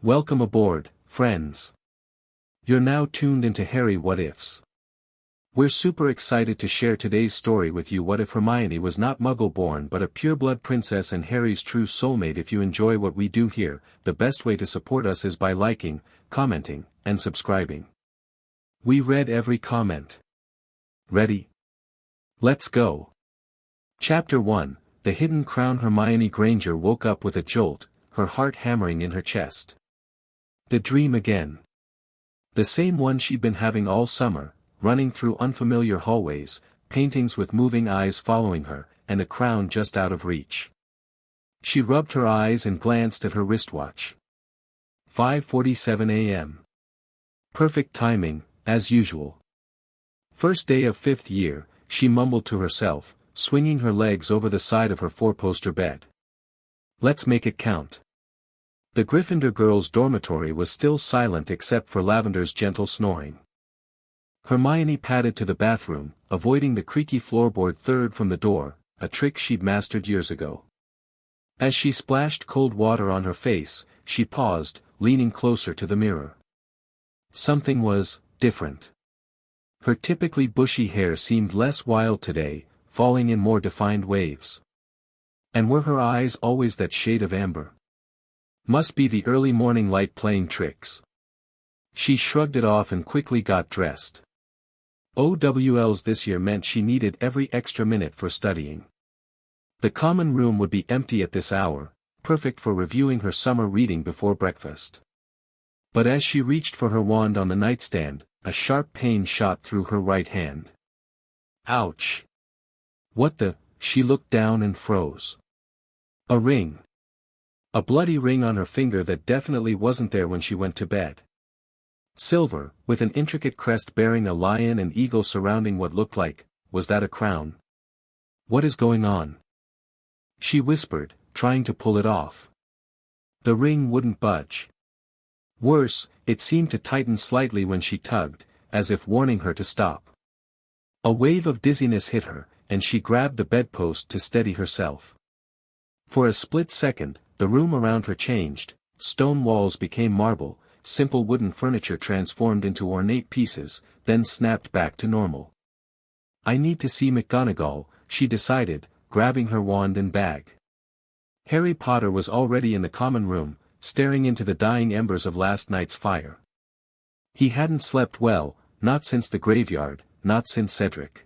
Welcome aboard, friends. You're now tuned into Harry What Ifs. We're super excited to share today's story with you. What if Hermione was not Muggle-born but a pureblood princess and Harry's true soulmate? If you enjoy what we do here, the best way to support us is by liking, commenting, and subscribing. We read every comment. Ready? Let's go. Chapter 1, The Hidden Crown. Hermione Granger woke up with a jolt, her heart hammering in her chest. The dream again. The same one she'd been having all summer, running through unfamiliar hallways, paintings with moving eyes following her, and a crown just out of reach. She rubbed her eyes and glanced at her wristwatch. 5:47 a.m. Perfect timing, as usual. First day of 5th year, she mumbled to herself, swinging her legs over the side of her four-poster bed. Let's make it count. The Gryffindor girls' dormitory was still silent except for Lavender's gentle snoring. Hermione padded to the bathroom, avoiding the creaky floorboard third from the door, a trick she'd mastered years ago. As she splashed cold water on her face, she paused, leaning closer to the mirror. Something was different. Her typically bushy hair seemed less wild today, falling in more defined waves. And were her eyes always that shade of amber? Must be the early morning light playing tricks. She shrugged it off and quickly got dressed. OWLs this year meant she needed every extra minute for studying. The common room would be empty at this hour, perfect for reviewing her summer reading before breakfast. But as she reached for her wand on the nightstand, a sharp pain shot through her right hand. Ouch! What the? She looked down and froze. A ring. A bloody ring on her finger that definitely wasn't there when she went to bed. Silver, with an intricate crest bearing a lion and eagle surrounding what looked like, was that a crown? What is going on? She whispered, trying to pull it off. The ring wouldn't budge. Worse, it seemed to tighten slightly when she tugged, as if warning her to stop. A wave of dizziness hit her, and she grabbed the bedpost to steady herself. For a split second, the room around her changed, stone walls became marble, simple wooden furniture transformed into ornate pieces, then snapped back to normal. I need to see McGonagall, she decided, grabbing her wand and bag. Harry Potter was already in the common room, staring into the dying embers of last night's fire. He hadn't slept well, not since the graveyard, not since Cedric.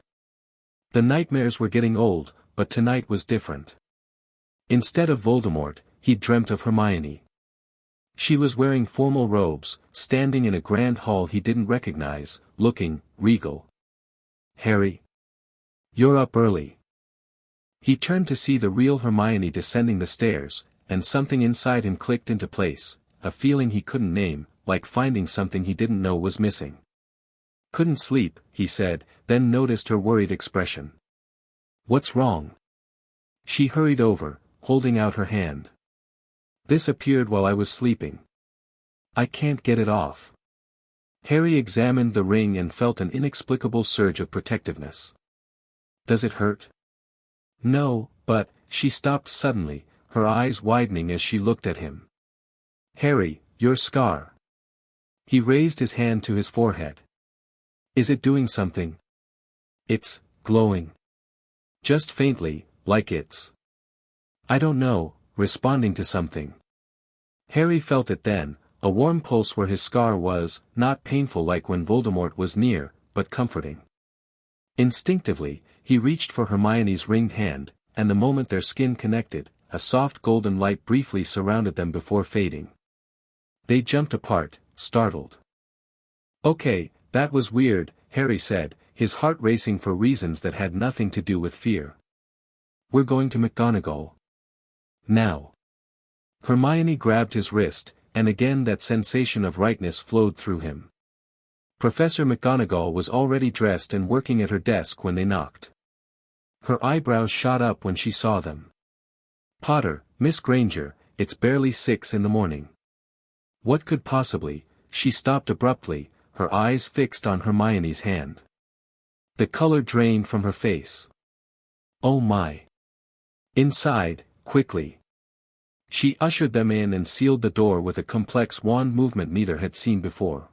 The nightmares were getting old, but tonight was different. Instead of Voldemort, he'd dreamt of Hermione. She was wearing formal robes, standing in a grand hall he didn't recognize, looking regal. Harry? You're up early. He turned to see the real Hermione descending the stairs, and something inside him clicked into place, a feeling he couldn't name, like finding something he didn't know was missing. Couldn't sleep, he said, then noticed her worried expression. What's wrong? She hurried over, holding out her hand. This appeared while I was sleeping. I can't get it off. Harry examined the ring and felt an inexplicable surge of protectiveness. Does it hurt? No, but, she stopped suddenly, her eyes widening as she looked at him. Harry, your scar. He raised his hand to his forehead. Is it doing something? It's glowing. Just faintly, like it's. I don't know, responding to something. Harry felt it then, a warm pulse where his scar was, not painful like when Voldemort was near, but comforting. Instinctively, he reached for Hermione's ringed hand, and the moment their skin connected, a soft golden light briefly surrounded them before fading. They jumped apart, startled. Okay, that was weird, Harry said, his heart racing for reasons that had nothing to do with fear. We're going to McGonagall. Now. Hermione grabbed his wrist, and again that sensation of rightness flowed through him. Professor McGonagall was already dressed and working at her desk when they knocked. Her eyebrows shot up when she saw them. Potter, Miss Granger, it's barely 6 in the morning. What could possibly? She stopped abruptly, her eyes fixed on Hermione's hand. The color drained from her face. Oh my. Inside, quickly. She ushered them in and sealed the door with a complex wand movement neither had seen before.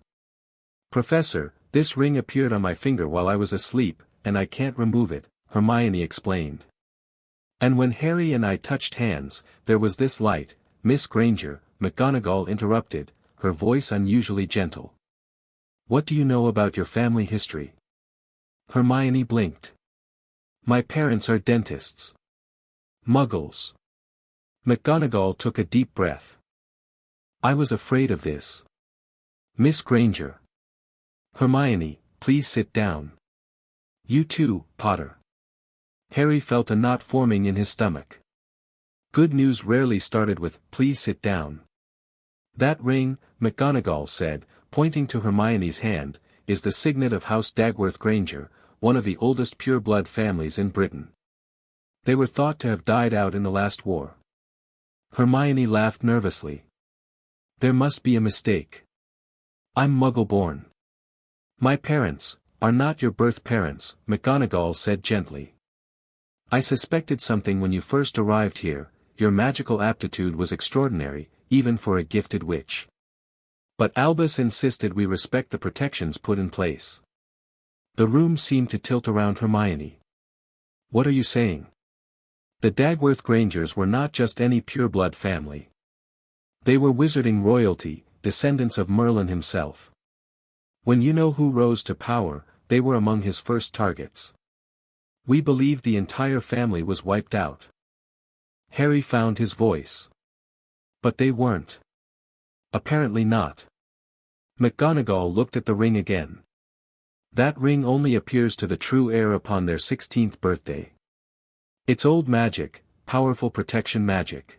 "Professor, this ring appeared on my finger while I was asleep, and I can't remove it," Hermione explained. "And when Harry and I touched hands, there was this light." "Miss Granger," McGonagall interrupted, her voice unusually gentle. "What do you know about your family history?" Hermione blinked. "My parents are dentists. Muggles." McGonagall took a deep breath. "I was afraid of this. Miss Granger." "Hermione, please sit down. You too, Potter." Harry felt a knot forming in his stomach. Good news rarely started with, "Please sit down." "That ring," McGonagall said, pointing to Hermione's hand, "is the signet of House Dagworth Granger, one of the oldest pure-blood families in Britain. They were thought to have died out in the last war." Hermione laughed nervously. "There must be a mistake. I'm Muggle-born." "My parents are not your birth parents," McGonagall said gently. "I suspected something when you first arrived here. Your magical aptitude was extraordinary, even for a gifted witch. But Albus insisted we respect the protections put in place." The room seemed to tilt around Hermione. "What are you saying?" "The Dagworth Grangers were not just any pure-blood family. They were wizarding royalty, descendants of Merlin himself. When you know who rose to power, they were among his first targets. We believed the entire family was wiped out." Harry found his voice. "But they weren't." "Apparently not." McGonagall looked at the ring again. "That ring only appears to the true heir upon their 16th birthday. It's old magic, powerful protection magic."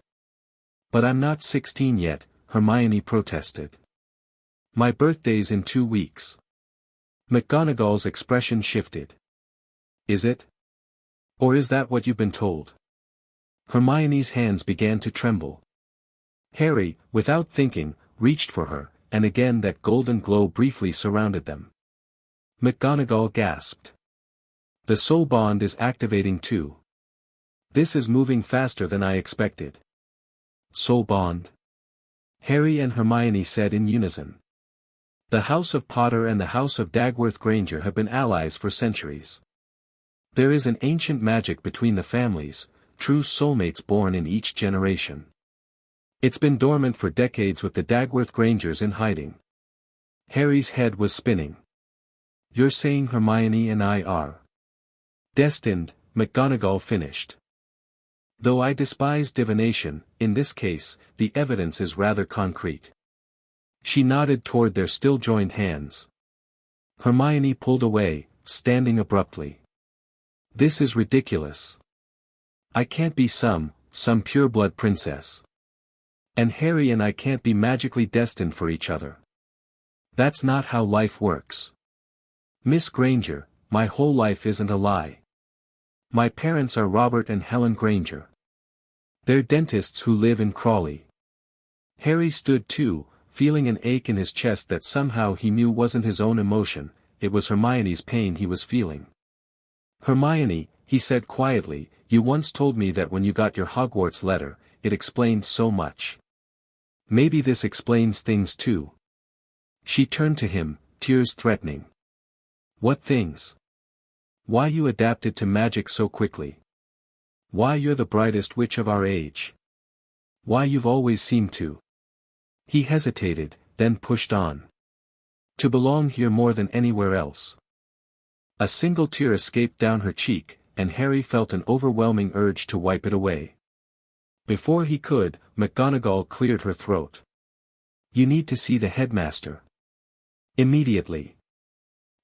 "But I'm not 16 yet," Hermione protested. "My birthday's in 2 weeks." McGonagall's expression shifted. "Is it? Or is that what you've been told?" Hermione's hands began to tremble. Harry, without thinking, reached for her, and again that golden glow briefly surrounded them. McGonagall gasped. "The soul bond is activating too. This is moving faster than I expected." "Soul bond?" Harry and Hermione said in unison. "The House of Potter and the House of Dagworth Granger have been allies for centuries. There is an ancient magic between the families, true soulmates born in each generation. It's been dormant for decades with the Dagworth Grangers in hiding." Harry's head was spinning. "You're saying Hermione and I are destined," McGonagall finished. "Though I despise divination, in this case, the evidence is rather concrete." She nodded toward their still joined hands. Hermione pulled away, standing abruptly. "This is ridiculous. I can't be some pure-blood princess. And Harry and I can't be magically destined for each other. That's not how life works. Miss Granger, my whole life isn't a lie. My parents are Robert and Helen Granger. They're dentists who live in Crawley." Harry stood too, feeling an ache in his chest that somehow he knew wasn't his own emotion, it was Hermione's pain he was feeling. "Hermione," he said quietly, "you once told me that when you got your Hogwarts letter, it explained so much. Maybe this explains things too." She turned to him, tears threatening. "What things? Why you adapted to magic so quickly? Why you're the brightest witch of our age? Why you've always seemed to—" He hesitated, then pushed on. "To belong here more than anywhere else." A single tear escaped down her cheek, and Harry felt an overwhelming urge to wipe it away. Before he could, McGonagall cleared her throat. "You need to see the headmaster. Immediately.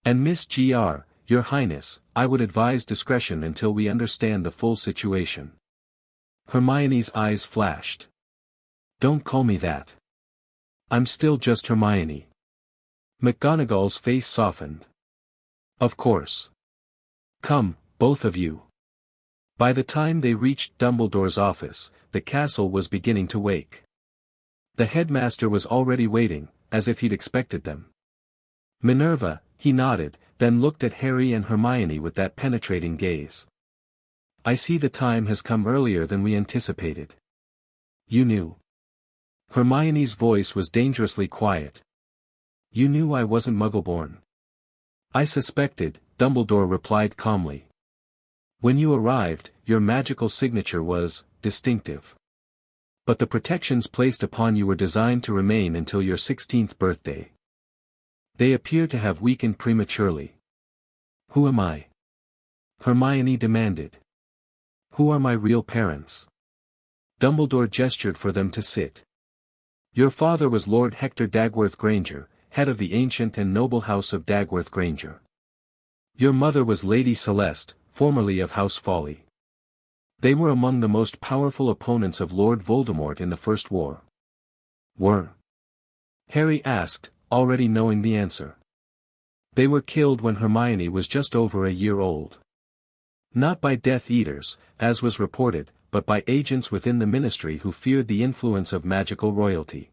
And Miss Gr, Your Highness, I would advise discretion until we understand the full situation." Hermione's eyes flashed. "Don't call me that. I'm still just Hermione." McGonagall's face softened. "Of course. Come, both of you." By the time they reached Dumbledore's office, the castle was beginning to wake. The headmaster was already waiting, as if he'd expected them. "Minerva," he nodded, then looked at Harry and Hermione with that penetrating gaze. "I see the time has come earlier than we anticipated. You knew. Hermione's voice was dangerously quiet. You knew I wasn't Muggle-born. I suspected, Dumbledore replied calmly. When you arrived, your magical signature was distinctive. But the protections placed upon you were designed to remain until your 16th birthday. They appear to have weakened prematurely. Who am I? Hermione demanded. Who are my real parents? Dumbledore gestured for them to sit. Your father was Lord Hector Dagworth Granger, head of the ancient and noble house of Dagworth Granger. Your mother was Lady Celeste, formerly of House Folly. They were among the most powerful opponents of Lord Voldemort in the First War. Were? Harry asked, already knowing the answer. They were killed when Hermione was just over a year old. Not by Death Eaters, as was reported, but by agents within the Ministry who feared the influence of magical royalty.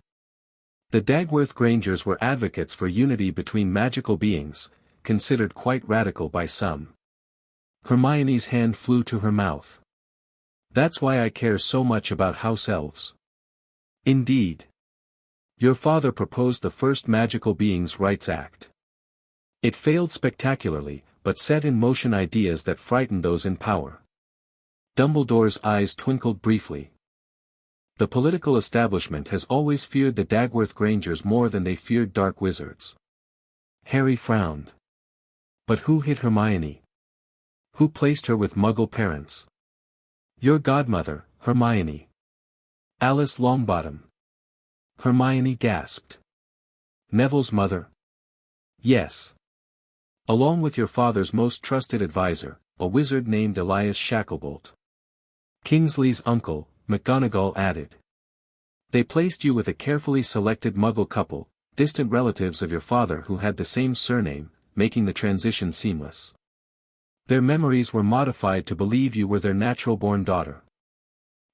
The Dagworth Grangers were advocates for unity between magical beings, considered quite radical by some. Hermione's hand flew to her mouth. That's why I care so much about house elves. Indeed. Your father proposed the first Magical Beings' Rights Act. It failed spectacularly, but set in motion ideas that frightened those in power. Dumbledore's eyes twinkled briefly. The political establishment has always feared the Dagworth Grangers more than they feared dark wizards. Harry frowned. But who hit Hermione? Who placed her with Muggle parents? Your godmother, Hermione. Alice Longbottom. Hermione gasped. Neville's mother? Yes. Along with your father's most trusted advisor, a wizard named Elias Shacklebolt. Kingsley's uncle, McGonagall added. They placed you with a carefully selected Muggle couple, distant relatives of your father who had the same surname, making the transition seamless. Their memories were modified to believe you were their natural-born daughter.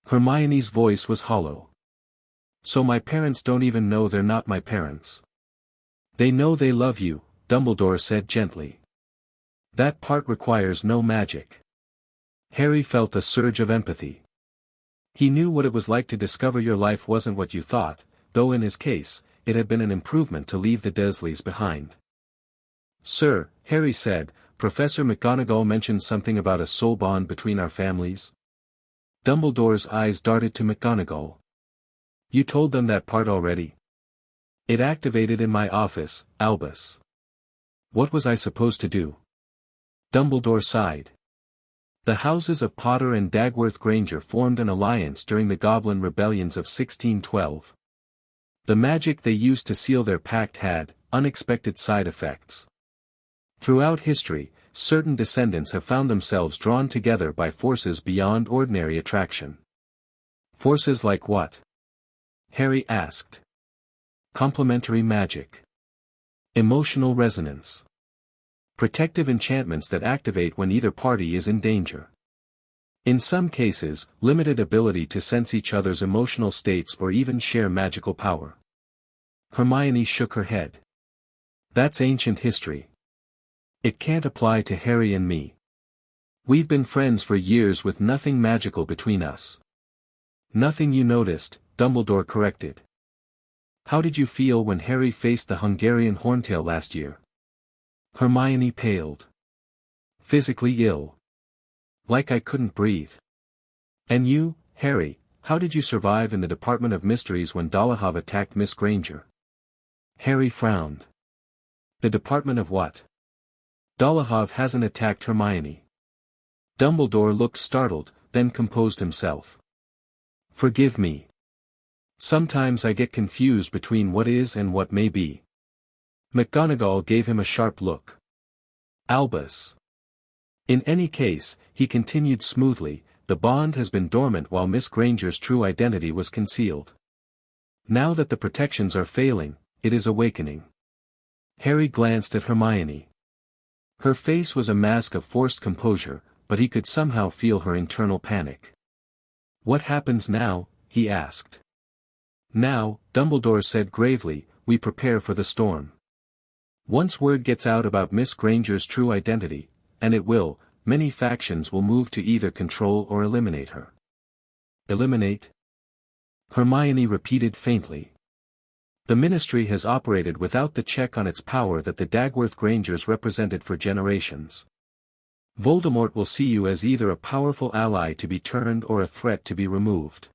Hermione's voice was hollow. So my parents don't even know they're not my parents. They know they love you, Dumbledore said gently. That part requires no magic. Harry felt a surge of empathy. He knew what it was like to discover your life wasn't what you thought, though in his case, it had been an improvement to leave the Dursleys behind. Sir, Harry said, Professor McGonagall mentioned something about a soul bond between our families. Dumbledore's eyes darted to McGonagall. You told them that part already? It activated in my office, Albus. What was I supposed to do? Dumbledore sighed. The houses of Potter and Dagworth Granger formed an alliance during the Goblin Rebellions of 1612. The magic they used to seal their pact had unexpected side effects. Throughout history, certain descendants have found themselves drawn together by forces beyond ordinary attraction. Forces like what? Harry asked. Complementary magic. Emotional resonance. Protective enchantments that activate when either party is in danger. In some cases, limited ability to sense each other's emotional states or even share magical power. Hermione shook her head. That's ancient history. It can't apply to Harry and me. We've been friends for years with nothing magical between us. Nothing you noticed, Dumbledore corrected. How did you feel when Harry faced the Hungarian Horntail last year? Hermione paled. Physically ill. Like I couldn't breathe. And you, Harry, how did you survive in the Department of Mysteries when Dolohov attacked Miss Granger? Harry frowned. The Department of what? Dolohov hasn't attacked Hermione. Dumbledore looked startled, then composed himself. Forgive me. Sometimes I get confused between what is and what may be. McGonagall gave him a sharp look. Albus. In any case, he continued smoothly, the bond has been dormant while Miss Granger's true identity was concealed. Now that the protections are failing, it is awakening. Harry glanced at Hermione. Her face was a mask of forced composure, but he could somehow feel her internal panic. What happens now? He asked. Now, Dumbledore said gravely, we prepare for the storm. Once word gets out about Miss Granger's true identity, and it will, many factions will move to either control or eliminate her. Eliminate? Hermione repeated faintly. The Ministry has operated without the check on its power that the Dagworth Grangers represented for generations. Voldemort will see you as either a powerful ally to be turned or a threat to be removed.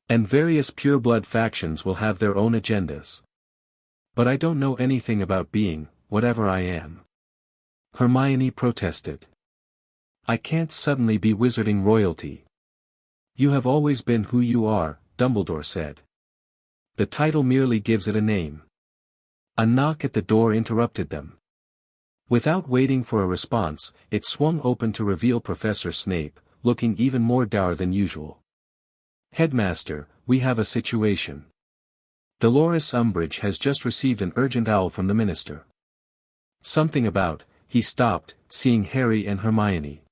And various pureblood factions will have their own agendas. But I don't know anything about being, whatever I am. Hermione protested. I can't suddenly be wizarding royalty. You have always been who you are, Dumbledore said. The title merely gives it a name. A knock at the door interrupted them. Without waiting for a response, it swung open to reveal Professor Snape, looking even more dour than usual. Headmaster, we have a situation. Dolores Umbridge has just received an urgent owl from the minister. Something about, he stopped, seeing Harry and Hermione.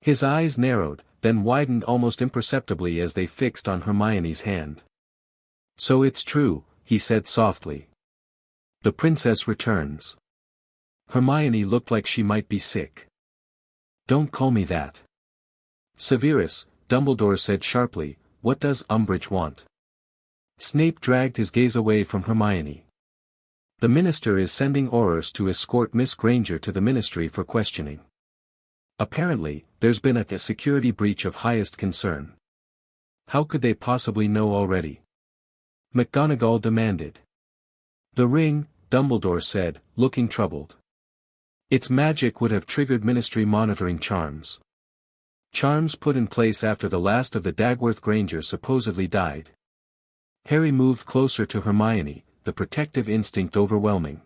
His eyes narrowed, then widened almost imperceptibly as they fixed on Hermione's hand. So it's true, he said softly. The princess returns. Hermione looked like she might be sick. Don't call me that. Severus, Dumbledore said sharply, what does Umbridge want? Snape dragged his gaze away from Hermione. The minister is sending Aurors to escort Miss Granger to the ministry for questioning. Apparently, there's been a security breach of highest concern. How could they possibly know already? McGonagall demanded. The ring, Dumbledore said, looking troubled. Its magic would have triggered ministry monitoring charms. Charms put in place after the last of the Dagworth Grangers supposedly died. Harry moved closer to Hermione, the protective instinct overwhelming.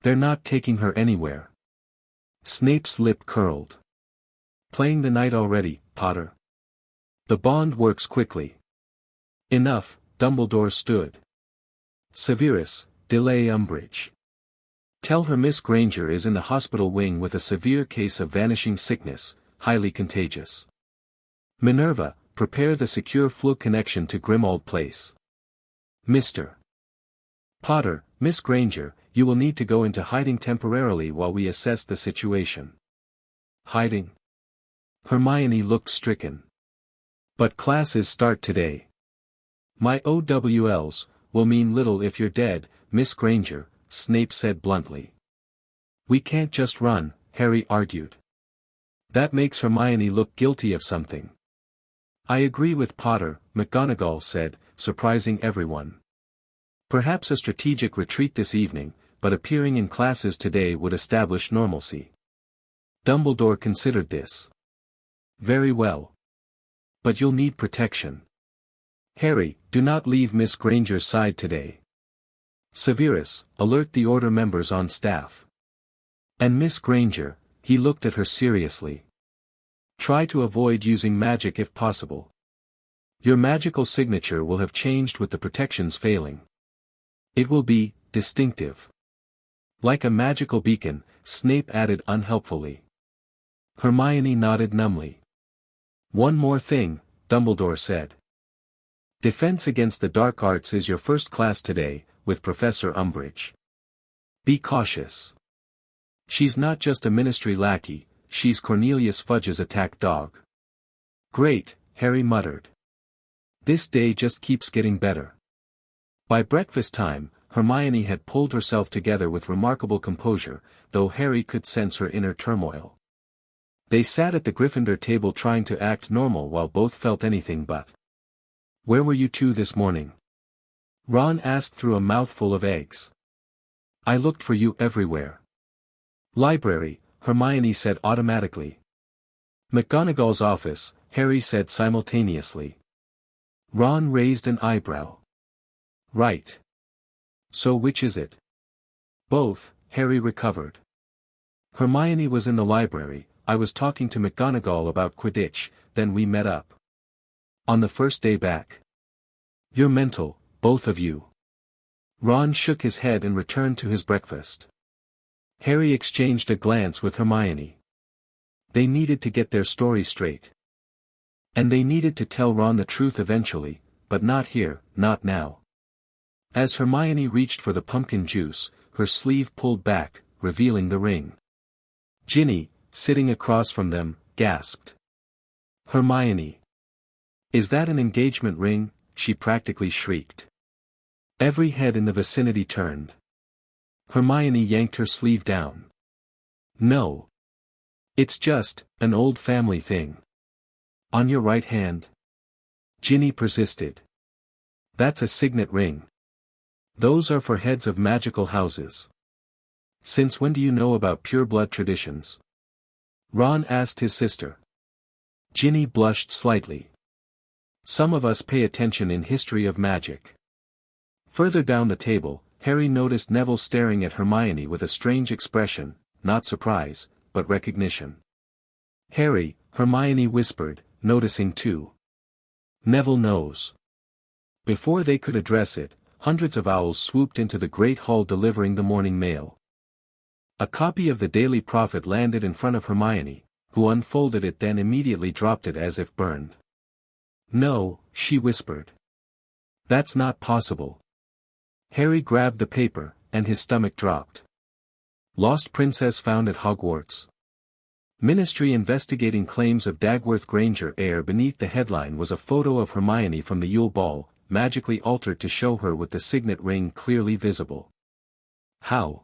They're not taking her anywhere. Snape's lip curled. Playing the night already, Potter. The bond works quickly. Enough, Dumbledore stood. Severus, delay Umbridge. Tell her Miss Granger is in the hospital wing with a severe case of vanishing sickness, highly contagious. Minerva, prepare the secure Floo connection to Grimmauld Place. Mr. Potter, Miss Granger, you will need to go into hiding temporarily while we assess the situation. Hiding? Hermione looked stricken. But classes start today. My OWLs will mean little if you're dead, Miss Granger, Snape said bluntly. We can't just run, Harry argued. That makes Hermione look guilty of something. I agree with Potter, McGonagall said, surprising everyone. Perhaps a strategic retreat this evening, but appearing in classes today would establish normalcy. Dumbledore considered this. Very well. But you'll need protection. Harry, do not leave Miss Granger's side today. Severus, alert the Order members on staff. And Miss Granger, he looked at her seriously. Try to avoid using magic if possible. Your magical signature will have changed with the protections failing. It will be distinctive. Like a magical beacon, Snape added unhelpfully. Hermione nodded numbly. One more thing, Dumbledore said. Defense against the dark arts is your first class today, with Professor Umbridge. Be cautious. She's not just a ministry lackey, she's Cornelius Fudge's attack dog. Great, Harry muttered. This day just keeps getting better. By breakfast time, Hermione had pulled herself together with remarkable composure, though Harry could sense her inner turmoil. They sat at the Gryffindor table trying to act normal while both felt anything but. Where were you two this morning? Ron asked through a mouthful of eggs. I looked for you everywhere. Library, Hermione said automatically. McGonagall's office, Harry said simultaneously. Ron raised an eyebrow. Right. So which is it? Both, Harry recovered. Hermione was in the library, I was talking to McGonagall about Quidditch, then we met up. On the first day back. You're mental, both of you. Ron shook his head and returned to his breakfast. Harry exchanged a glance with Hermione. They needed to get their story straight. And they needed to tell Ron the truth eventually, but not here, not now. As Hermione reached for the pumpkin juice, her sleeve pulled back, revealing the ring. Ginny, sitting across from them, gasped. Hermione. Is that an engagement ring, she practically shrieked. Every head in the vicinity turned. Hermione yanked her sleeve down. No. It's just an old family thing. On your right hand? Ginny persisted. That's a signet ring. Those are for heads of magical houses. Since when do you know about pureblood traditions? Ron asked his sister. Ginny blushed slightly. Some of us pay attention in history of magic. Further down the table, Harry noticed Neville staring at Hermione with a strange expression, not surprise, but recognition. Harry, Hermione whispered, noticing too. Neville knows. Before they could address it, hundreds of owls swooped into the great hall delivering the morning mail. A copy of the Daily Prophet landed in front of Hermione, who unfolded it then immediately dropped it as if burned. No, she whispered. That's not possible. Harry grabbed the paper, and his stomach dropped. Lost princess found at Hogwarts. Ministry investigating claims of Dagworth Granger heir. Beneath the headline was a photo of Hermione from the Yule Ball, magically altered to show her with the signet ring clearly visible. How?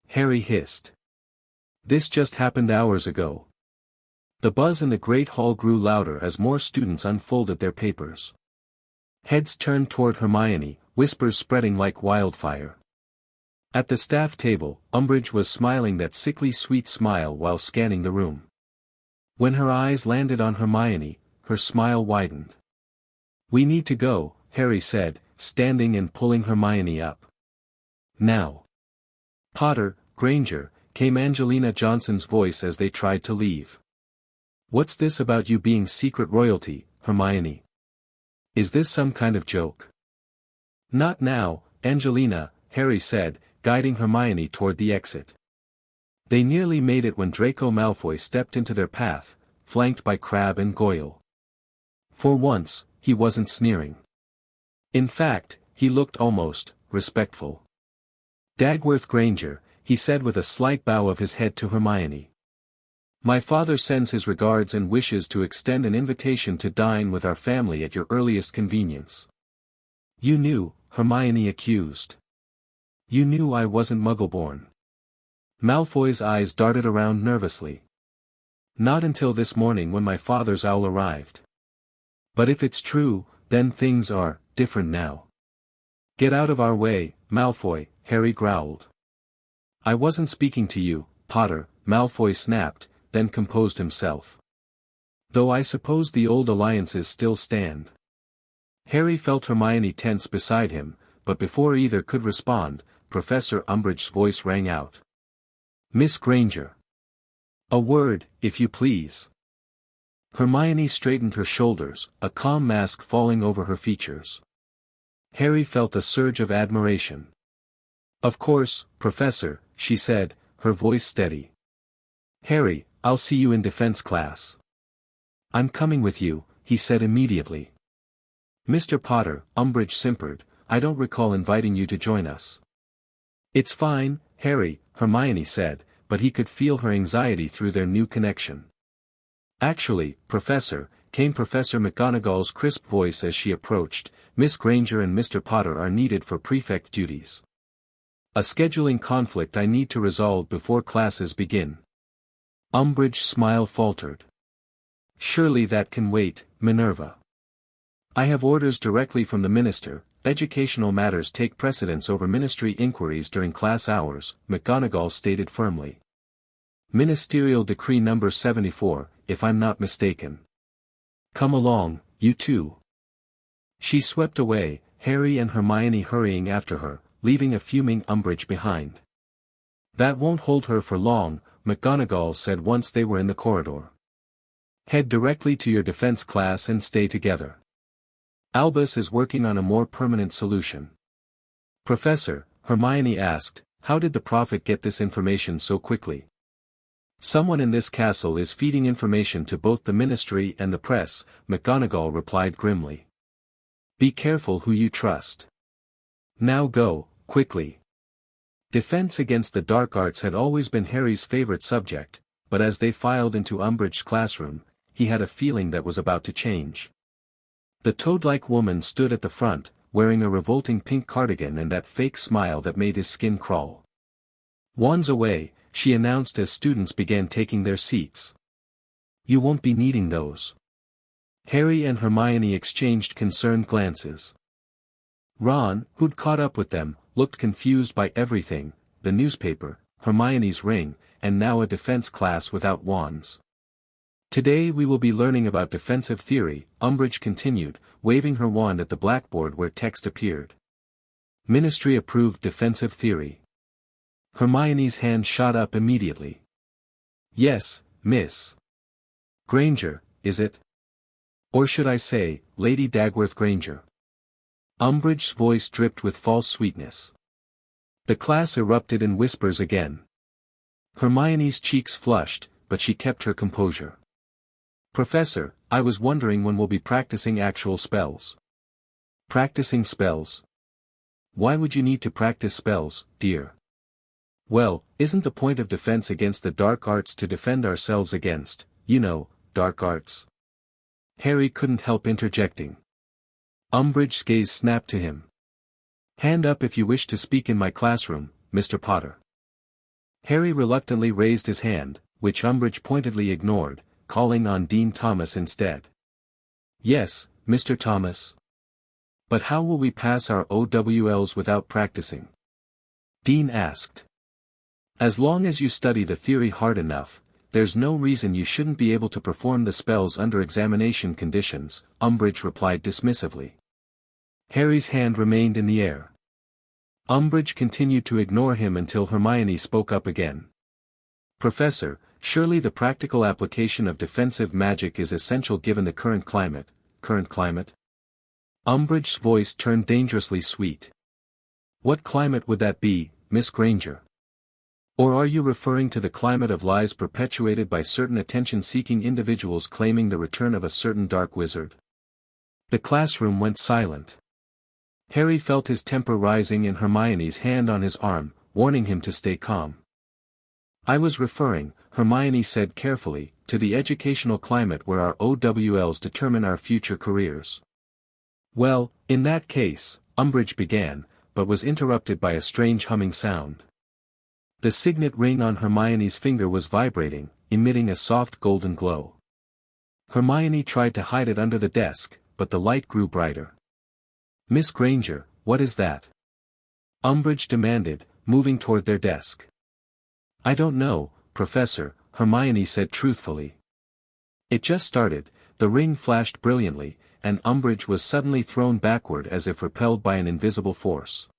Harry hissed. This just happened hours ago. The buzz in the great hall grew louder as more students unfolded their papers. Heads turned toward Hermione, whispers spreading like wildfire. At the staff table, Umbridge was smiling that sickly sweet smile while scanning the room. When her eyes landed on Hermione, her smile widened. We need to go, Harry said, standing and pulling Hermione up. Now. Potter, Granger, came Angelina Johnson's voice as they tried to leave. What's this about you being secret royalty, Hermione? Is this some kind of joke? Not now, Angelina, Harry said, guiding Hermione toward the exit. They nearly made it when Draco Malfoy stepped into their path, flanked by Crabbe and Goyle. For once, he wasn't sneering. In fact, he looked almost respectful. Dagworth Granger, he said with a slight bow of his head to Hermione. My father sends his regards and wishes to extend an invitation to dine with our family at your earliest convenience. You knew, Hermione accused. You knew I wasn't Muggle-born. Malfoy's eyes darted around nervously. Not until this morning when my father's owl arrived. But if it's true, then things are different now. Get out of our way, Malfoy, Harry growled. I wasn't speaking to you, Potter, Malfoy snapped, then composed himself. Though I suppose the old alliances still stand. Harry felt Hermione tense beside him, but before either could respond, Professor Umbridge's voice rang out. Miss Granger. A word, if you please. Hermione straightened her shoulders, a calm mask falling over her features. Harry felt a surge of admiration. Of course, Professor, she said, her voice steady. Harry, I'll see you in defense class. I'm coming with you, he said immediately. Mr. Potter, Umbridge simpered, I don't recall inviting you to join us. It's fine, Harry, Hermione said, but he could feel her anxiety through their new connection. Actually, Professor, came Professor McGonagall's crisp voice as she approached, Miss Granger and Mr. Potter are needed for prefect duties. A scheduling conflict I need to resolve before classes begin. Umbridge's smile faltered. Surely that can wait, Minerva. I have orders directly from the minister, educational matters take precedence over ministry inquiries during class hours, McGonagall stated firmly. Ministerial Decree number 74, if I'm not mistaken. Come along, you two. She swept away, Harry and Hermione hurrying after her, leaving a fuming Umbridge behind. That won't hold her for long, McGonagall said once they were in the corridor. Head directly to your defense class and stay together. Albus is working on a more permanent solution. Professor, Hermione asked, how did the prophet get this information so quickly? Someone in this castle is feeding information to both the ministry and the press, McGonagall replied grimly. Be careful who you trust. Now go, quickly. Defense against the dark arts had always been Harry's favorite subject, but as they filed into Umbridge's classroom, he had a feeling that was about to change. The toad-like woman stood at the front, wearing a revolting pink cardigan and that fake smile that made his skin crawl. "Wands away," she announced as students began taking their seats. "You won't be needing those." Harry and Hermione exchanged concerned glances. Ron, who'd caught up with them, looked confused by everything: the newspaper, Hermione's ring, and now a defense class without wands. "Today we will be learning about defensive theory," Umbridge continued, waving her wand at the blackboard where text appeared. "Ministry-approved defensive theory." Hermione's hand shot up immediately. "Yes, Miss Granger, is it? Or should I say, Lady Dagworth Granger?" Umbridge's voice dripped with false sweetness. The class erupted in whispers again. Hermione's cheeks flushed, but she kept her composure. "Professor, I was wondering when we'll be practicing actual spells." "Practicing spells? Why would you need to practice spells, dear?" "Well, isn't the point of defense against the dark arts to defend ourselves against, dark arts?" Harry couldn't help interjecting. Umbridge's gaze snapped to him. "Hand up if you wish to speak in my classroom, Mr. Potter." Harry reluctantly raised his hand, which Umbridge pointedly ignored, calling on Dean Thomas instead. "Yes, Mr. Thomas. But how will we pass our OWLs without practicing?" Dean asked. "As long as you study the theory hard enough, there's no reason you shouldn't be able to perform the spells under examination conditions," Umbridge replied dismissively. Harry's hand remained in the air. Umbridge continued to ignore him until Hermione spoke up again. "Professor, surely the practical application of defensive magic is essential given the current climate." "Current climate?" Umbridge's voice turned dangerously sweet. "What climate would that be, Miss Granger? Or are you referring to the climate of lies perpetuated by certain attention-seeking individuals claiming the return of a certain dark wizard?" The classroom went silent. Harry felt his temper rising and Hermione's hand on his arm, warning him to stay calm. "I was referring," Hermione said carefully, "to the educational climate where our OWLs determine our future careers." "Well, in that case," Umbridge began, but was interrupted by a strange humming sound. The signet ring on Hermione's finger was vibrating, emitting a soft golden glow. Hermione tried to hide it under the desk, but the light grew brighter. "Miss Granger, what is that?" Umbridge demanded, moving toward their desk. "I don't know, Professor," Hermione said truthfully. "It just started." The ring flashed brilliantly, and Umbridge was suddenly thrown backward as if repelled by an invisible force.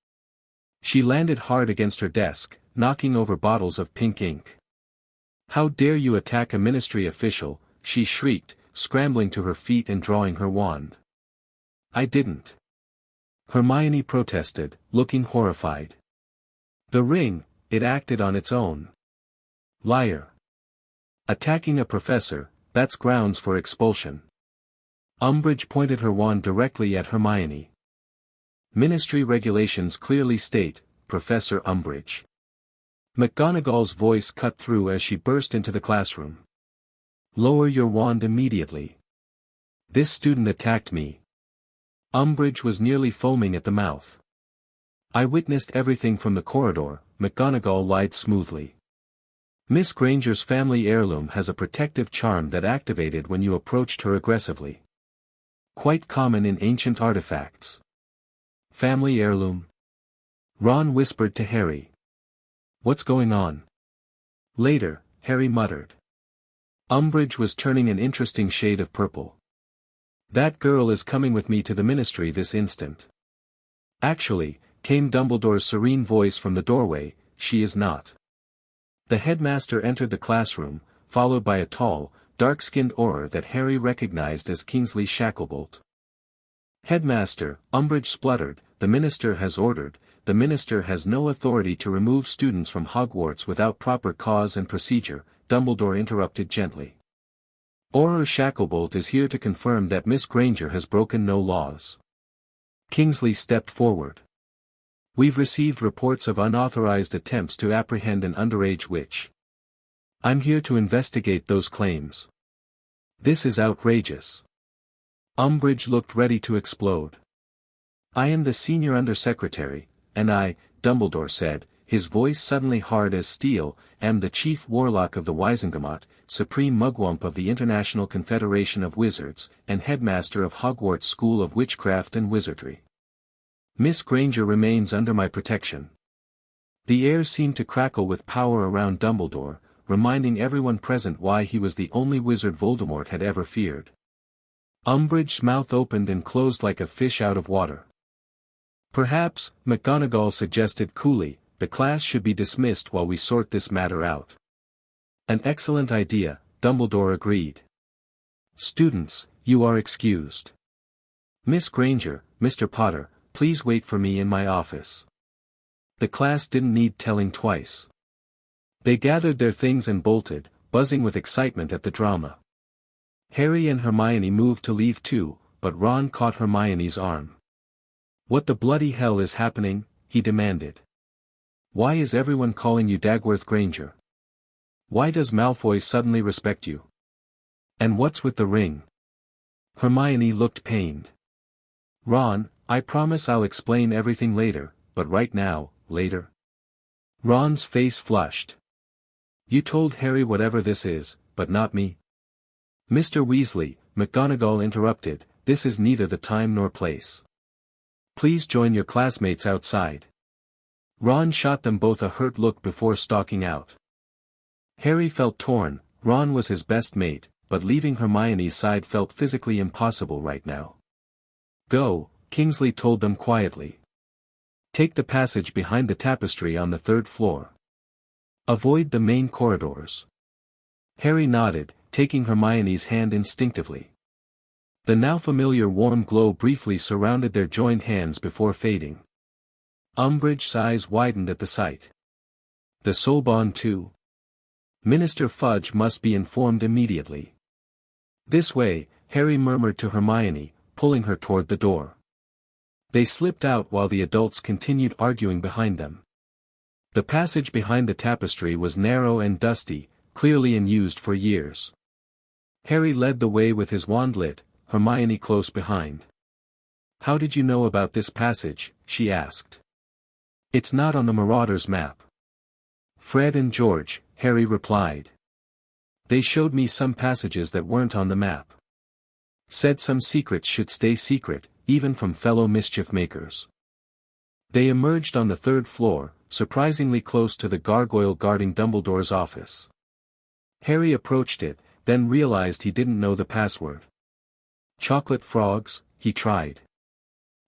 She landed hard against her desk, knocking over bottles of pink ink. "How dare you attack a ministry official?" she shrieked, scrambling to her feet and drawing her wand. "I didn't." Hermione protested, looking horrified. "The ring, it acted on its own." "Liar. Attacking a professor, that's grounds for expulsion." Umbridge pointed her wand directly at Hermione. "Ministry regulations clearly state, Professor Umbridge." McGonagall's voice cut through as she burst into the classroom. "Lower your wand immediately. This student attacked me." Umbridge was nearly foaming at the mouth. "I witnessed everything from the corridor," McGonagall lied smoothly. "Miss Granger's family heirloom has a protective charm that activated when you approached her aggressively. Quite common in ancient artifacts." "Family heirloom?" Ron whispered to Harry. "What's going on?" "Later," Harry muttered. Umbridge was turning an interesting shade of purple. "That girl is coming with me to the ministry this instant." "Actually," came Dumbledore's serene voice from the doorway, "she is not." The headmaster entered the classroom, followed by a tall, dark-skinned Auror that Harry recognized as Kingsley Shacklebolt. "Headmaster," Umbridge spluttered, "the minister has ordered." "The minister has no authority to remove students from Hogwarts without proper cause and procedure," Dumbledore interrupted gently. "Auror Shacklebolt is here to confirm that Miss Granger has broken no laws." Kingsley stepped forward. "We've received reports of unauthorized attempts to apprehend an underage witch. I'm here to investigate those claims. This is outrageous." Umbridge looked ready to explode. I am the senior undersecretary, and I, Dumbledore said, his voice suddenly hard as steel, am the chief warlock of the Wizengamot, supreme mugwump of the International Confederation of Wizards, and headmaster of Hogwarts School of Witchcraft and Wizardry. Miss Granger remains under my protection. The air seemed to crackle with power around Dumbledore, reminding everyone present why he was the only wizard Voldemort had ever feared. Umbridge's mouth opened and closed like a fish out of water. Perhaps, McGonagall suggested coolly, the class should be dismissed while we sort this matter out. An excellent idea, Dumbledore agreed. Students, you are excused. Miss Granger, Mr. Potter, please wait for me in my office. The class didn't need telling twice. They gathered their things and bolted, buzzing with excitement at the drama. Harry and Hermione moved to leave too, but Ron caught Hermione's arm. What the bloody hell is happening? He demanded. Why is everyone calling you Dagworth Granger? Why does Malfoy suddenly respect you? And what's with the ring? Hermione looked pained. Ron, I promise I'll explain everything later, but right now, later. Ron's face flushed. You told Harry whatever this is, but not me. Mr. Weasley, McGonagall interrupted, this is neither the time nor place. Please join your classmates outside. Ron shot them both a hurt look before stalking out. Harry felt torn. Ron was his best mate, but leaving Hermione's side felt physically impossible right now. Go, Kingsley told them quietly. Take the passage behind the tapestry on the 3rd floor. Avoid the main corridors. Harry nodded, taking Hermione's hand instinctively. The now familiar warm glow briefly surrounded their joined hands before fading. Umbridge's eyes widened at the sight. The Soulbond too? Minister Fudge must be informed immediately. This way, Harry murmured to Hermione, pulling her toward the door. They slipped out while the adults continued arguing behind them. The passage behind the tapestry was narrow and dusty, clearly unused for years. Harry led the way with his wand lit, Hermione close behind. How did you know about this passage? She asked. It's not on the Marauders map. Fred and George, Harry replied. They showed me some passages that weren't on the map. Said some secrets should stay secret, even from fellow mischief makers. They emerged on the 3rd floor, surprisingly close to the gargoyle guarding Dumbledore's office. Harry approached it, then realized he didn't know the password. Chocolate frogs, he tried.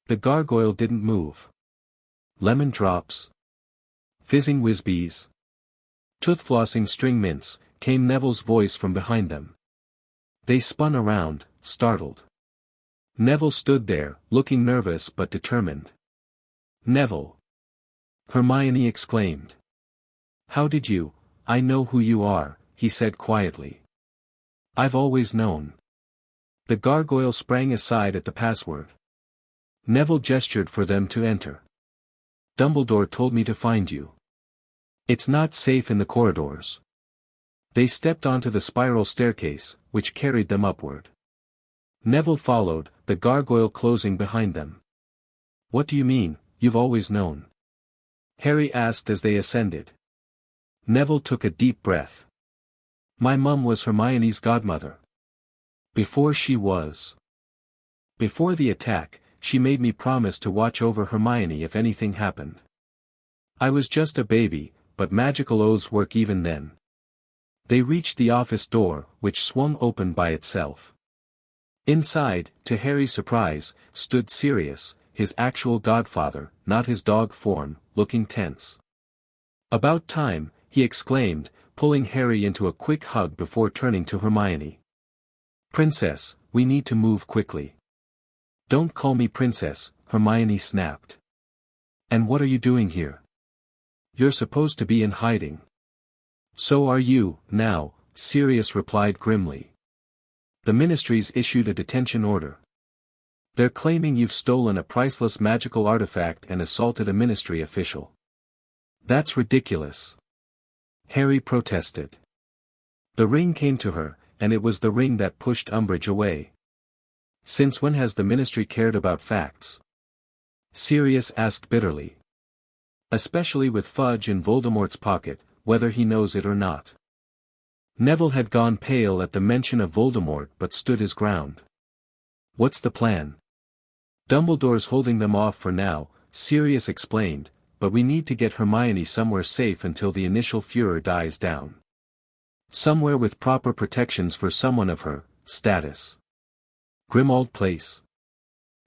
The gargoyle didn't move. Lemon drops. Fizzing whizbees. Toothflossing string mints, came Neville's voice from behind them. They spun around, startled. Neville stood there, looking nervous but determined. Neville! Hermione exclaimed. How did you? I know who you are, he said quietly. I've always known. The gargoyle sprang aside at the password. Neville gestured for them to enter. Dumbledore told me to find you. It's not safe in the corridors. They stepped onto the spiral staircase, which carried them upward. Neville followed, the gargoyle closing behind them. What do you mean, you've always known? Harry asked as they ascended. Neville took a deep breath. My mum was Hermione's godmother. Before she was. Before the attack, she made me promise to watch over Hermione if anything happened. I was just a baby, but magical oaths work even then. They reached the office door, which swung open by itself. Inside, to Harry's surprise, stood Sirius, his actual godfather, not his dog form, looking tense. About time, he exclaimed, pulling Harry into a quick hug before turning to Hermione. Princess, we need to move quickly. Don't call me princess, Hermione snapped. And what are you doing here? You're supposed to be in hiding. So are you, now, Sirius replied grimly. The ministry's issued a detention order. They're claiming you've stolen a priceless magical artifact and assaulted a ministry official. That's ridiculous. Harry protested. The ring came to her, and it was the ring that pushed Umbridge away. Since when has the Ministry cared about facts? Sirius asked bitterly. Especially with Fudge in Voldemort's pocket, whether he knows it or not. Neville had gone pale at the mention of Voldemort but stood his ground. What's the plan? Dumbledore's holding them off for now, Sirius explained, but we need to get Hermione somewhere safe until the initial furor dies down. Somewhere with proper protections for someone of her status. Grimmauld Place.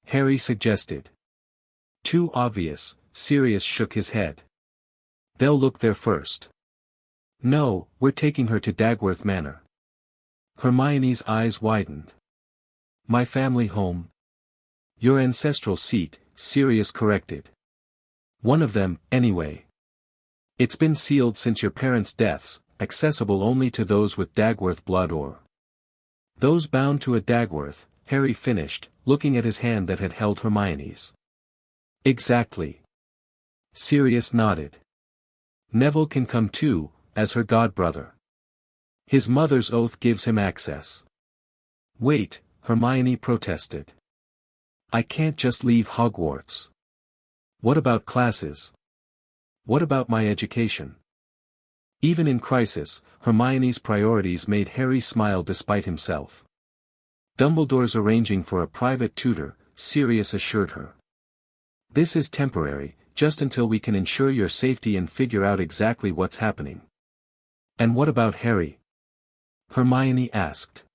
Harry suggested. Too obvious, Sirius shook his head. They'll look there first. No, we're taking her to Dagworth Manor. Hermione's eyes widened. My family home? Your ancestral seat, Sirius corrected. One of them, anyway. It's been sealed since your parents' deaths, accessible only to those with Dagworth blood or those bound to a Dagworth, Harry finished, looking at his hand that had held Hermione's. Exactly. Sirius nodded. Neville can come too, as her godbrother. His mother's oath gives him access. Wait, Hermione protested. I can't just leave Hogwarts. What about classes? What about my education? Even in crisis, Hermione's priorities made Harry smile despite himself. Dumbledore's arranging for a private tutor, Sirius assured her. This is temporary, just until we can ensure your safety and figure out exactly what's happening. And what about Harry? Hermione asked.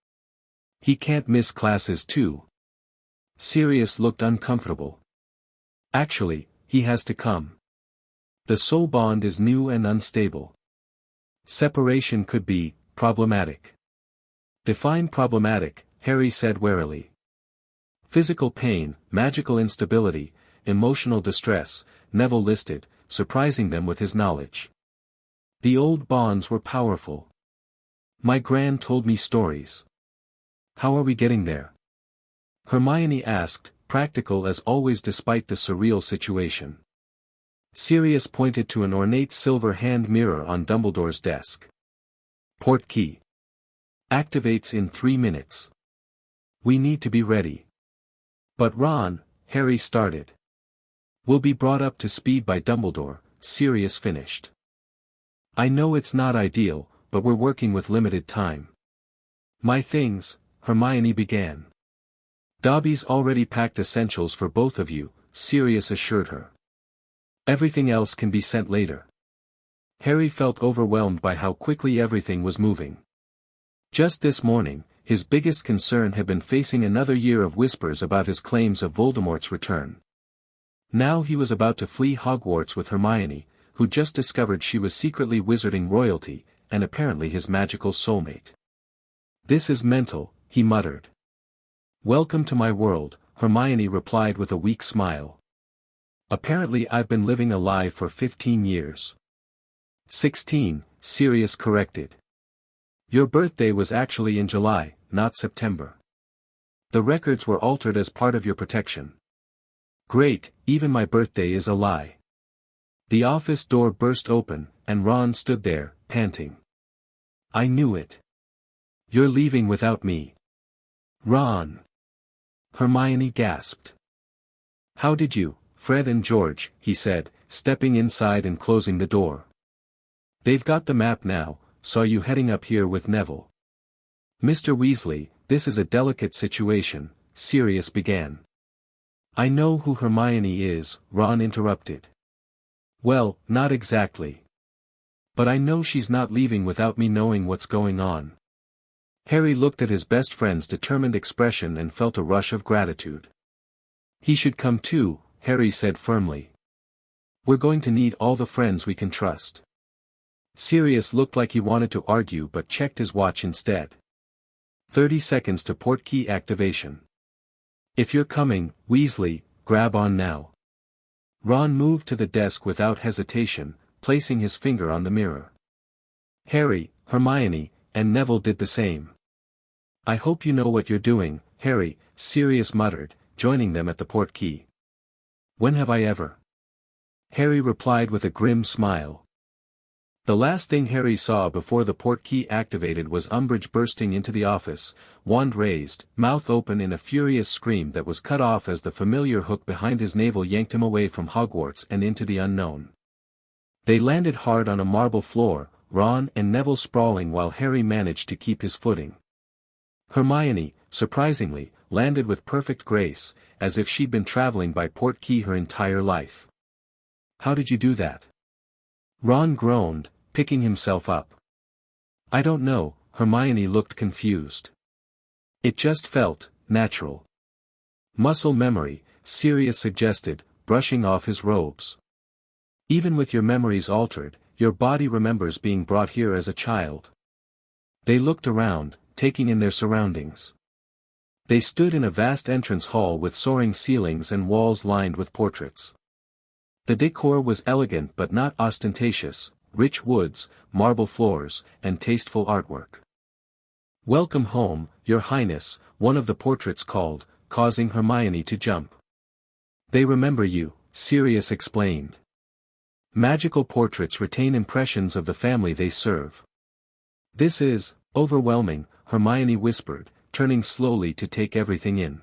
He can't miss classes too. Sirius looked uncomfortable. Actually, he has to come. The soul bond is new and unstable. Separation could be problematic. Define problematic, Harry said warily. Physical pain, magical instability, emotional distress, Neville listed, surprising them with his knowledge. The old bonds were powerful. My gran told me stories. How are we getting there? Hermione asked, practical as always despite the surreal situation. Sirius pointed to an ornate silver hand mirror on Dumbledore's desk. Port key. Activates in 3 minutes. We need to be ready. But Ron, Harry started. Will be brought up to speed by Dumbledore, Sirius finished. I know it's not ideal, but we're working with limited time. My things, Hermione began. Dobby's already packed essentials for both of you, Sirius assured her. Everything else can be sent later. Harry felt overwhelmed by how quickly everything was moving. Just this morning, his biggest concern had been facing another year of whispers about his claims of Voldemort's return. Now he was about to flee Hogwarts with Hermione, who just discovered she was secretly wizarding royalty, and apparently his magical soulmate. This is mental, he muttered. Welcome to my world, Hermione replied with a weak smile. Apparently I've been living a lie for 15 years. 16, Sirius corrected. Your birthday was actually in July, not September. The records were altered as part of your protection. Great, even my birthday is a lie. The office door burst open, and Ron stood there, panting. I knew it. You're leaving without me. Ron. Hermione gasped. How did you, Fred and George, he said, stepping inside and closing the door. They've got the map now, saw you heading up here with Neville. Mr. Weasley, this is a delicate situation, Sirius began. I know who Hermione is, Ron interrupted. Well, not exactly. But I know she's not leaving without me knowing what's going on. Harry looked at his best friend's determined expression and felt a rush of gratitude. He should come too, Harry said firmly. We're going to need all the friends we can trust. Sirius looked like he wanted to argue but checked his watch instead. 30 seconds to portkey activation. If you're coming, Weasley, grab on now. Ron moved to the desk without hesitation, placing his finger on the mirror. Harry, Hermione, and Neville did the same. I hope you know what you're doing, Harry, Sirius muttered, joining them at the portkey. When have I ever? Harry replied with a grim smile. The last thing Harry saw before the portkey activated was Umbridge bursting into the office, wand raised, mouth open in a furious scream that was cut off as the familiar hook behind his navel yanked him away from Hogwarts and into the unknown. They landed hard on a marble floor, Ron and Neville sprawling while Harry managed to keep his footing. Hermione, surprisingly, landed with perfect grace, as if she'd been traveling by portkey her entire life. "How did you do that?" Ron groaned, picking himself up. "I don't know," Hermione looked confused. "It just felt natural." "Muscle memory," Sirius suggested, brushing off his robes. "Even with your memories altered, your body remembers being brought here as a child." They looked around, taking in their surroundings. They stood in a vast entrance hall with soaring ceilings and walls lined with portraits. The decor was elegant but not ostentatious, rich woods, marble floors, and tasteful artwork. "Welcome home, Your Highness," one of the portraits called, causing Hermione to jump. "They remember you," Sirius explained. "Magical portraits retain impressions of the family they serve." "This is overwhelming," Hermione whispered, turning slowly to take everything in.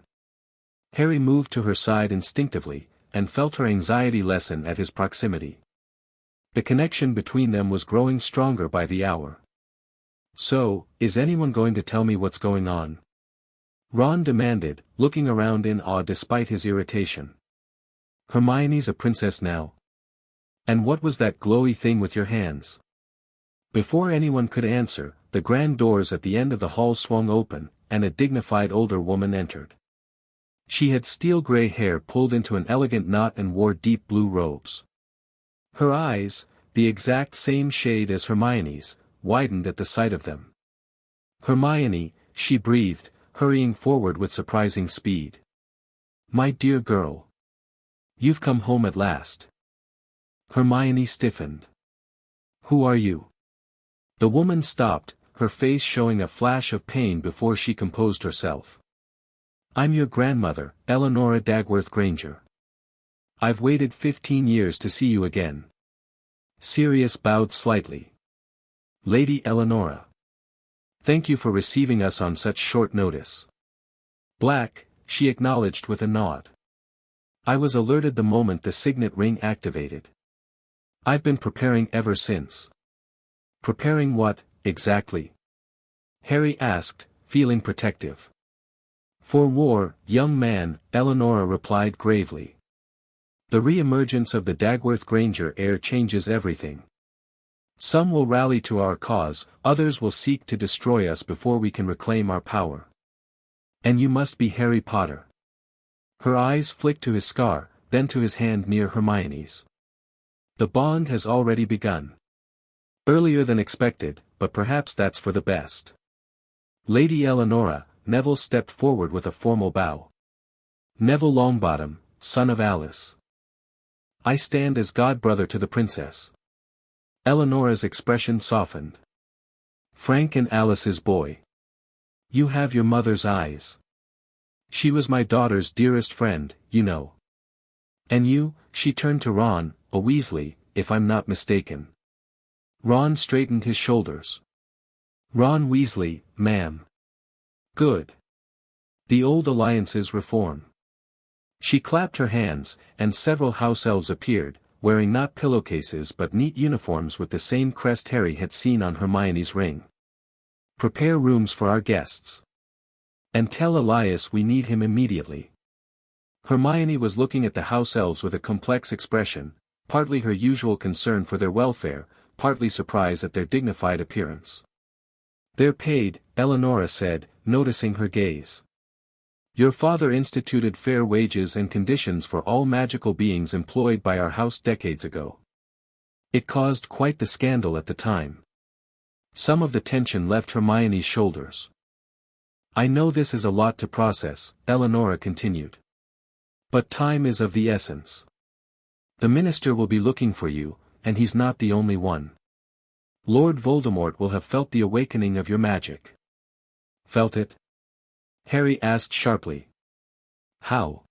Harry moved to her side instinctively, and felt her anxiety lessen at his proximity. The connection between them was growing stronger by the hour. "So, is anyone going to tell me what's going on?" Ron demanded, looking around in awe despite his irritation. "Hermione's a princess now. And what was that glowy thing with your hands?" Before anyone could answer, the grand doors at the end of the hall swung open, and a dignified older woman entered. She had steel-gray hair pulled into an elegant knot and wore deep blue robes. Her eyes, the exact same shade as Hermione's, widened at the sight of them. "Hermione," she breathed, hurrying forward with surprising speed. "My dear girl. You've come home at last." Hermione stiffened. "Who are you?" The woman stopped, her face showing a flash of pain before she composed herself. "I'm your grandmother, Eleanora Dagworth Granger. I've waited 15 years to see you again." Sirius bowed slightly. "Lady Eleanora. Thank you for receiving us on such short notice." "Black," she acknowledged with a nod. "I was alerted the moment the signet ring activated. I've been preparing ever since." "Preparing what, exactly?" Harry asked, feeling protective. "For war, young man," Eleanora replied gravely. "The re-emergence of the Dagworth Granger heir changes everything. Some will rally to our cause, others will seek to destroy us before we can reclaim our power. And you must be Harry Potter." Her eyes flicked to his scar, then to his hand near Hermione's. "The bond has already begun. Earlier than expected, but perhaps that's for the best." "Lady Eleanora," Neville stepped forward with a formal bow. "Neville Longbottom, son of Alice. I stand as godbrother to the princess." Eleanora's expression softened. "Frank and Alice's boy. You have your mother's eyes. She was my daughter's dearest friend, you know. And you," she turned to Ron, "a Weasley, if I'm not mistaken." Ron straightened his shoulders. "Ron Weasley, ma'am." "Good. The old alliances reform." She clapped her hands, and several house elves appeared, wearing not pillowcases but neat uniforms with the same crest Harry had seen on Hermione's ring. "Prepare rooms for our guests. And tell Elias we need him immediately." Hermione was looking at the house elves with a complex expression, partly her usual concern for their welfare, partly surprise at their dignified appearance. "They're paid," Eleanora said, noticing her gaze. "Your father instituted fair wages and conditions for all magical beings employed by our house decades ago. It caused quite the scandal at the time." Some of the tension left Hermione's shoulders. "I know this is a lot to process," Eleanora continued. "But time is of the essence. The minister will be looking for you, and he's not the only one. Lord Voldemort will have felt the awakening of your magic." "Felt it?" Harry asked sharply. "How?"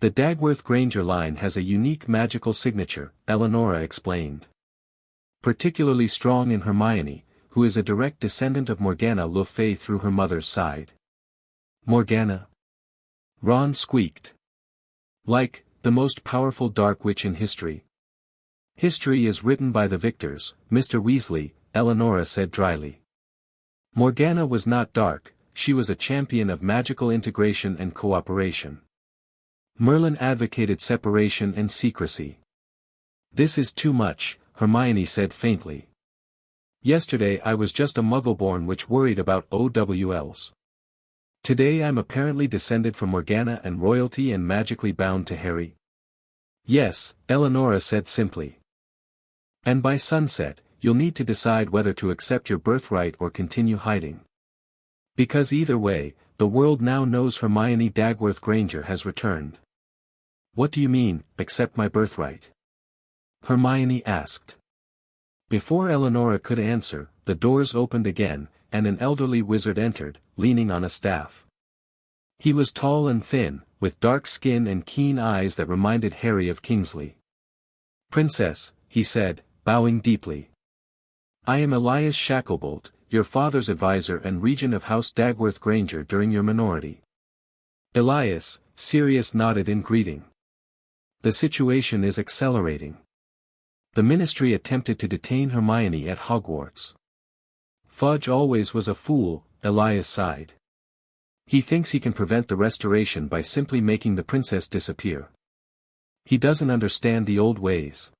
"The Dagworth Granger line has a unique magical signature," Eleanora explained. Particularly strong in Hermione, who is a direct descendant of Morgana Le Fay through her mother's side. Morgana? Ron squeaked. Like, the most powerful dark witch in history. History is written by the victors, Mr. Weasley, Eleanor said dryly. Morgana was not dark, she was a champion of magical integration and cooperation. Merlin advocated separation and secrecy. This is too much, Hermione said faintly. Yesterday I was just a Muggle-born witch worried about OWLs. Today I'm apparently descended from Morgana and royalty and magically bound to Harry. Yes, Eleanor said simply. And by sunset, you'll need to decide whether to accept your birthright or continue hiding. Because either way, the world now knows Hermione Dagworth Granger has returned. What do you mean, accept my birthright? Hermione asked. Before Eleanor could answer, the doors opened again, and an elderly wizard entered, leaning on a staff. He was tall and thin, with dark skin and keen eyes that reminded Harry of Kingsley. Princess, he said, bowing deeply. I am Elias Shacklebolt, your father's advisor and regent of House Dagworth Granger during your minority. Elias, Sirius nodded in greeting. The situation is accelerating. The Ministry attempted to detain Hermione at Hogwarts. Fudge always was a fool, Elias sighed. He thinks he can prevent the restoration by simply making the princess disappear. He doesn't understand the old ways.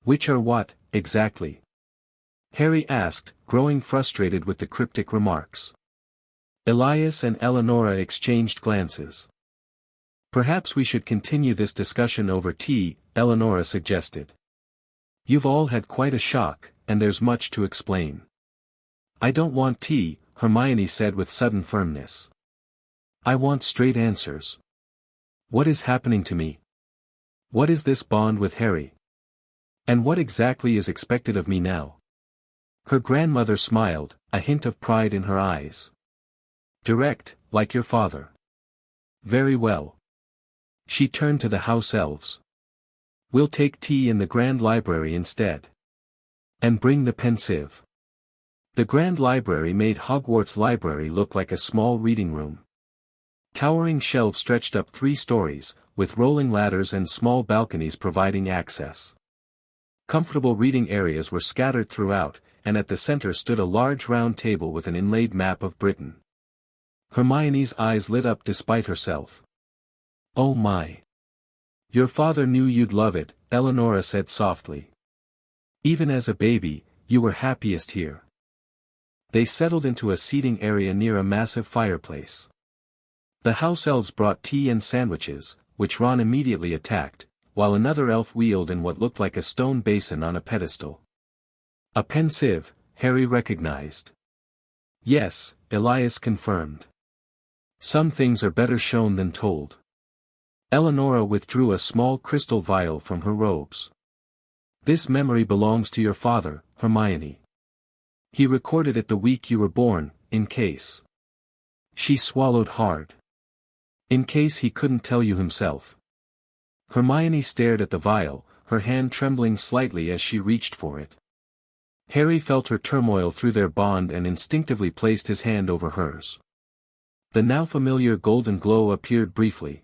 Which are what, exactly? Harry asked, growing frustrated with the cryptic remarks. Elias and Eleanor exchanged glances. Perhaps we should continue this discussion over tea, Eleanor suggested. You've all had quite a shock, and there's much to explain. I don't want tea, Hermione said with sudden firmness. I want straight answers. What is happening to me? What is this bond with Harry? And what exactly is expected of me now? Her grandmother smiled, a hint of pride in her eyes. Direct, like your father. Very well. She turned to the house elves. We'll take tea in the Grand Library instead. And bring the pensieve. The Grand Library made Hogwarts Library look like a small reading room. Towering shelves stretched up 3 stories, with rolling ladders and small balconies providing access. Comfortable reading areas were scattered throughout, and at the center stood a large round table with an inlaid map of Britain. Hermione's eyes lit up despite herself. Oh my! Your father knew you'd love it, Eleanor said softly. Even as a baby, you were happiest here. They settled into a seating area near a massive fireplace. The house elves brought tea and sandwiches, which Ron immediately attacked, while another elf wheeled in what looked like a stone basin on a pedestal. A pensieve, Harry recognized. Yes, Elias confirmed. Some things are better shown than told. Eleanor withdrew a small crystal vial from her robes. This memory belongs to your father, Hermione. He recorded it the week you were born, in case. She swallowed hard. In case he couldn't tell you himself. Hermione stared at the vial, her hand trembling slightly as she reached for it. Harry felt her turmoil through their bond and instinctively placed his hand over hers. The now familiar golden glow appeared briefly.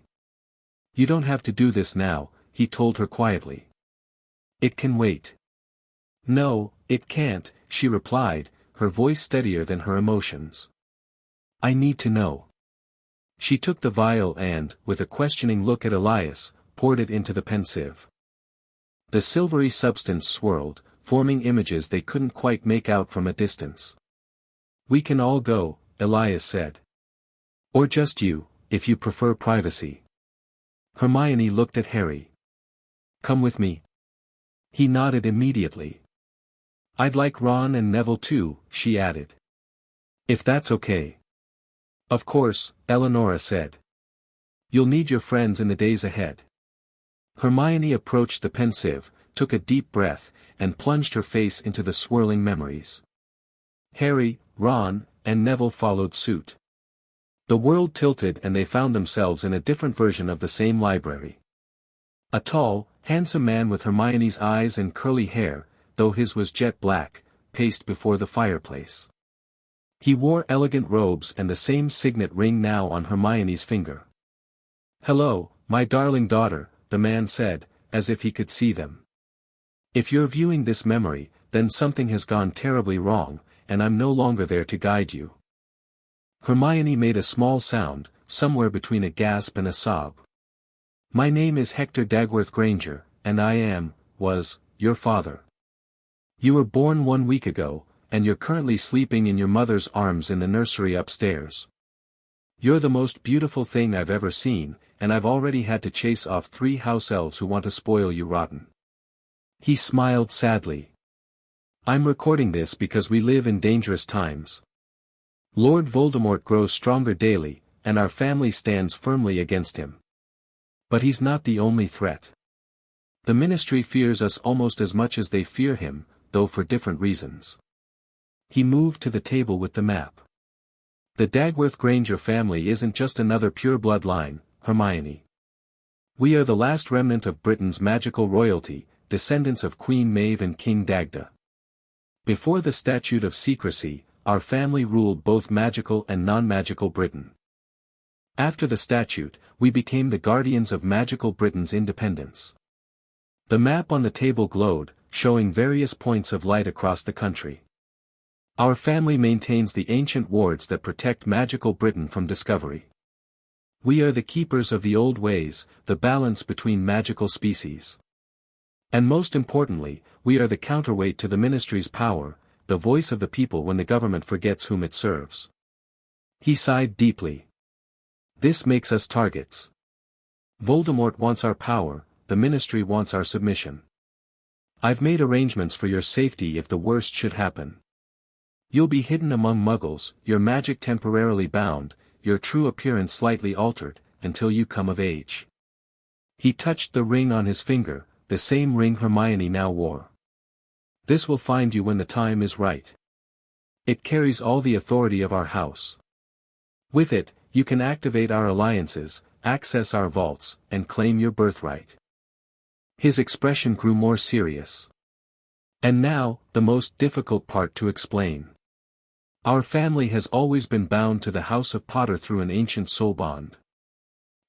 You don't have to do this now, he told her quietly. It can wait. No, it can't, she replied, her voice steadier than her emotions. I need to know. She took the vial and, with a questioning look at Elias, poured it into the pensieve. The silvery substance swirled, forming images they couldn't quite make out from a distance. We can all go, Elias said. Or just you, if you prefer privacy. Hermione looked at Harry. Come with me. He nodded immediately. I'd like Ron and Neville too, she added. If that's okay. Of course, Eleanor said. You'll need your friends in the days ahead. Hermione approached the pensieve, took a deep breath, and plunged her face into the swirling memories. Harry, Ron, and Neville followed suit. The world tilted and they found themselves in a different version of the same library. A tall, handsome man with Hermione's eyes and curly hair, though his was jet black, paced before the fireplace. He wore elegant robes and the same signet ring now on Hermione's finger. "Hello, my darling daughter," the man said, as if he could see them. "If you're viewing this memory, then something has gone terribly wrong, and I'm no longer there to guide you." Hermione made a small sound, somewhere between a gasp and a sob. "My name is Hector Dagworth Granger, and was, your father. You were born 1 week ago, and you're currently sleeping in your mother's arms in the nursery upstairs. You're the most beautiful thing I've ever seen, and I've already had to chase off 3 house elves who want to spoil you rotten." He smiled sadly. "I'm recording this because we live in dangerous times. Lord Voldemort grows stronger daily, and our family stands firmly against him. But he's not the only threat. The Ministry fears us almost as much as they fear him, though for different reasons." He moved to the table with the map. "The Dagworth Granger family isn't just another pureblood line, Hermione. We are the last remnant of Britain's magical royalty, descendants of Queen Maeve and King Dagda. Before the Statute of Secrecy, our family ruled both magical and non-magical Britain. After the statute, we became the guardians of magical Britain's independence." The map on the table glowed, showing various points of light across the country. "Our family maintains the ancient wards that protect magical Britain from discovery. We are the keepers of the old ways, the balance between magical species. And most importantly, we are the counterweight to the Ministry's power, the voice of the people when the government forgets whom it serves." He sighed deeply. "This makes us targets. Voldemort wants our power, the Ministry wants our submission. I've made arrangements for your safety if the worst should happen. You'll be hidden among Muggles, your magic temporarily bound, your true appearance slightly altered, until you come of age." He touched the ring on his finger, the same ring Hermione now wore. "This will find you when the time is right. It carries all the authority of our house. With it, you can activate our alliances, access our vaults, and claim your birthright." His expression grew more serious. "And now, the most difficult part to explain. Our family has always been bound to the House of Potter through an ancient soul bond.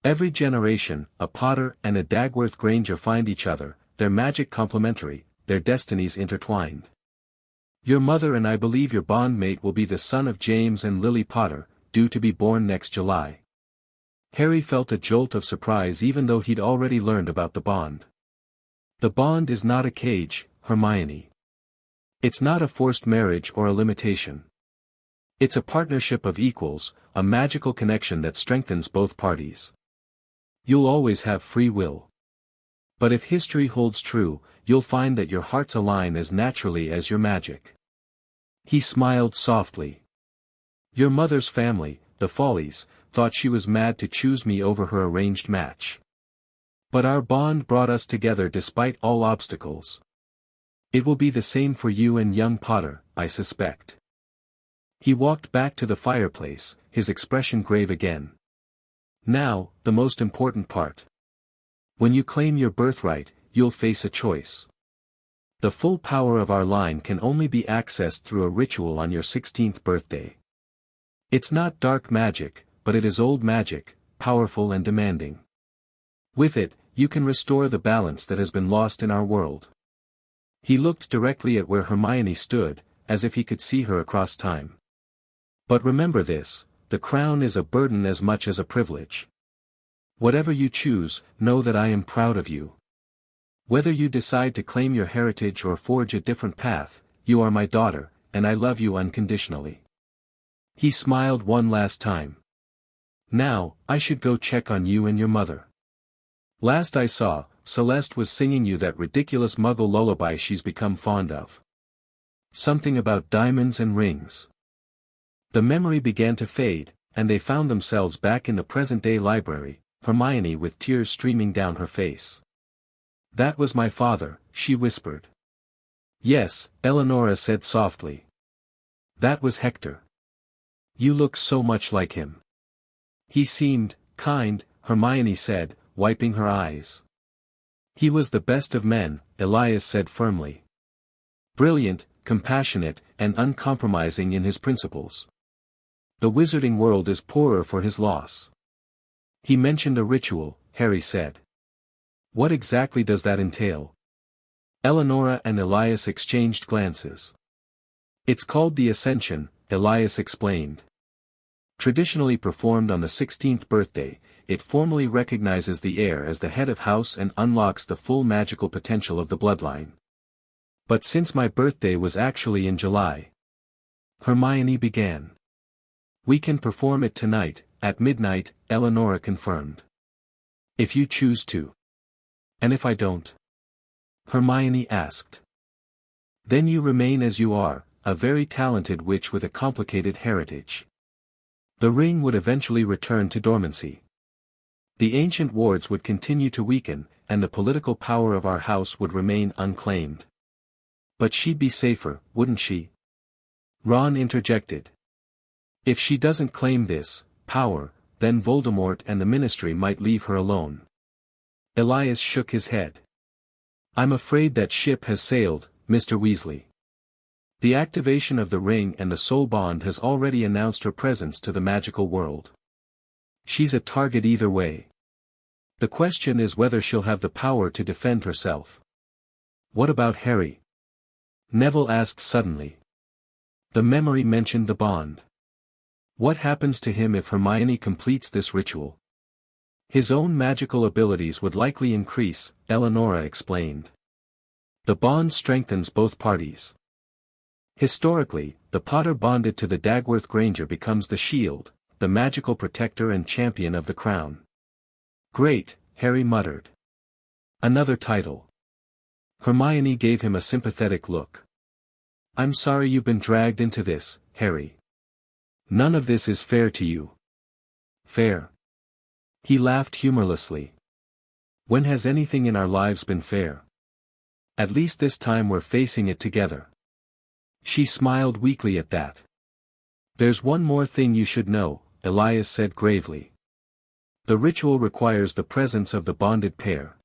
Every generation, a Potter and a Dagworth Granger find each other, their magic complementary, their destinies intertwined. Your mother and I believe your bondmate will be the son of James and Lily Potter, due to be born next July." Harry felt a jolt of surprise even though he'd already learned about the bond. "The bond is not a cage, Hermione. It's not a forced marriage or a limitation. It's a partnership of equals, a magical connection that strengthens both parties. You'll always have free will. But if history holds true, you'll find that your hearts align as naturally as your magic." He smiled softly. "Your mother's family, the Follies, thought she was mad to choose me over her arranged match. But our bond brought us together despite all obstacles. It will be the same for you and young Potter, I suspect." He walked back to the fireplace, his expression grave again. "Now, the most important part. When you claim your birthright, you'll face a choice. The full power of our line can only be accessed through a ritual on your 16th birthday. It's not dark magic, but it is old magic, powerful and demanding. With it, you can restore the balance that has been lost in our world." He looked directly at where Hermione stood, as if he could see her across time. "But remember this, the crown is a burden as much as a privilege. Whatever you choose, know that I am proud of you. Whether you decide to claim your heritage or forge a different path, you are my daughter, and I love you unconditionally." He smiled one last time. "Now, I should go check on you and your mother. Last I saw, Celeste was singing you that ridiculous Muggle lullaby she's become fond of. Something about diamonds and rings." The memory began to fade, and they found themselves back in the present-day library, Hermione with tears streaming down her face. "That was my father," she whispered. "Yes," Eleonora said softly. "That was Hector. You look so much like him." "He seemed kind," Hermione said, wiping her eyes. "He was the best of men," Elias said firmly. Brilliant, compassionate, and uncompromising in his principles. The wizarding world is poorer for his loss. He mentioned a ritual, Harry said. What exactly does that entail? Eleonora and Elias exchanged glances. It's called the Ascension, Elias explained. Traditionally performed on the 16th birthday, it formally recognizes the heir as the head of house and unlocks the full magical potential of the bloodline. But since my birthday was actually in July, Hermione began. We can perform it tonight, at midnight, Eleonora confirmed. If you choose to. And if I don't? Hermione asked. Then you remain as you are, a very talented witch with a complicated heritage. The ring would eventually return to dormancy. The ancient wards would continue to weaken, and the political power of our house would remain unclaimed. But she'd be safer, wouldn't she? Ron interjected. If she doesn't claim this power, then Voldemort and the Ministry might leave her alone. Elias shook his head. I'm afraid that ship has sailed, Mr. Weasley. The activation of the ring and the soul bond has already announced her presence to the magical world. She's a target either way. The question is whether she'll have the power to defend herself. What about Harry? Neville asked suddenly. The memory mentioned the bond. What happens to him if Hermione completes this ritual? His own magical abilities would likely increase, Eleonora explained. The bond strengthens both parties. Historically, the Potter bonded to the Dagworth Granger becomes the shield, the magical protector and champion of the crown. Great, Harry muttered. Another title. Hermione gave him a sympathetic look. I'm sorry you've been dragged into this, Harry. None of this is fair to you. Fair? He laughed humorlessly. When has anything in our lives been fair? At least this time we're facing it together. She smiled weakly at that. There's one more thing you should know, Elias said gravely. The ritual requires the presence of the bonded pair.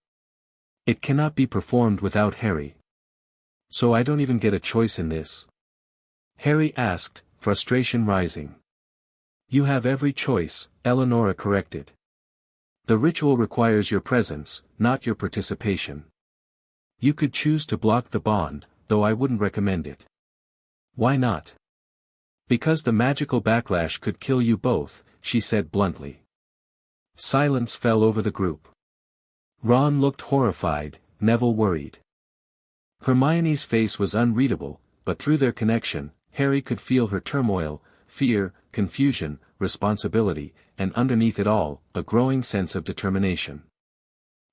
It cannot be performed without Harry. So I don't even get a choice in this? Harry asked, frustration rising. You have every choice, Eleonora corrected. The ritual requires your presence, not your participation. You could choose to block the bond, though I wouldn't recommend it. Why not? Because the magical backlash could kill you both, she said bluntly. Silence fell over the group. Ron looked horrified, Neville worried. Hermione's face was unreadable, but through their connection, Harry could feel her turmoil, fear, confusion, responsibility, and underneath it all, a growing sense of determination.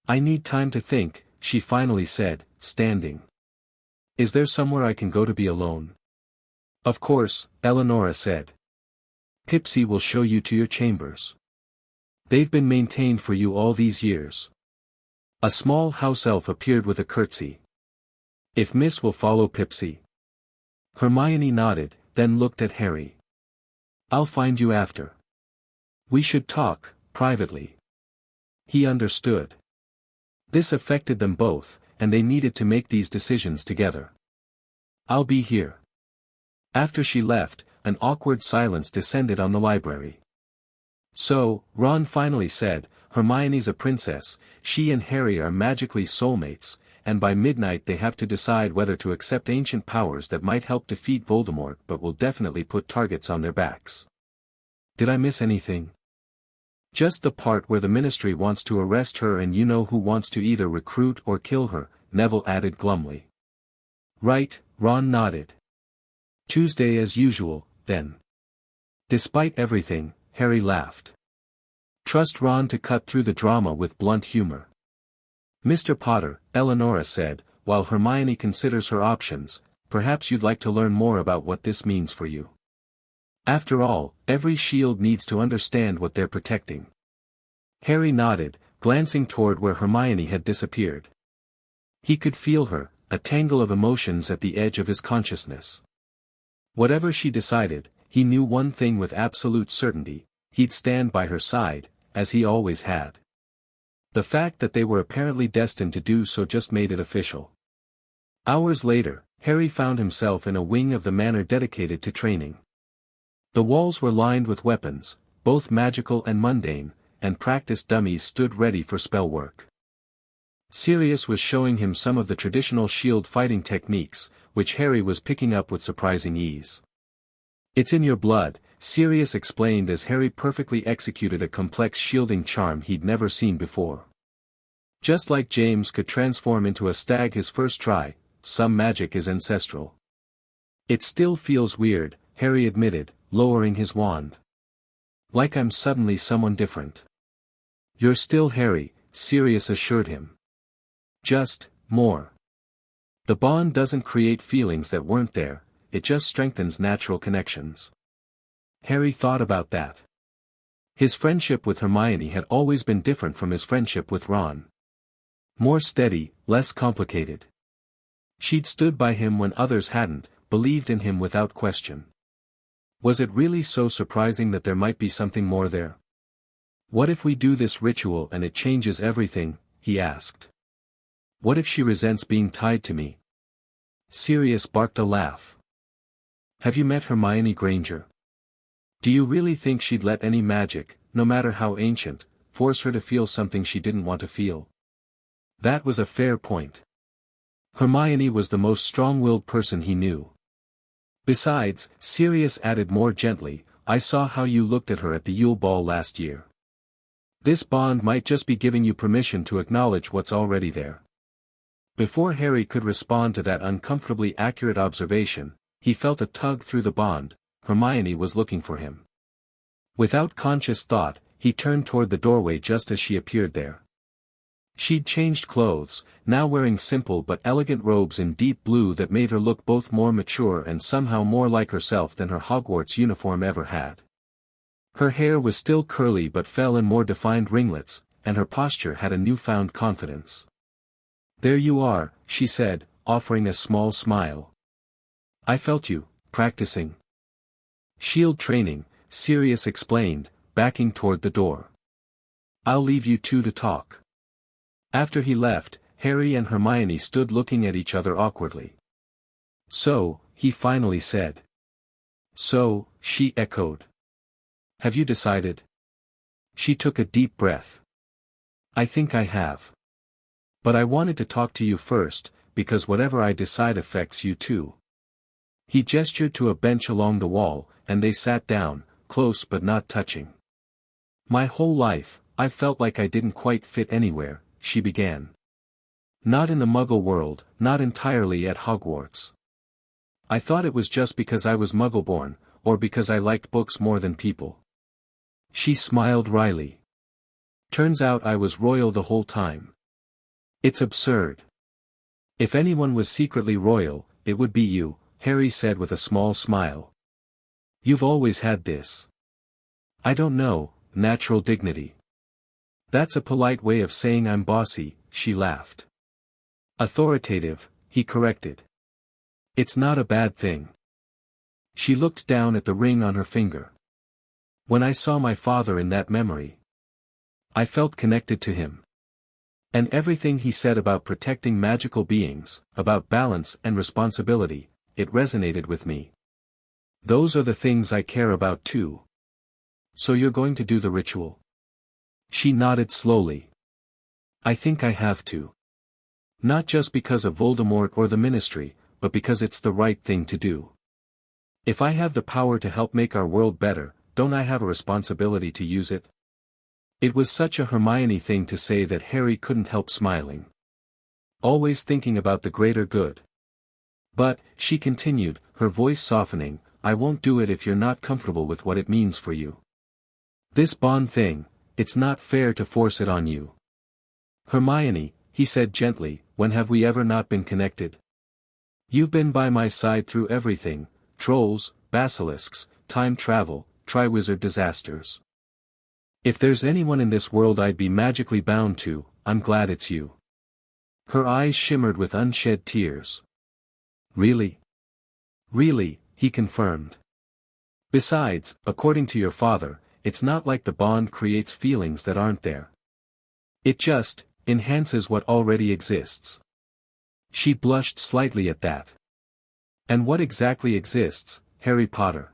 I need time to think, she finally said, standing. Is there somewhere I can go to be alone? Of course, Eleonora said. Pipsy will show you to your chambers. They've been maintained for you all these years. A small house elf appeared with a curtsy. If Miss will follow Pipsy. Hermione nodded, then looked at Harry. I'll find you after. We should talk, privately. He understood. This affected them both, and they needed to make these decisions together. I'll be here. After she left, an awkward silence descended on the library. So, Ron finally said, Hermione's a princess, she and Harry are magically soulmates, and by midnight they have to decide whether to accept ancient powers that might help defeat Voldemort but will definitely put targets on their backs. Did I miss anything? Just the part where the Ministry wants to arrest her and you know who wants to either recruit or kill her, Neville added glumly. Right, Ron nodded. Tuesday as usual, then. Despite everything, Harry laughed. Trust Ron to cut through the drama with blunt humor. Mr. Potter, Eleonora said, while Hermione considers her options, perhaps you'd like to learn more about what this means for you. After all, every shield needs to understand what they're protecting. Harry nodded, glancing toward where Hermione had disappeared. He could feel her, a tangle of emotions at the edge of his consciousness. Whatever she decided, he knew one thing with absolute certainty, he'd stand by her side, as he always had. The fact that they were apparently destined to do so just made it official. Hours later, Harry found himself in a wing of the manor dedicated to training. The walls were lined with weapons, both magical and mundane, and practice dummies stood ready for spell work. Sirius was showing him some of the traditional shield fighting techniques, which Harry was picking up with surprising ease. "It's in your blood," Sirius explained as Harry perfectly executed a complex shielding charm he'd never seen before. Just like James could transform into a stag his first try, some magic is ancestral. "It still feels weird," Harry admitted, lowering his wand. "Like I'm suddenly someone different." "You're still Harry," Sirius assured him. "Just, more. The bond doesn't create feelings that weren't there, it just strengthens natural connections." Harry thought about that. His friendship with Hermione had always been different from his friendship with Ron. More steady, less complicated. She'd stood by him when others hadn't, believed in him without question. Was it really so surprising that there might be something more there? "What if we do this ritual and it changes everything?" he asked. "What if she resents being tied to me?" Sirius barked a laugh. "Have you met Hermione Granger? Do you really think she'd let any magic, no matter how ancient, force her to feel something she didn't want to feel?" That was a fair point. Hermione was the most strong-willed person he knew. Besides, Sirius added more gently, "I saw how you looked at her at the Yule Ball last year. This bond might just be giving you permission to acknowledge what's already there." Before Harry could respond to that uncomfortably accurate observation, he felt a tug through the bond. Hermione was looking for him. Without conscious thought, he turned toward the doorway just as she appeared there. She'd changed clothes, now wearing simple but elegant robes in deep blue that made her look both more mature and somehow more like herself than her Hogwarts uniform ever had. Her hair was still curly but fell in more defined ringlets, and her posture had a newfound confidence. "There you are," she said, offering a small smile. "I felt you, practicing." "Shield training," Sirius explained, backing toward the door. "I'll leave you two to talk." After he left, Harry and Hermione stood looking at each other awkwardly. "So," he finally said. "So," she echoed. "Have you decided?" She took a deep breath. "I think I have. But I wanted to talk to you first, because whatever I decide affects you too." He gestured to a bench along the wall, and they sat down, close but not touching. "My whole life, I've felt like I didn't quite fit anywhere," she began. "Not in the Muggle world, not entirely at Hogwarts. I thought it was just because I was Muggle-born, or because I liked books more than people." She smiled wryly. "Turns out I was royal the whole time. It's absurd. If anyone was secretly royal, it would be you," Harry said with a small smile. "You've always had this. I don't know, natural dignity." "That's a polite way of saying I'm bossy," she laughed. "Authoritative," he corrected. "It's not a bad thing." She looked down at the ring on her finger. "When I saw my father in that memory, I felt connected to him. And everything he said about protecting magical beings, about balance and responsibility, it resonated with me. Those are the things I care about too." "So you're going to do the ritual?" She nodded slowly. "I think I have to. Not just because of Voldemort or the Ministry, but because it's the right thing to do. If I have the power to help make our world better, don't I have a responsibility to use it?" It was such a Hermione thing to say that Harry couldn't help smiling. Always thinking about the greater good. "But," she continued, her voice softening, "I won't do it if you're not comfortable with what it means for you. This bond thing, it's not fair to force it on you." "Hermione," he said gently, "when have we ever not been connected? You've been by my side through everything, trolls, basilisks, time travel, triwizard disasters. If there's anyone in this world I'd be magically bound to, I'm glad it's you." Her eyes shimmered with unshed tears. "Really?" "Really," he confirmed. "Besides, according to your father, it's not like the bond creates feelings that aren't there. It just enhances what already exists." She blushed slightly at that. And what exactly exists, Harry Potter?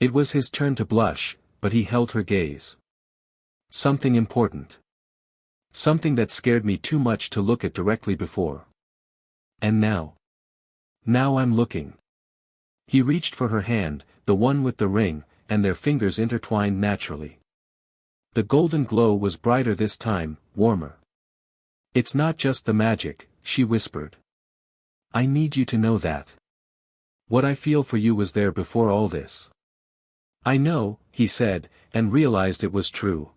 It was his turn to blush, but he held her gaze. Something important. Something that scared me too much to look at directly before. And now? Now I'm looking. He reached for her hand, the one with the ring, and their fingers intertwined naturally. The golden glow was brighter this time, warmer. It's not just the magic, she whispered. I need you to know that. What I feel for you was there before all this. I know, he said, and realized it was true.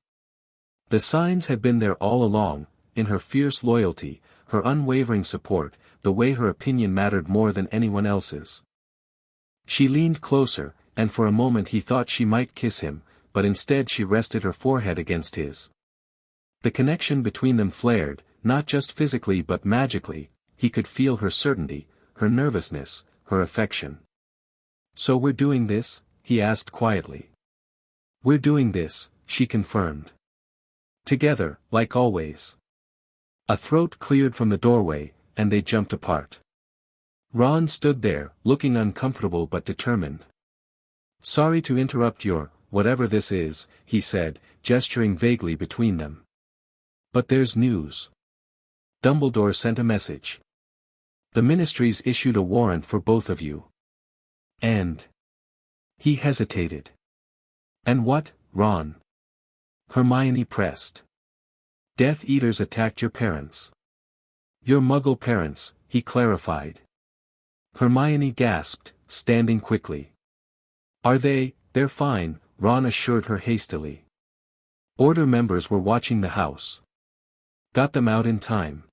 The signs had been there all along, in her fierce loyalty, her unwavering support, the way her opinion mattered more than anyone else's. She leaned closer, and for a moment he thought she might kiss him, but instead she rested her forehead against his. The connection between them flared, not just physically but magically. He could feel her certainty, her nervousness, her affection. So we're doing this? He asked quietly. We're doing this, she confirmed. Together, like always. A throat cleared from the doorway, and they jumped apart. Ron stood there, looking uncomfortable but determined. Sorry to interrupt your, whatever this is, he said, gesturing vaguely between them. But there's news. Dumbledore sent a message. The Ministry's issued a warrant for both of you. And... He hesitated. And what, Ron? Hermione pressed. Death Eaters attacked your parents. Your Muggle parents, he clarified. Hermione gasped, standing quickly. Are they? They're fine, Ron assured her hastily. Order members were watching the house. Got them out in time.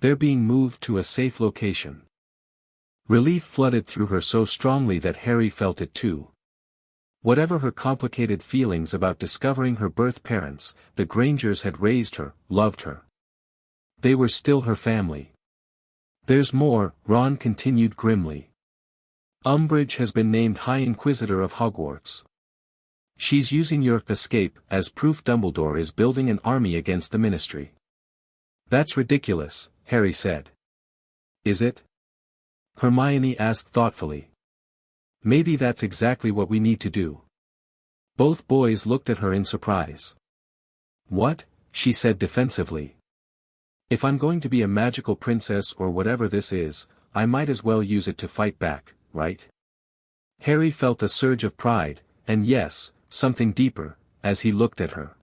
They're being moved to a safe location. Relief flooded through her so strongly that Harry felt it too. Whatever her complicated feelings about discovering her birth parents, the Grangers had raised her, loved her. They were still her family. There's more, Ron continued grimly. Umbridge has been named High Inquisitor of Hogwarts. She's using your escape as proof. Dumbledore is building an army against the Ministry. That's ridiculous, Harry said. Is it? Hermione asked thoughtfully. Maybe that's exactly what we need to do. Both boys looked at her in surprise. What? She said defensively. If I'm going to be a magical princess or whatever this is, I might as well use it to fight back, right? Harry felt a surge of pride, and yes, something deeper, as he looked at her.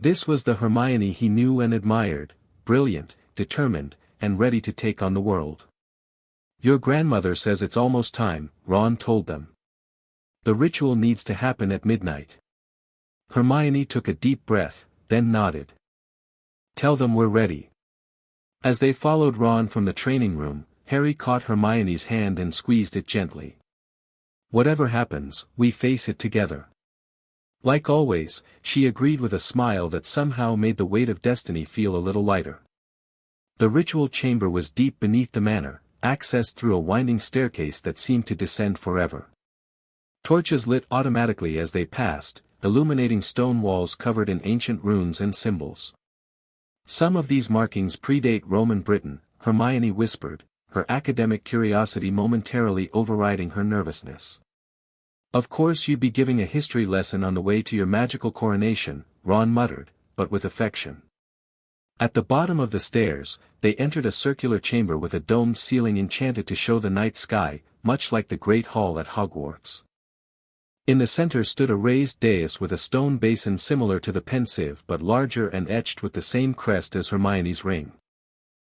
This was the Hermione he knew and admired, brilliant, determined, and ready to take on the world. Your grandmother says it's almost time, Ron told them. The ritual needs to happen at midnight. Hermione took a deep breath, then nodded. Tell them we're ready. As they followed Ron from the training room, Harry caught Hermione's hand and squeezed it gently. Whatever happens, we face it together. Like always, she agreed with a smile that somehow made the weight of destiny feel a little lighter. The ritual chamber was deep beneath the manor, accessed through a winding staircase that seemed to descend forever. Torches lit automatically as they passed, illuminating stone walls covered in ancient runes and symbols. Some of these markings predate Roman Britain, Hermione whispered, her academic curiosity momentarily overriding her nervousness. Of course you'd be giving a history lesson on the way to your magical coronation, Ron muttered, but with affection. At the bottom of the stairs, they entered a circular chamber with a domed ceiling enchanted to show the night sky, much like the Great Hall at Hogwarts. In the center stood a raised dais with a stone basin similar to the pensieve but larger and etched with the same crest as Hermione's ring.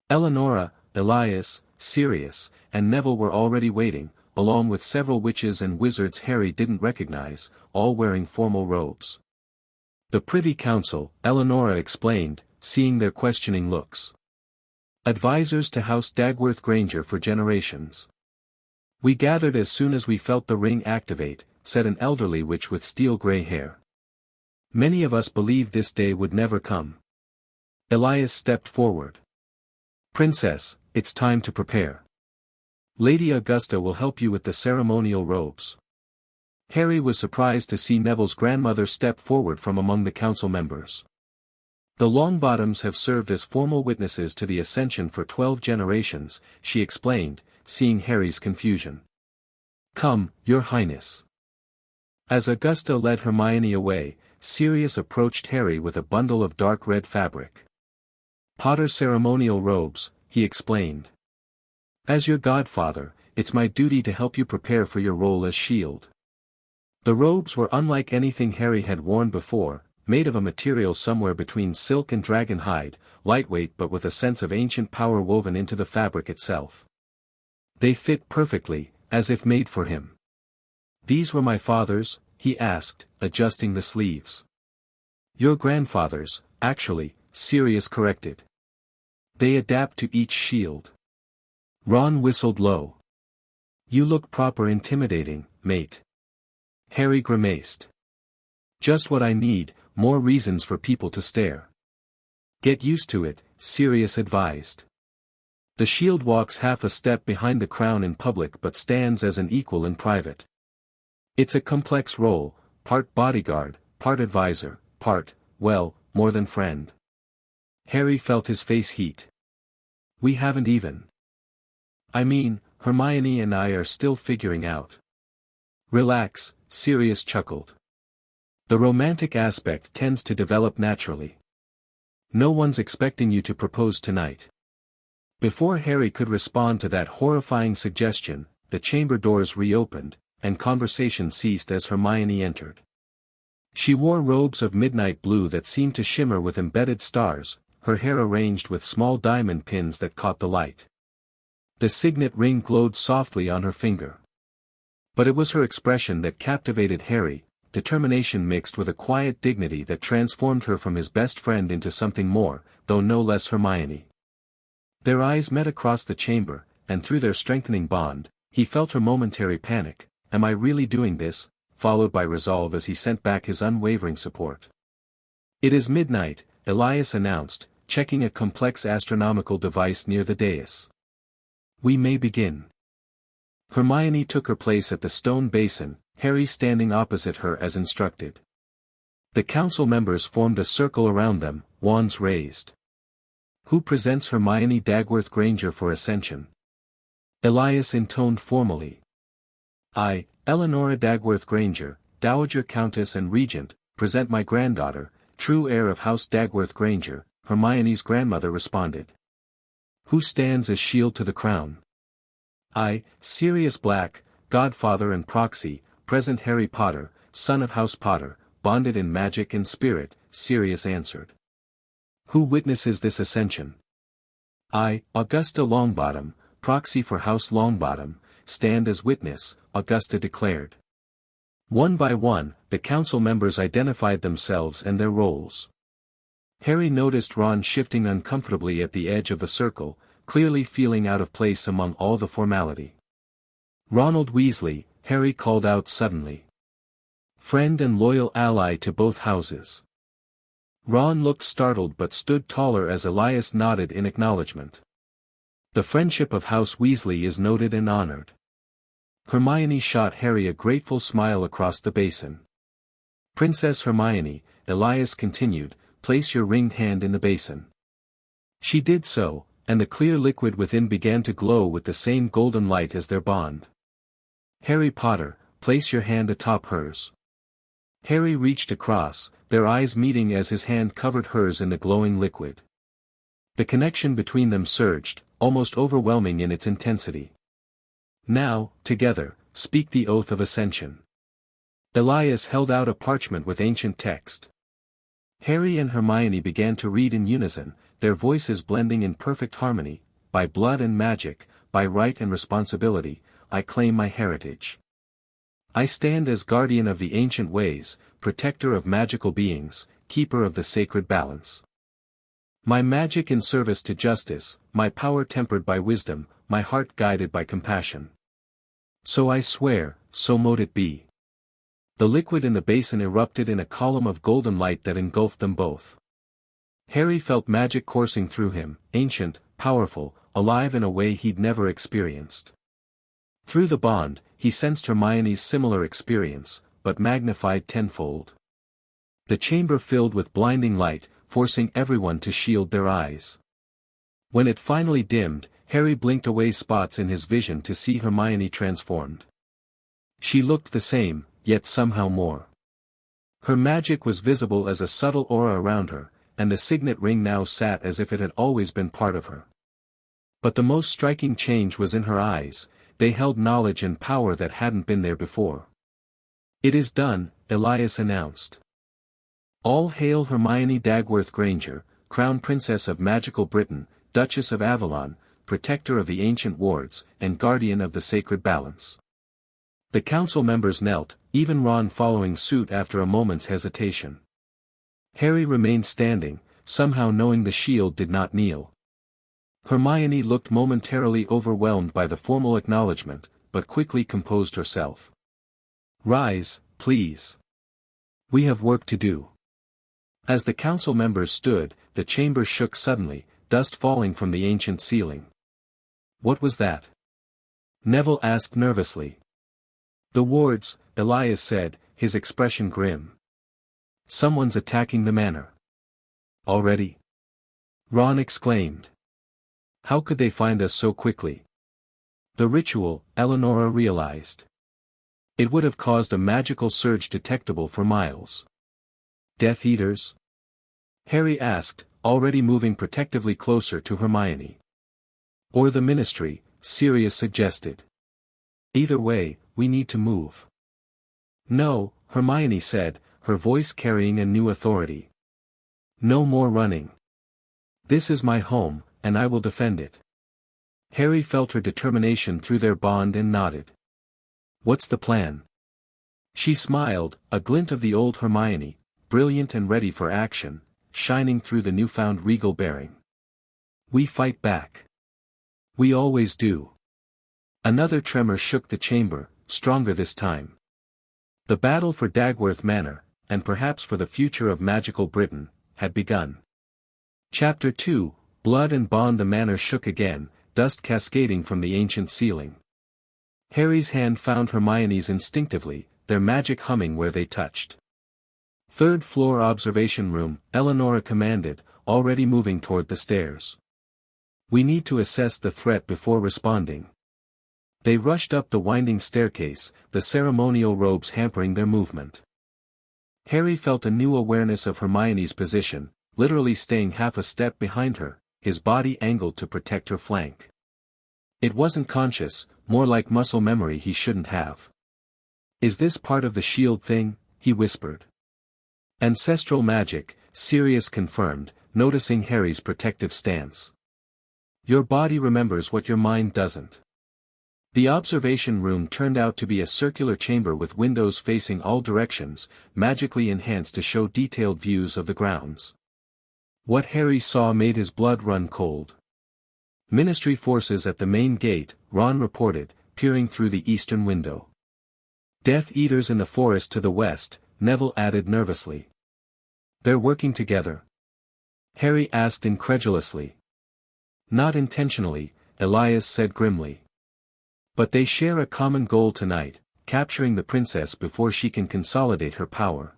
Eleonora, Elias, Sirius, and Neville were already waiting, along with several witches and wizards Harry didn't recognize, all wearing formal robes. The Privy Council, Eleonora explained, seeing their questioning looks. Advisors to House Dagworth Granger for generations. We gathered as soon as we felt the ring activate, said an elderly witch with steel-gray hair. Many of us believed this day would never come. Elias stepped forward. Princess, it's time to prepare. Lady Augusta will help you with the ceremonial robes. Harry was surprised to see Neville's grandmother step forward from among the council members. The Longbottoms have served as formal witnesses to the Ascension for 12 generations, she explained, seeing Harry's confusion. "Come, Your Highness." As Augusta led Hermione away, Sirius approached Harry with a bundle of dark red fabric. "Potter ceremonial robes," he explained. "As your godfather, it's my duty to help you prepare for your role as Shield." The robes were unlike anything Harry had worn before, made of a material somewhere between silk and dragon hide, lightweight but with a sense of ancient power woven into the fabric itself. They fit perfectly, as if made for him. "These were my father's?" he asked, adjusting the sleeves. "Your grandfather's, actually," Sirius corrected. "They adapt to each shield." Ron whistled low. "You look proper intimidating, mate." Harry grimaced. "Just what I need, more reasons for people to stare." "Get used to it," Sirius advised. "The shield walks half a step behind the crown in public but stands as an equal in private. It's a complex role, part bodyguard, part advisor, part, well, more than friend." Harry felt his face heat. "We haven't even. I mean, Hermione and I are still figuring out." "Relax," Sirius chuckled. "The romantic aspect tends to develop naturally. No one's expecting you to propose tonight." Before Harry could respond to that horrifying suggestion, the chamber doors reopened, and conversation ceased as Hermione entered. She wore robes of midnight blue that seemed to shimmer with embedded stars, her hair arranged with small diamond pins that caught the light. The signet ring glowed softly on her finger. But it was her expression that captivated Harry, determination mixed with a quiet dignity that transformed her from his best friend into something more, though no less Hermione. Their eyes met across the chamber, and through their strengthening bond, he felt her momentary panic. "Am I really doing this?" followed by resolve as he sent back his unwavering support. "It is midnight," Elias announced, checking a complex astronomical device near the dais. "We may begin." Hermione took her place at the stone basin, Harry standing opposite her as instructed. The council members formed a circle around them, wands raised. "Who presents Hermione Dagworth Granger for Ascension?" Elias intoned formally. "I, Eleanora Dagworth Granger, Dowager Countess and Regent, present my granddaughter, true heir of House Dagworth Granger," Hermione's grandmother responded. "Who stands as shield to the crown?" "I, Sirius Black, godfather and proxy, present Harry Potter, son of House Potter, bonded in magic and spirit," Sirius answered. "Who witnesses this ascension?" "I, Augusta Longbottom, proxy for House Longbottom, stand as witness," Augusta declared. One by one, the council members identified themselves and their roles. Harry noticed Ron shifting uncomfortably at the edge of the circle, clearly feeling out of place among all the formality. "Ronald Weasley," Harry called out suddenly. "Friend and loyal ally to both houses." Ron looked startled but stood taller as Elias nodded in acknowledgement. "The friendship of House Weasley is noted and honored." Hermione shot Harry a grateful smile across the basin. "Princess Hermione," Elias continued, "place your ringed hand in the basin." She did so, and the clear liquid within began to glow with the same golden light as their bond. "Harry Potter, place your hand atop hers." Harry reached across, their eyes meeting as his hand covered hers in the glowing liquid. The connection between them surged, almost overwhelming in its intensity. "Now, together, speak the oath of Ascension." Elias held out a parchment with ancient text. Harry and Hermione began to read in unison, their voices blending in perfect harmony. "By blood and magic, by right and responsibility, I claim my heritage. I stand as guardian of the ancient ways, protector of magical beings, keeper of the sacred balance. My magic in service to justice, my power tempered by wisdom, my heart guided by compassion. So I swear, so mote it be." The liquid in the basin erupted in a column of golden light that engulfed them both. Harry felt magic coursing through him, ancient, powerful, alive in a way he'd never experienced. Through the bond, he sensed Hermione's similar experience, but magnified tenfold. The chamber filled with blinding light, forcing everyone to shield their eyes. When it finally dimmed, Harry blinked away spots in his vision to see Hermione transformed. She looked the same, yet somehow more. Her magic was visible as a subtle aura around her, and the signet ring now sat as if it had always been part of her. But the most striking change was in her eyes. They held knowledge and power that hadn't been there before. "It is done," Elias announced. "All hail Hermione Dagworth Granger, Crown Princess of Magical Britain, Duchess of Avalon, Protector of the Ancient Wards, and Guardian of the Sacred Balance." The council members knelt, even Ron following suit after a moment's hesitation. Harry remained standing, somehow knowing the shield did not kneel. Hermione looked momentarily overwhelmed by the formal acknowledgement, but quickly composed herself. "Rise, please. We have work to do." As the council members stood, the chamber shook suddenly, dust falling from the ancient ceiling. "What was that?" Neville asked nervously. "The wards," Elias said, his expression grim. "Someone's attacking the manor." "Already?" Ron exclaimed. "How could they find us so quickly?" "The ritual," Eleonora realized. "It would have caused a magical surge detectable for miles." "Death Eaters?" Harry asked, already moving protectively closer to Hermione. "Or the Ministry," Sirius suggested. "Either way, we need to move." "No," Hermione said, her voice carrying a new authority. "No more running. This is my home, and I will defend it." Harry felt her determination through their bond and nodded. "What's the plan?" She smiled, a glint of the old Hermione, brilliant and ready for action, shining through the newfound regal bearing. "We fight back. We always do." Another tremor shook the chamber, stronger this time. The battle for Dagworth Manor, and perhaps for the future of magical Britain, had begun. Chapter 2, Blood and Bond. The manor shook again, dust cascading from the ancient ceiling. Harry's hand found Hermione's instinctively, their magic humming where they touched. "Third floor observation room," Eleonora commanded, already moving toward the stairs. "We need to assess the threat before responding." They rushed up the winding staircase, the ceremonial robes hampering their movement. Harry felt a new awareness of Hermione's position, literally staying half a step behind her, his body angled to protect her flank. It wasn't conscious, more like muscle memory he shouldn't have. "Is this part of the shield thing?" he whispered. "Ancestral magic," Sirius confirmed, noticing Harry's protective stance. "Your body remembers what your mind doesn't." The observation room turned out to be a circular chamber with windows facing all directions, magically enhanced to show detailed views of the grounds. What Harry saw made his blood run cold. "Ministry forces at the main gate," Ron reported, peering through the eastern window. "Death Eaters in the forest to the west," Neville added nervously. "They're working together?" Harry asked incredulously. "Not intentionally," Elias said grimly. "But they share a common goal tonight, capturing the princess before she can consolidate her power."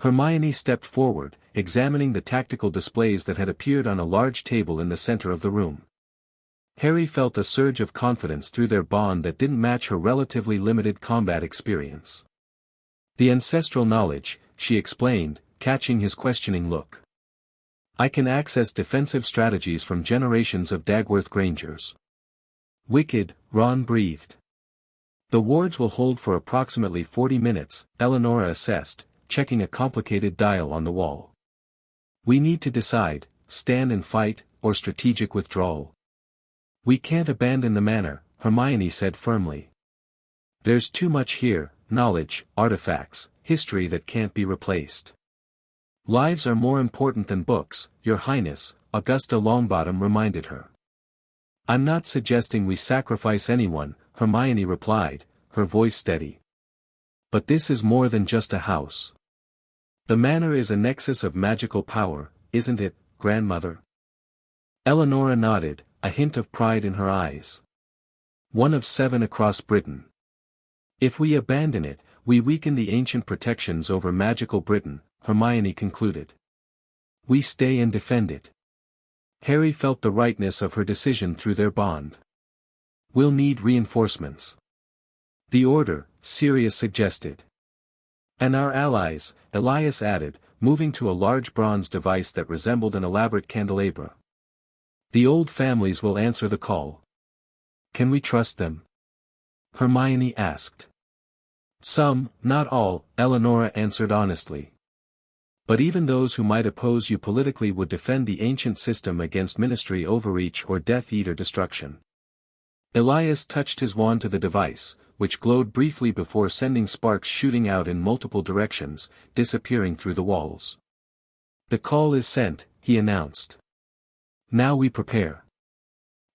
Hermione stepped forward, examining the tactical displays that had appeared on a large table in the center of the room. Harry felt a surge of confidence through their bond that didn't match her relatively limited combat experience. "The ancestral knowledge," she explained, catching his questioning look. "I can access defensive strategies from generations of Dagworth Grangers." "Wicked," Ron breathed. "The wards will hold for approximately 40 minutes, Eleonora assessed, checking a complicated dial on the wall. "We need to decide, stand and fight, or strategic withdrawal." "We can't abandon the manor," Hermione said firmly. "There's too much here, knowledge, artifacts, history that can't be replaced." "Lives are more important than books, Your Highness," Augusta Longbottom reminded her. "I'm not suggesting we sacrifice anyone," Hermione replied, her voice steady. "But this is more than just a house. The manor is a nexus of magical power, isn't it, grandmother?" Eleonora nodded, a hint of pride in her eyes. "One of 7 across Britain. If we abandon it, we weaken the ancient protections over magical Britain," Hermione concluded. "We stay and defend it." Harry felt the rightness of her decision through their bond. "We'll need reinforcements." "The Order," Sirius suggested. "And our allies," Elias added, moving to a large bronze device that resembled an elaborate candelabra. "The old families will answer the call." "Can we trust them?" Hermione asked. "Some, not all," Eleanor answered honestly. "But even those who might oppose you politically would defend the ancient system against ministry overreach or Death Eater destruction." Elias touched his wand to the device, which glowed briefly before sending sparks shooting out in multiple directions, disappearing through the walls. "The call is sent," he announced. "Now we prepare."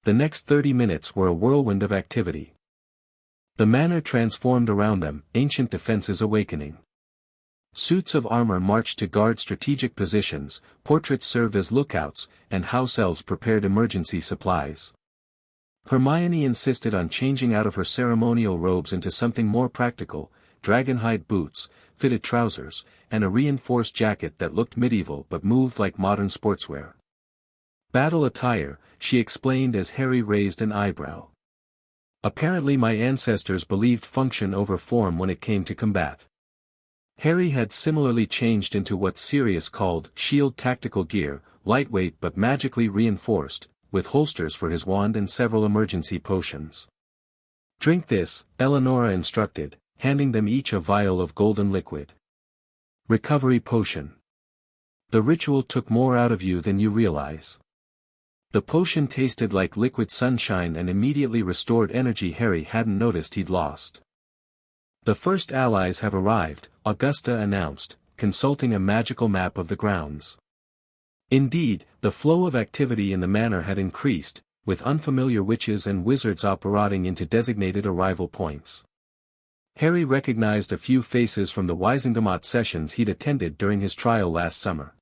The next 30 minutes were a whirlwind of activity. The manor transformed around them, ancient defenses awakening. Suits of armor marched to guard strategic positions, portraits served as lookouts, and house elves prepared emergency supplies. Hermione insisted on changing out of her ceremonial robes into something more practical: dragonhide boots, fitted trousers, and a reinforced jacket that looked medieval but moved like modern sportswear. "Battle attire," she explained as Harry raised an eyebrow. "Apparently my ancestors believed function over form when it came to combat." Harry had similarly changed into what Sirius called shield tactical gear, lightweight but magically reinforced, with holsters for his wand and several emergency potions. "Drink this," Eleanor instructed, handing them each a vial of golden liquid. "Recovery potion. The ritual took more out of you than you realize." The potion tasted like liquid sunshine and immediately restored energy Harry hadn't noticed he'd lost. "The first allies have arrived," Augusta announced, consulting a magical map of the grounds. Indeed, the flow of activity in the manor had increased, with unfamiliar witches and wizards operating into designated arrival points. Harry recognized a few faces from the Wisengamot sessions he'd attended during his trial last summer.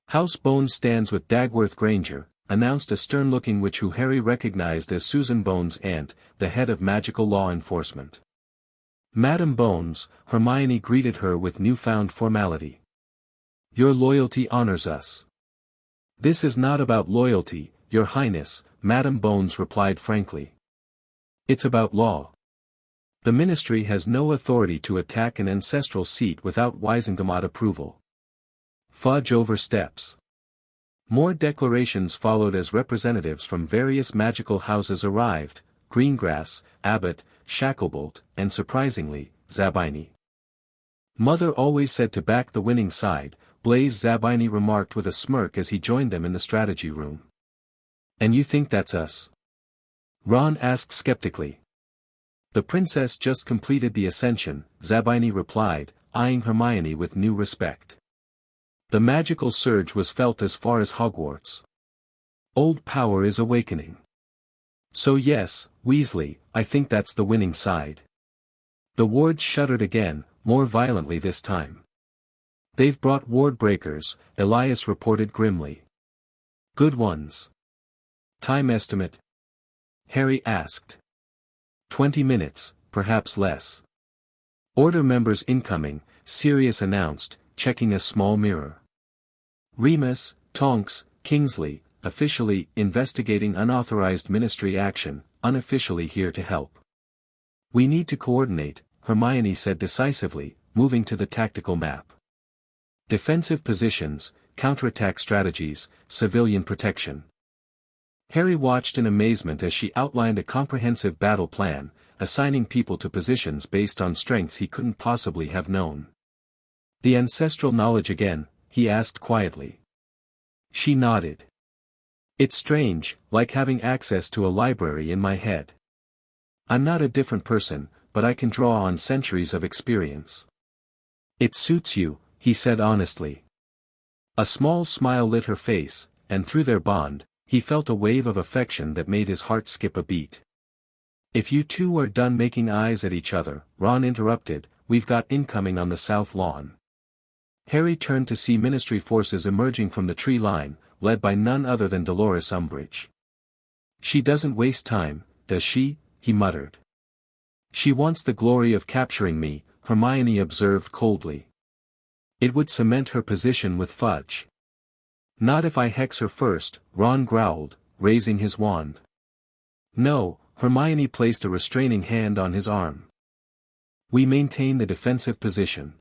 "House Bones stands with Dagworth Granger," announced a stern-looking witch who Harry recognized as Susan Bones' aunt, the head of magical law enforcement. "Madam Bones," Hermione greeted her with newfound formality. "Your loyalty honors us." "This is not about loyalty, Your Highness," Madam Bones replied frankly. "It's about law. The Ministry has no authority to attack an ancestral seat without Wisengamot approval." "Fudge oversteps." More declarations followed as representatives from various magical houses arrived: Greengrass, Abbott, Shacklebolt, and surprisingly, Zabini. "Mother always said to back the winning side," Blaise Zabini remarked with a smirk as he joined them in the strategy room. "And you think that's us?" Ron asked skeptically. "The princess just completed the Ascension," Zabini replied, eyeing Hermione with new respect. "The magical surge was felt as far as Hogwarts. Old power is awakening. So yes, Weasley, I think that's the winning side." The wards shuddered again, more violently this time. "They've brought ward breakers," Elias reported grimly. "Good ones." "Time estimate?" Harry asked. 20 minutes, perhaps less." "Order members incoming," Sirius announced, checking a small mirror. "Remus, Tonks, Kingsley, officially investigating unauthorized ministry action, unofficially here to help." "We need to coordinate," Hermione said decisively, moving to the tactical map. "Defensive positions, counterattack strategies, civilian protection." Harry watched in amazement as she outlined a comprehensive battle plan, assigning people to positions based on strengths he couldn't possibly have known. "The ancestral knowledge again?" he asked quietly. She nodded. "It's strange, like having access to a library in my head. I'm not a different person, but I can draw on centuries of experience." "It suits you," he said honestly. A small smile lit her face, and through their bond, he felt a wave of affection that made his heart skip a beat. "If you two are done making eyes at each other," Ron interrupted, "we've got incoming on the south lawn." Harry turned to see Ministry forces emerging from the tree line, led by none other than Dolores Umbridge. "She doesn't waste time, does she?" he muttered. "She wants the glory of capturing me," Hermione observed coldly. "It would cement her position with Fudge." Not if I hex her first, Ron growled, raising his wand. No, Hermione placed a restraining hand on his arm. We maintain the defensive position.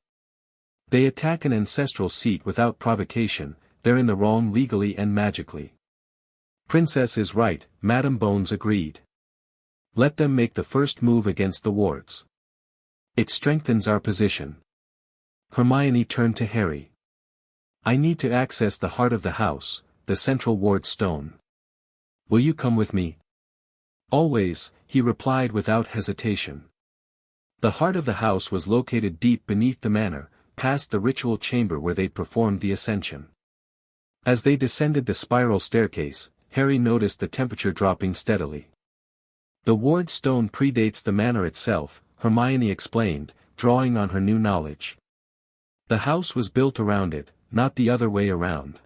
They attack an ancestral seat without provocation, they're in the wrong legally and magically. Princess is right, Madame Bones agreed. Let them make the first move against the wards. It strengthens our position. Hermione turned to Harry. I need to access the heart of the house, the central ward stone. Will you come with me? Always, he replied without hesitation. The heart of the house was located deep beneath the manor, past the ritual chamber where they'd performed the Ascension. As they descended the spiral staircase, Harry noticed the temperature dropping steadily. The ward stone predates the manor itself, Hermione explained, drawing on her new knowledge. The house was built around it, not the other way around.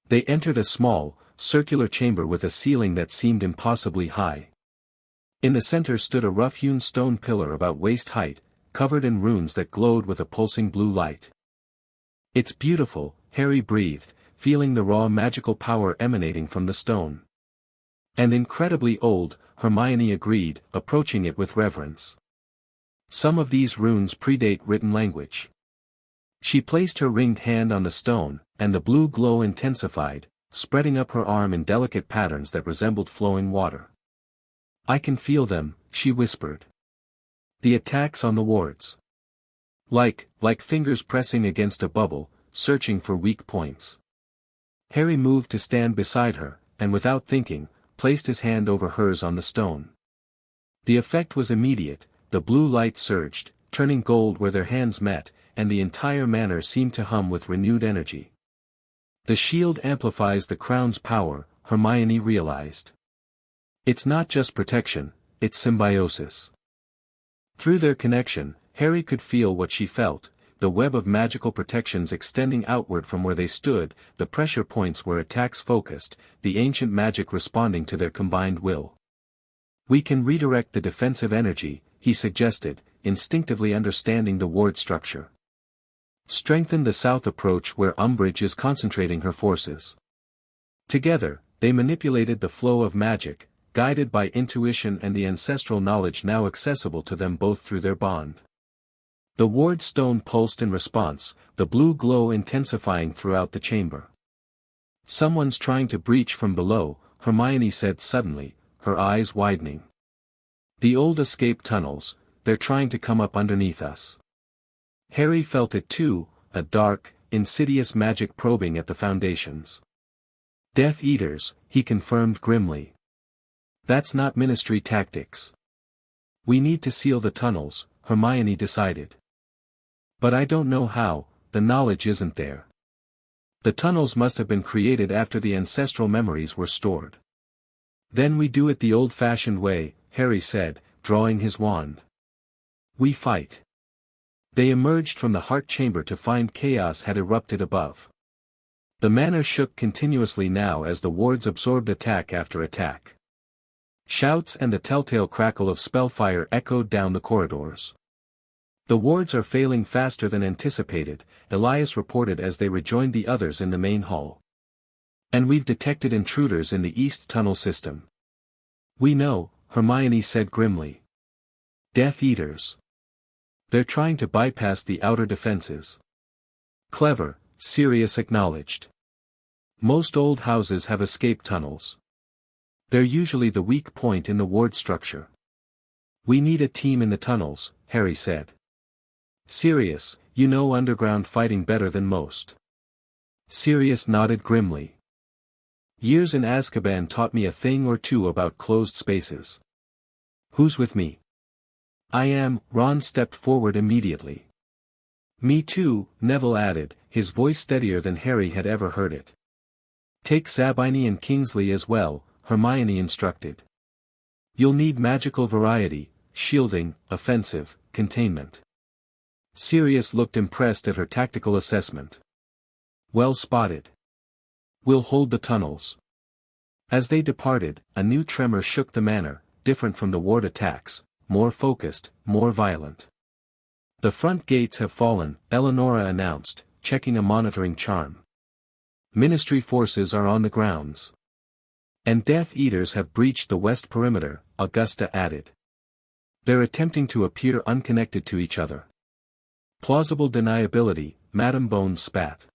They entered a small, circular chamber with a ceiling that seemed impossibly high. In the center stood a rough-hewn stone pillar about waist height, covered in runes that glowed with a pulsing blue light. It's beautiful, Harry breathed, feeling the raw magical power emanating from the stone. And incredibly old, Hermione agreed, approaching it with reverence. Some of these runes predate written language. She placed her ringed hand on the stone, and the blue glow intensified, spreading up her arm in delicate patterns that resembled flowing water. I can feel them, she whispered. The attacks on the wards. Like fingers pressing against a bubble, searching for weak points. Harry moved to stand beside her, and without thinking, placed his hand over hers on the stone. The effect was immediate, the blue light surged, turning gold where their hands met, and the entire manor seemed to hum with renewed energy. The shield amplifies the crown's power, Hermione realized. It's not just protection, it's symbiosis. Through their connection, Harry could feel what she felt, the web of magical protections extending outward from where they stood, the pressure points where attacks focused, the ancient magic responding to their combined will. We can redirect the defensive energy, he suggested, instinctively understanding the ward structure. Strengthen the south approach where Umbridge is concentrating her forces. Together, they manipulated the flow of magic, guided by intuition and the ancestral knowledge now accessible to them both through their bond. The ward stone pulsed in response, the blue glow intensifying throughout the chamber. Someone's trying to breach from below, Hermione said suddenly, her eyes widening. The old escape tunnels, they're trying to come up underneath us. Harry felt it too, a dark, insidious magic probing at the foundations. Death Eaters, he confirmed grimly. That's not Ministry tactics. We need to seal the tunnels, Hermione decided. But I don't know how, the knowledge isn't there. The tunnels must have been created after the ancestral memories were stored. Then we do it the old-fashioned way, Harry said, drawing his wand. We fight. They emerged from the heart chamber to find chaos had erupted above. The manor shook continuously now as the wards absorbed attack after attack. Shouts and the telltale crackle of spellfire echoed down the corridors. The wards are failing faster than anticipated, Elias reported as they rejoined the others in the main hall. And we've detected intruders in the east tunnel system. We know, Hermione said grimly. Death Eaters. They're trying to bypass the outer defenses. Clever, Sirius acknowledged. Most old houses have escape tunnels. They're usually the weak point in the ward structure. We need a team in the tunnels, Harry said. Sirius, you know underground fighting better than most. Sirius nodded grimly. Years in Azkaban taught me a thing or two about closed spaces. Who's with me? I am, Ron stepped forward immediately. Me too, Neville added, his voice steadier than Harry had ever heard it. Take Zabini and Kingsley as well, Hermione instructed. You'll need magical variety, shielding, offensive, containment. Sirius looked impressed at her tactical assessment. Well spotted. We'll hold the tunnels. As they departed, a new tremor shook the manor, different from the ward attacks, more focused, more violent. The front gates have fallen, Eleonora announced, checking a monitoring charm. Ministry forces are on the grounds. And Death Eaters have breached the west perimeter, Augusta added. They're attempting to appear unconnected to each other. Plausible deniability, Madam Bones spat.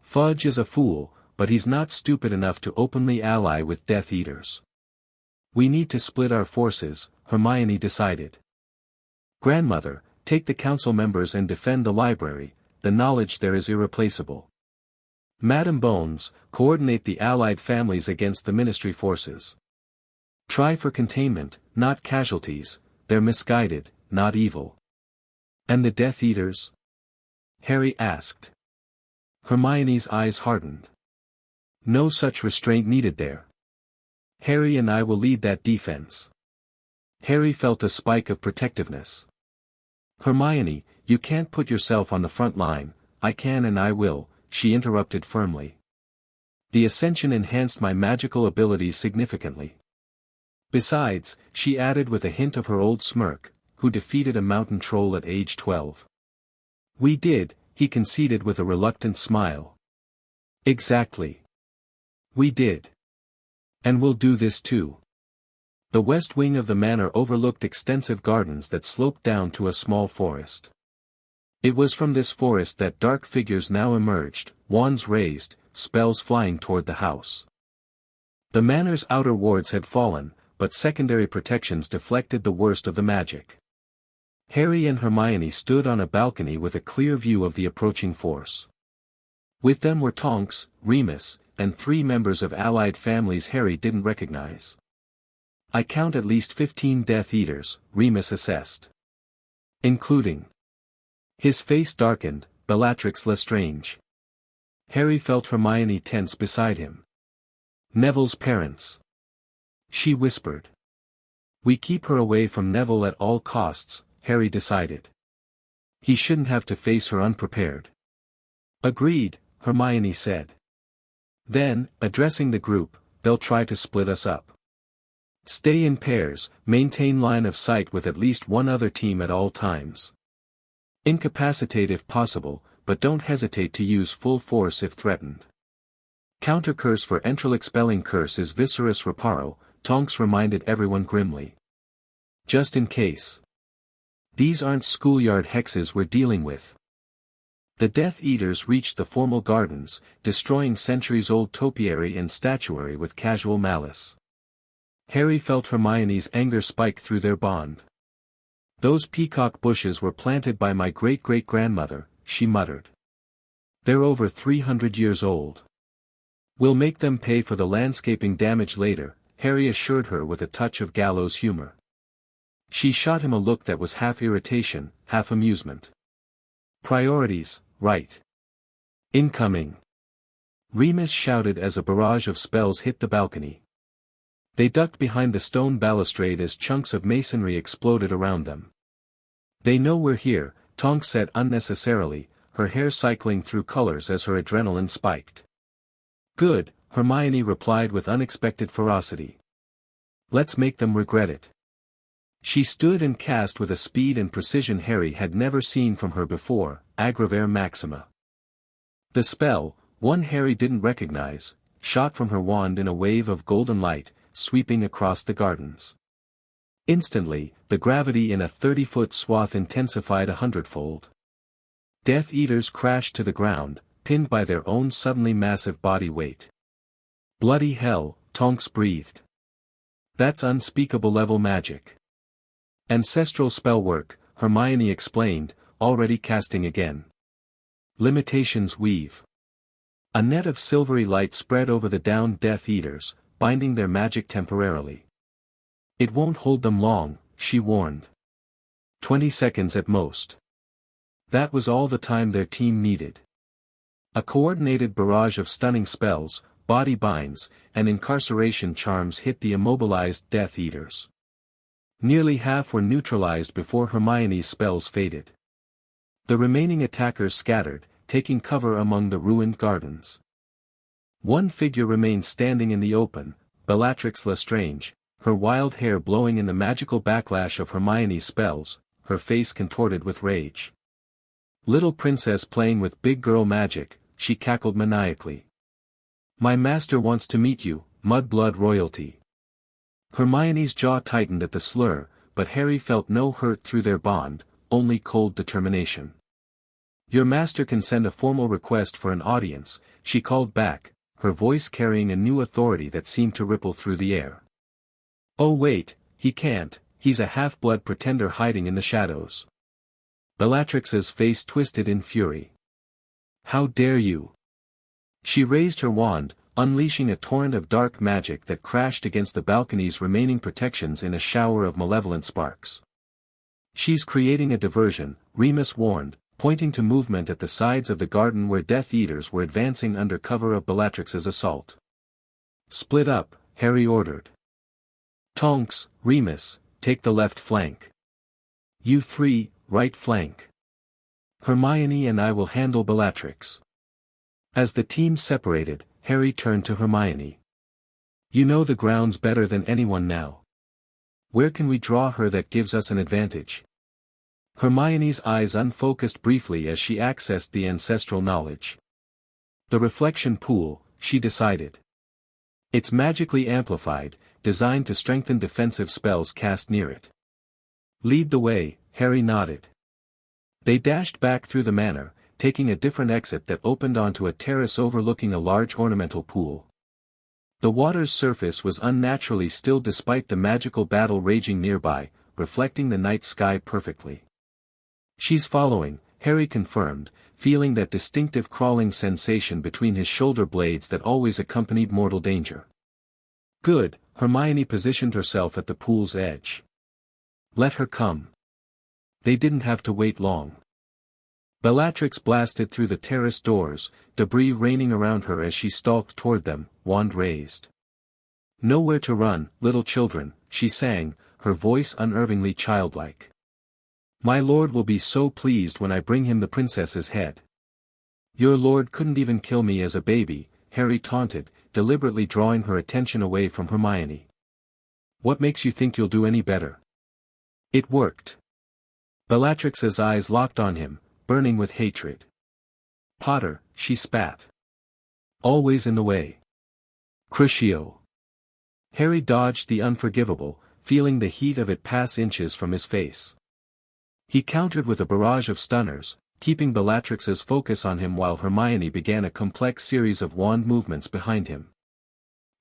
Fudge is a fool, but he's not stupid enough to openly ally with Death Eaters. We need to split our forces, Hermione decided. Grandmother, take the council members and defend the library, the knowledge there is irreplaceable. Madam Bones, coordinate the allied families against the ministry forces. Try for containment, not casualties, they're misguided, not evil. And the Death Eaters? Harry asked. Hermione's eyes hardened. No such restraint needed there. Harry and I will lead that defense. Harry felt a spike of protectiveness. Hermione, you can't put yourself on the front line, I can and I will, she interrupted firmly. The Ascension enhanced my magical abilities significantly. Besides, she added with a hint of her old smirk, who defeated a mountain troll at age 12. We did, he conceded with a reluctant smile. Exactly. We did. And we'll do this too. The west wing of the manor overlooked extensive gardens that sloped down to a small forest. It was from this forest that dark figures now emerged, wands raised, spells flying toward the house. The manor's outer wards had fallen, but secondary protections deflected the worst of the magic. Harry and Hermione stood on a balcony with a clear view of the approaching force. With them were Tonks, Remus, and 3 members of allied families Harry didn't recognize. I count at least 15 Death Eaters, Remus assessed. Including. His face darkened, Bellatrix Lestrange. Harry felt Hermione tense beside him. Neville's parents. She whispered. We keep her away from Neville at all costs, Harry decided. He shouldn't have to face her unprepared. Agreed, Hermione said. Then, addressing the group, they'll try to split us up. Stay in pairs, maintain line of sight with at least one other team at all times. Incapacitate if possible, but don't hesitate to use full force if threatened. Counter curse for Entral expelling curse is Viserys Reparo, Tonks reminded everyone grimly. Just in case. These aren't schoolyard hexes we're dealing with. The Death Eaters reached the formal gardens, destroying centuries-old topiary and statuary with casual malice. Harry felt Hermione's anger spike through their bond. Those peacock bushes were planted by my great-great-grandmother, she muttered. They're over 300 years old. We'll make them pay for the landscaping damage later, Harry assured her with a touch of gallows humor. She shot him a look that was half irritation, half amusement. Priorities, right. Incoming. Remus shouted as a barrage of spells hit the balcony. They ducked behind the stone balustrade as chunks of masonry exploded around them. They know we're here, Tonks said unnecessarily, her hair cycling through colors as her adrenaline spiked. Good, Hermione replied with unexpected ferocity. Let's make them regret it. She stood and cast with a speed and precision Harry had never seen from her before, Agravare Maxima. The spell, one Harry didn't recognize, shot from her wand in a wave of golden light, sweeping across the gardens. Instantly, the gravity in a 30-foot swath intensified 100-fold. Death Eaters crashed to the ground, pinned by their own suddenly massive body weight. Bloody hell, Tonks breathed. That's unspeakable level magic. Ancestral spell work, Hermione explained, already casting again. Limitations weave. A net of silvery light spread over the downed Death Eaters, binding their magic temporarily. It won't hold them long, she warned. 20 seconds at most. That was all the time their team needed. A coordinated barrage of stunning spells, body binds, and incarceration charms hit the immobilized Death Eaters. Nearly half were neutralized before Hermione's spells faded. The remaining attackers scattered, taking cover among the ruined gardens. One figure remained standing in the open, Bellatrix Lestrange, her wild hair blowing in the magical backlash of Hermione's spells, her face contorted with rage. Little princess playing with big girl magic, she cackled maniacally. My master wants to meet you, mudblood royalty. Hermione's jaw tightened at the slur, but Harry felt no hurt through their bond, only cold determination. Your master can send a formal request for an audience, she called back, her voice carrying a new authority that seemed to ripple through the air. Oh wait, he can't, he's a half-blood pretender hiding in the shadows. Bellatrix's face twisted in fury. How dare you? She raised her wand, unleashing a torrent of dark magic that crashed against the balcony's remaining protections in a shower of malevolent sparks. She's creating a diversion, Remus warned, pointing to movement at the sides of the garden where Death Eaters were advancing under cover of Bellatrix's assault. Split up, Harry ordered. Tonks, Remus, take the left flank. You three, right flank. Hermione and I will handle Bellatrix. As the team separated, Harry turned to Hermione. You know the grounds better than anyone now. Where can we draw her that gives us an advantage? Hermione's eyes unfocused briefly as she accessed the ancestral knowledge. The reflection pool, she decided. It's magically amplified, designed to strengthen defensive spells cast near it. Lead the way, Harry nodded. They dashed back through the manor, taking a different exit that opened onto a terrace overlooking a large ornamental pool. The water's surface was unnaturally still despite the magical battle raging nearby, reflecting the night sky perfectly. She's following, Harry confirmed, feeling that distinctive crawling sensation between his shoulder blades that always accompanied mortal danger. Good, Hermione positioned herself at the pool's edge. Let her come. They didn't have to wait long. Bellatrix blasted through the terrace doors, debris raining around her as she stalked toward them, wand raised. Nowhere to run, little children, she sang, her voice unervingly childlike. My lord will be so pleased when I bring him the princess's head. Your lord couldn't even kill me as a baby, Harry taunted, deliberately drawing her attention away from Hermione. What makes you think you'll do any better? It worked. Bellatrix's eyes locked on him, burning with hatred. Potter, she spat. Always in the way. Crucio. Harry dodged the unforgivable, feeling the heat of it pass inches from his face. He countered with a barrage of stunners, keeping Bellatrix's focus on him while Hermione began a complex series of wand movements behind him.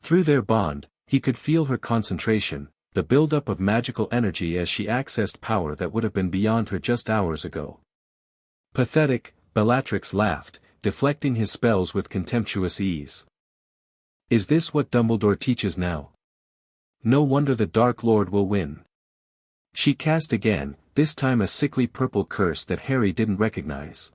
Through their bond, he could feel her concentration, the buildup of magical energy as she accessed power that would have been beyond her just hours ago. Pathetic, Bellatrix laughed, deflecting his spells with contemptuous ease. Is this what Dumbledore teaches now? No wonder the Dark Lord will win. She cast again, this time a sickly purple curse that Harry didn't recognize.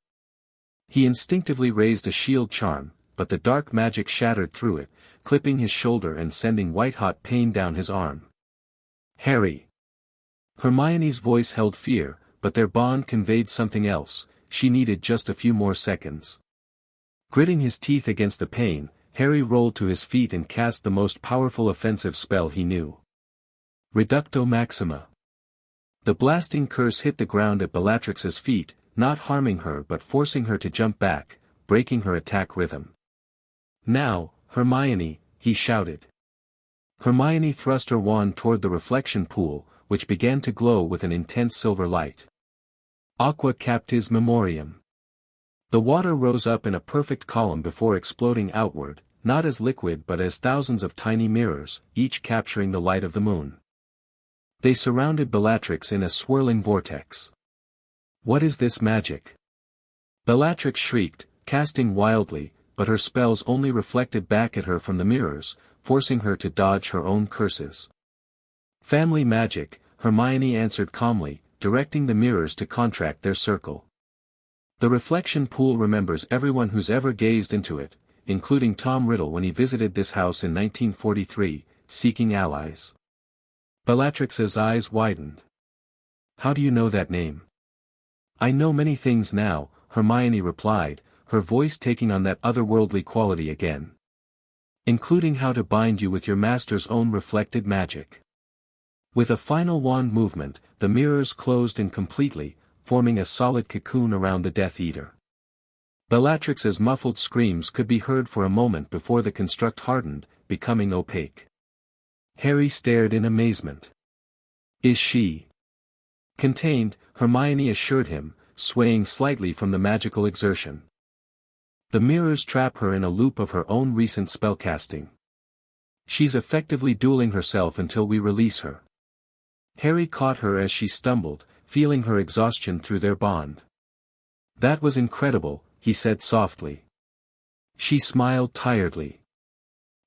He instinctively raised a shield charm, but the dark magic shattered through it, clipping his shoulder and sending white-hot pain down his arm. Harry. Hermione's voice held fear, but their bond conveyed something else. She needed just a few more seconds. Gritting his teeth against the pain, Harry rolled to his feet and cast the most powerful offensive spell he knew. Reducto Maxima. The blasting curse hit the ground at Bellatrix's feet, not harming her but forcing her to jump back, breaking her attack rhythm. Now, Hermione, he shouted. Hermione thrust her wand toward the reflection pool, which began to glow with an intense silver light. Aqua captis memoriam. The water rose up in a perfect column before exploding outward, not as liquid but as thousands of tiny mirrors, each capturing the light of the moon. They surrounded Bellatrix in a swirling vortex. What is this magic? Bellatrix shrieked, casting wildly, but her spells only reflected back at her from the mirrors, forcing her to dodge her own curses. Family magic, Hermione answered calmly, directing the mirrors to contract their circle. The reflection pool remembers everyone who's ever gazed into it, including Tom Riddle when he visited this house in 1943, seeking allies. Bellatrix's eyes widened. How do you know that name? I know many things now, Hermione replied, her voice taking on that otherworldly quality again. Including how to bind you with your master's own reflected magic. With a final wand movement, the mirrors closed in completely, forming a solid cocoon around the Death Eater. Bellatrix's muffled screams could be heard for a moment before the construct hardened, becoming opaque. Harry stared in amazement. Is she contained? Hermione assured him, swaying slightly from the magical exertion. The mirrors trap her in a loop of her own recent spellcasting. She's effectively dueling herself until we release her. Harry caught her as she stumbled, feeling her exhaustion through their bond. That was incredible, he said softly. She smiled tiredly.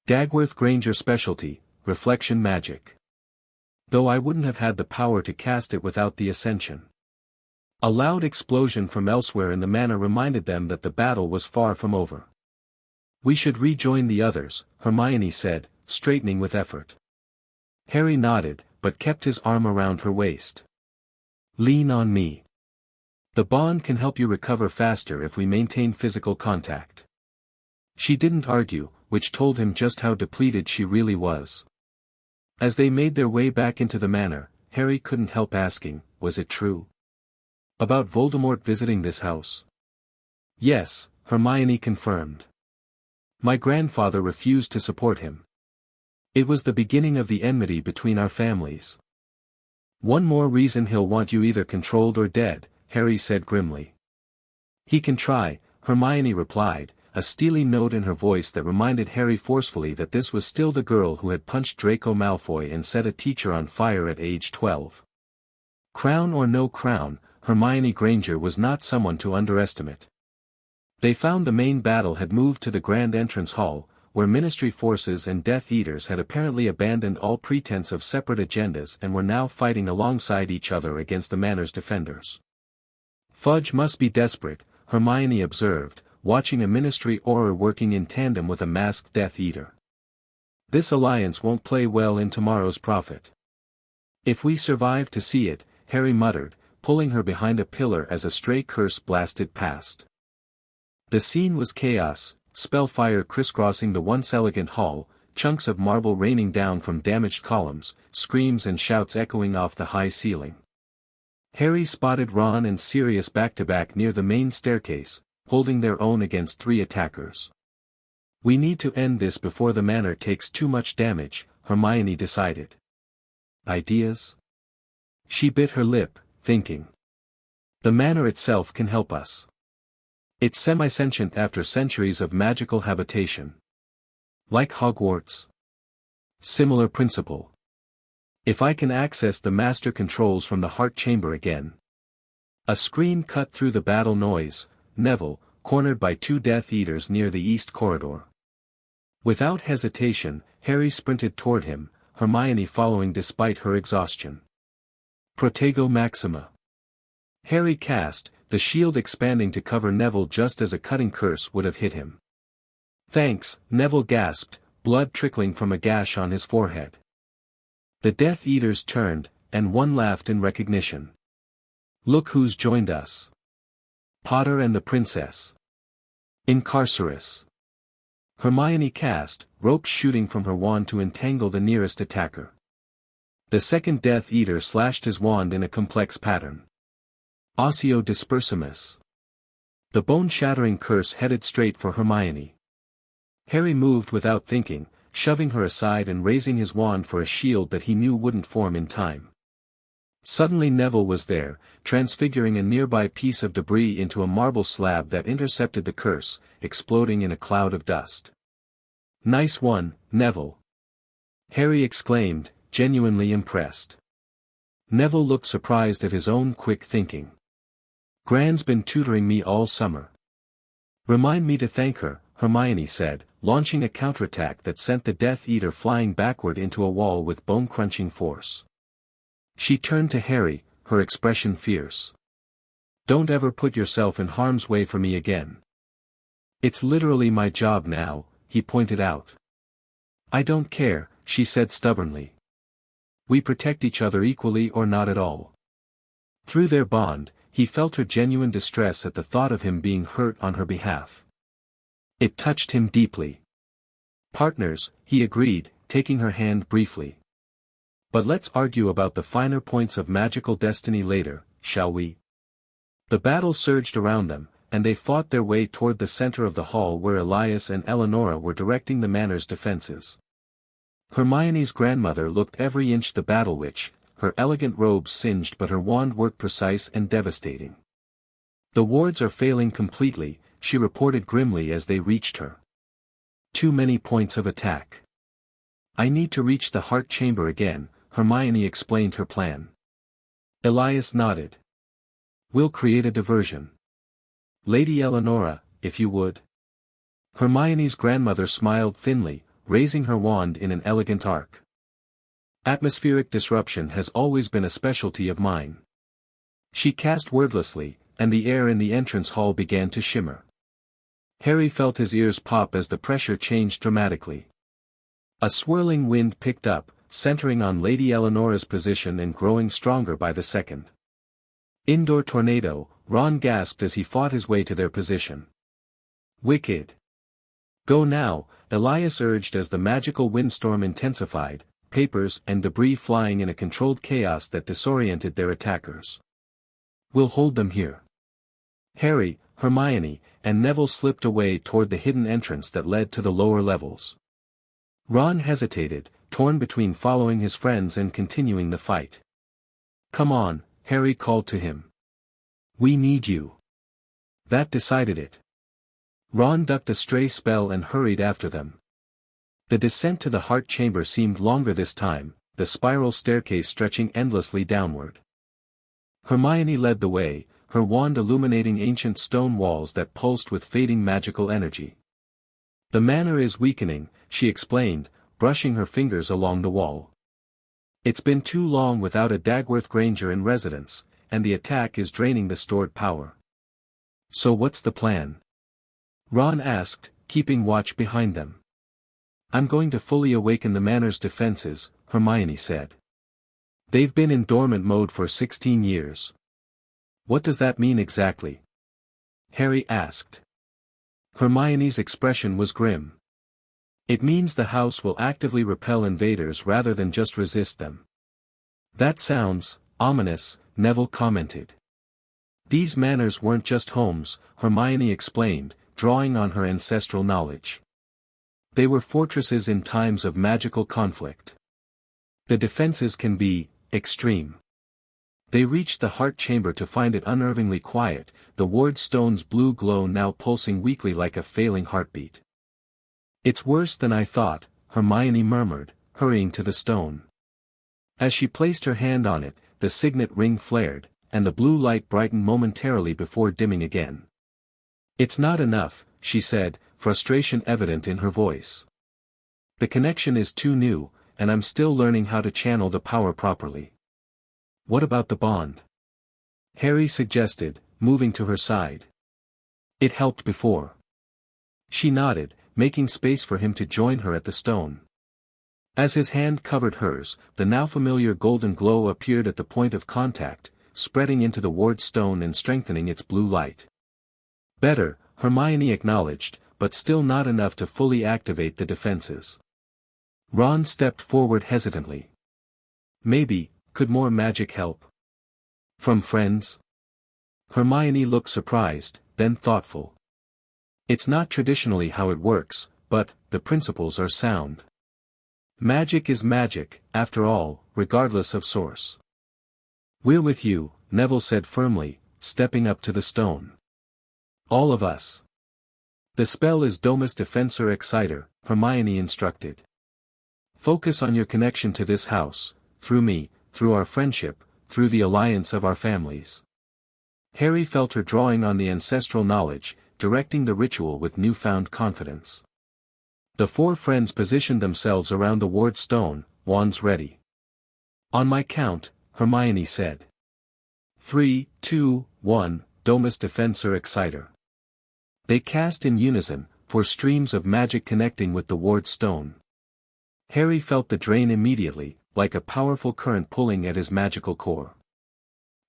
Dagworth Granger specialty, reflection magic. Though I wouldn't have had the power to cast it without the Ascension. A loud explosion from elsewhere in the manor reminded them that the battle was far from over. We should rejoin the others, Hermione said, straightening with effort. Harry nodded, but kept his arm around her waist. Lean on me. The bond can help you recover faster if we maintain physical contact. She didn't argue, which told him just how depleted she really was. As they made their way back into the manor, Harry couldn't help asking, was it true? About Voldemort visiting this house? Yes, Hermione confirmed. My grandfather refused to support him. It was the beginning of the enmity between our families. One more reason he'll want you either controlled or dead, Harry said grimly. He can try, Hermione replied, a steely note in her voice that reminded Harry forcefully that this was still the girl who had punched Draco Malfoy and set a teacher on fire at age 12. Crown or no crown, Hermione Granger was not someone to underestimate. They found the main battle had moved to the Grand Entrance Hall, where Ministry forces and Death Eaters had apparently abandoned all pretense of separate agendas and were now fighting alongside each other against the Manor's defenders. Fudge must be desperate, Hermione observed, watching a Ministry Auror working in tandem with a masked Death Eater. This alliance won't play well in tomorrow's profit. If we survive to see it, Harry muttered, pulling her behind a pillar as a stray curse blasted past. The scene was chaos, spellfire crisscrossing the once elegant hall, chunks of marble raining down from damaged columns, screams and shouts echoing off the high ceiling. Harry spotted Ron and Sirius back-to-back near the main staircase, holding their own against 3 attackers. We need to end this before the manor takes too much damage, Hermione decided. Ideas? She bit her lip, thinking. The manor itself can help us. It's semi-sentient after centuries of magical habitation. Like Hogwarts? Similar principle. If I can access the master controls from the heart chamber again. A scream cut through the battle noise, Neville, cornered by 2 Death Eaters near the east corridor. Without hesitation, Harry sprinted toward him, Hermione following despite her exhaustion. Protego Maxima. Harry cast, the shield expanding to cover Neville just as a cutting curse would have hit him. Thanks, Neville gasped, blood trickling from a gash on his forehead. The Death Eaters turned, and one laughed in recognition. Look who's joined us. Potter and the Princess. Incarcerus. Hermione cast, ropes shooting from her wand to entangle the nearest attacker. The second Death Eater slashed his wand in a complex pattern. Osseo Dispersimus. The bone-shattering curse headed straight for Hermione. Harry moved without thinking, shoving her aside and raising his wand for a shield that he knew wouldn't form in time. Suddenly Neville was there, transfiguring a nearby piece of debris into a marble slab that intercepted the curse, exploding in a cloud of dust. Nice one, Neville. Harry exclaimed, genuinely impressed. Neville looked surprised at his own quick thinking. Gran's been tutoring me all summer. Remind me to thank her, Hermione said, launching a counterattack that sent the Death Eater flying backward into a wall with bone-crunching force. She turned to Harry, her expression fierce. Don't ever put yourself in harm's way for me again. It's literally my job now, he pointed out. I don't care, she said stubbornly. We protect each other equally or not at all. Through their bond, he felt her genuine distress at the thought of him being hurt on her behalf. It touched him deeply. Partners, he agreed, taking her hand briefly. But let's argue about the finer points of magical destiny later, shall we? The battle surged around them, and they fought their way toward the center of the hall where Elias and Eleonora were directing the manor's defenses. Hermione's grandmother looked every inch the battle witch, her elegant robes singed but her wand work precise and devastating. "The wards are failing completely," she reported grimly as they reached her. "Too many points of attack. I need to reach the heart chamber again," Hermione explained her plan. Elias nodded. "We'll create a diversion. Lady Eleonora, if you would." Hermione's grandmother smiled thinly, raising her wand in an elegant arc. "Atmospheric disruption has always been a specialty of mine." She cast wordlessly, and the air in the entrance hall began to shimmer. Harry felt his ears pop as the pressure changed dramatically. A swirling wind picked up, centering on Lady Eleonora's position and growing stronger by the second. "Indoor tornado," Ron gasped as he fought his way to their position. "Wicked. Go now," Elias urged as the magical windstorm intensified, papers and debris flying in a controlled chaos that disoriented their attackers. "We'll hold them here." Harry, Hermione, and Neville slipped away toward the hidden entrance that led to the lower levels. Ron hesitated, torn between following his friends and continuing the fight. "Come on," Harry called to him. "We need you." That decided it. Ron ducked a stray spell and hurried after them. The descent to the heart chamber seemed longer this time, the spiral staircase stretching endlessly downward. Hermione led the way, her wand illuminating ancient stone walls that pulsed with fading magical energy. "The manor is weakening," she explained, brushing her fingers along the wall. "It's been too long without a Dagworth Granger in residence, and the attack is draining the stored power." "So what's the plan?" Ron asked, keeping watch behind them. "I'm going to fully awaken the manor's defenses," Hermione said. "They've been in dormant mode for 16 years. "What does that mean exactly?" Harry asked. Hermione's expression was grim. "It means the house will actively repel invaders rather than just resist them." "That sounds ominous," Neville commented. "These manors weren't just homes," Hermione explained, drawing on her ancestral knowledge. "They were fortresses in times of magical conflict. The defenses can be extreme." They reached the heart chamber to find it unnervingly quiet, the ward stone's blue glow now pulsing weakly like a failing heartbeat. "It's worse than I thought," Hermione murmured, hurrying to the stone. As she placed her hand on it, the signet ring flared, and the blue light brightened momentarily before dimming again. "It's not enough," she said, frustration evident in her voice. "The connection is too new, and I'm still learning how to channel the power properly." "What about the bond?" Harry suggested, moving to her side. "It helped before." She nodded, making space for him to join her at the stone. As his hand covered hers, the now familiar golden glow appeared at the point of contact, spreading into the ward stone and strengthening its blue light. "Better," Hermione acknowledged, but still not enough to fully activate the defenses. Ron stepped forward hesitantly. "Maybe, could more magic help? From friends?" Hermione looked surprised, then thoughtful. "It's not traditionally how it works, but the principles are sound. Magic is magic, after all, regardless of source." "We're with you," Neville said firmly, stepping up to the stone. "All of us." "The spell is Domus Defensor Exciter," Hermione instructed. "Focus on your connection to this house, through me, through our friendship, through the alliance of our families." Harry felt her drawing on the ancestral knowledge, directing the ritual with newfound confidence. The four friends positioned themselves around the ward stone, wands ready. "On my count," Hermione said. 3, 2, 1, Domus Defensor Exciter. They cast in unison, for streams of magic connecting with the ward stone. Harry felt the drain immediately, like a powerful current pulling at his magical core.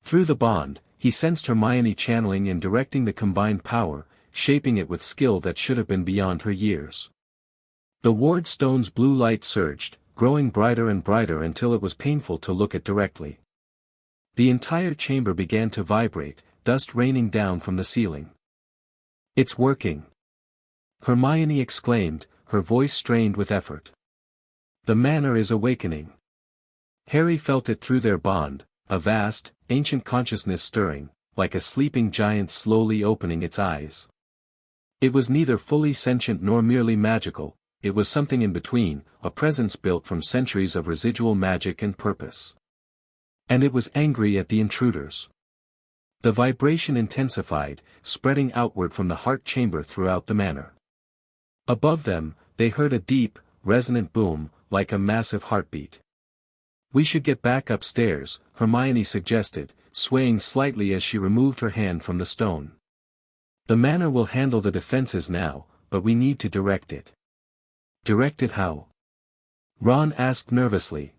Through the bond, he sensed Hermione channeling and directing the combined power, shaping it with skill that should have been beyond her years. The ward stone's blue light surged, growing brighter and brighter until it was painful to look at directly. The entire chamber began to vibrate, dust raining down from the ceiling. It's working! Hermione exclaimed, her voice strained with effort. The manor is awakening. Harry felt it through their bond, a vast, ancient consciousness stirring, like a sleeping giant slowly opening its eyes. It was neither fully sentient nor merely magical, it was something in between, a presence built from centuries of residual magic and purpose. And it was angry at the intruders. The vibration intensified, spreading outward from the heart chamber throughout the manor. Above them, they heard a deep, resonant boom, like a massive heartbeat. We should get back upstairs, Hermione suggested, swaying slightly as she removed her hand from the stone. The manor will handle the defenses now, but we need to direct it. Direct it how? Ron asked nervously.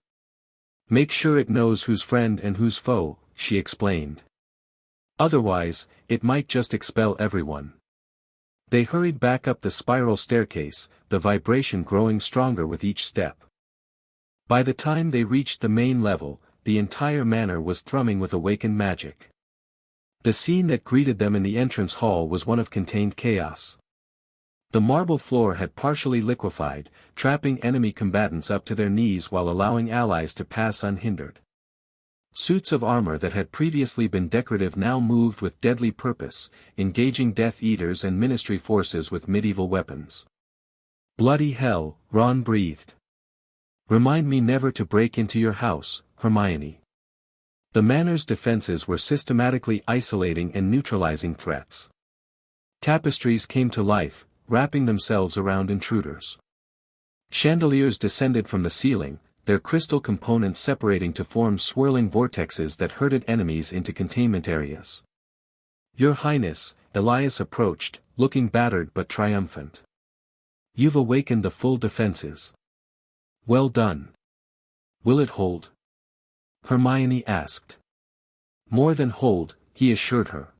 Make sure it knows who's friend and who's foe, she explained. Otherwise, it might just expel everyone. They hurried back up the spiral staircase, the vibration growing stronger with each step. By the time they reached the main level, the entire manor was thrumming with awakened magic. The scene that greeted them in the entrance hall was one of contained chaos. The marble floor had partially liquefied, trapping enemy combatants up to their knees while allowing allies to pass unhindered. Suits of armor that had previously been decorative now moved with deadly purpose, engaging Death Eaters and Ministry forces with medieval weapons. Bloody hell, Ron breathed. Remind me never to break into your house, Hermione. The manor's defenses were systematically isolating and neutralizing threats. Tapestries came to life, wrapping themselves around intruders. Chandeliers descended from the ceiling, their crystal components separating to form swirling vortexes that herded enemies into containment areas. Your Highness, Elias approached, looking battered but triumphant. You've awakened the full defenses. Well done. Will it hold? Hermione asked. More than hold, he assured her.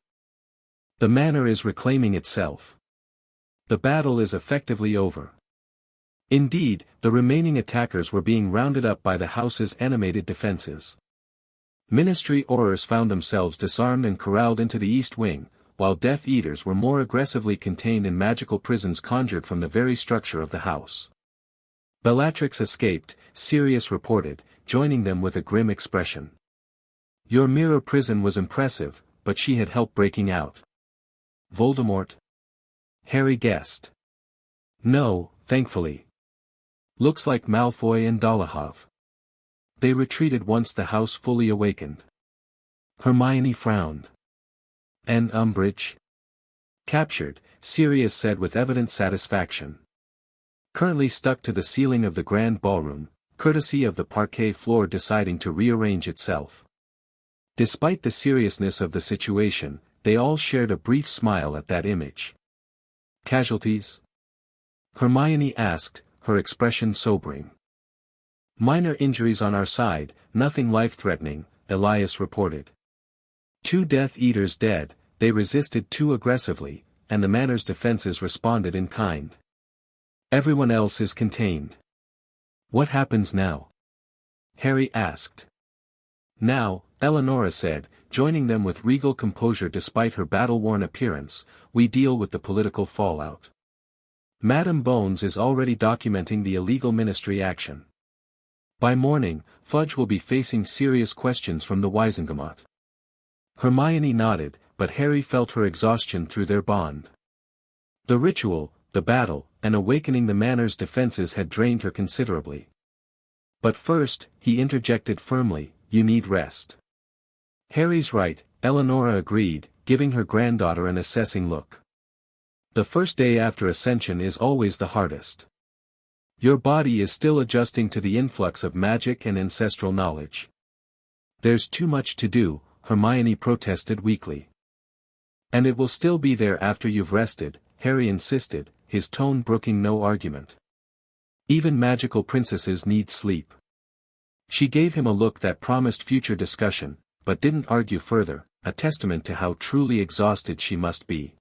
The manor is reclaiming itself. The battle is effectively over. Indeed, the remaining attackers were being rounded up by the house's animated defenses. Ministry Aurors found themselves disarmed and corralled into the East Wing, while Death Eaters were more aggressively contained in magical prisons conjured from the very structure of the house. Bellatrix escaped, Sirius reported, joining them with a grim expression. Your mirror prison was impressive, but she had help breaking out. Voldemort? Harry guessed. No, thankfully. Looks like Malfoy and Dolohov. They retreated once the house fully awakened. Hermione frowned. And Umbridge? Captured, Sirius said with evident satisfaction. Currently stuck to the ceiling of the grand ballroom, courtesy of the parquet floor deciding to rearrange itself. Despite the seriousness of the situation, they all shared a brief smile at that image. Casualties? Hermione asked, her expression sobering. Minor injuries on our side, nothing life-threatening, Elias reported. 2 Death Eaters dead, they resisted too aggressively, and the manor's defenses responded in kind. Everyone else is contained. What happens now? Harry asked. Now, Eleonora said, joining them with regal composure despite her battle-worn appearance, we deal with the political fallout. Madame Bones is already documenting the illegal ministry action. By morning, Fudge will be facing serious questions from the Wisengamot. Hermione nodded, but Harry felt her exhaustion through their bond. The ritual, the battle, and awakening the manor's defenses had drained her considerably. But first, he interjected firmly, you need rest. Harry's right, Eleonora agreed, giving her granddaughter an assessing look. The first day after Ascension is always the hardest. Your body is still adjusting to the influx of magic and ancestral knowledge. There's too much to do, Hermione protested weakly. And it will still be there after you've rested, Harry insisted, his tone brooking no argument. Even magical princesses need sleep. She gave him a look that promised future discussion, but didn't argue further, a testament to how truly exhausted she must be.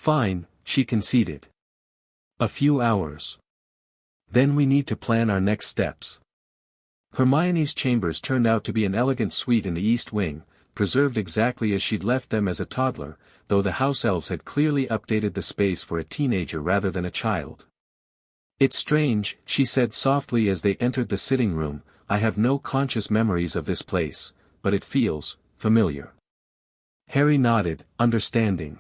Fine, she conceded. A few hours. Then we need to plan our next steps. Hermione's chambers turned out to be an elegant suite in the East Wing, preserved exactly as she'd left them as a toddler, though the house elves had clearly updated the space for a teenager rather than a child. "It's strange," she said softly as they entered the sitting room, "I have no conscious memories of this place, but it feels familiar." Harry nodded, understanding.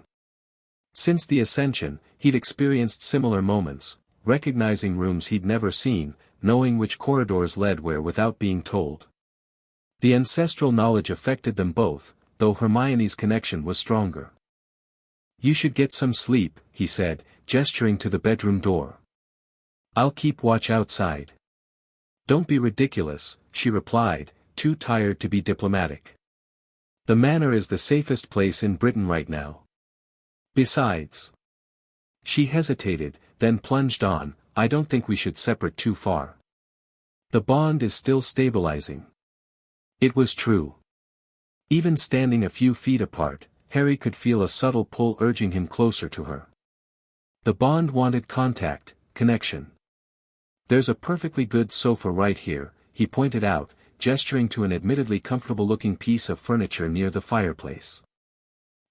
Since the Ascension, he'd experienced similar moments, recognizing rooms he'd never seen, knowing which corridors led where without being told. The ancestral knowledge affected them both, though Hermione's connection was stronger. "You should get some sleep," he said, gesturing to the bedroom door. "I'll keep watch outside." "Don't be ridiculous," she replied, too tired to be diplomatic. "The manor is the safest place in Britain right now. Besides..." She hesitated, then plunged on, "I don't think we should separate too far. The bond is still stabilizing." It was true. Even standing a few feet apart, Harry could feel a subtle pull urging him closer to her. The bond wanted contact, connection. "There's a perfectly good sofa right here," he pointed out, gesturing to an admittedly comfortable-looking piece of furniture near the fireplace.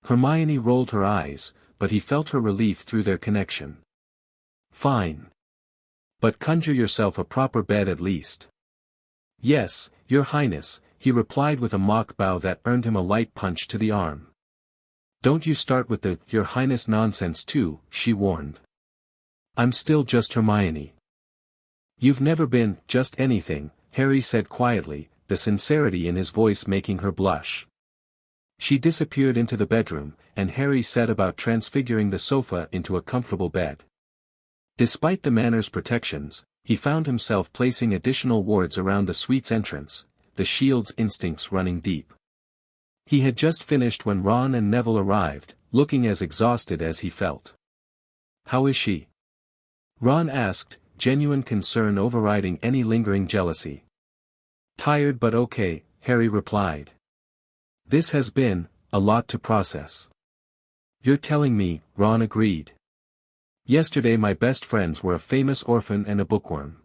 Hermione rolled her eyes, but he felt her relief through their connection. "Fine. But conjure yourself a proper bed at least." "Yes, Your Highness," he replied with a mock bow that earned him a light punch to the arm. "Don't you start with the Your Highness nonsense too," she warned. "I'm still just Hermione." "You've never been just anything," Harry said quietly, the sincerity in his voice making her blush. She disappeared into the bedroom, and Harry set about transfiguring the sofa into a comfortable bed. Despite the manor's protections, he found himself placing additional wards around the suite's entrance, the shield's instincts running deep. He had just finished when Ron and Neville arrived, looking as exhausted as he felt. "How is she?" Ron asked, genuine concern overriding any lingering jealousy. "Tired but okay," Harry replied. "This has been a lot to process." "You're telling me," Ron agreed. "Yesterday my best friends were a famous orphan and a bookworm.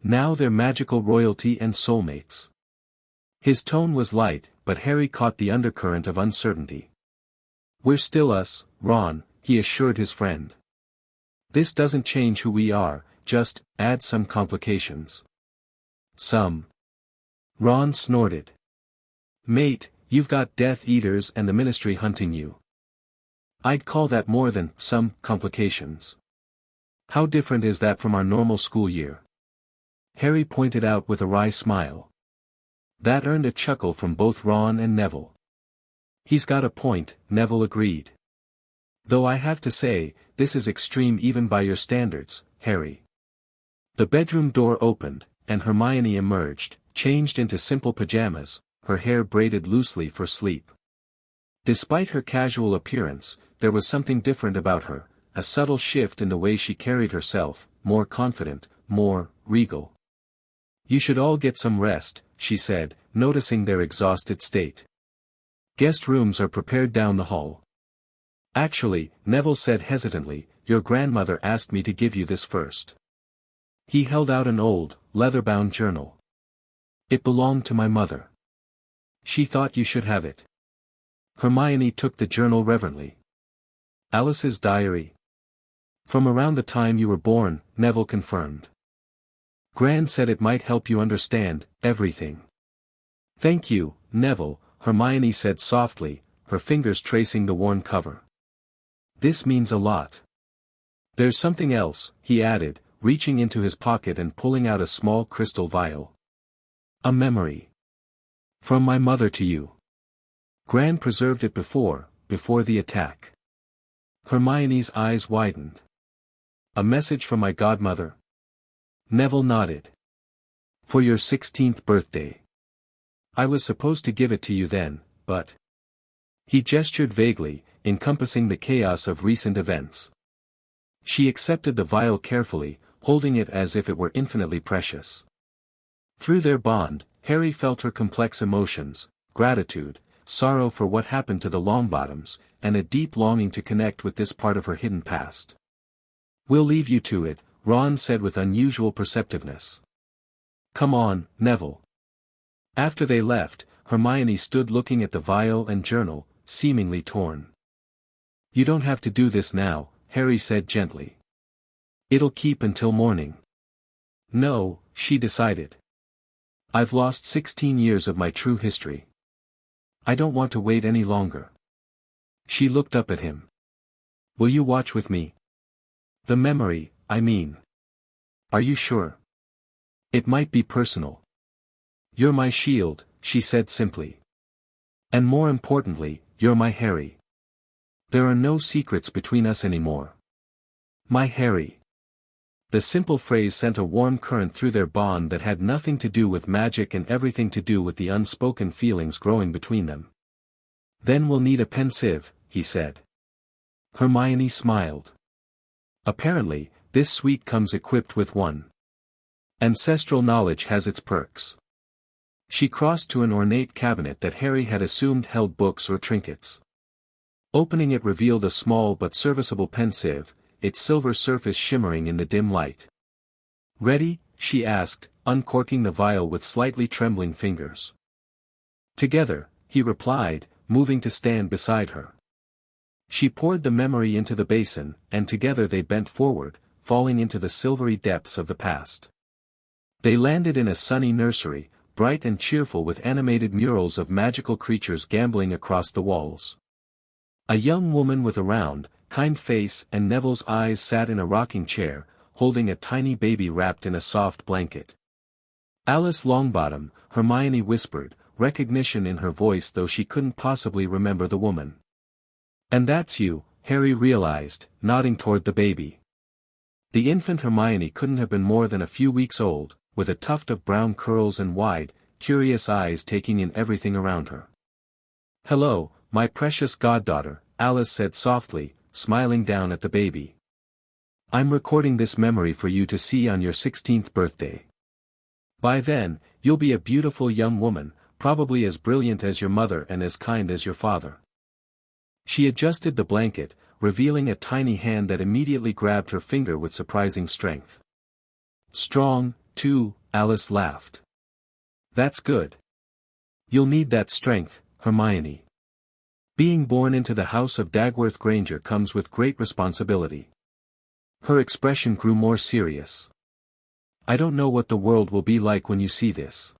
Now they're magical royalty and soulmates." His tone was light, but Harry caught the undercurrent of uncertainty. "We're still us, Ron," he assured his friend. "This doesn't change who we are, just add some complications." "Some?" Ron snorted. "Mate, you've got Death Eaters and the Ministry hunting you. I'd call that more than some complications. How different is that from our normal school year?" Harry pointed out with a wry smile. That earned a chuckle from both Ron and Neville. "He's got a point," Neville agreed. "Though I have to say, this is extreme even by your standards, Harry." The bedroom door opened, and Hermione emerged, changed into simple pajamas, her hair braided loosely for sleep. Despite her casual appearance, there was something different about her, a subtle shift in the way she carried herself, more confident, more regal. "You should all get some rest," she said, noticing their exhausted state. "Guest rooms are prepared down the hall." "Actually," Neville said hesitantly, "your grandmother asked me to give you this first." He held out an old, leather-bound journal. "It belonged to my mother. She thought you should have it." Hermione took the journal reverently. "Alice's diary?" "From around the time you were born," Neville confirmed. "Gran said it might help you understand everything." "Thank you, Neville," Hermione said softly, her fingers tracing the worn cover. "This means a lot." "There's something else," he added, reaching into his pocket and pulling out a small crystal vial. "A memory. From my mother to you. Gran preserved it before the attack." Hermione's eyes widened. "A message from my godmother?" Neville nodded. "For your 16th birthday. I was supposed to give it to you then, but..." He gestured vaguely, encompassing the chaos of recent events. She accepted the vial carefully, holding it as if it were infinitely precious. Through their bond, Harry felt her complex emotions, gratitude, sorrow for what happened to the Longbottoms, and a deep longing to connect with this part of her hidden past. "We'll leave you to it," Ron said with unusual perceptiveness. "Come on, Neville." After they left, Hermione stood looking at the vial and journal, seemingly torn. "You don't have to do this now," Harry said gently. "It'll keep until morning." "No," she decided. "I've lost 16 years of my true history. I don't want to wait any longer." She looked up at him. "Will you watch with me? The memory, I mean. Are you sure? It might be personal." "You're my shield," she said simply. "And more importantly, you're my Harry. There are no secrets between us anymore. My Harry." The simple phrase sent a warm current through their bond that had nothing to do with magic and everything to do with the unspoken feelings growing between them. "Then we'll need a pensieve," he said. Hermione smiled. "Apparently, this suite comes equipped with one. Ancestral knowledge has its perks." She crossed to an ornate cabinet that Harry had assumed held books or trinkets. Opening it revealed a small but serviceable pensieve, its silver surface shimmering in the dim light. "Ready?" she asked, uncorking the vial with slightly trembling fingers. "Together," he replied, moving to stand beside her. She poured the memory into the basin, and together they bent forward, falling into the silvery depths of the past. They landed in a sunny nursery, bright and cheerful with animated murals of magical creatures gambling across the walls. A young woman with a round, kind face and Neville's eyes sat in a rocking chair, holding a tiny baby wrapped in a soft blanket. "Alice Longbottom," Hermione whispered, recognition in her voice though she couldn't possibly remember the woman. "And that's you," Harry realized, nodding toward the baby. The infant Hermione couldn't have been more than a few weeks old, with a tuft of brown curls and wide, curious eyes taking in everything around her. "Hello, my precious goddaughter," Alice said softly, smiling down at the baby. "I'm recording this memory for you to see on your 16th birthday. By then, you'll be a beautiful young woman, probably as brilliant as your mother and as kind as your father." She adjusted the blanket, revealing a tiny hand that immediately grabbed her finger with surprising strength. "Strong, too," Alice laughed. "That's good. You'll need that strength, Hermione. Being born into the house of Dagworth Granger comes with great responsibility." Her expression grew more serious. "I don't know what the world will be like when you see this.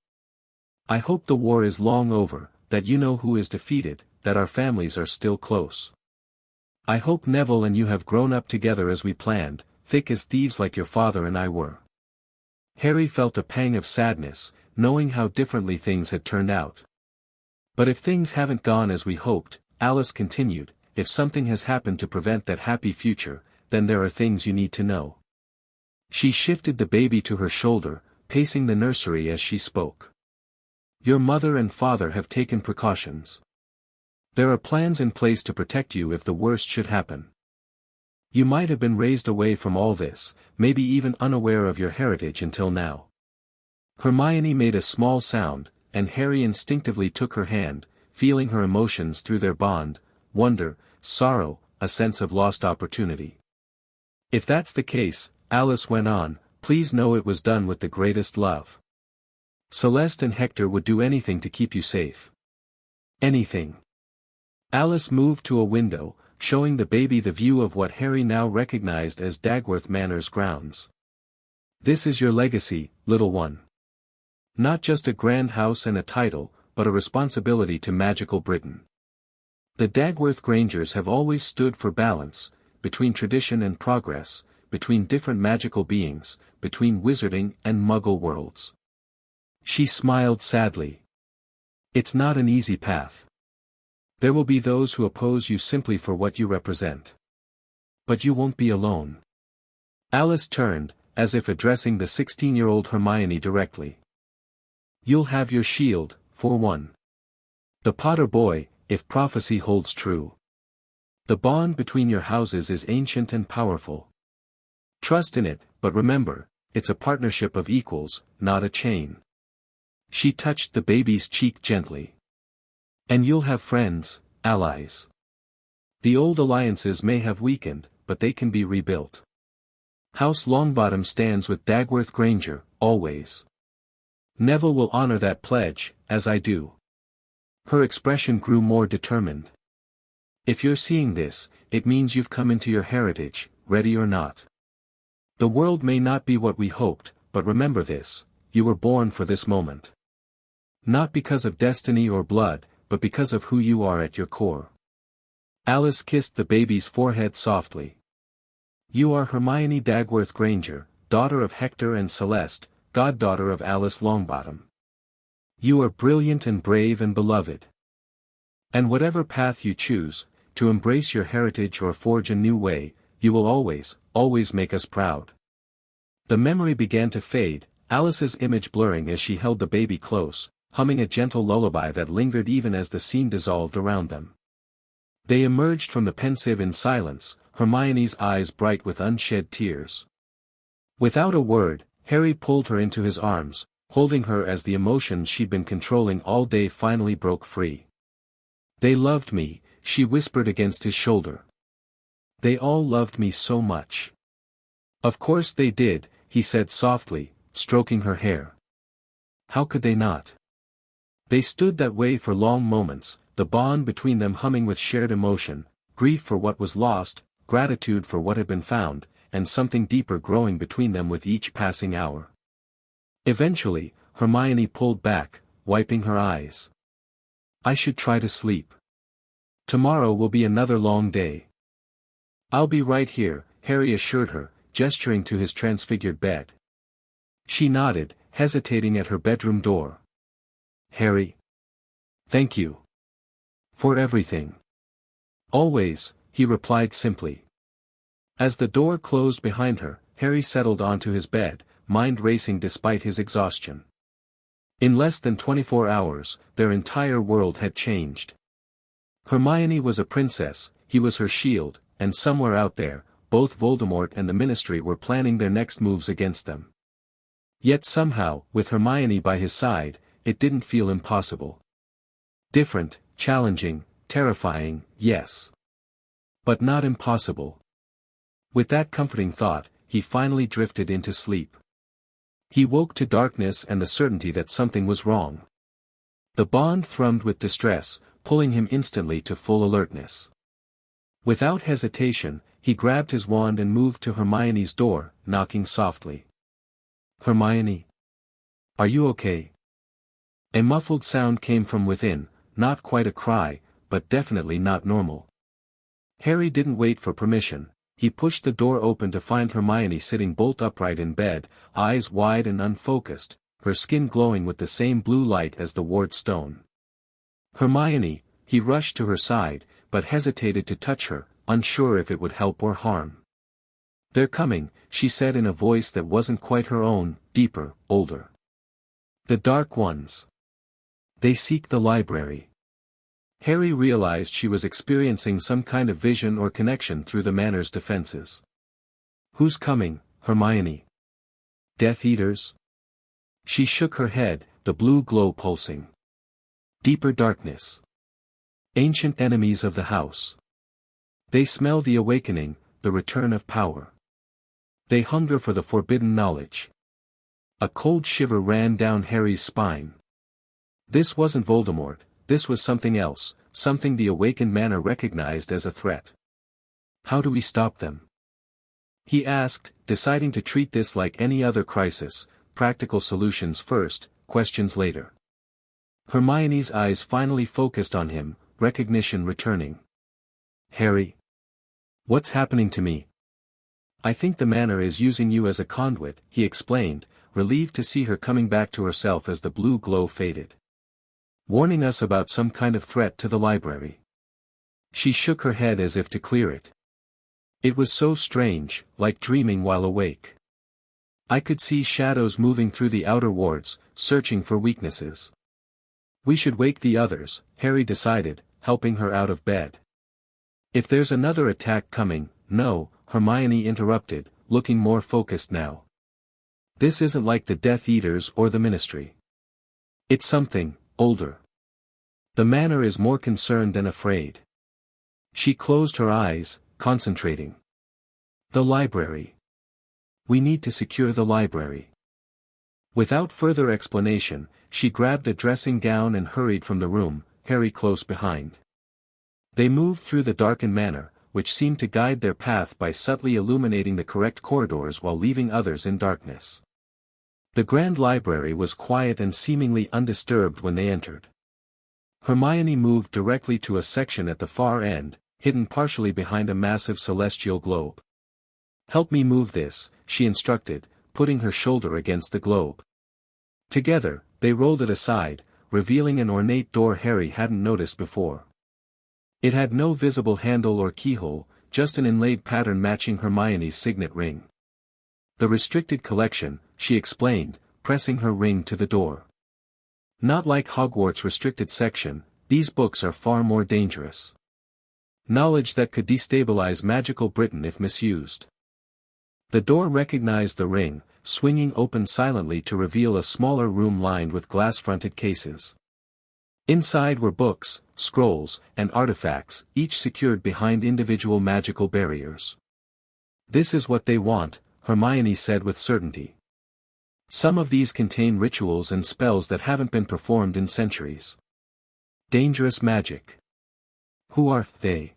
I hope the war is long over, that you know who is defeated, that our families are still close. I hope Neville and you have grown up together as we planned, thick as thieves like your father and I were." Harry felt a pang of sadness, knowing how differently things had turned out. "But if things haven't gone as we hoped," Alice continued, "if something has happened to prevent that happy future, then there are things you need to know." She shifted the baby to her shoulder, pacing the nursery as she spoke. "Your mother and father have taken precautions. There are plans in place to protect you if the worst should happen. You might have been raised away from all this, maybe even unaware of your heritage until now." Hermione made a small sound, and Harry instinctively took her hand, feeling her emotions through their bond, wonder, sorrow, a sense of lost opportunity. "If that's the case," Alice went on, "please know it was done with the greatest love. Celeste and Hector would do anything to keep you safe. Anything." Alice moved to a window, showing the baby the view of what Harry now recognized as Dagworth Manor's grounds. "This is your legacy, little one. Not just a grand house and a title, but a responsibility to magical Britain. The Dagworth Grangers have always stood for balance, between tradition and progress, between different magical beings, between wizarding and Muggle worlds." She smiled sadly. "It's not an easy path. There will be those who oppose you simply for what you represent. But you won't be alone." Alice turned, as if addressing the 16-year-old Hermione directly. "You'll have your shield, for one. The Potter boy, if prophecy holds true. The bond between your houses is ancient and powerful. Trust in it, but remember, it's a partnership of equals, not a chain." She touched the baby's cheek gently. "And you'll have friends, allies. The old alliances may have weakened, but they can be rebuilt. House Longbottom stands with Dagworth Granger, always. Neville will honor that pledge, as I do." Her expression grew more determined. If you're seeing this, it means you've come into your heritage, ready or not. The world may not be what we hoped, but remember this, you were born for this moment. Not because of destiny or blood, but because of who you are at your core. Alice kissed the baby's forehead softly. You are Hermione Dagworth Granger, daughter of Hector and Celeste, goddaughter of Alice Longbottom. You are brilliant and brave and beloved. And whatever path you choose, to embrace your heritage or forge a new way, you will always, always make us proud. The memory began to fade, Alice's image blurring as she held the baby close, humming a gentle lullaby that lingered even as the scene dissolved around them. They emerged from the pensive in silence, Hermione's eyes bright with unshed tears. Without a word, Harry pulled her into his arms, holding her as the emotions she'd been controlling all day finally broke free. They loved me, she whispered against his shoulder. They all loved me so much. Of course they did, he said softly, stroking her hair. How could they not? They stood that way for long moments, the bond between them humming with shared emotion, grief for what was lost, gratitude for what had been found, and something deeper growing between them with each passing hour. Eventually, Hermione pulled back, wiping her eyes. I should try to sleep. Tomorrow will be another long day. I'll be right here, Harry assured her, gesturing to his transfigured bed. She nodded, hesitating at her bedroom door. Harry. Thank you. For everything. Always, he replied simply. As the door closed behind her, Harry settled onto his bed, mind racing despite his exhaustion. In less than 24 hours, their entire world had changed. Hermione was a princess, he was her shield, and somewhere out there, both Voldemort and the Ministry were planning their next moves against them. Yet somehow, with Hermione by his side, it didn't feel impossible. Different, challenging, terrifying, yes. But not impossible. With that comforting thought, he finally drifted into sleep. He woke to darkness and the certainty that something was wrong. The bond thrummed with distress, pulling him instantly to full alertness. Without hesitation, he grabbed his wand and moved to Hermione's door, knocking softly. Hermione? Are you okay? A muffled sound came from within, not quite a cry, but definitely not normal. Harry didn't wait for permission. He pushed the door open to find Hermione sitting bolt upright in bed, eyes wide and unfocused, her skin glowing with the same blue light as the ward stone. Hermione, he rushed to her side, but hesitated to touch her, unsure if it would help or harm. They're coming, she said in a voice that wasn't quite her own, deeper, older. The Dark Ones. They seek the library. Harry realized she was experiencing some kind of vision or connection through the manor's defenses. Who's coming, Hermione? Death Eaters? She shook her head, the blue glow pulsing. Deeper darkness. Ancient enemies of the house. They smell the awakening, the return of power. They hunger for the forbidden knowledge. A cold shiver ran down Harry's spine. This wasn't Voldemort, this was something else, something the awakened manor recognized as a threat. How do we stop them? He asked, deciding to treat this like any other crisis, practical solutions first, questions later. Hermione's eyes finally focused on him, recognition returning. Harry. What's happening to me? I think the manor is using you as a conduit, he explained, relieved to see her coming back to herself as the blue glow faded. Warning us about some kind of threat to the library. She shook her head as if to clear it. It was so strange, like dreaming while awake. I could see shadows moving through the outer wards, searching for weaknesses. We should wake the others, Harry decided, helping her out of bed. If there's another attack coming, no, Hermione interrupted, looking more focused now. This isn't like the Death Eaters or the Ministry. It's something older. The manor is more concerned than afraid. She closed her eyes, concentrating. The library. We need to secure the library. Without further explanation, she grabbed a dressing gown and hurried from the room, Harry close behind. They moved through the darkened manor, which seemed to guide their path by subtly illuminating the correct corridors while leaving others in darkness. The grand library was quiet and seemingly undisturbed when they entered. Hermione moved directly to a section at the far end, hidden partially behind a massive celestial globe. "Help me move this," she instructed, putting her shoulder against the globe. Together, they rolled it aside, revealing an ornate door Harry hadn't noticed before. It had no visible handle or keyhole, just an inlaid pattern matching Hermione's signet ring. "The restricted collection," she explained, pressing her ring to the door. "Not like Hogwarts' restricted section, these books are far more dangerous. Knowledge that could destabilize magical Britain if misused." The door recognized the ring, swinging open silently to reveal a smaller room lined with glass-fronted cases. Inside were books, scrolls, and artifacts, each secured behind individual magical barriers. "This is what they want," Hermione said with certainty. "Some of these contain rituals and spells that haven't been performed in centuries. Dangerous magic." "Who are they?"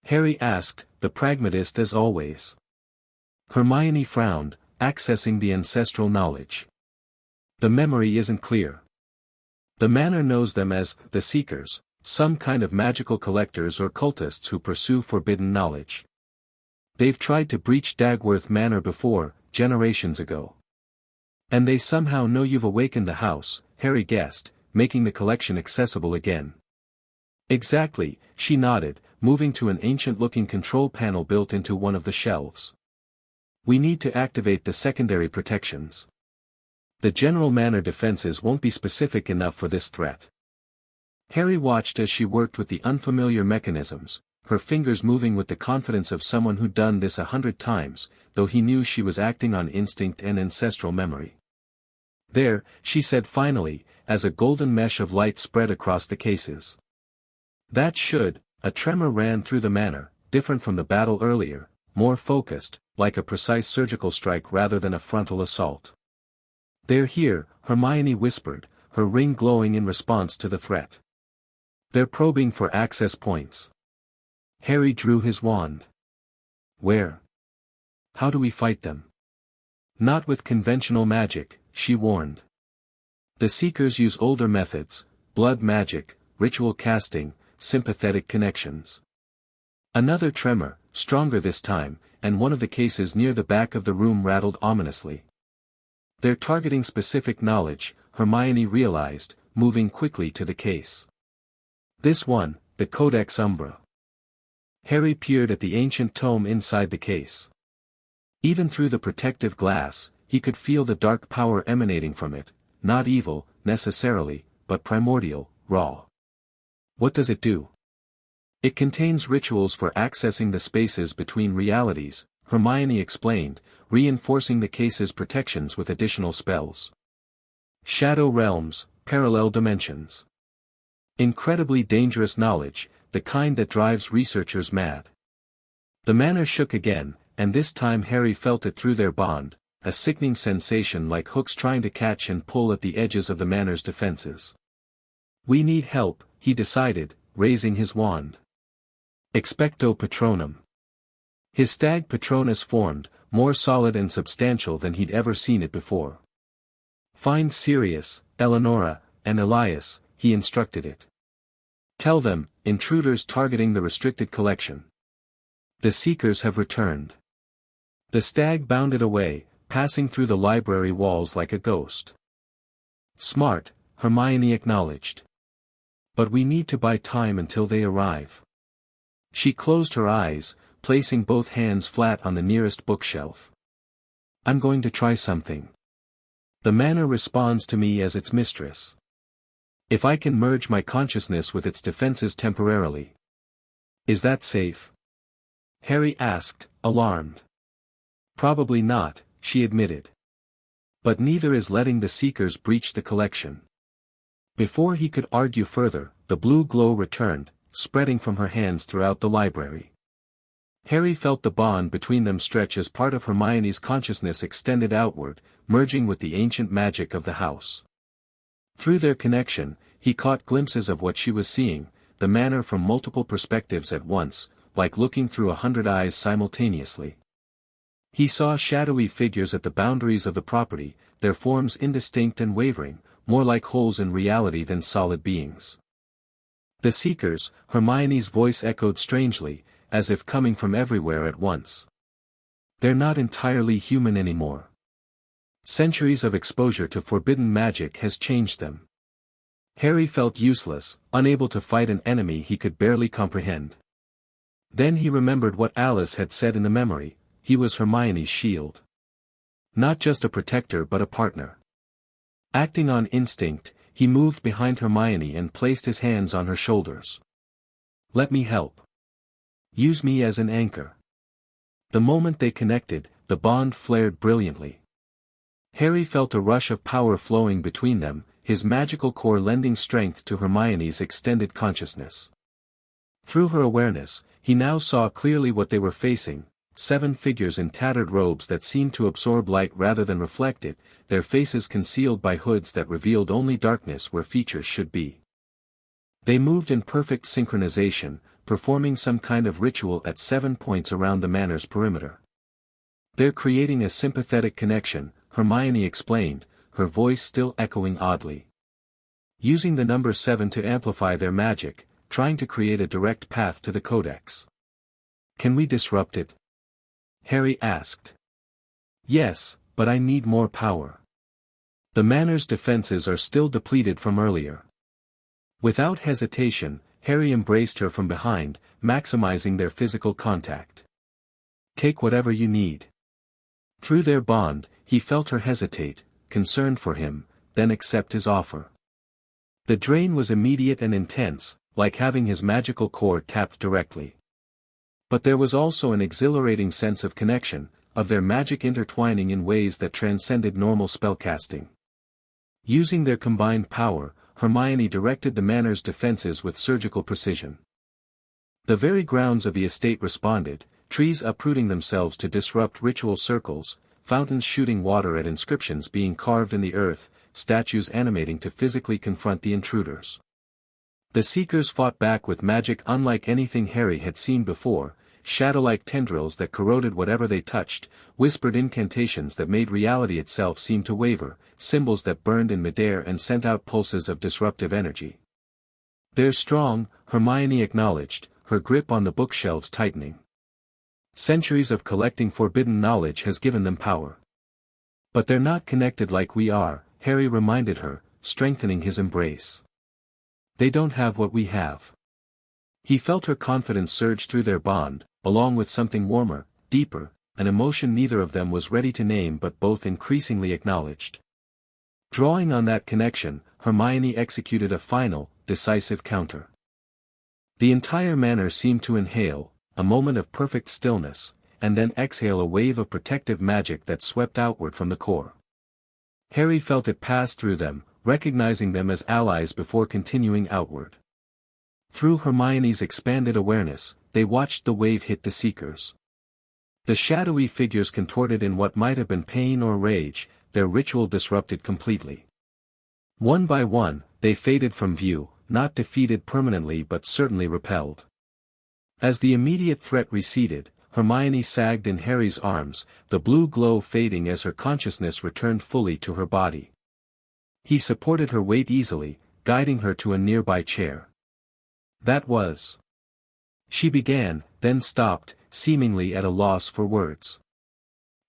Harry asked, the pragmatist as always. Hermione frowned, accessing the ancestral knowledge. "The memory isn't clear. The manor knows them as the Seekers, some kind of magical collectors or cultists who pursue forbidden knowledge. They've tried to breach Dagworth Manor before, generations ago. And they somehow know you've awakened the house," Harry guessed, making the collection accessible again. "Exactly," she nodded, moving to an ancient-looking control panel built into one of the shelves. "We need to activate the secondary protections. The general manor defenses won't be specific enough for this threat." Harry watched as she worked with the unfamiliar mechanisms, her fingers moving with the confidence of someone who'd done this 100 times, though he knew she was acting on instinct and ancestral memory. "There," she said finally, as a golden mesh of light spread across the cases. "That should," a tremor ran through the manor, different from the battle earlier, more focused, like a precise surgical strike rather than a frontal assault. "They're here," Hermione whispered, her ring glowing in response to the threat. "They're probing for access points." Harry drew his wand. "Where? How do we fight them?" "Not with conventional magic," she warned. "The Seekers use older methods, blood magic, ritual casting, sympathetic connections." Another tremor, stronger this time, and one of the cases near the back of the room rattled ominously. "They're targeting specific knowledge," Hermione realized, moving quickly to the case. "This one, the Codex Umbra." Harry peered at the ancient tome inside the case. Even through the protective glass, he could feel the dark power emanating from it, not evil, necessarily, but primordial, raw. "What does it do?" "It contains rituals for accessing the spaces between realities," Hermione explained, reinforcing the case's protections with additional spells. "Shadow realms, parallel dimensions. Incredibly dangerous knowledge, the kind that drives researchers mad." The manor shook again, and this time Harry felt it through their bond, a sickening sensation like hooks trying to catch and pull at the edges of the manor's defenses. "We need help," he decided, raising his wand. "Expecto Patronum." His stag Patronus formed, more solid and substantial than he'd ever seen it before. "Find Sirius, Eleonora, and Elias," he instructed it. "Tell them, intruders targeting the restricted collection. The Seekers have returned." The stag bounded away, passing through the library walls like a ghost. "Smart," Hermione acknowledged. "But we need to buy time until they arrive." She closed her eyes, placing both hands flat on the nearest bookshelf. "I'm going to try something. The manor responds to me as its mistress. If I can merge my consciousness with its defenses temporarily." "Is that safe?" Harry asked, alarmed. "Probably not," she admitted. "But neither is letting the Seekers breach the collection." Before he could argue further, the blue glow returned, spreading from her hands throughout the library. Harry felt the bond between them stretch as part of Hermione's consciousness extended outward, merging with the ancient magic of the house. Through their connection, he caught glimpses of what she was seeing, the manor from multiple perspectives at once, like looking through 100 eyes simultaneously. He saw shadowy figures at the boundaries of the property, their forms indistinct and wavering, more like holes in reality than solid beings. The Seekers, Hermione's voice echoed strangely, as if coming from everywhere at once. They're not entirely human anymore. Centuries of exposure to forbidden magic has changed them. Harry felt useless, unable to fight an enemy he could barely comprehend. Then he remembered what Alice had said in the memory: he was Hermione's shield. Not just a protector but a partner. Acting on instinct, he moved behind Hermione and placed his hands on her shoulders. "Let me help. Use me as an anchor." The moment they connected, the bond flared brilliantly. Harry felt a rush of power flowing between them, his magical core lending strength to Hermione's extended consciousness. Through her awareness, he now saw clearly what they were facing: 7 figures in tattered robes that seemed to absorb light rather than reflect it, their faces concealed by hoods that revealed only darkness where features should be. They moved in perfect synchronization, performing some kind of ritual at 7 points around the manor's perimeter. "They're creating a sympathetic connection," Hermione explained, her voice still echoing oddly. "Using the number 7 to amplify their magic, trying to create a direct path to the Codex." "Can we disrupt it?" Harry asked. "Yes, but I need more power. The manor's defenses are still depleted from earlier." Without hesitation, Harry embraced her from behind, maximizing their physical contact. "Take whatever you need." Through their bond, he felt her hesitate, concerned for him, then accept his offer. The drain was immediate and intense, like having his magical core tapped directly. But there was also an exhilarating sense of connection, of their magic intertwining in ways that transcended normal spellcasting. Using their combined power, Hermione directed the manor's defenses with surgical precision. The very grounds of the estate responded, trees uprooting themselves to disrupt ritual circles, fountains shooting water at inscriptions being carved in the earth, statues animating to physically confront the intruders. The Seekers fought back with magic unlike anything Harry had seen before, shadow-like tendrils that corroded whatever they touched, whispered incantations that made reality itself seem to waver, symbols that burned in midair and sent out pulses of disruptive energy. "They're strong," Hermione acknowledged, her grip on the bookshelves tightening. "Centuries of collecting forbidden knowledge has given them power. But they're not connected like we are," Harry reminded her, strengthening his embrace. "They don't have what we have." He felt her confidence surge through their bond, along with something warmer, deeper, an emotion neither of them was ready to name but both increasingly acknowledged. Drawing on that connection, Hermione executed a final, decisive counter. The entire manor seemed to inhale, a moment of perfect stillness, and then exhale a wave of protective magic that swept outward from the core. Harry felt it pass through them, recognizing them as allies before continuing outward. Through Hermione's expanded awareness, they watched the wave hit the Seekers. The shadowy figures contorted in what might have been pain or rage, their ritual disrupted completely. One by one, they faded from view, not defeated permanently but certainly repelled. As the immediate threat receded, Hermione sagged in Harry's arms, the blue glow fading as her consciousness returned fully to her body. He supported her weight easily, guiding her to a nearby chair. "That was..." she began, then stopped, seemingly at a loss for words.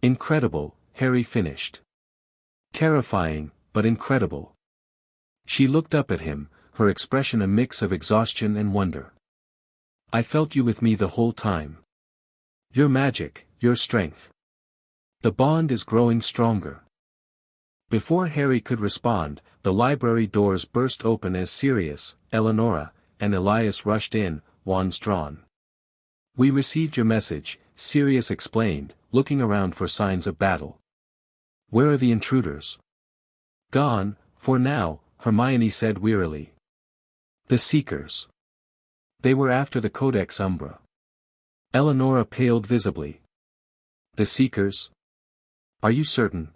"Incredible," Harry finished. "Terrifying, but incredible." She looked up at him, her expression a mix of exhaustion and wonder. "I felt you with me the whole time. Your magic, your strength. The bond is growing stronger." Before Harry could respond, the library doors burst open as Sirius, Eleonora, and Elias rushed in, wands drawn. "We received your message," Sirius explained, looking around for signs of battle. "Where are the intruders?" "Gone, for now," Hermione said wearily. "The Seekers. They were after the Codex Umbra." Eleonora paled visibly. "The Seekers? Are you certain?"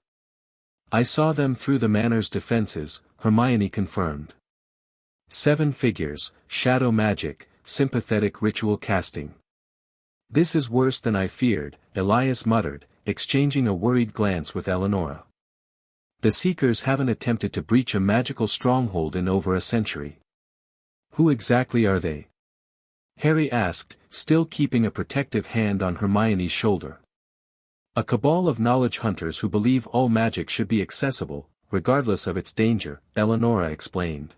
"I saw them through the manor's defenses," Hermione confirmed. 7 figures, shadow magic, sympathetic ritual casting. This is worse than I feared, Elias muttered, exchanging a worried glance with Eleonora. The Seekers haven't attempted to breach a magical stronghold in over a century. Who exactly are they? Harry asked, still keeping a protective hand on Hermione's shoulder. A cabal of knowledge hunters who believe all magic should be accessible, regardless of its danger, Eleonora explained.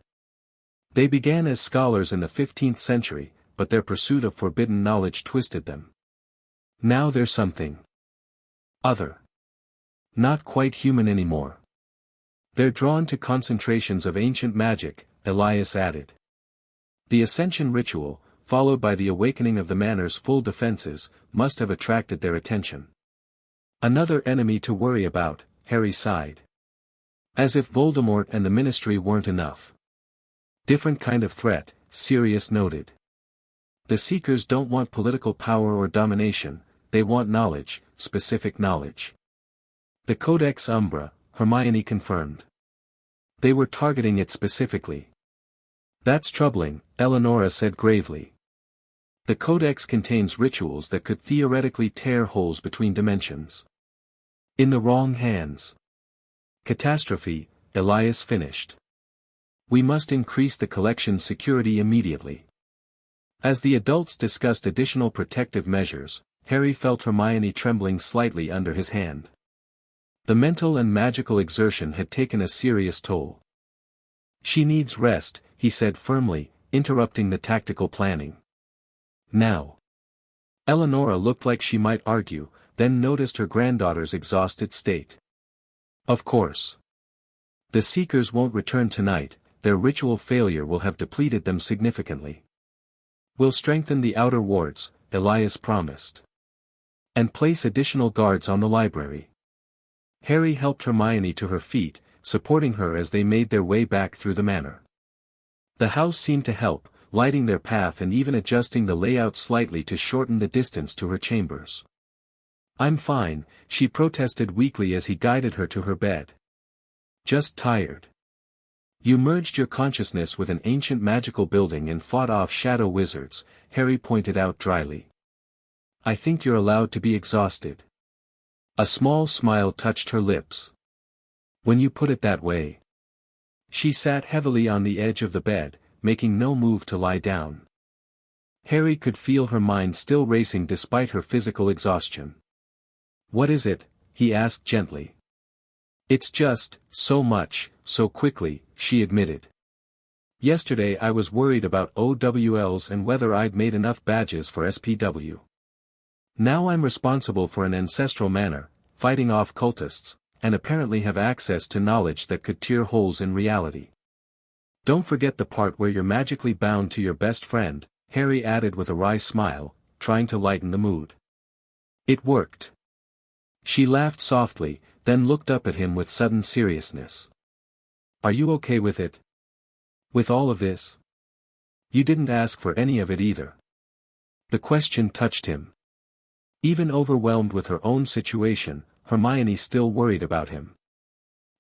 They began as scholars in the 15th century, but their pursuit of forbidden knowledge twisted them. Now they're something other. Not quite human anymore. They're drawn to concentrations of ancient magic, Elias added. The Ascension ritual, followed by the awakening of the manor's full defenses, must have attracted their attention. Another enemy to worry about, Harry sighed. As if Voldemort and the Ministry weren't enough. Different kind of threat, Sirius noted. The Seekers don't want political power or domination, they want knowledge, specific knowledge. The Codex Umbra, Hermione confirmed. They were targeting it specifically. That's troubling, Eleonora said gravely. The Codex contains rituals that could theoretically tear holes between dimensions. In the wrong hands. Catastrophe, Elias finished. We must increase the collection's security immediately. As the adults discussed additional protective measures, Harry felt Hermione trembling slightly under his hand. The mental and magical exertion had taken a serious toll. She needs rest, he said firmly, interrupting the tactical planning. Now. Eleonora looked like she might argue, then noticed her granddaughter's exhausted state. Of course. The Seekers won't return tonight, their ritual failure will have depleted them significantly. We'll strengthen the outer wards, Elias promised. And place additional guards on the library. Harry helped Hermione to her feet, supporting her as they made their way back through the manor. The house seemed to help, lighting their path and even adjusting the layout slightly to shorten the distance to her chambers. I'm fine, she protested weakly as he guided her to her bed. Just tired. You merged your consciousness with an ancient magical building and fought off shadow wizards, Harry pointed out dryly. I think you're allowed to be exhausted. A small smile touched her lips. When you put it that way. She sat heavily on the edge of the bed, making no move to lie down. Harry could feel her mind still racing despite her physical exhaustion. What is it? He asked gently. It's just, so much, so quickly, she admitted. Yesterday I was worried about OWLs and whether I'd made enough badges for SPW. Now I'm responsible for an ancestral manor, fighting off cultists, and apparently have access to knowledge that could tear holes in reality. Don't forget the part where you're magically bound to your best friend, Harry added with a wry smile, trying to lighten the mood. It worked. She laughed softly, then looked up at him with sudden seriousness. Are you okay with it? With all of this? You didn't ask for any of it either. The question touched him. Even overwhelmed with her own situation, Hermione still worried about him.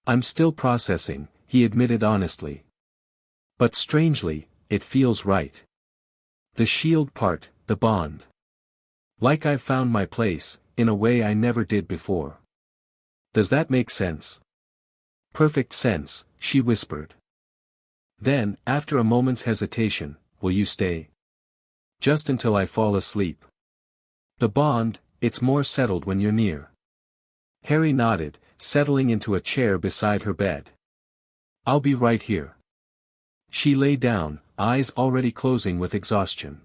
I'm still processing, he admitted honestly. But strangely, it feels right. The shield part, the bond. Like I've found my place, in a way I never did before. Does that make sense? Perfect sense, she whispered. Then, after a moment's hesitation, will you stay? Just until I fall asleep. The bond, it's more settled when you're near. Harry nodded, settling into a chair beside her bed. I'll be right here. She lay down, eyes already closing with exhaustion.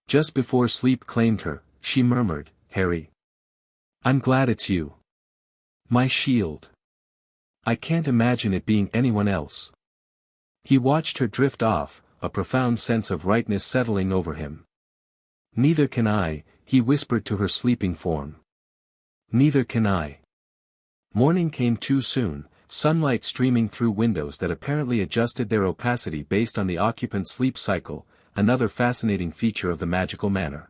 Just before sleep claimed her, she murmured, Harry. I'm glad it's you. My shield. I can't imagine it being anyone else. He watched her drift off, a profound sense of rightness settling over him. Neither can I, he whispered to her sleeping form. Neither can I. Morning came too soon, sunlight streaming through windows that apparently adjusted their opacity based on the occupant's sleep cycle, another fascinating feature of the magical manor.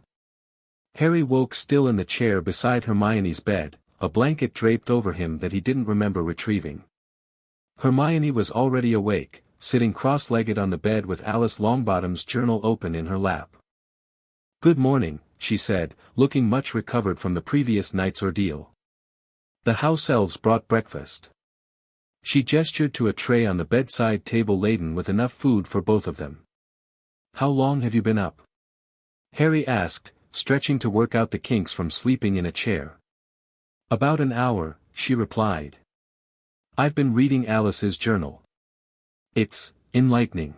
Harry woke still in the chair beside Hermione's bed, a blanket draped over him that he didn't remember retrieving. Hermione was already awake, sitting cross-legged on the bed with Alice Longbottom's journal open in her lap. "Good morning," she said, looking much recovered from the previous night's ordeal. "The house elves brought breakfast." She gestured to a tray on the bedside table laden with enough food for both of them. "How long have you been up?" Harry asked, stretching to work out the kinks from sleeping in a chair. "About an hour," she replied. "I've been reading Alice's journal. It's enlightening."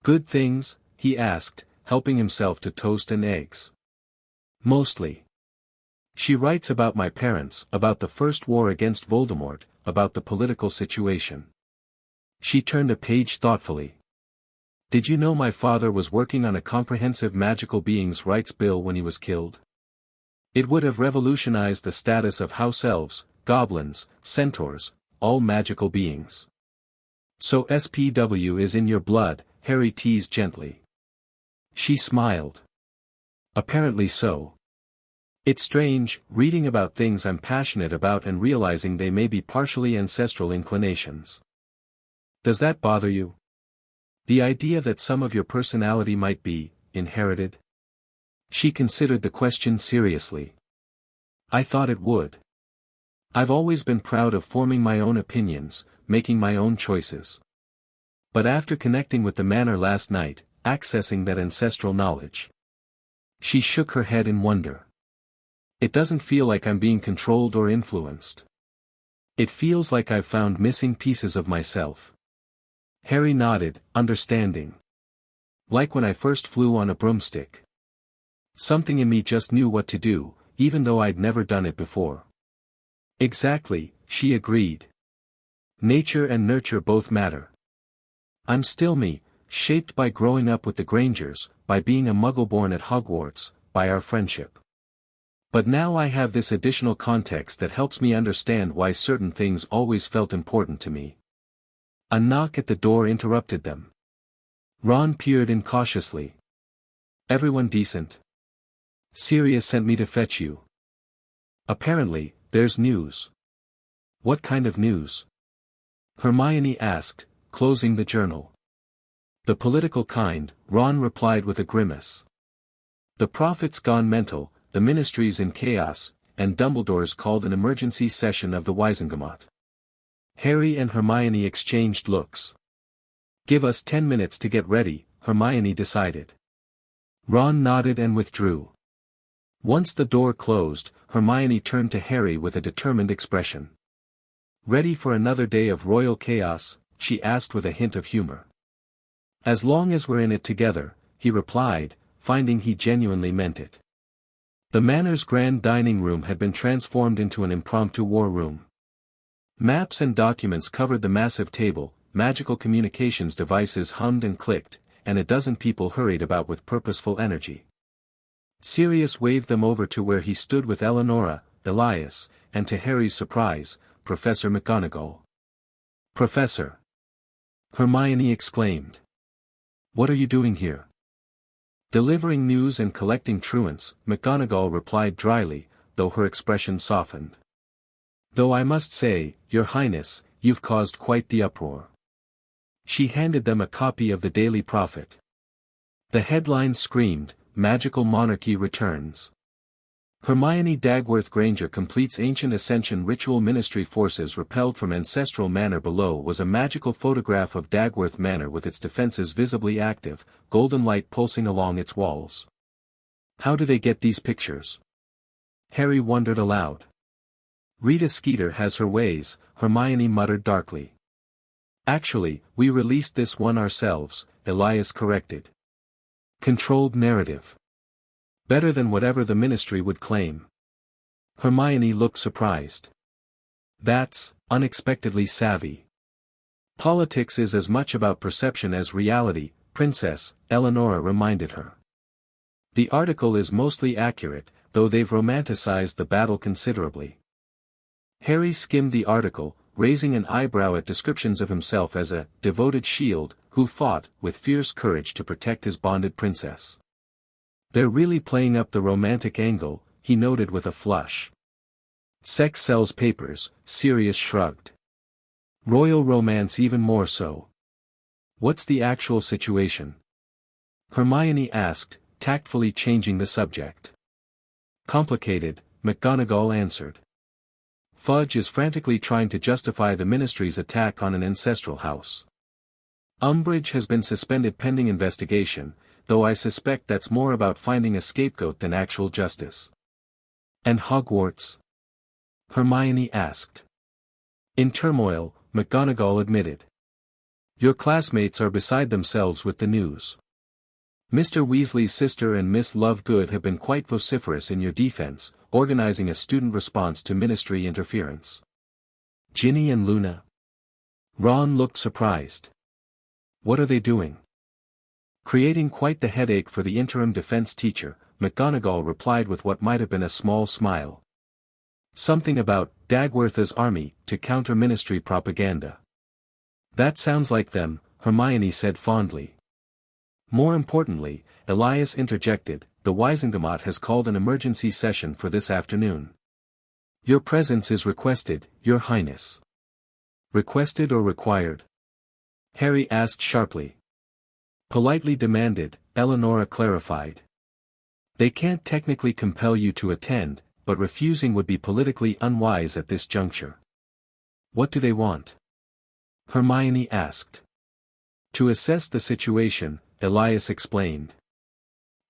"Good things?" he asked, helping himself to toast and eggs. "Mostly. She writes about my parents, about the First War against Voldemort, about the political situation." She turned a page thoughtfully. "Did you know my father was working on a comprehensive magical beings' rights bill when he was killed? It would have revolutionized the status of house elves, goblins, centaurs, all magical beings." "So SPW is in your blood," Harry teased gently. She smiled. "Apparently so. It's strange, reading about things I'm passionate about and realizing they may be partially ancestral inclinations." "Does that bother you? The idea that some of your personality might be inherited?" She considered the question seriously. "I thought it would. I've always been proud of forming my own opinions, making my own choices. But after connecting with the manor last night, accessing that ancestral knowledge." She shook her head in wonder. "It doesn't feel like I'm being controlled or influenced. It feels like I've found missing pieces of myself." Harry nodded, understanding. "Like when I first flew on a broomstick. Something in me just knew what to do, even though I'd never done it before." "Exactly," she agreed. "Nature and nurture both matter. I'm still me, shaped by growing up with the Grangers, by being a Muggle born at Hogwarts, by our friendship. But now I have this additional context that helps me understand why certain things always felt important to me." A knock at the door interrupted them. Ron peered in cautiously. "Everyone decent?" "Sirius sent me to fetch you." "Apparently, there's news." "What kind of news?" Hermione asked, closing the journal. "The political kind," Ron replied with a grimace. "The prophet's gone mental, the ministry's in chaos, and Dumbledore's called an emergency session of the Wizengamot." Harry and Hermione exchanged looks. "Give us 10 minutes to get ready," Hermione decided. Ron nodded and withdrew. Once the door closed, Hermione turned to Harry with a determined expression. "Ready for another day of royal chaos?" she asked with a hint of humor. "As long as we're in it together," he replied, finding he genuinely meant it. The manor's grand dining room had been transformed into an impromptu war room. Maps and documents covered the massive table, magical communications devices hummed and clicked, and a dozen people hurried about with purposeful energy. Sirius waved them over to where he stood with Eleonora, Elias, and to Harry's surprise, Professor McGonagall. "Professor!" Hermione exclaimed. "What are you doing here?" "Delivering news and collecting truants," McGonagall replied dryly, though her expression softened. "Though I must say, Your Highness, you've caused quite the uproar." She handed them a copy of the Daily Prophet. The headline screamed, "Magical Monarchy Returns." Hermione Dagworth Granger completes ancient Ascension ritual ministry forces repelled from ancestral manor. Below was a magical photograph of Dagworth Manor with its defenses visibly active, golden light pulsing along its walls. "How do they get these pictures?" Harry wondered aloud. "Rita Skeeter has her ways," Hermione muttered darkly. "Actually, we released this one ourselves," Elias corrected. "Controlled narrative. Better than whatever the ministry would claim." Hermione looked surprised. "That's unexpectedly savvy. Politics is as much about perception as reality, Princess," Eleonora reminded her. "The article is mostly accurate, though they've romanticized the battle considerably." Harry skimmed the article, raising an eyebrow at descriptions of himself as a devoted shield, who fought with fierce courage to protect his bonded princess. "They're really playing up the romantic angle," he noted with a flush. "Sex sells papers," Sirius shrugged. "Royal romance even more so." What's the actual situation? Hermione asked, tactfully changing the subject. Complicated, McGonagall answered. Fudge is frantically trying to justify the Ministry's attack on an ancestral house. Umbridge has been suspended pending investigation, though I suspect that's more about finding a scapegoat than actual justice. And Hogwarts? Hermione asked. In turmoil, McGonagall admitted. Your classmates are beside themselves with the news. Mr. Weasley's sister and Miss Lovegood have been quite vociferous in your defense, organizing a student response to Ministry interference. Ginny and Luna. Ron looked surprised. What are they doing? Creating quite the headache for the interim defense teacher, McGonagall replied with what might have been a small smile. Something about Dagworthy's army to counter Ministry propaganda. That sounds like them, Hermione said fondly. More importantly, Elias interjected, the Wizengamot has called an emergency session for this afternoon. Your presence is requested, Your Highness. Requested or required? Harry asked sharply. Politely demanded, Eleanora clarified. They can't technically compel you to attend, but refusing would be politically unwise at this juncture. What do they want? Hermione asked. To assess the situation, Elias explained.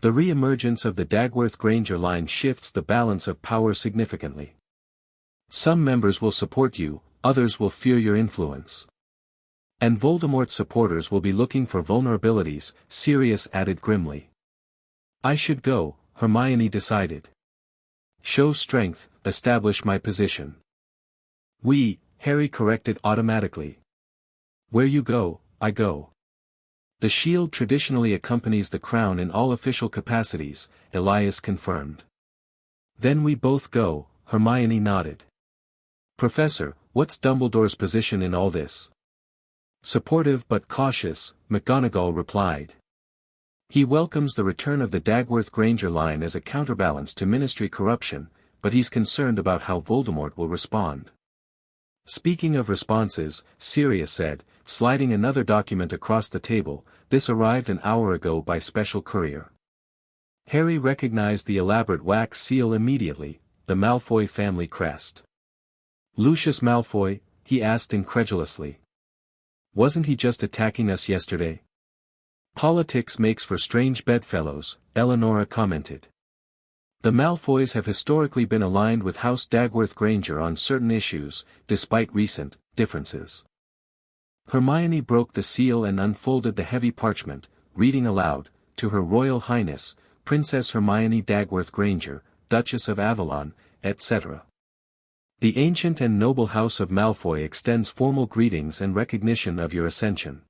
The re-emergence of the Dagworth Granger line shifts the balance of power significantly. Some members will support you, others will fear your influence. And Voldemort's supporters will be looking for vulnerabilities, Sirius added grimly. I should go, Hermione decided. Show strength, establish my position. Harry corrected automatically. Where you go, I go. The shield traditionally accompanies the crown in all official capacities, Elias confirmed. Then we both go, Hermione nodded. Professor, what's Dumbledore's position in all this? Supportive but cautious, McGonagall replied. He welcomes the return of the Dagworth Granger line as a counterbalance to Ministry corruption, but he's concerned about how Voldemort will respond. Speaking of responses, Sirius said, sliding another document across the table, this arrived an hour ago by special courier. Harry recognized the elaborate wax seal immediately, the Malfoy family crest. Lucius Malfoy, he asked incredulously. Wasn't he just attacking us yesterday? Politics makes for strange bedfellows, Eleanora commented. The Malfoys have historically been aligned with House Dagworth Granger on certain issues, despite recent differences. Hermione broke the seal and unfolded the heavy parchment, reading aloud, to Her Royal Highness, Princess Hermione Dagworth Granger, Duchess of Avalon, etc. The ancient and noble House of Malfoy extends formal greetings and recognition of your ascension.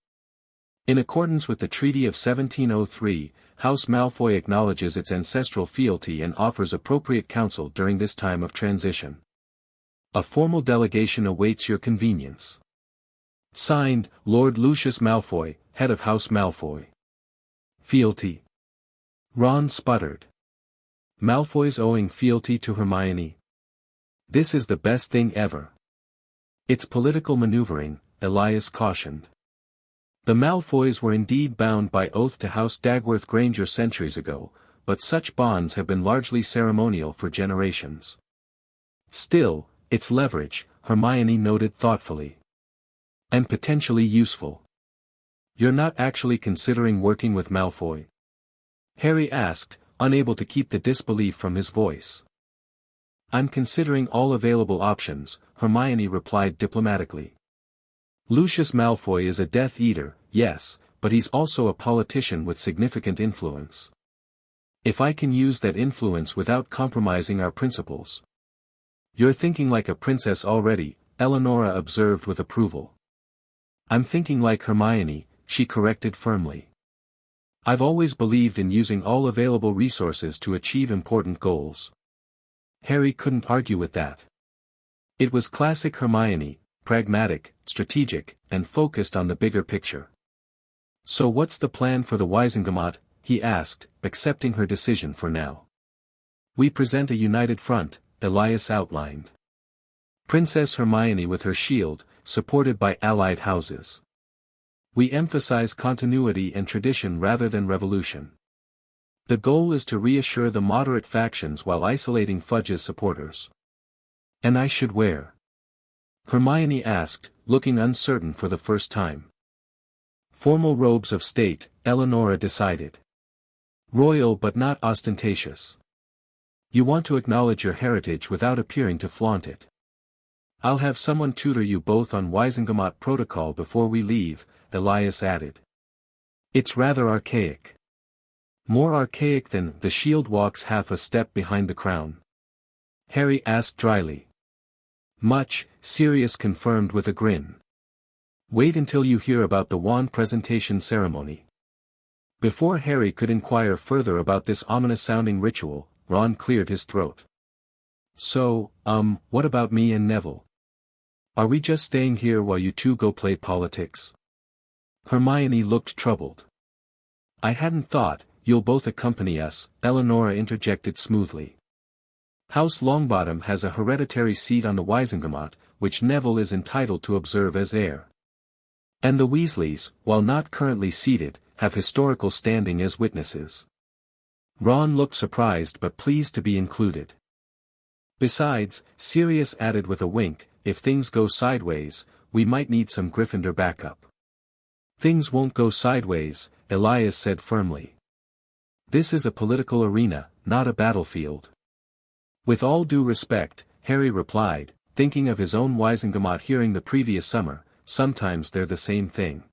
In accordance with the Treaty of 1703, House Malfoy acknowledges its ancestral fealty and offers appropriate counsel during this time of transition. A formal delegation awaits your convenience. Signed, Lord Lucius Malfoy, head of House Malfoy. Fealty. Ron sputtered. Malfoy's owing fealty to Hermione. This is the best thing ever. It's political maneuvering, Elias cautioned. The Malfoys were indeed bound by oath to House Dagworth Granger centuries ago, but such bonds have been largely ceremonial for generations. Still, it's leverage, Hermione noted thoughtfully. And potentially useful. You're not actually considering working with Malfoy? Harry asked, unable to keep the disbelief from his voice. I'm considering all available options, Hermione replied diplomatically. Lucius Malfoy is a Death Eater, yes, but he's also a politician with significant influence. If I can use that influence without compromising our principles. You're thinking like a princess already, Eleanora observed with approval. I'm thinking like Hermione, she corrected firmly. I've always believed in using all available resources to achieve important goals. Harry couldn't argue with that. It was classic Hermione, pragmatic, strategic, and focused on the bigger picture. So what's the plan for the Wizengamot? He asked, accepting her decision for now. We present a united front, Elias outlined. Princess Hermione with her shield, supported by allied houses. We emphasize continuity and tradition rather than revolution. The goal is to reassure the moderate factions while isolating Fudge's supporters. And I should wear? Hermione asked, looking uncertain for the first time. Formal robes of state, Eleanor decided. Royal but not ostentatious. You want to acknowledge your heritage without appearing to flaunt it. I'll have someone tutor you both on Wizengamot protocol before we leave, Elias added. It's rather archaic. More archaic than the shield walks half a step behind the crown? Harry asked dryly. Much, Sirius confirmed with a grin. Wait until you hear about the wand presentation ceremony. Before Harry could inquire further about this ominous-sounding ritual, Ron cleared his throat. So, what about me and Neville? Are we just staying here while you two go play politics? Hermione looked troubled. I hadn't thought. You'll both accompany us, Eleanor interjected smoothly. House Longbottom has a hereditary seat on the Wizengamot, which Neville is entitled to observe as heir. And the Weasleys, while not currently seated, have historical standing as witnesses. Ron looked surprised but pleased to be included. Besides, Sirius added with a wink, if things go sideways, we might need some Gryffindor backup. Things won't go sideways, Elias said firmly. This is a political arena, not a battlefield. With all due respect, Harry replied, thinking of his own Wizengamot hearing the previous summer, sometimes they're the same thing.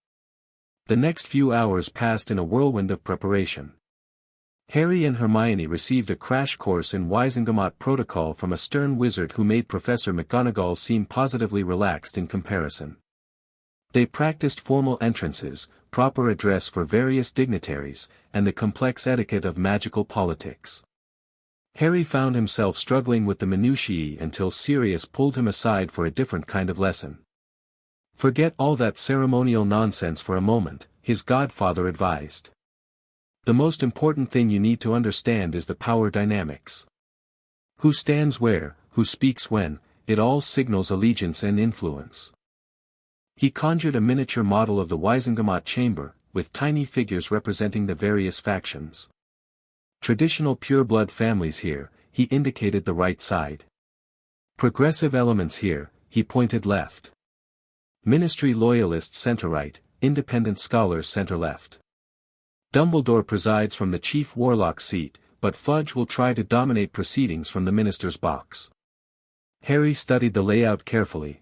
The next few hours passed in a whirlwind of preparation. Harry and Hermione received a crash course in Wizengamot protocol from a stern wizard who made Professor McGonagall seem positively relaxed in comparison. They practiced formal entrances, proper address for various dignitaries, and the complex etiquette of magical politics. Harry found himself struggling with the minutiae until Sirius pulled him aside for a different kind of lesson. Forget all that ceremonial nonsense for a moment, his godfather advised. The most important thing you need to understand is the power dynamics. Who stands where, who speaks when, it all signals allegiance and influence. He conjured a miniature model of the Wizengamot chamber, with tiny figures representing the various factions. Traditional pureblood families here, he indicated the right side. Progressive elements here, he pointed left. Ministry loyalists center-right, independent scholars center-left. Dumbledore presides from the chief warlock's seat, but Fudge will try to dominate proceedings from the minister's box. Harry studied the layout carefully.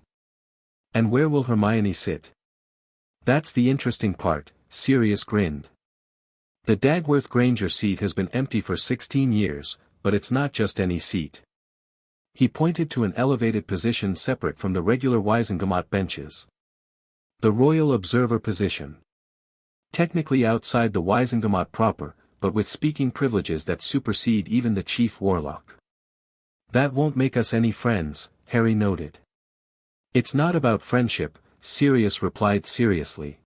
And where will Hermione sit? That's the interesting part, Sirius grinned. The Dagworth Granger seat has been empty for 16 years, but it's not just any seat. He pointed to an elevated position separate from the regular Wizengamot benches. The Royal Observer position. Technically outside the Wizengamot proper, but with speaking privileges that supersede even the Chief Warlock. That won't make us any friends, Harry noted. It's not about friendship, Sirius replied seriously.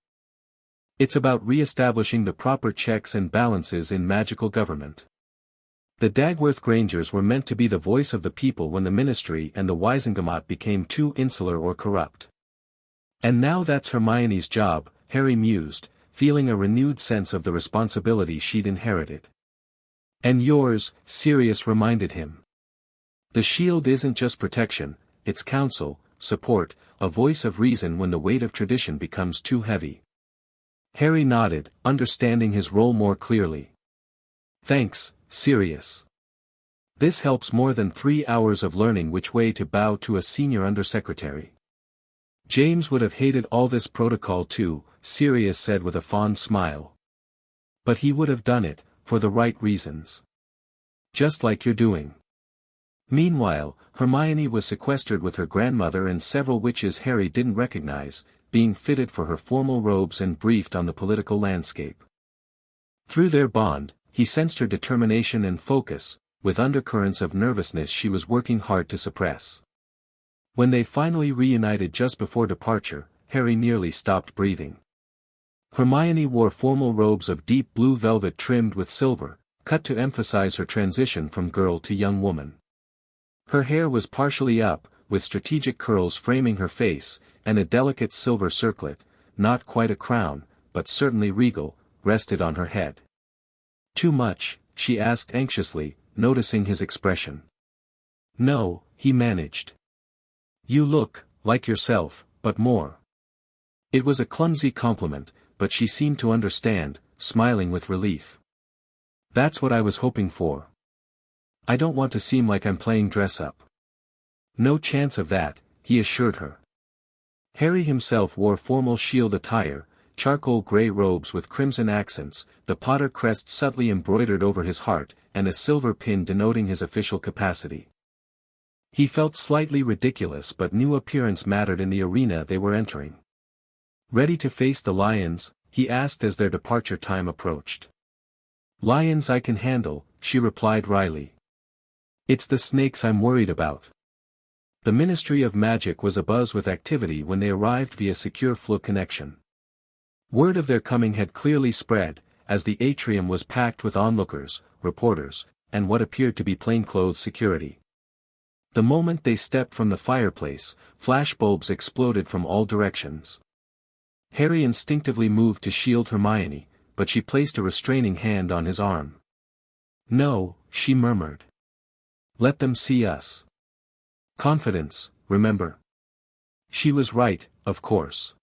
It's about re-establishing the proper checks and balances in magical government. The Dagworth Grangers were meant to be the voice of the people when the Ministry and the Wizengamot became too insular or corrupt. And now that's Hermione's job, Harry mused, feeling a renewed sense of the responsibility she'd inherited. And yours, Sirius reminded him. The shield isn't just protection, it's counsel, support, a voice of reason when the weight of tradition becomes too heavy. Harry nodded, understanding his role more clearly. Thanks, Sirius. This helps more than 3 hours of learning which way to bow to a senior undersecretary. James would have hated all this protocol too, Sirius said with a fond smile. But he would have done it, for the right reasons. Just like you're doing. Meanwhile, Hermione was sequestered with her grandmother and several witches Harry didn't recognize, being fitted for her formal robes and briefed on the political landscape. Through their bond, he sensed her determination and focus, with undercurrents of nervousness she was working hard to suppress. When they finally reunited just before departure, Harry nearly stopped breathing. Hermione wore formal robes of deep blue velvet trimmed with silver, cut to emphasize her transition from girl to young woman. Her hair was partially up, with strategic curls framing her face, and a delicate silver circlet, not quite a crown, but certainly regal, rested on her head. Too much? She asked anxiously, noticing his expression. No, he managed. You look, like yourself, but more. It was a clumsy compliment, but she seemed to understand, smiling with relief. That's what I was hoping for. I don't want to seem like I'm playing dress-up. No chance of that, he assured her. Harry himself wore formal shield attire, charcoal grey robes with crimson accents, the Potter crest subtly embroidered over his heart, and a silver pin denoting his official capacity. He felt slightly ridiculous but knew appearance mattered in the arena they were entering. Ready to face the lions? He asked as their departure time approached. Lions I can handle, she replied wryly. It's the snakes I'm worried about. The Ministry of Magic was abuzz with activity when they arrived via secure flow connection. Word of their coming had clearly spread, as the atrium was packed with onlookers, reporters, and what appeared to be plainclothes security. The moment they stepped from the fireplace, flashbulbs exploded from all directions. Harry instinctively moved to shield Hermione, but she placed a restraining hand on his arm. No, she murmured. Let them see us. Confidence, remember. She was right, of course.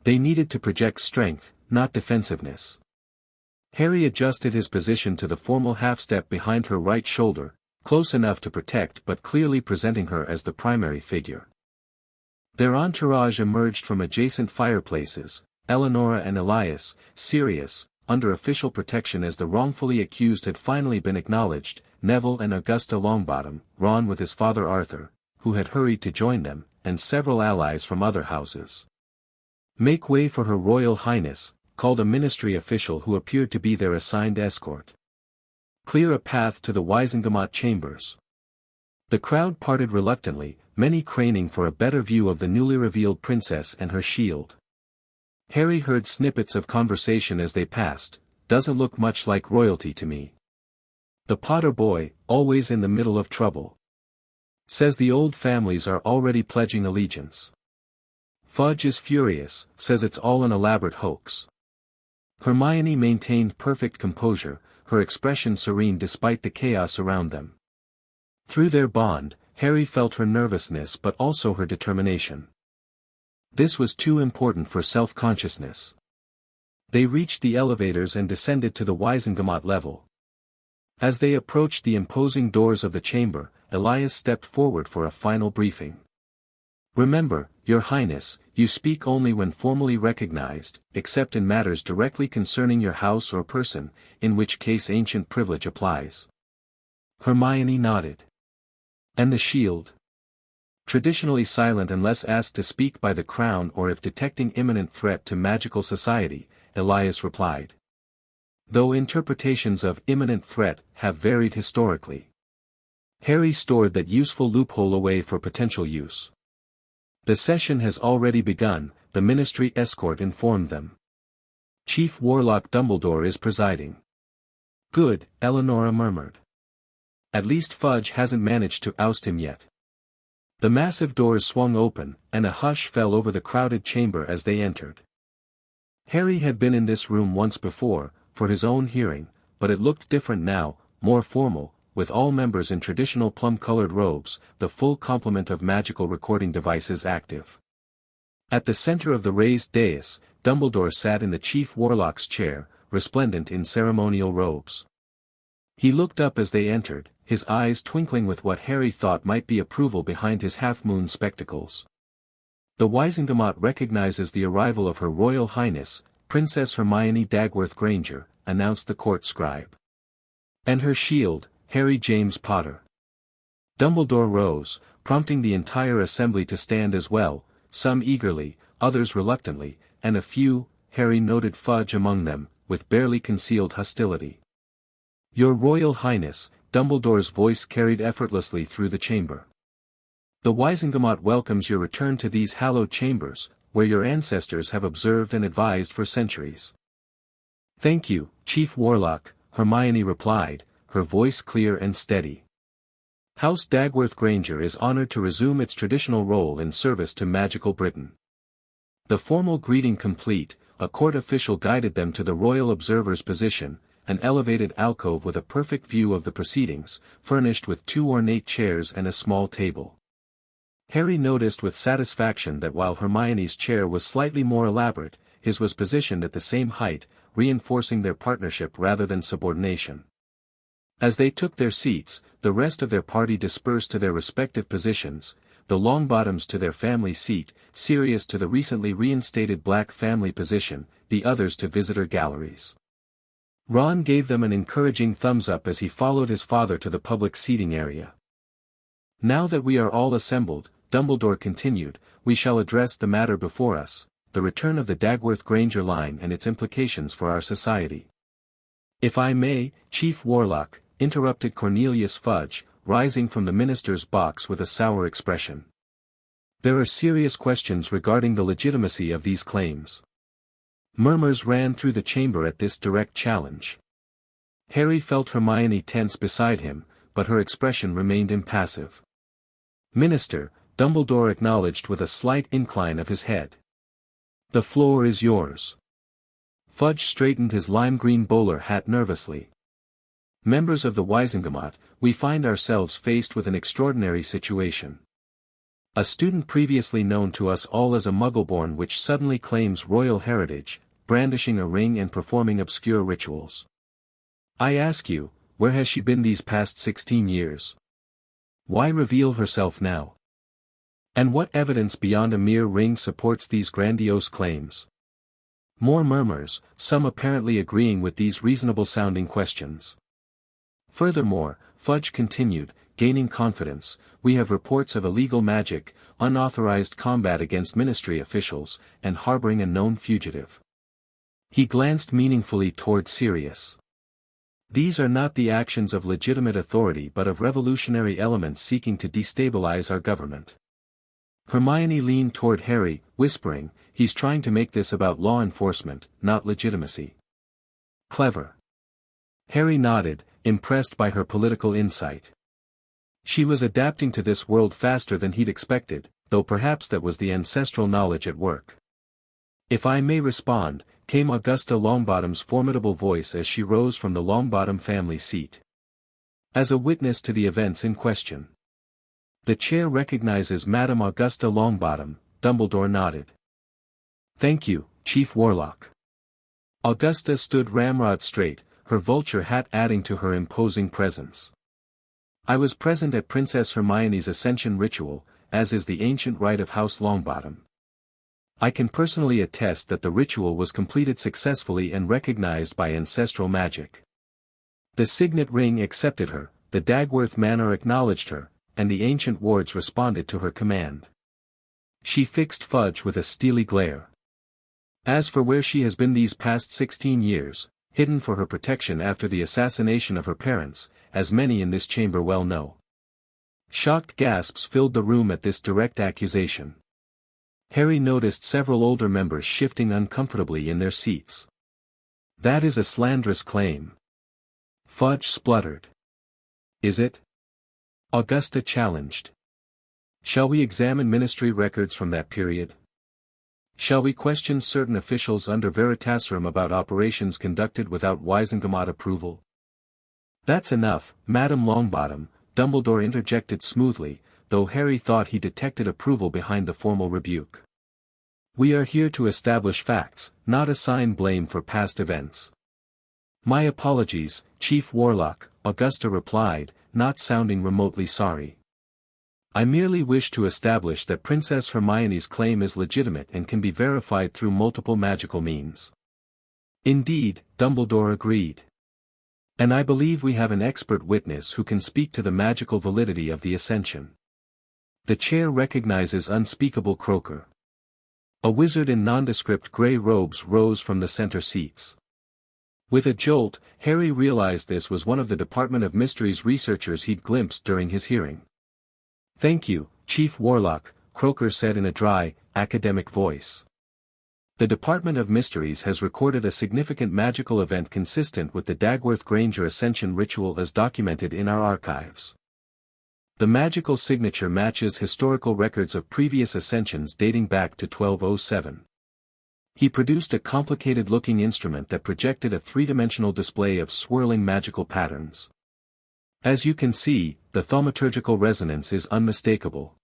They needed to project strength, not defensiveness. Harry adjusted his position to the formal half-step behind her right shoulder, close enough to protect but clearly presenting her as the primary figure. Their entourage emerged from adjacent fireplaces, Eleonora and Elias, serious, under official protection as the wrongfully accused had finally been acknowledged, Neville and Augusta Longbottom, Ron with his father Arthur, who had hurried to join them, and several allies from other houses. Make way for Her Royal Highness, called a ministry official who appeared to be their assigned escort. Clear a path to the Wisengamot chambers. The crowd parted reluctantly, many craning for a better view of the newly revealed princess and her shield. Harry heard snippets of conversation as they passed. Doesn't look much like royalty to me. The Potter boy, always in the middle of trouble. Says the old families are already pledging allegiance. Fudge is furious, says it's all an elaborate hoax. Hermione maintained perfect composure, her expression serene despite the chaos around them. Through their bond, Harry felt her nervousness but also her determination. This was too important for self-consciousness. They reached the elevators and descended to the Wisengamot level. As they approached the imposing doors of the chamber, Elias stepped forward for a final briefing. Remember, Your Highness, you speak only when formally recognized, except in matters directly concerning your house or person, in which case ancient privilege applies. Hermione nodded. And the shield? Traditionally silent unless asked to speak by the crown or if detecting imminent threat to magical society, Elias replied. Though interpretations of imminent threat have varied historically. Harry stored that useful loophole away for potential use. The session has already begun, the ministry escort informed them. Chief Warlock Dumbledore is presiding. Good, Eleonora murmured. At least Fudge hasn't managed to oust him yet. The massive doors swung open, and a hush fell over the crowded chamber as they entered. Harry had been in this room once before, for his own hearing, but it looked different now, more formal, with all members in traditional plum-colored robes, the full complement of magical recording devices active. At the center of the raised dais, Dumbledore sat in the Chief Warlock's chair, resplendent in ceremonial robes. He looked up as they entered, his eyes twinkling with what Harry thought might be approval behind his half-moon spectacles. The Wisengamot recognizes the arrival of Her Royal Highness, Princess Hermione Dagworth Granger, announced the court scribe. And her shield, Harry James Potter. Dumbledore rose, prompting the entire assembly to stand as well, some eagerly, others reluctantly, and a few, Harry noted Fudge among them, with barely concealed hostility. Your Royal Highness, Dumbledore's voice carried effortlessly through the chamber. The Wisengamot welcomes your return to these hallowed chambers, where your ancestors have observed and advised for centuries. Thank you, Chief Warlock, Hermione replied, her voice clear and steady. House Dagworth Granger is honored to resume its traditional role in service to magical Britain. The formal greeting complete, a court official guided them to the royal observer's position, an elevated alcove with a perfect view of the proceedings, furnished with 2 ornate chairs and a small table. Harry noticed with satisfaction that while Hermione's chair was slightly more elaborate, his was positioned at the same height, reinforcing their partnership rather than subordination. As they took their seats, the rest of their party dispersed to their respective positions, the Longbottoms to their family seat, Sirius to the recently reinstated Black family position, the others to visitor galleries. Ron gave them an encouraging thumbs up as he followed his father to the public seating area. "Now that we are all assembled," Dumbledore continued, "we shall address the matter before us, the return of the Dagworth Granger line and its implications for our society." "If I may, Chief Warlock," interrupted Cornelius Fudge, rising from the minister's box with a sour expression. "There are serious questions regarding the legitimacy of these claims." Murmurs ran through the chamber at this direct challenge. Harry felt Hermione tense beside him, but her expression remained impassive. "Minister," Dumbledore acknowledged with a slight incline of his head. "The floor is yours." Fudge straightened his lime-green bowler hat nervously. "Members of the Wisengamot, we find ourselves faced with an extraordinary situation. A student previously known to us all as a Muggleborn which suddenly claims royal heritage, brandishing a ring and performing obscure rituals. I ask you, where has she been these past 16 years? Why reveal herself now? And what evidence beyond a mere ring supports these grandiose claims?" More murmurs, some apparently agreeing with these reasonable-sounding questions. "Furthermore," Fudge continued, gaining confidence, "we have reports of illegal magic, unauthorized combat against ministry officials, and harboring a known fugitive." He glanced meaningfully toward Sirius. "These are not the actions of legitimate authority but of revolutionary elements seeking to destabilize our government." Hermione leaned toward Harry, whispering, "He's trying to make this about law enforcement, not legitimacy." "Clever." Harry nodded, impressed by her political insight. She was adapting to this world faster than he'd expected, though perhaps that was the ancestral knowledge at work. "If I may respond," came Augusta Longbottom's formidable voice as she rose from the Longbottom family seat. "As a witness to the events in question." "The chair recognizes Madame Augusta Longbottom," Dumbledore nodded. "Thank you, Chief Warlock." Augusta stood ramrod straight, her vulture hat adding to her imposing presence. "I was present at Princess Hermione's Ascension ritual, as is the ancient rite of House Longbottom. I can personally attest that the ritual was completed successfully and recognized by ancestral magic. The signet ring accepted her, the Dagworth manor acknowledged her, and the ancient wards responded to her command." She fixed Fudge with a steely glare. "As for where she has been these past 16 years, hidden for her protection after the assassination of her parents, as many in this chamber well know." Shocked gasps filled the room at this direct accusation. Harry noticed several older members shifting uncomfortably in their seats. "That is a slanderous claim." Fudge spluttered. "Is it?" Augusta challenged. "Shall we examine ministry records from that period? Shall we question certain officials under Veritaserum about operations conducted without Wisengamot approval?" "That's enough, Madame Longbottom," Dumbledore interjected smoothly, though Harry thought he detected approval behind the formal rebuke. "We are here to establish facts, not assign blame for past events." "My apologies, Chief Warlock," Augusta replied, not sounding remotely sorry. "I merely wish to establish that Princess Hermione's claim is legitimate and can be verified through multiple magical means." "Indeed," Dumbledore agreed. "And I believe we have an expert witness who can speak to the magical validity of the Ascension." The chair recognizes unspeakable Croaker. A wizard in nondescript grey robes rose from the center seats. With a jolt, Harry realized this was one of the Department of Mysteries researchers he'd glimpsed during his hearing. "Thank you, Chief Warlock," Croaker said in a dry, academic voice. "The Department of Mysteries has recorded a significant magical event consistent with the Dagworth Granger Ascension ritual as documented in our archives. The magical signature matches historical records of previous ascensions dating back to 1207. He produced a complicated-looking instrument that projected a three-dimensional display of swirling magical patterns. As you can see, the thaumaturgical resonance is unmistakable.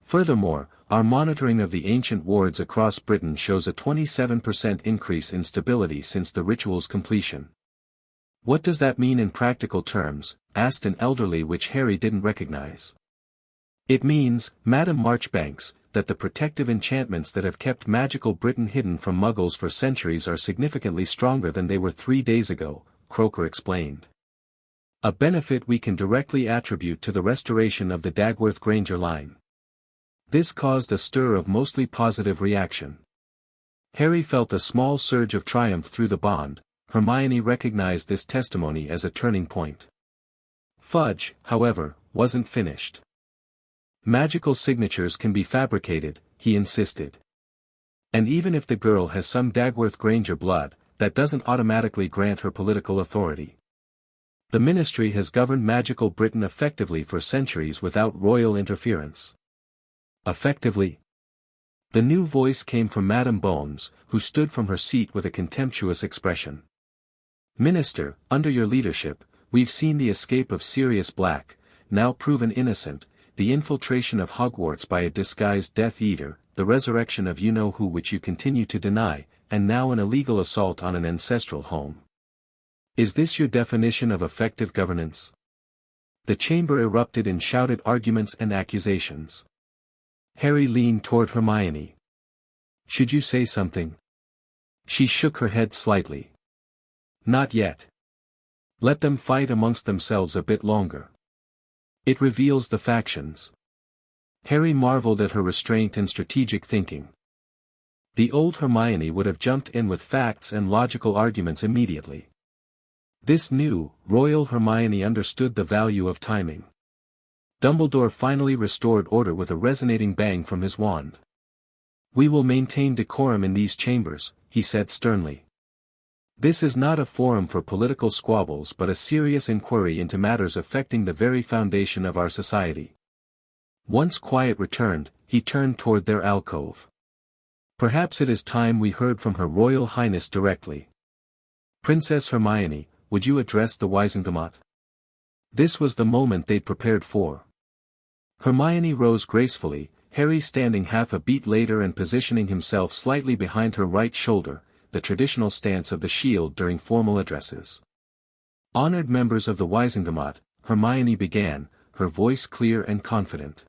Furthermore, our monitoring of the ancient wards across Britain shows a 27% increase in stability since the ritual's completion. What does that mean in practical terms? Asked an elderly which Harry didn't recognize. It means, Madam Marchbanks, that the protective enchantments that have kept magical Britain hidden from Muggles for centuries are significantly stronger than they were 3 days ago, Croker explained. A benefit we can directly attribute to the restoration of the Dagworth Granger line. This caused a stir of mostly positive reaction. Harry felt a small surge of triumph through the bond. Hermione recognized this testimony as a turning point. Fudge, however, wasn't finished. Magical signatures can be fabricated, he insisted. And even if the girl has some Dagworth Granger blood, that doesn't automatically grant her political authority. The Ministry has governed magical Britain effectively for centuries without royal interference. Effectively? The new voice came from Madame Bones, who stood from her seat with a contemptuous expression. Minister, under your leadership, we've seen the escape of Sirius Black, now proven innocent, the infiltration of Hogwarts by a disguised Death Eater, the resurrection of you-know-who which you continue to deny, and now an illegal assault on an ancestral home. Is this your definition of effective governance? The chamber erupted in shouted arguments and accusations. Harry leaned toward Hermione. Should you say something? She shook her head slightly. Not yet. Let them fight amongst themselves a bit longer. It reveals the factions. Harry marveled at her restraint and strategic thinking. The old Hermione would have jumped in with facts and logical arguments immediately. This new, royal Hermione understood the value of timing. Dumbledore finally restored order with a resonating bang from his wand. We will maintain decorum in these chambers, he said sternly. This is not a forum for political squabbles but a serious inquiry into matters affecting the very foundation of our society. Once quiet returned, he turned toward their alcove. Perhaps it is time we heard from Her Royal Highness directly. Princess Hermione, would you address the Wizengamot? This was the moment they'd prepared for. Hermione rose gracefully, Harry standing half a beat later and positioning himself slightly behind her right shoulder, the traditional stance of the shield during formal addresses. Honored members of the Wizengamot, Hermione began, her voice clear and confident.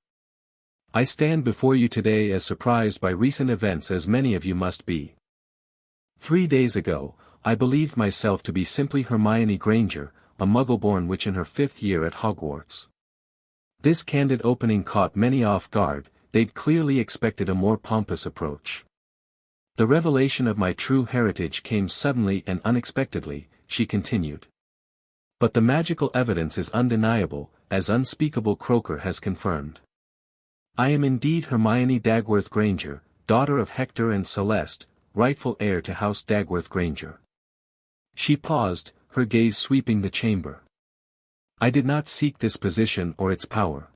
I stand before you today as surprised by recent events as many of you must be. 3 days ago, I believed myself to be simply Hermione Granger, a Muggleborn witch in her 5th year at Hogwarts. This candid opening caught many off guard, they'd clearly expected a more pompous approach. The revelation of my true heritage came suddenly and unexpectedly, she continued. But the magical evidence is undeniable, as unspeakable Croker has confirmed. I am indeed Hermione Dagworth Granger, daughter of Hector and Celeste, rightful heir to House Dagworth Granger. She paused, her gaze sweeping the chamber. I did not seek this position or its power.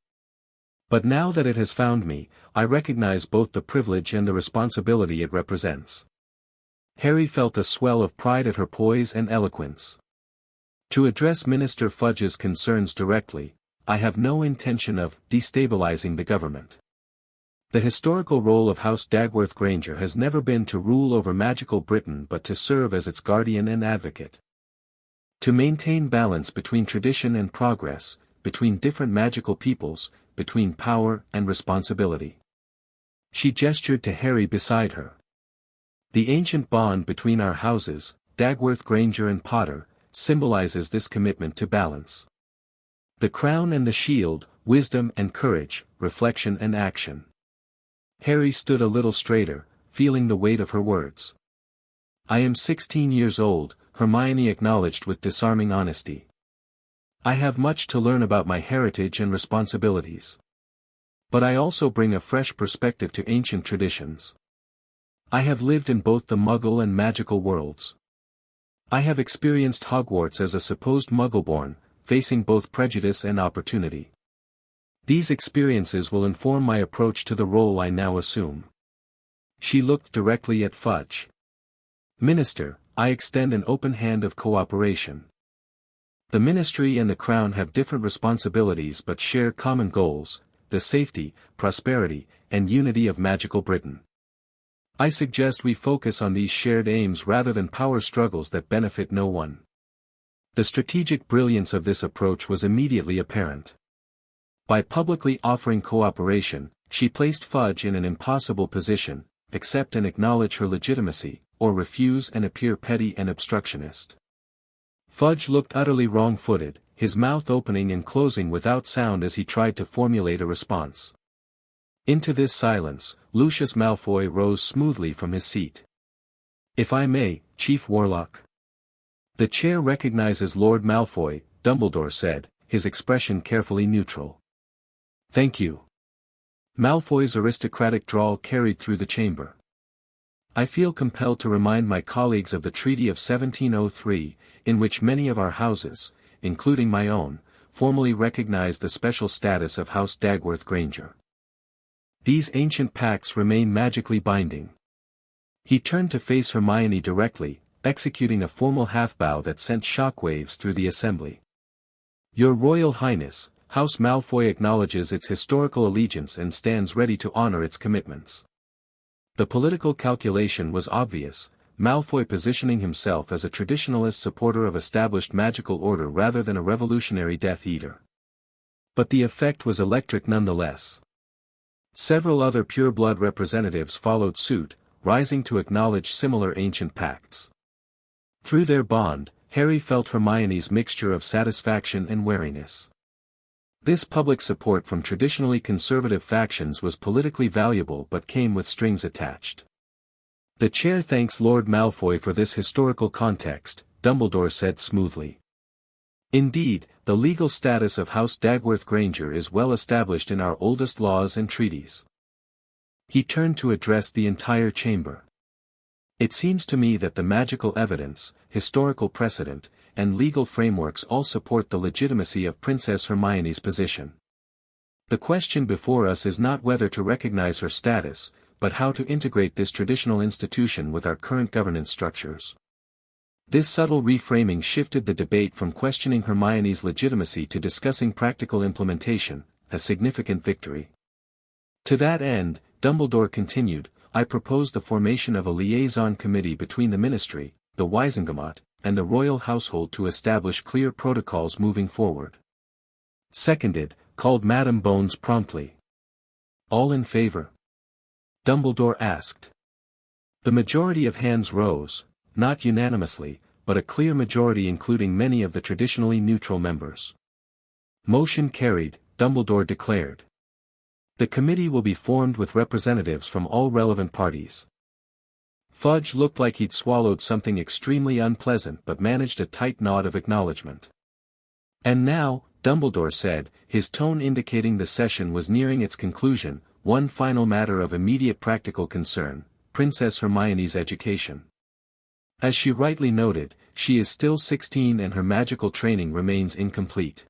But now that it has found me, I recognize both the privilege and the responsibility it represents. Harry felt a swell of pride at her poise and eloquence. To address Minister Fudge's concerns directly, I have no intention of destabilizing the government. The historical role of House Dagworth Granger has never been to rule over magical Britain but to serve as its guardian and advocate. To maintain balance between tradition and progress, between different magical peoples, between power and responsibility. She gestured to Harry beside her. The ancient bond between our houses, Dagworth Granger and Potter, symbolizes this commitment to balance. The crown and the shield, wisdom and courage, reflection and action. Harry stood a little straighter, feeling the weight of her words. I am 16 years old, Hermione acknowledged with disarming honesty. I have much to learn about my heritage and responsibilities. But I also bring a fresh perspective to ancient traditions. I have lived in both the Muggle and magical worlds. I have experienced Hogwarts as a supposed Muggleborn, facing both prejudice and opportunity. These experiences will inform my approach to the role I now assume. She looked directly at Fudge. Minister, I extend an open hand of cooperation. The Ministry and the Crown have different responsibilities but share common goals, the safety, prosperity, and unity of magical Britain. I suggest we focus on these shared aims rather than power struggles that benefit no one. The strategic brilliance of this approach was immediately apparent. By publicly offering cooperation, she placed Fudge in an impossible position: accept and acknowledge her legitimacy, or refuse and appear petty and obstructionist. Fudge looked utterly wrong-footed, his mouth opening and closing without sound as he tried to formulate a response. Into this silence, Lucius Malfoy rose smoothly from his seat. "If I may, Chief Warlock." "The chair recognizes Lord Malfoy," Dumbledore said, his expression carefully neutral. "Thank you." Malfoy's aristocratic drawl carried through the chamber. "I feel compelled to remind my colleagues of the Treaty of 1703, in which many of our houses, including my own, formally recognized the special status of House Dagworth Granger. These ancient pacts remain magically binding." He turned to face Hermione directly, executing a formal half-bow that sent shockwaves through the assembly. "Your Royal Highness, House Malfoy acknowledges its historical allegiance and stands ready to honor its commitments." The political calculation was obvious, Malfoy positioning himself as a traditionalist supporter of established magical order rather than a revolutionary Death Eater. But the effect was electric nonetheless. Several other pureblood representatives followed suit, rising to acknowledge similar ancient pacts. Through their bond, Harry felt Hermione's mixture of satisfaction and wariness. This public support from traditionally conservative factions was politically valuable but came with strings attached. "The chair thanks Lord Malfoy for this historical context," Dumbledore said smoothly. "Indeed, the legal status of House Dagworth Granger is well established in our oldest laws and treaties." He turned to address the entire chamber. "It seems to me that the magical evidence, historical precedent, and legal frameworks all support the legitimacy of Princess Hermione's position. The question before us is not whether to recognize her status, but how to integrate this traditional institution with our current governance structures." This subtle reframing shifted the debate from questioning Hermione's legitimacy to discussing practical implementation, a significant victory. To that end, Dumbledore continued, "I propose the formation of a liaison committee between the Ministry, the Wisengamot, and the royal household to establish clear protocols moving forward." "Seconded," called Madame Bones promptly. "All in favor?" Dumbledore asked. The majority of hands rose, not unanimously, but a clear majority including many of the traditionally neutral members. "Motion carried," Dumbledore declared. "The committee will be formed with representatives from all relevant parties." Fudge looked like he'd swallowed something extremely unpleasant but managed a tight nod of acknowledgement. "And now," Dumbledore said, his tone indicating the session was nearing its conclusion, "one final matter of immediate practical concern, Princess Hermione's education. As she rightly noted, she is still 16 and her magical training remains incomplete."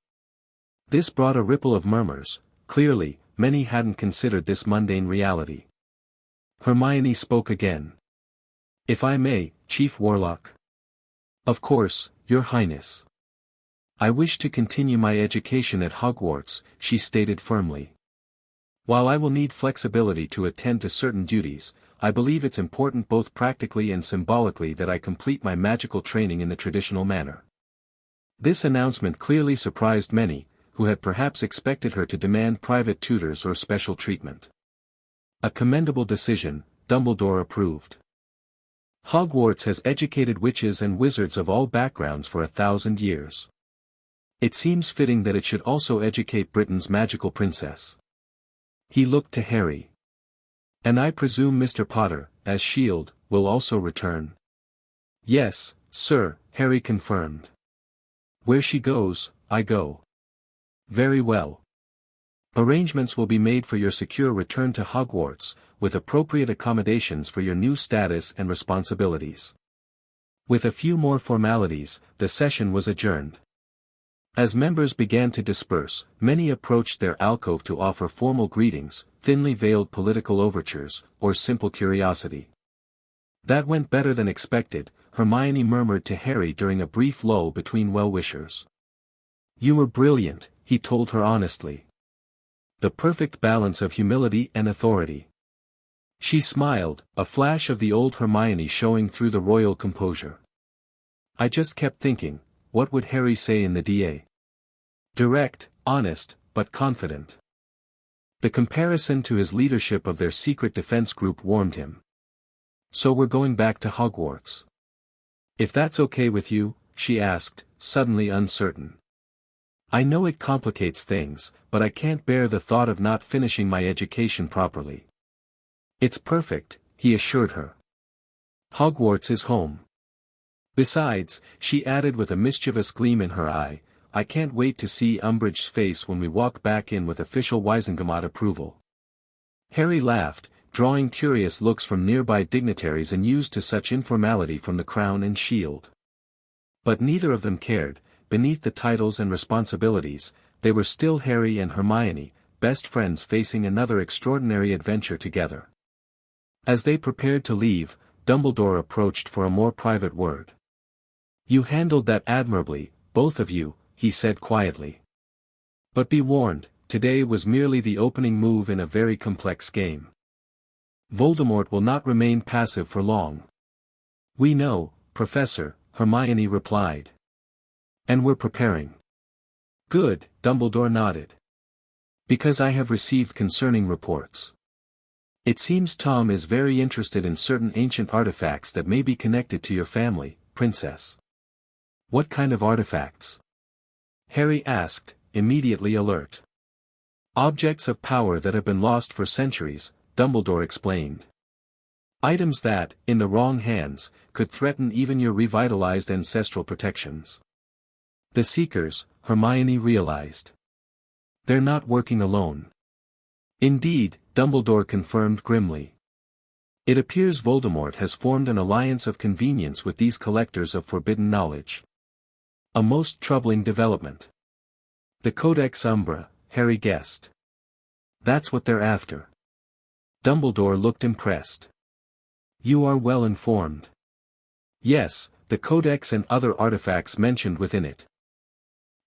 This brought a ripple of murmurs. Clearly, many hadn't considered this mundane reality. Hermione spoke again. "If I may, Chief Warlock." "Of course, Your Highness." "I wish to continue my education at Hogwarts," she stated firmly. "While I will need flexibility to attend to certain duties, I believe it's important both practically and symbolically that I complete my magical training in the traditional manner." This announcement clearly surprised many, who had perhaps expected her to demand private tutors or special treatment. "A commendable decision," Dumbledore approved. "Hogwarts has educated witches and wizards of all backgrounds for 1,000 years. It seems fitting that it should also educate Britain's magical princess." He looked to Harry. "And I presume Mr. Potter, as Shield, will also return?" "Yes, sir," Harry confirmed. "Where she goes, I go." "Very well. Arrangements will be made for your secure return to Hogwarts, with appropriate accommodations for your new status and responsibilities." With a few more formalities, the session was adjourned. As members began to disperse, many approached their alcove to offer formal greetings, thinly veiled political overtures, or simple curiosity. "That went better than expected," Hermione murmured to Harry during a brief lull between well-wishers. "You were brilliant," he told her honestly. "The perfect balance of humility and authority." She smiled, a flash of the old Hermione showing through the royal composure. "I just kept thinking, what would Harry say in the DA? Direct, honest, but confident." The comparison to his leadership of their secret defense group warmed him. "So we're going back to Hogwarts. If that's okay with you?" she asked, suddenly uncertain. "I know it complicates things, but I can't bear the thought of not finishing my education properly." "It's perfect," he assured her. "Hogwarts is home. Besides," she added with a mischievous gleam in her eye, "I can't wait to see Umbridge's face when we walk back in with official Wizengamot approval." Harry laughed, drawing curious looks from nearby dignitaries and used to such informality from the Crown and Shield. But neither of them cared. Beneath the titles and responsibilities, they were still Harry and Hermione, best friends facing another extraordinary adventure together. As they prepared to leave, Dumbledore approached for a more private word. "You handled that admirably, both of you," he said quietly. "But be warned, today was merely the opening move in a very complex game. Voldemort will not remain passive for long." "We know, Professor," Hermione replied. "And we're preparing." "Good," Dumbledore nodded. "Because I have received concerning reports. It seems Tom is very interested in certain ancient artifacts that may be connected to your family, Princess." "What kind of artifacts?" Harry asked, immediately alert. "Objects of power that have been lost for centuries," Dumbledore explained. "Items that, in the wrong hands, could threaten even your revitalized ancestral protections." The Seekers, Hermione realized. "They're not working alone." "Indeed," Dumbledore confirmed grimly. "It appears Voldemort has formed an alliance of convenience with these collectors of forbidden knowledge. A most troubling development." "The Codex Umbra," Harry guessed. "That's what they're after." Dumbledore looked impressed. "You are well informed." "Yes, the Codex and other artifacts mentioned within it.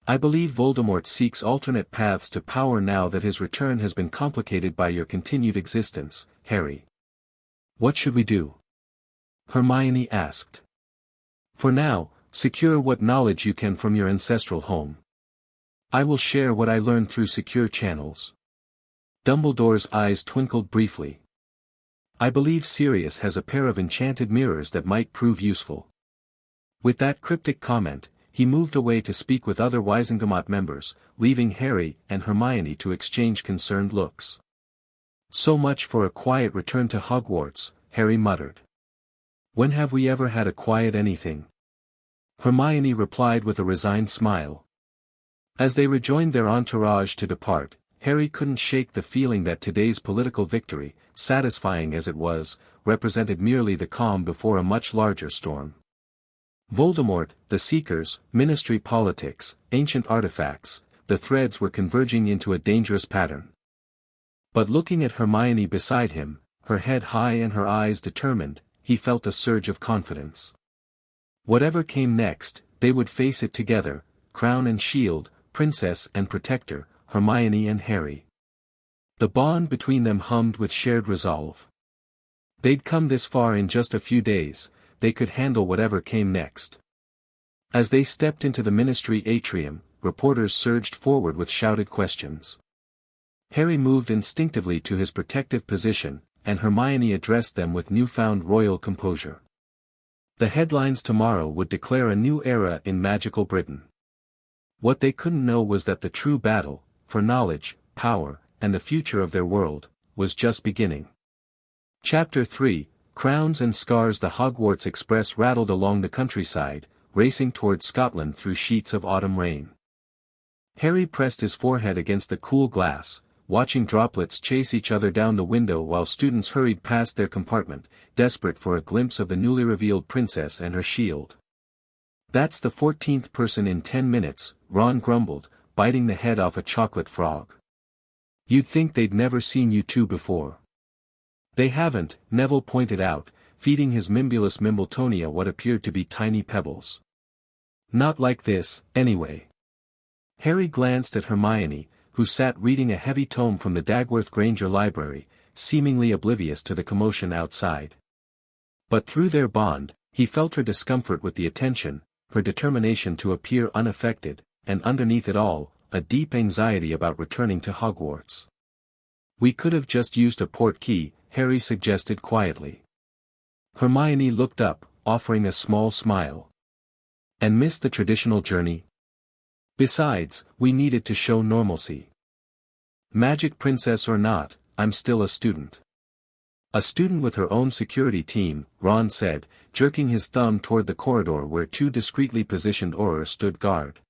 I believe Voldemort seeks alternate paths to power now that his return has been complicated by your continued existence, Harry." "What should we do?" Hermione asked. "For now, secure what knowledge you can from your ancestral home. I will share what I learned through secure channels." Dumbledore's eyes twinkled briefly. "I believe Sirius has a pair of enchanted mirrors that might prove useful." With that cryptic comment, he moved away to speak with other Wizengamot members, leaving Harry and Hermione to exchange concerned looks. "So much for a quiet return to Hogwarts," Harry muttered. "When have we ever had a quiet anything?" Hermione replied with a resigned smile. As they rejoined their entourage to depart, Harry couldn't shake the feeling that today's political victory, satisfying as it was, represented merely the calm before a much larger storm. Voldemort, the Seekers, Ministry politics, ancient artifacts, the threads were converging into a dangerous pattern. But looking at Hermione beside him, her head high and her eyes determined, he felt a surge of confidence. Whatever came next, they would face it together, Crown and Shield, Princess and Protector, Hermione and Harry. The bond between them hummed with shared resolve. They'd come this far in just a few days, they could handle whatever came next. As they stepped into the Ministry atrium, reporters surged forward with shouted questions. Harry moved instinctively to his protective position, and Hermione addressed them with newfound royal composure. The headlines tomorrow would declare a new era in magical Britain. What they couldn't know was that the true battle, for knowledge, power, and the future of their world, was just beginning. Chapter 3, Crowns and Scars. The Hogwarts Express rattled along the countryside, racing toward Scotland through sheets of autumn rain. Harry pressed his forehead against the cool glass, watching droplets chase each other down the window while students hurried past their compartment, desperate for a glimpse of the newly revealed princess and her shield. That's the 14th person in 10 minutes, Ron grumbled, biting the head off a chocolate frog. You'd think they'd never seen you two before. They haven't, Neville pointed out, feeding his Mimbulus Mimbletonia what appeared to be tiny pebbles. Not like this, anyway. Harry glanced at Hermione, who sat reading a heavy tome from the Dagworth Granger library, seemingly oblivious to the commotion outside. But through their bond, he felt her discomfort with the attention, her determination to appear unaffected, and underneath it all, a deep anxiety about returning to Hogwarts. We could have just used a port key, Harry suggested quietly. Hermione looked up, offering a small smile. And missed the traditional journey? Besides, we needed to show normalcy. Magic princess or not, I'm still a student. A student with her own security team, Ron said, jerking his thumb toward the corridor where two discreetly positioned Aurors stood guard.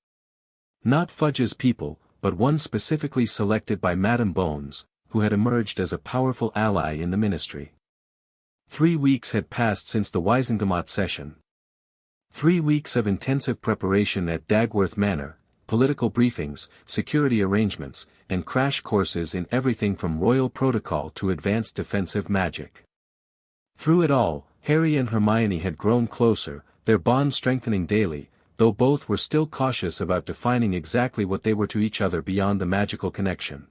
Not Fudge's people, but one specifically selected by Madame Bones, who had emerged as a powerful ally in the ministry. 3 weeks had passed since the Wisengamot session. 3 weeks of intensive preparation at Dagworth Manor, political briefings, security arrangements, and crash courses in everything from royal protocol to advanced defensive magic. Through it all, Harry and Hermione had grown closer, their bond strengthening daily, though both were still cautious about defining exactly what they were to each other beyond the magical connection.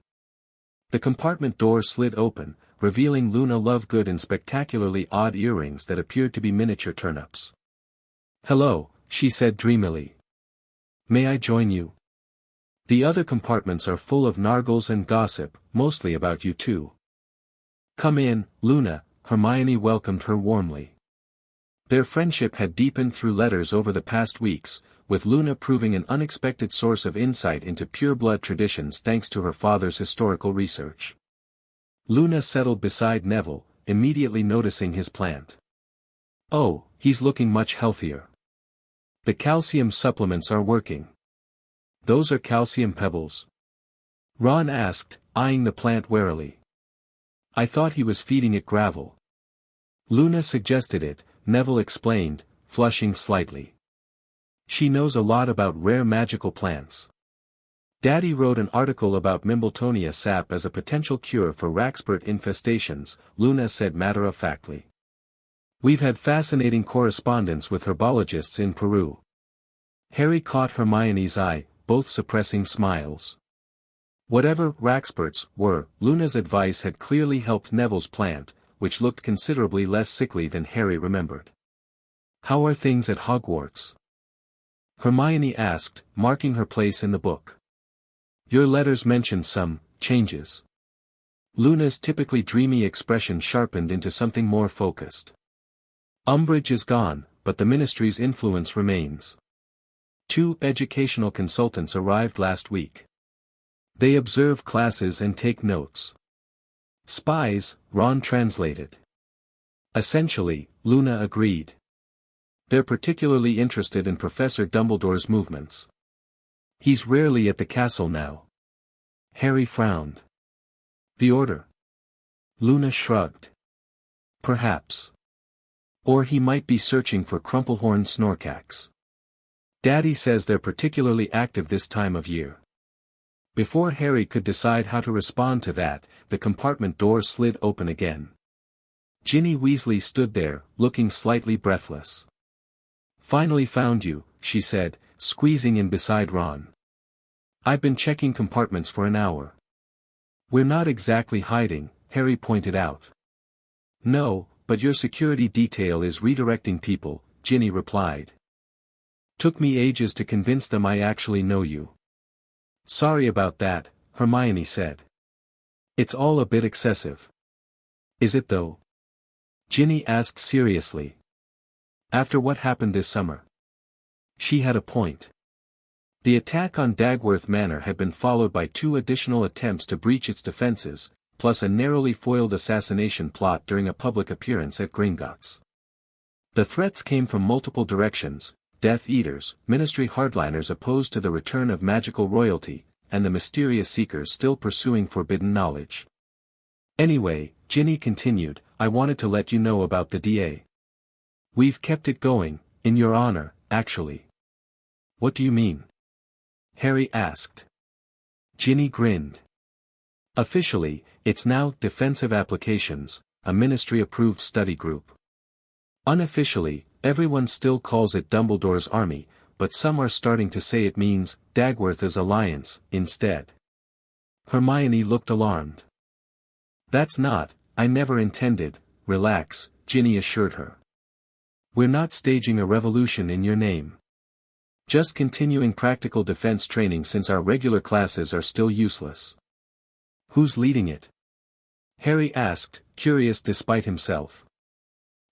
The compartment door slid open, revealing Luna Lovegood in spectacularly odd earrings that appeared to be miniature turnips. "Hello," she said dreamily. "May I join you? The other compartments are full of nargles and gossip, mostly about you two." "Come in, Luna," Hermione welcomed her warmly. Their friendship had deepened through letters over the past weeks, with Luna proving an unexpected source of insight into pureblood traditions thanks to her father's historical research. Luna settled beside Neville, immediately noticing his plant. "Oh, he's looking much healthier. The calcium supplements are working." "Those are calcium pebbles?" Ron asked, eyeing the plant warily. "I thought he was feeding it gravel." Luna suggested it, Neville explained, flushing slightly. "She knows a lot about rare magical plants. Daddy wrote an article about Mimbletonia sap as a potential cure for Raxpert infestations," Luna said matter-of-factly. "We've had fascinating correspondence with herbologists in Peru." Harry caught Hermione's eye, both suppressing smiles. Whatever Raxperts were, Luna's advice had clearly helped Neville's plant, which looked considerably less sickly than Harry remembered. "How are things at Hogwarts?" Hermione asked, marking her place in the book. "Your letters mentioned some changes." Luna's typically dreamy expression sharpened into something more focused. "Umbridge is gone, but the ministry's influence remains. 2 educational consultants arrived last week. They observe classes and take notes." "Spies," Ron translated. "Essentially," Luna agreed. "They're particularly interested in Professor Dumbledore's movements. He's rarely at the castle now." Harry frowned. "The Order?" Luna shrugged. "Perhaps. Or he might be searching for Crumplehorn Snorkax. Daddy says they're particularly active this time of year." Before Harry could decide how to respond to that, the compartment door slid open again. Ginny Weasley stood there, looking slightly breathless. "Finally found you," she said, squeezing in beside Ron. "I've been checking compartments for an hour." "We're not exactly hiding," Harry pointed out. "No, but your security detail is redirecting people," Ginny replied. "Took me ages to convince them I actually know you." "Sorry about that," Hermione said. "It's all a bit excessive." "Is it though?" Ginny asked seriously. "After what happened this summer." She had a point. The attack on Dagworth Manor had been followed by 2 additional attempts to breach its defenses, plus a narrowly foiled assassination plot during a public appearance at Gringotts. The threats came from multiple directions: Death Eaters, Ministry hardliners opposed to the return of magical royalty, and the mysterious seekers still pursuing forbidden knowledge. "Anyway," Ginny continued, "I wanted to let you know about the DA. We've kept it going, in your honor, actually." What do you mean? Harry asked. Ginny grinned. Officially, it's now Defensive Applications, a ministry-approved study group. Unofficially, everyone still calls it Dumbledore's Army, but some are starting to say it means Dagworth's Alliance instead. Hermione looked alarmed. That's not, I never intended, relax, Ginny assured her. We're not staging a revolution in your name. Just continuing practical defense training since our regular classes are still useless. Who's leading it? Harry asked, curious despite himself.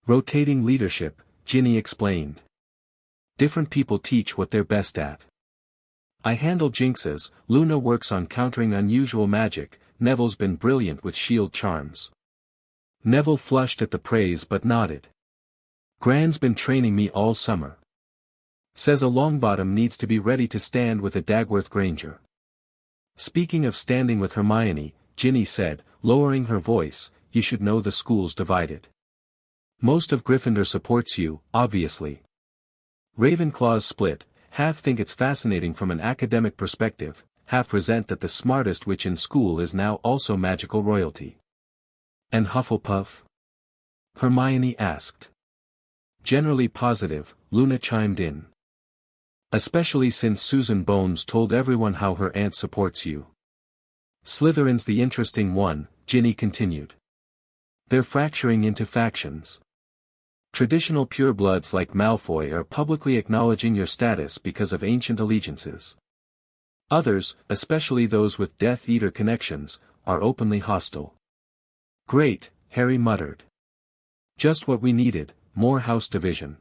Rotating leadership, Ginny explained. Different people teach what they're best at. I handle jinxes, Luna works on countering unusual magic, Neville's been brilliant with shield charms. Neville flushed at the praise but nodded. Gran's been training me all summer. Says a Longbottom needs to be ready to stand with a Dagworth Granger. Speaking of standing with Hermione, Ginny said, lowering her voice, you should know the school's divided. Most of Gryffindor supports you, obviously. Ravenclaw's split, half think it's fascinating from an academic perspective, half resent that the smartest witch in school is now also magical royalty. And Hufflepuff? Hermione asked. Generally positive, Luna chimed in. Especially since Susan Bones told everyone how her aunt supports you. Slytherin's the interesting one, Ginny continued. They're fracturing into factions. Traditional purebloods like Malfoy are publicly acknowledging your status because of ancient allegiances. Others, especially those with Death Eater connections, are openly hostile. Great, Harry muttered. Just what we needed, more house division.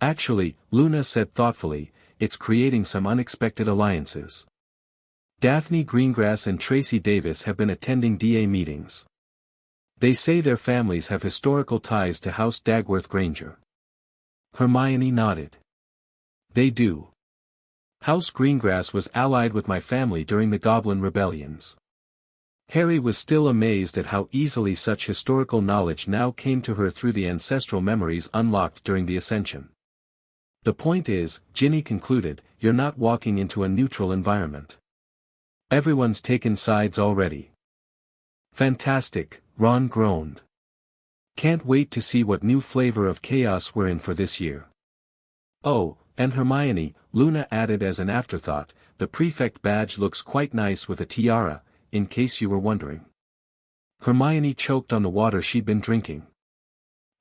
Actually, Luna said thoughtfully, it's creating some unexpected alliances. Daphne Greengrass and Tracy Davis have been attending DA meetings. They say their families have historical ties to House Dagworth Granger. Hermione nodded. They do. House Greengrass was allied with my family during the Goblin Rebellions. Harry was still amazed at how easily such historical knowledge now came to her through the ancestral memories unlocked during the Ascension. The point is, Ginny concluded, you're not walking into a neutral environment. Everyone's taken sides already. Fantastic, Ron groaned. Can't wait to see what new flavor of chaos we're in for this year. Oh, and Hermione, Luna added as an afterthought, the prefect badge looks quite nice with a tiara, in case you were wondering. Hermione choked on the water she'd been drinking.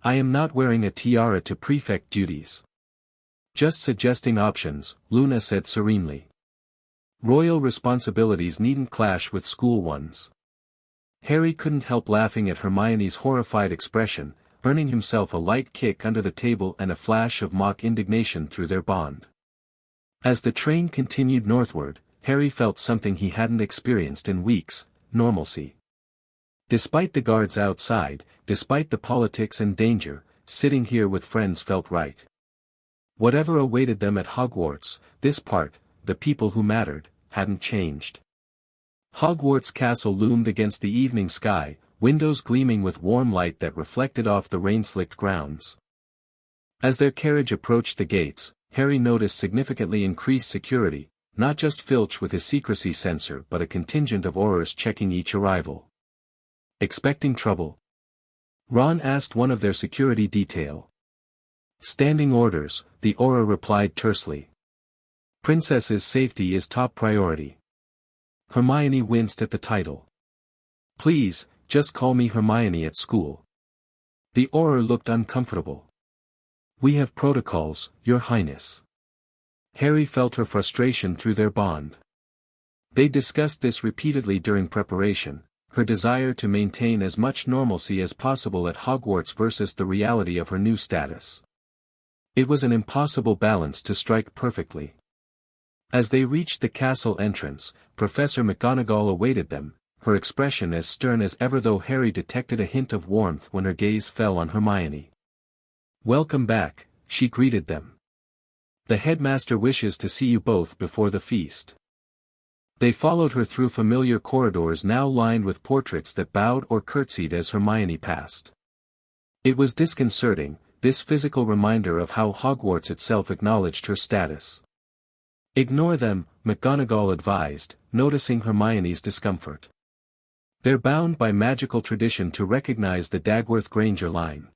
I am not wearing a tiara to prefect duties. Just suggesting options, Luna said serenely. Royal responsibilities needn't clash with school ones. Harry couldn't help laughing at Hermione's horrified expression, earning himself a light kick under the table and a flash of mock indignation through their bond. As the train continued northward, Harry felt something he hadn't experienced in weeks, normalcy. Despite the guards outside, despite the politics and danger, sitting here with friends felt right. Whatever awaited them at Hogwarts, this part, the people who mattered, hadn't changed. Hogwarts Castle loomed against the evening sky, windows gleaming with warm light that reflected off the rain-slicked grounds. As their carriage approached the gates, Harry noticed significantly increased security, not just Filch with his secrecy sensor but a contingent of Aurors checking each arrival. Expecting trouble? Ron asked one of their security detail. Standing orders, the Auror replied tersely. Princess's safety is top priority. Hermione winced at the title. Please, just call me Hermione at school. The Auror looked uncomfortable. We have protocols, Your Highness. Harry felt her frustration through their bond. They discussed this repeatedly during preparation, her desire to maintain as much normalcy as possible at Hogwarts versus the reality of her new status. It was an impossible balance to strike perfectly. As they reached the castle entrance, Professor McGonagall awaited them, her expression as stern as ever though Harry detected a hint of warmth when her gaze fell on Hermione. Welcome back, she greeted them. The headmaster wishes to see you both before the feast. They followed her through familiar corridors now lined with portraits that bowed or curtsied as Hermione passed. It was disconcerting, this physical reminder of how Hogwarts itself acknowledged her status. Ignore them, McGonagall advised, noticing Hermione's discomfort. They're bound by magical tradition to recognize the Dagworth Granger line.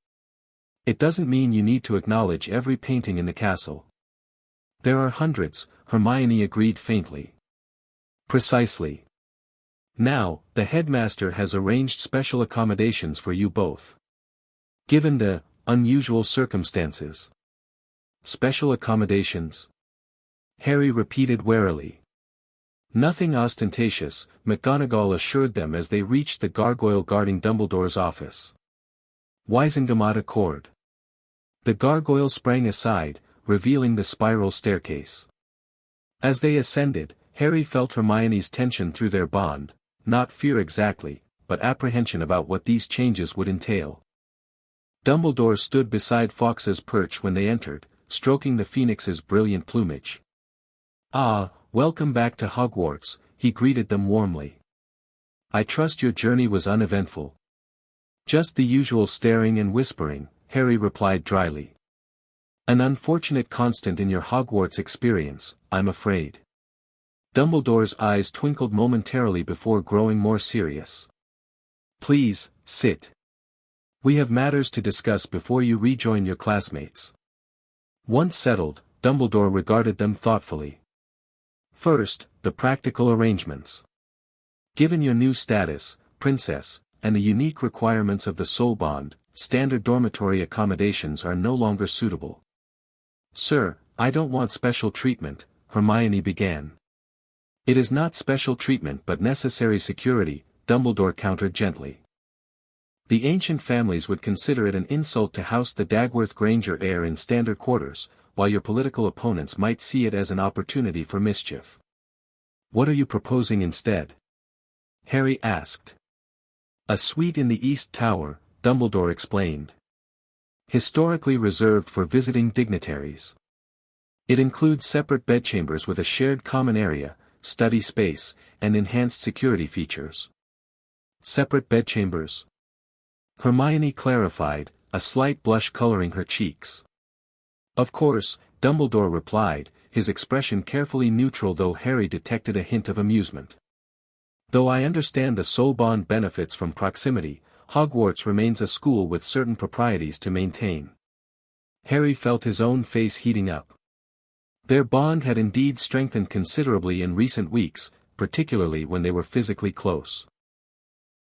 It doesn't mean you need to acknowledge every painting in the castle. There are hundreds, Hermione agreed faintly. Precisely. Now, the headmaster has arranged special accommodations for you both. Given the unusual circumstances. Special accommodations? Harry repeated warily. Nothing ostentatious, McGonagall assured them as they reached the gargoyle guarding Dumbledore's office. Wizengamot accord. The gargoyle sprang aside, revealing the spiral staircase. As they ascended, Harry felt Hermione's tension through their bond, not fear exactly, but apprehension about what these changes would entail. Dumbledore stood beside Fawkes's perch when they entered, stroking the phoenix's brilliant plumage. "Ah, welcome back to Hogwarts," he greeted them warmly. "I trust your journey was uneventful." "Just the usual staring and whispering," Harry replied dryly. "An unfortunate constant in your Hogwarts experience, I'm afraid." Dumbledore's eyes twinkled momentarily before growing more serious. "Please, sit. We have matters to discuss before you rejoin your classmates." Once settled, Dumbledore regarded them thoughtfully. "First, the practical arrangements. Given your new status, Princess, and the unique requirements of the soul bond, standard dormitory accommodations are no longer suitable." "Sir, I don't want special treatment," Hermione began. "It is not special treatment but necessary security," Dumbledore countered gently. "The ancient families would consider it an insult to house the Dagworth Granger heir in standard quarters, while your political opponents might see it as an opportunity for mischief." "What are you proposing instead?" Harry asked. "A suite in the East Tower," Dumbledore explained. "Historically reserved for visiting dignitaries. It includes separate bedchambers with a shared common area, study space, and enhanced security features." "Separate bedchambers?" Hermione clarified, a slight blush coloring her cheeks. "Of course," Dumbledore replied, his expression carefully neutral though Harry detected a hint of amusement. "Though I understand the soul bond benefits from proximity, Hogwarts remains a school with certain proprieties to maintain." Harry felt his own face heating up. Their bond had indeed strengthened considerably in recent weeks, particularly when they were physically close.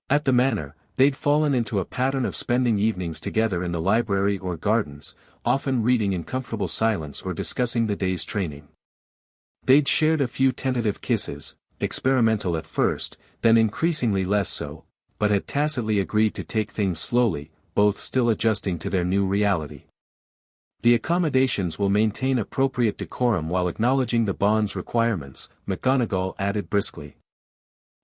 At the manor, they'd fallen into a pattern of spending evenings together in the library or gardens, often reading in comfortable silence or discussing the day's training. They'd shared a few tentative kisses, experimental at first, then increasingly less so, but had tacitly agreed to take things slowly, both still adjusting to their new reality. "The accommodations will maintain appropriate decorum while acknowledging the bond's requirements," McGonagall added briskly.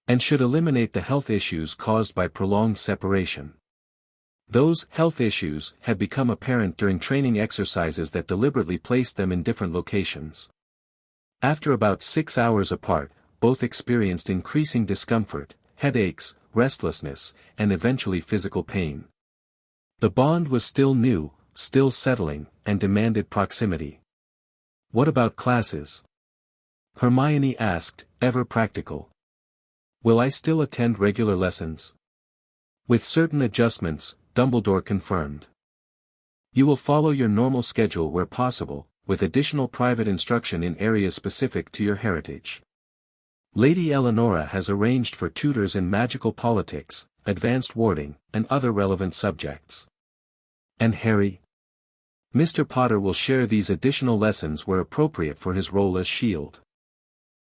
"And should eliminate the health issues caused by prolonged separation." Those health issues had become apparent during training exercises that deliberately placed them in different locations. After about 6 hours apart, both experienced increasing discomfort, headaches, restlessness, and eventually physical pain. The bond was still new, still settling, and demanded proximity. "What about classes?" Hermione asked, ever practical. "Will I still attend regular lessons?" "With certain adjustments," Dumbledore confirmed. "You will follow your normal schedule where possible, with additional private instruction in areas specific to your heritage. Lady Eleonora has arranged for tutors in magical politics, advanced warding, and other relevant subjects." "And Harry?" "Mr. Potter will share these additional lessons where appropriate for his role as shield.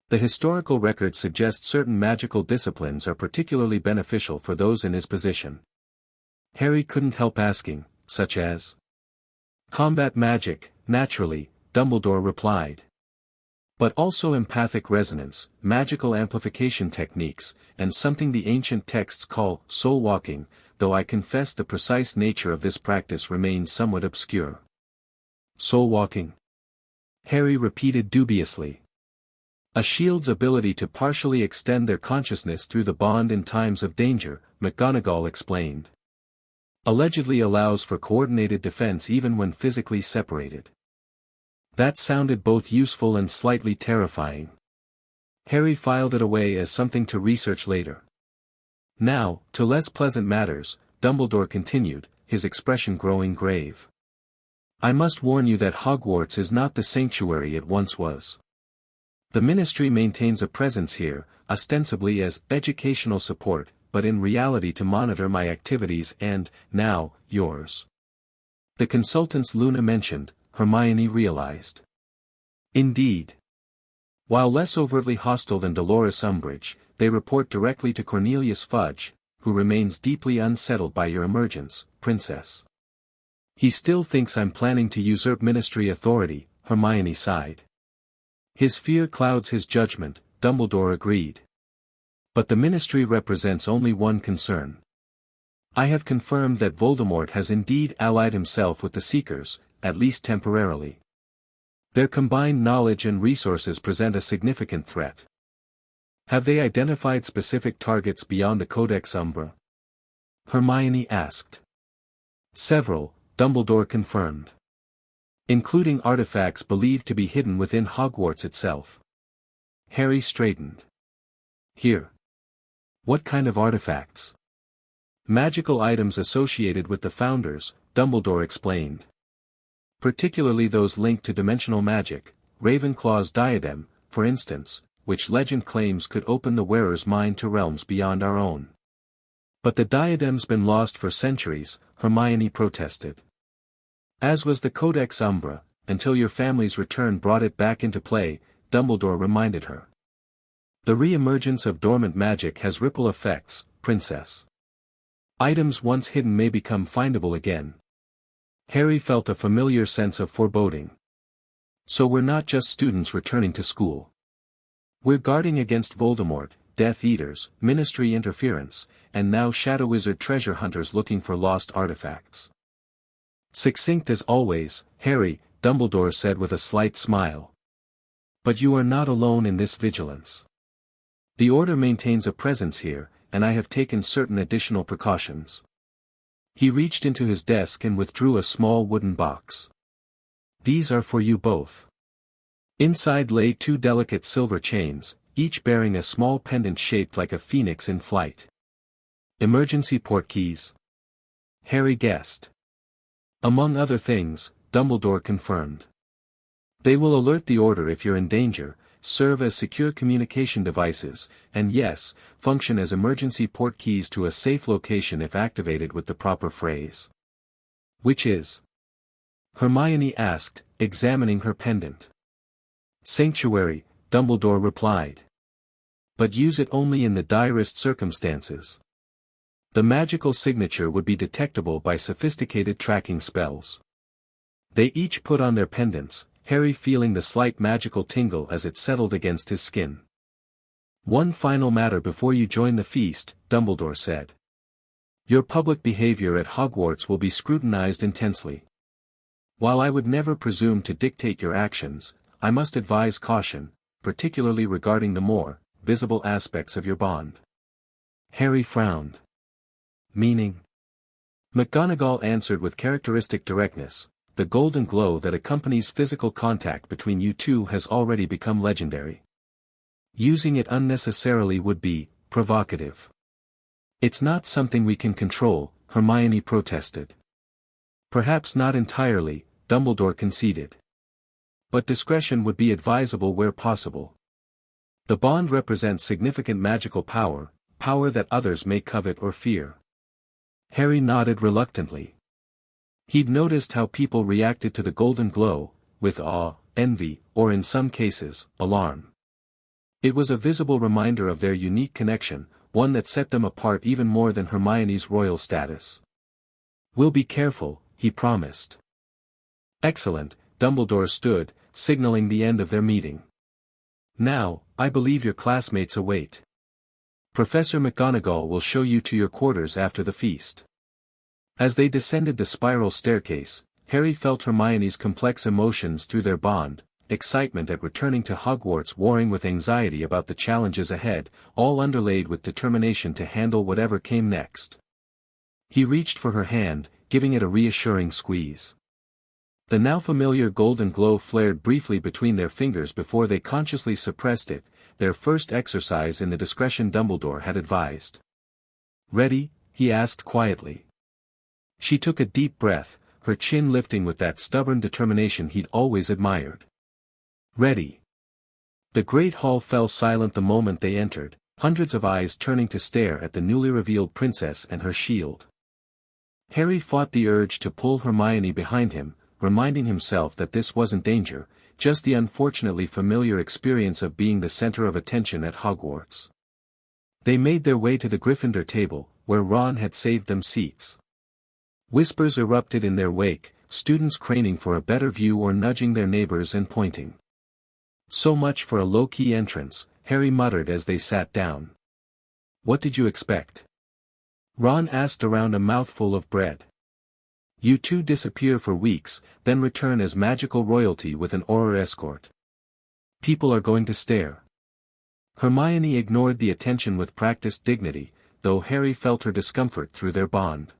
The historical record suggests certain magical disciplines are particularly beneficial for those in his position." Harry couldn't help asking, "Such as?" "Combat magic, naturally," Dumbledore replied. "But also empathic resonance, magical amplification techniques, and something the ancient texts call soul walking, though I confess the precise nature of this practice remains somewhat obscure." "Soul walking?" Harry repeated dubiously. "A shield's ability to partially extend their consciousness through the bond in times of danger," McGonagall explained. "Allegedly allows for coordinated defense even when physically separated." That sounded both useful and slightly terrifying. Harry filed it away as something to research later. Now, to less pleasant matters, Dumbledore continued, his expression growing grave. I must warn you that Hogwarts is not the sanctuary it once was. The Ministry maintains a presence here, ostensibly as educational support, but in reality to monitor my activities and, now, yours. The consultants Luna mentioned, Hermione realized. Indeed. While less overtly hostile than Dolores Umbridge, they report directly to Cornelius Fudge, who remains deeply unsettled by your emergence, Princess. He still thinks I'm planning to usurp Ministry authority, Hermione sighed. His fear clouds his judgment, Dumbledore agreed. But the Ministry represents only one concern. I have confirmed that Voldemort has indeed allied himself with the Seekers, at least temporarily. Their combined knowledge and resources present a significant threat. Have they identified specific targets beyond the Codex Umbra? Hermione asked. Several, Dumbledore confirmed. Including artifacts believed to be hidden within Hogwarts itself. Harry straightened. Here. What kind of artifacts? Magical items associated with the Founders, Dumbledore explained. Particularly those linked to dimensional magic, Ravenclaw's diadem, for instance, which legend claims could open the wearer's mind to realms beyond our own. But the diadem's been lost for centuries, Hermione protested. As was the Codex Umbra, until your family's return brought it back into play, Dumbledore reminded her. The re-emergence of dormant magic has ripple effects, Princess. Items once hidden may become findable again. Harry felt a familiar sense of foreboding. So we're not just students returning to school. We're guarding against Voldemort, Death Eaters, Ministry interference, and now Shadow Wizard treasure hunters looking for lost artifacts. Succinct as always, Harry, Dumbledore said with a slight smile. But you are not alone in this vigilance. The Order maintains a presence here, and I have taken certain additional precautions. He reached into his desk and withdrew a small wooden box. These are for you both. Inside lay 2 delicate silver chains, each bearing a small pendant shaped like a phoenix in flight. Emergency portkeys? Harry guessed. Among other things, Dumbledore confirmed. They will alert the Order if you're in danger, serve as secure communication devices, and yes, function as emergency portkeys to a safe location if activated with the proper phrase. Which is? Hermione asked, examining her pendant. Sanctuary, Dumbledore replied. But use it only in the direst circumstances. The magical signature would be detectable by sophisticated tracking spells. They each put on their pendants, Harry feeling the slight magical tingle as it settled against his skin. One final matter before you join the feast, Dumbledore said. Your public behavior at Hogwarts will be scrutinized intensely. While I would never presume to dictate your actions, I must advise caution, particularly regarding the more visible aspects of your bond. Harry frowned. Meaning? McGonagall answered with characteristic directness. The golden glow that accompanies physical contact between you two has already become legendary. Using it unnecessarily would be provocative. It's not something we can control, Hermione protested. Perhaps not entirely, Dumbledore conceded. But discretion would be advisable where possible. The bond represents significant magical power, power that others may covet or fear. Harry nodded reluctantly. He'd noticed how people reacted to the golden glow, with awe, envy, or in some cases, alarm. It was a visible reminder of their unique connection, one that set them apart even more than Hermione's royal status. We'll be careful, he promised. Excellent, Dumbledore stood, signaling the end of their meeting. Now, I believe your classmates await. Professor McGonagall will show you to your quarters after the feast. As they descended the spiral staircase, Harry felt Hermione's complex emotions through their bond, excitement at returning to Hogwarts warring with anxiety about the challenges ahead, all underlaid with determination to handle whatever came next. He reached for her hand, giving it a reassuring squeeze. The now familiar golden glow flared briefly between their fingers before they consciously suppressed it, their first exercise in the discretion Dumbledore had advised. "Ready?" he asked quietly. She took a deep breath, her chin lifting with that stubborn determination he'd always admired. "Ready." The great hall fell silent the moment they entered, hundreds of eyes turning to stare at the newly revealed princess and her shield. Harry fought the urge to pull Hermione behind him, reminding himself that this wasn't danger, just the unfortunately familiar experience of being the center of attention at Hogwarts. They made their way to the Gryffindor table, where Ron had saved them seats. Whispers erupted in their wake, students craning for a better view or nudging their neighbors and pointing. "So much for a low-key entrance," Harry muttered as they sat down. "What did you expect?" Ron asked around a mouthful of bread. "You two disappear for weeks, then return as magical royalty with an Auror escort. People are going to stare." Hermione ignored the attention with practiced dignity, though Harry felt her discomfort through their bond.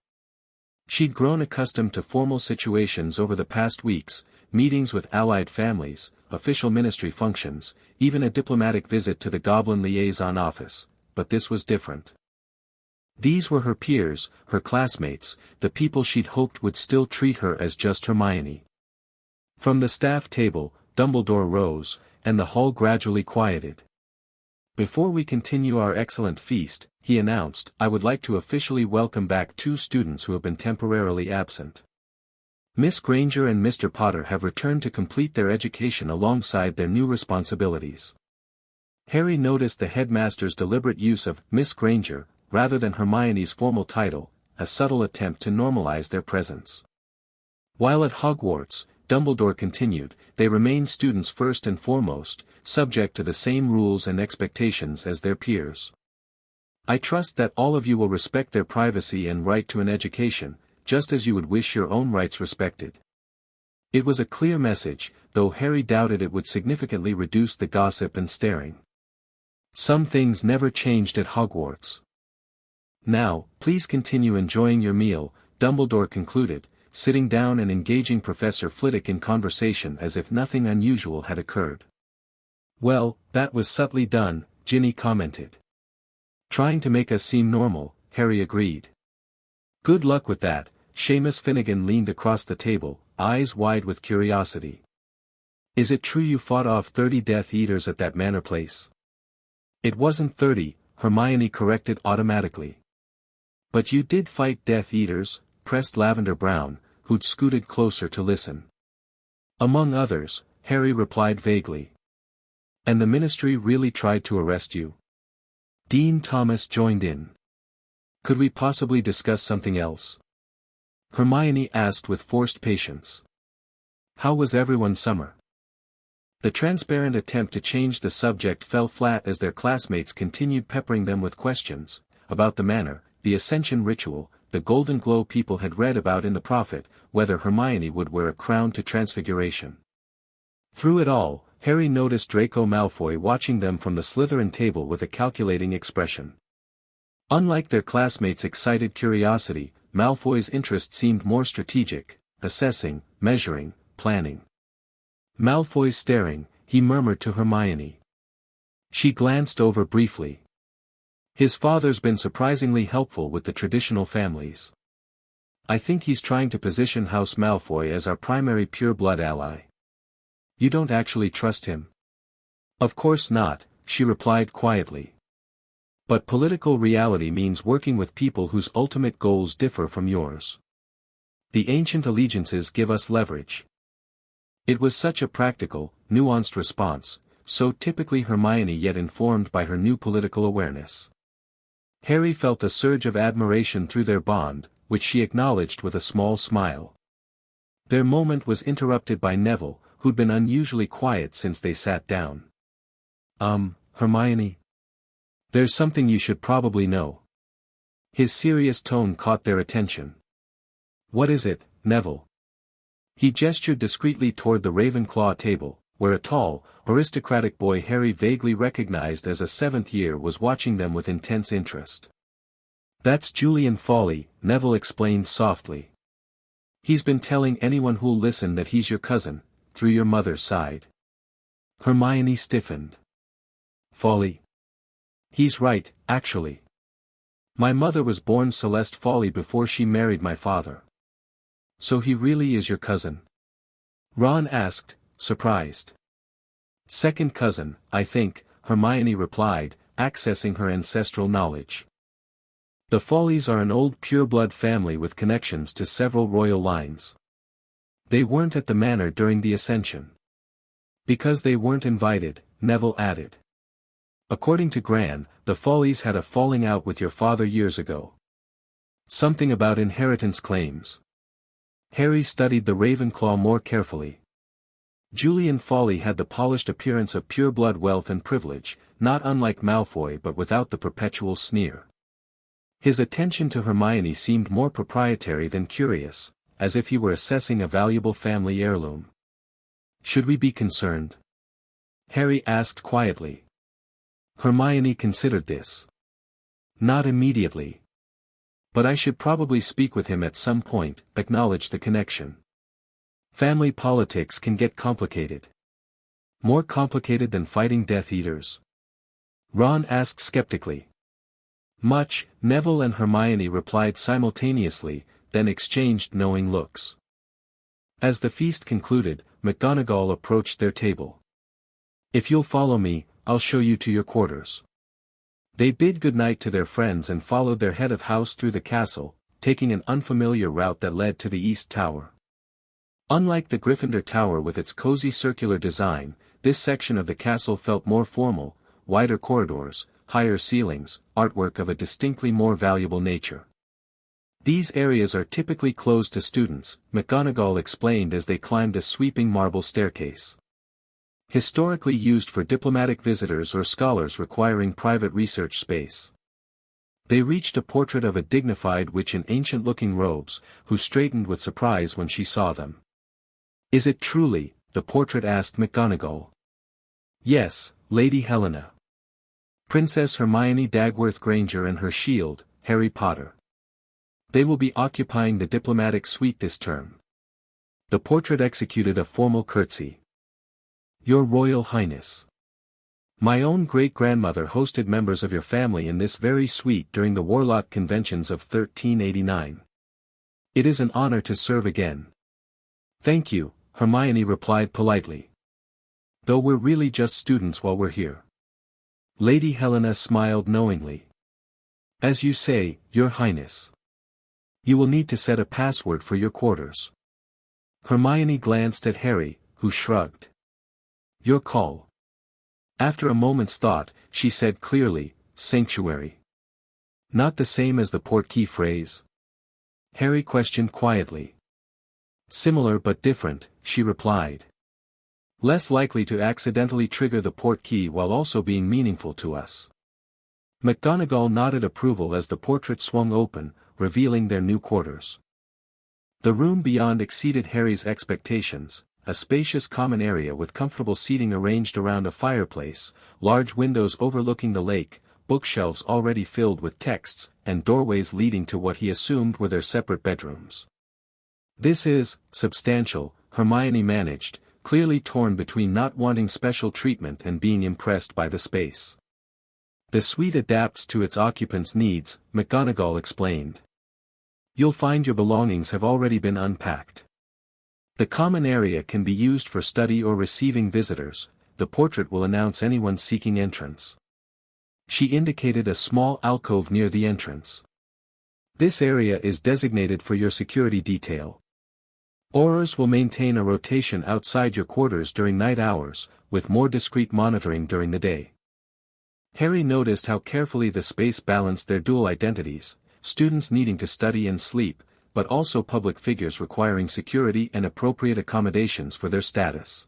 She'd grown accustomed to formal situations over the past weeks, meetings with allied families, official ministry functions, even a diplomatic visit to the Goblin Liaison Office, but this was different. These were her peers, her classmates, the people she'd hoped would still treat her as just Hermione. From the staff table, Dumbledore rose, and the hall gradually quieted. "Before we continue our excellent feast," he announced, "I would like to officially welcome back two students who have been temporarily absent. Miss Granger and Mr. Potter have returned to complete their education alongside their new responsibilities." Harry noticed the headmaster's deliberate use of Miss Granger, rather than Hermione's formal title, a subtle attempt to normalize their presence. While at Hogwarts, Dumbledore continued, they remain students first and foremost, subject to the same rules and expectations as their peers. I trust that all of you will respect their privacy and right to an education, just as you would wish your own rights respected. It was a clear message, though Harry doubted it would significantly reduce the gossip and staring. Some things never changed at Hogwarts. "Now, please continue enjoying your meal," Dumbledore concluded, sitting down and engaging Professor Flitwick in conversation as if nothing unusual had occurred. "Well, that was subtly done," Ginny commented. "Trying to make us seem normal," Harry agreed. "Good luck with that." Seamus Finnegan leaned across the table, eyes wide with curiosity. "Is it true you fought off 30 Death Eaters at that manor place?" "It wasn't 30, Hermione corrected automatically. "But you did fight Death Eaters," pressed Lavender Brown, who'd scooted closer to listen. "Among others," Harry replied vaguely. "And the Ministry really tried to arrest you?" Dean Thomas joined in. "Could we possibly discuss something else?" Hermione asked with forced patience. "How was everyone's summer?" The transparent attempt to change the subject fell flat as their classmates continued peppering them with questions, about the manor, the Ascension ritual, the golden glow people had read about in the Prophet, whether Hermione would wear a crown to Transfiguration. Through it all, Harry noticed Draco Malfoy watching them from the Slytherin table with a calculating expression. Unlike their classmates' excited curiosity, Malfoy's interest seemed more strategic, assessing, measuring, planning. Malfoy staring, he murmured to Hermione. She glanced over briefly. "His father's been surprisingly helpful with the traditional families. I think he's trying to position House Malfoy as our primary pure-blood ally." "You don't actually trust him?" "Of course not," she replied quietly. "But political reality means working with people whose ultimate goals differ from yours. The ancient allegiances give us leverage." It was such a practical, nuanced response, so typically Hermione yet informed by her new political awareness. Harry felt a surge of admiration through their bond, which she acknowledged with a small smile. Their moment was interrupted by Neville, who'd been unusually quiet since they sat down. Hermione? There's something you should probably know." His serious tone caught their attention. "What is it, Neville?" He gestured discreetly toward the Ravenclaw table, where a tall, aristocratic boy Harry vaguely recognized as a seventh year was watching them with intense interest. "That's Julian Fawley," Neville explained softly. He's been telling anyone who'll listen that he's your cousin, through your mother's side. Hermione stiffened. Folly. He's right, actually. My mother was born Celeste Folly before she married my father. So he really is your cousin? Ron asked, surprised. Second cousin, I think, Hermione replied, accessing her ancestral knowledge. The Follies are an old pureblood family with connections to several royal lines. They weren't at the manor during the Ascension. Because they weren't invited, Neville added. According to Gran, the Follies had a falling out with your father years ago. Something about inheritance claims. Harry studied the Ravenclaw more carefully. Julian Folly had the polished appearance of pureblood wealth and privilege, not unlike Malfoy but without the perpetual sneer. His attention to Hermione seemed more proprietary than curious, as if he were assessing a valuable family heirloom. Should we be concerned? Harry asked quietly. Hermione considered this. Not immediately. But I should probably speak with him at some point, acknowledge the connection. Family politics can get complicated. More complicated than fighting Death Eaters? Ron asked skeptically. Much, Neville and Hermione replied simultaneously, then exchanged knowing looks. As the feast concluded, McGonagall approached their table. If you'll follow me, I'll show you to your quarters. They bid goodnight to their friends and followed their head of house through the castle, taking an unfamiliar route that led to the East Tower. Unlike the Gryffindor Tower with its cozy circular design, this section of the castle felt more formal, wider corridors, higher ceilings, artwork of a distinctly more valuable nature. These areas are typically closed to students, McGonagall explained as they climbed a sweeping marble staircase. Historically used for diplomatic visitors or scholars requiring private research space. They reached a portrait of a dignified witch in ancient-looking robes, who straightened with surprise when she saw them. Is it truly? The portrait asked McGonagall. Yes, Lady Helena. Princess Hermione Dagworth Granger and her shield, Harry Potter. They will be occupying the diplomatic suite this term. The portrait executed a formal curtsy. Your Royal Highness. My own great-grandmother hosted members of your family in this very suite during the Warlock Conventions of 1389. It is an honor to serve again. Thank you, Hermione replied politely. Though we're really just students while we're here. Lady Helena smiled knowingly. As you say, Your Highness. You will need to set a password for your quarters. Hermione glanced at Harry, who shrugged. Your call. After a moment's thought, she said clearly, sanctuary. Not the same as the portkey phrase? Harry questioned quietly. Similar but different, she replied. Less likely to accidentally trigger the portkey while also being meaningful to us. McGonagall nodded approval as the portrait swung open, revealing their new quarters. The room beyond exceeded Harry's expectations. A spacious common area with comfortable seating arranged around a fireplace, large windows overlooking the lake, bookshelves already filled with texts, and doorways leading to what he assumed were their separate bedrooms. This is substantial, Hermione managed, clearly torn between not wanting special treatment and being impressed by the space. The suite adapts to its occupants' needs, McGonagall explained. You'll find your belongings have already been unpacked. The common area can be used for study or receiving visitors. The portrait will announce anyone seeking entrance. She indicated a small alcove near the entrance. This area is designated for your security detail. Aurors will maintain a rotation outside your quarters during night hours, with more discreet monitoring during the day. Harry noticed how carefully the space balanced their dual identities, students needing to study and sleep, but also public figures requiring security and appropriate accommodations for their status.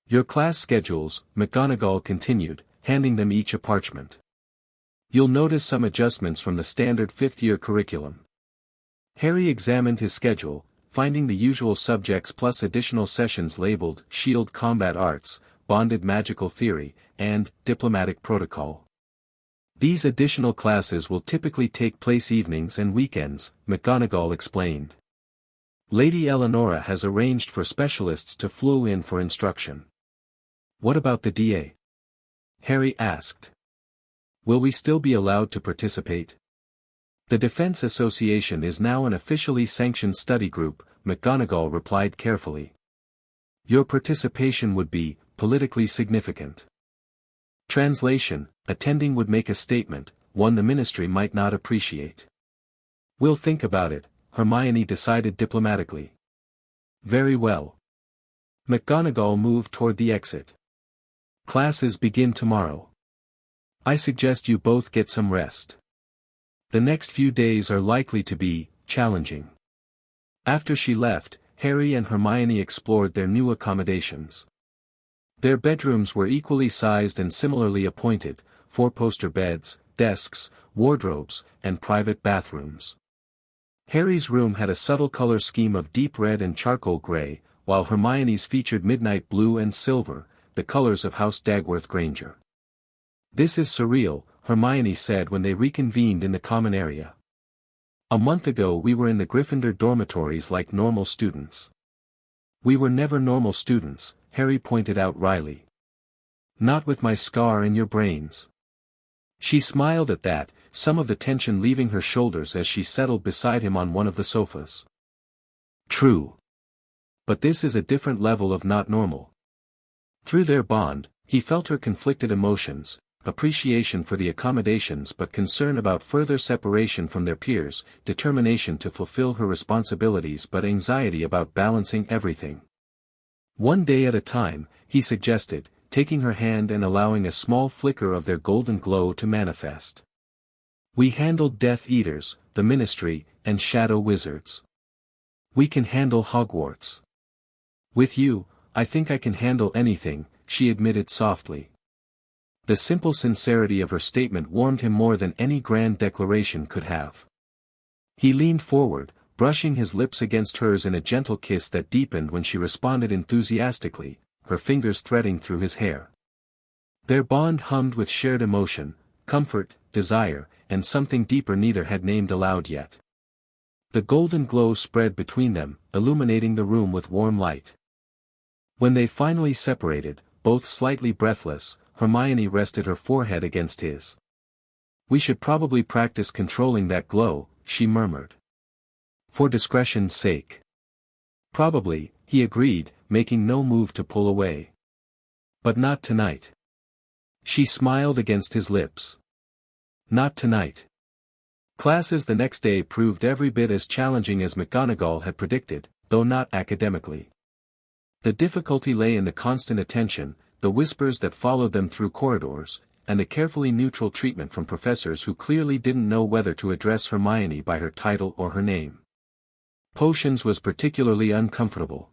Your class schedules, McGonagall continued, handing them each a parchment. You'll notice some adjustments from the standard fifth-year curriculum. Harry examined his schedule, finding the usual subjects plus additional sessions labeled Shield Combat Arts, Bonded Magical Theory, and Diplomatic Protocol. These additional classes will typically take place evenings and weekends, McGonagall explained. Lady Eleonora has arranged for specialists to flow in for instruction. What about the DA? Harry asked. Will we still be allowed to participate? The Defense Association is now an officially sanctioned study group, McGonagall replied carefully. Your participation would be politically significant. Translation: attending would make a statement, one the Ministry might not appreciate. We'll think about it, Hermione decided diplomatically. Very well. McGonagall moved toward the exit. Classes begin tomorrow. I suggest you both get some rest. The next few days are likely to be challenging. After she left, Harry and Hermione explored their new accommodations. Their bedrooms were equally sized and similarly appointed, four-poster beds, desks, wardrobes, and private bathrooms. Harry's room had a subtle color scheme of deep red and charcoal gray, while Hermione's featured midnight blue and silver, the colors of House Dagworth Granger. This is surreal, Hermione said when they reconvened in the common area. A month ago we were in the Gryffindor dormitories like normal students. We were never normal students, Harry pointed out wryly. Not with my scar in your brains. She smiled at that, some of the tension leaving her shoulders as she settled beside him on one of the sofas. True. But this is a different level of not normal. Through their bond, he felt her conflicted emotions, appreciation for the accommodations but concern about further separation from their peers, determination to fulfill her responsibilities but anxiety about balancing everything. One day at a time, he suggested, taking her hand and allowing a small flicker of their golden glow to manifest. We handled Death Eaters, the Ministry, and Shadow Wizards. We can handle Hogwarts. With you, I think I can handle anything, she admitted softly. The simple sincerity of her statement warmed him more than any grand declaration could have. He leaned forward, brushing his lips against hers in a gentle kiss that deepened when she responded enthusiastically, her fingers threading through his hair. Their bond hummed with shared emotion, comfort, desire, and something deeper neither had named aloud yet. The golden glow spread between them, illuminating the room with warm light. When they finally separated, both slightly breathless, Hermione rested her forehead against his. We should probably practice controlling that glow, she murmured. For discretion's sake. Probably, he agreed, making no move to pull away. But not tonight. She smiled against his lips. Not tonight. Classes the next day proved every bit as challenging as McGonagall had predicted, though not academically. The difficulty lay in the constant attention, the whispers that followed them through corridors, and the carefully neutral treatment from professors who clearly didn't know whether to address Hermione by her title or her name. Potions was particularly uncomfortable.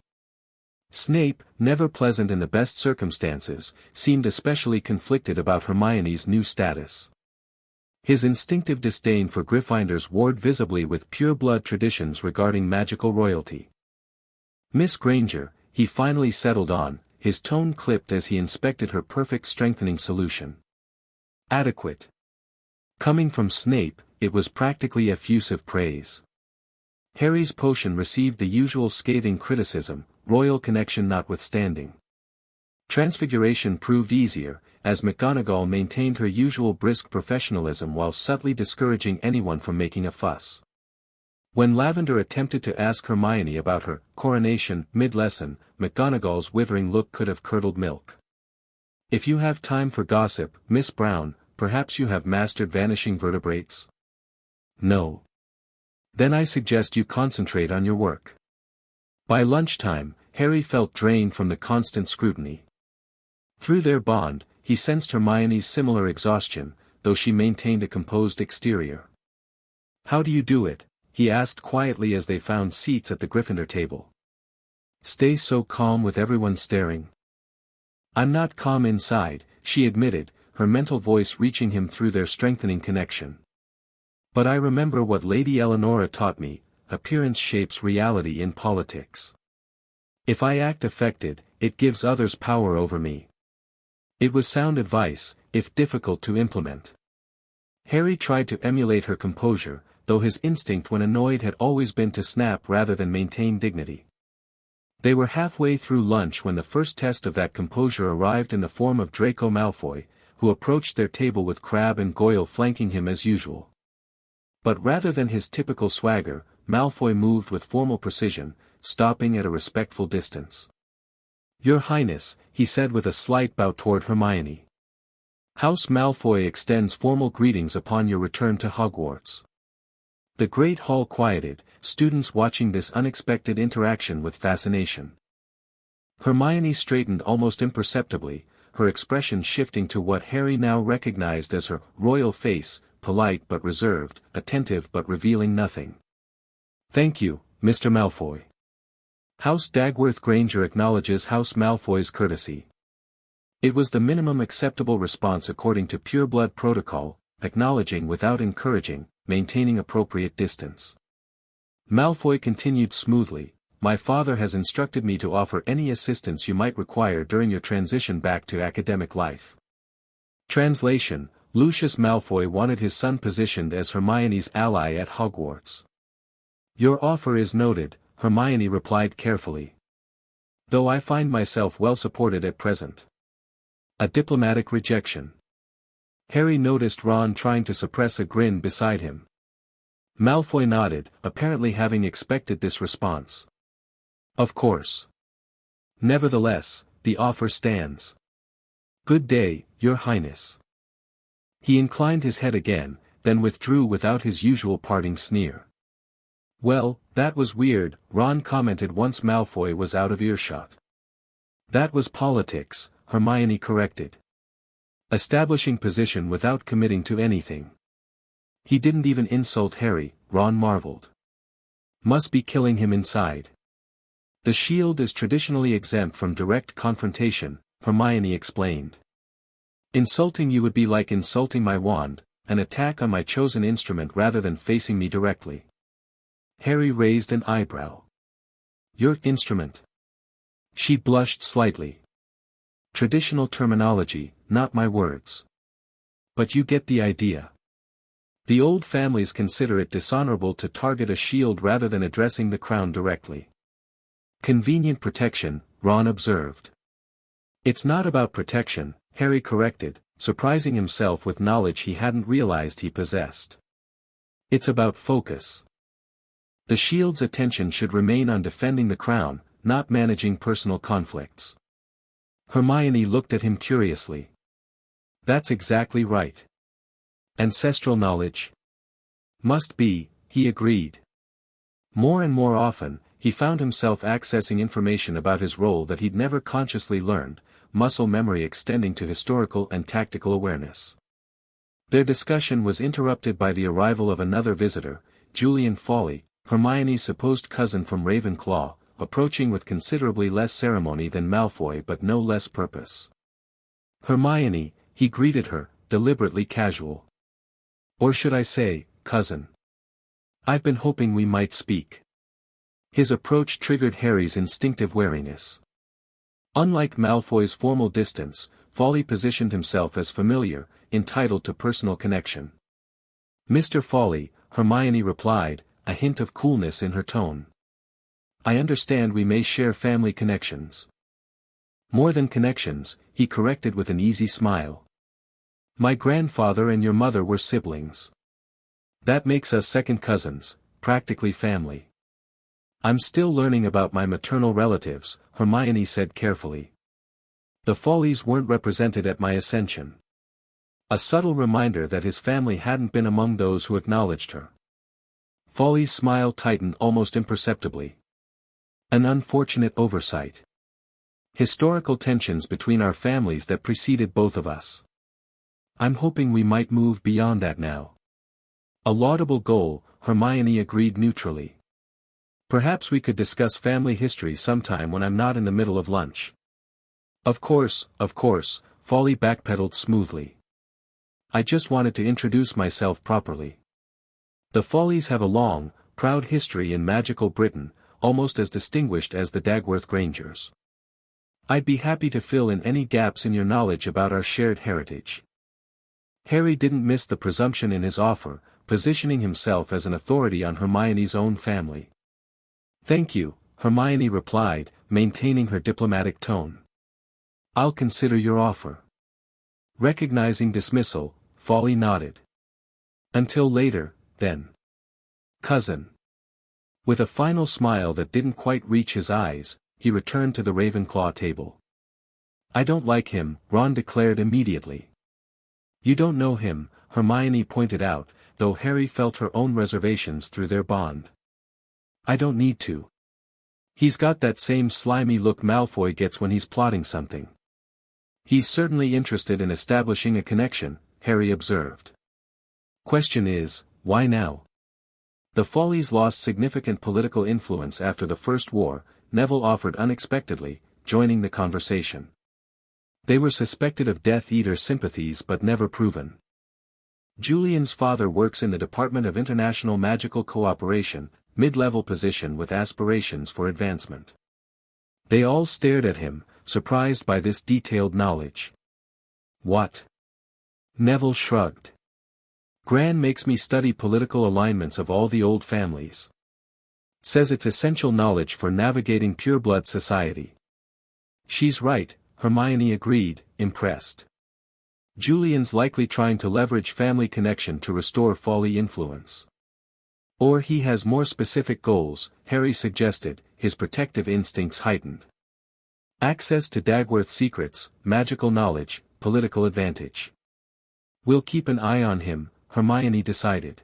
Snape, never pleasant in the best circumstances, seemed especially conflicted about Hermione's new status. His instinctive disdain for Gryffindors warred visibly with pure-blood traditions regarding magical royalty. Miss Granger, he finally settled on, his tone clipped as he inspected her perfect strengthening solution. Adequate. Coming from Snape, it was practically effusive praise. Harry's potion received the usual scathing criticism, royal connection notwithstanding. Transfiguration proved easier, as McGonagall maintained her usual brisk professionalism while subtly discouraging anyone from making a fuss. When Lavender attempted to ask Hermione about her coronation mid-lesson, McGonagall's withering look could have curdled milk. If you have time for gossip, Miss Brown, perhaps you have mastered vanishing vertebrates? No. Then I suggest you concentrate on your work. By lunchtime, Harry felt drained from the constant scrutiny. Through their bond, he sensed Hermione's similar exhaustion, though she maintained a composed exterior. How do you do it? He asked quietly as they found seats at the Gryffindor table. Stay so calm with everyone staring. I'm not calm inside, she admitted, her mental voice reaching him through their strengthening connection. But I remember what Lady Eleonora taught me, appearance shapes reality in politics. If I act affected, it gives others power over me. It was sound advice, if difficult to implement. Harry tried to emulate her composure, though his instinct when annoyed had always been to snap rather than maintain dignity. They were halfway through lunch when the first test of that composure arrived in the form of Draco Malfoy, who approached their table with Crabbe and Goyle flanking him as usual. But rather than his typical swagger, Malfoy moved with formal precision, stopping at a respectful distance. "Your Highness," he said with a slight bow toward Hermione. "House Malfoy extends formal greetings upon your return to Hogwarts." The great hall quieted, students watching this unexpected interaction with fascination. Hermione straightened almost imperceptibly, her expression shifting to what Harry now recognized as her royal face, polite but reserved, attentive but revealing nothing. "Thank you, Mr. Malfoy. House Dagworth Granger acknowledges House Malfoy's courtesy." It was the minimum acceptable response according to Pureblood protocol, acknowledging without encouraging, maintaining appropriate distance. Malfoy continued smoothly, "My father has instructed me to offer any assistance you might require during your transition back to academic life." Translation: Lucius Malfoy wanted his son positioned as Hermione's ally at Hogwarts. "Your offer is noted," Hermione replied carefully. "Though I find myself well supported at present." A diplomatic rejection. Harry noticed Ron trying to suppress a grin beside him. Malfoy nodded, apparently having expected this response. "Of course. Nevertheless, the offer stands." "Good day, Your Highness." He inclined his head again, then withdrew without his usual parting sneer. "Well, that was weird," Ron commented once Malfoy was out of earshot. "That was politics," Hermione corrected. "Establishing position without committing to anything." "He didn't even insult Harry," Ron marveled. "Must be killing him inside." "The shield is traditionally exempt from direct confrontation," Hermione explained. "Insulting you would be like insulting my wand, an attack on my chosen instrument rather than facing me directly." Harry raised an eyebrow. "Your instrument?" She blushed slightly. "Traditional terminology, not my words. But you get the idea. The old families consider it dishonorable to target a shield rather than addressing the crown directly." "Convenient protection," Ron observed. "It's not about protection," Harry corrected, surprising himself with knowledge he hadn't realized he possessed. "It's about focus. The shield's attention should remain on defending the crown, not managing personal conflicts." Hermione looked at him curiously. "That's exactly right. Ancestral knowledge?" "Must be," he agreed. More and more often, he found himself accessing information about his role that he'd never consciously learned, muscle memory extending to historical and tactical awareness. Their discussion was interrupted by the arrival of another visitor, Julian Fawley, Hermione's supposed cousin from Ravenclaw, approaching with considerably less ceremony than Malfoy but no less purpose. "Hermione," he greeted her, deliberately casual. "Or should I say, cousin. I've been hoping we might speak." His approach triggered Harry's instinctive wariness. Unlike Malfoy's formal distance, Fawley positioned himself as familiar, entitled to personal connection. "Mr. Fawley," Hermione replied, a hint of coolness in her tone. "I understand we may share family connections." "More than connections," he corrected with an easy smile. "My grandfather and your mother were siblings. That makes us second cousins, practically family." "I'm still learning about my maternal relatives," Hermione said carefully. "The Fawleys weren't represented at my Ascension." A subtle reminder that his family hadn't been among those who acknowledged her. Fawley's smile tightened almost imperceptibly. "An unfortunate oversight. Historical tensions between our families that preceded both of us. I'm hoping we might move beyond that now." "A laudable goal," Hermione agreed neutrally. "Perhaps we could discuss family history sometime when I'm not in the middle of lunch." Of course," Fawley backpedaled smoothly. "I just wanted to introduce myself properly. The Fawleys have a long, proud history in magical Britain, almost as distinguished as the Dagworth Grangers. I'd be happy to fill in any gaps in your knowledge about our shared heritage." Harry didn't miss the presumption in his offer, positioning himself as an authority on Hermione's own family. "Thank you," Hermione replied, maintaining her diplomatic tone. "I'll consider your offer." Recognizing dismissal, Folly nodded. "Until later, then. Cousin." With a final smile that didn't quite reach his eyes, he returned to the Ravenclaw table. "I don't like him," Ron declared immediately. "You don't know him," Hermione pointed out, though Harry felt her own reservations through their bond. "I don't need to. He's got that same slimy look Malfoy gets when he's plotting something." "He's certainly interested in establishing a connection," Harry observed. "Question is, why now?" The Follies lost significant political influence after the First War, Neville offered unexpectedly, joining the conversation. They were suspected of Death Eater sympathies but never proven. "Julian's father works in the Department of International Magical Cooperation, mid-level position with aspirations for advancement." They all stared at him, surprised by this detailed knowledge. "What?" Neville shrugged. "Gran makes me study political alignments of all the old families. Says it's essential knowledge for navigating pureblood society." "She's right," Hermione agreed, impressed. "Julian's likely trying to leverage family connection to restore Folly influence. Or he has more specific goals," Harry suggested, his protective instincts heightened. "Access to Dagworth secrets, magical knowledge, political advantage. We'll keep an eye on him," Hermione decided.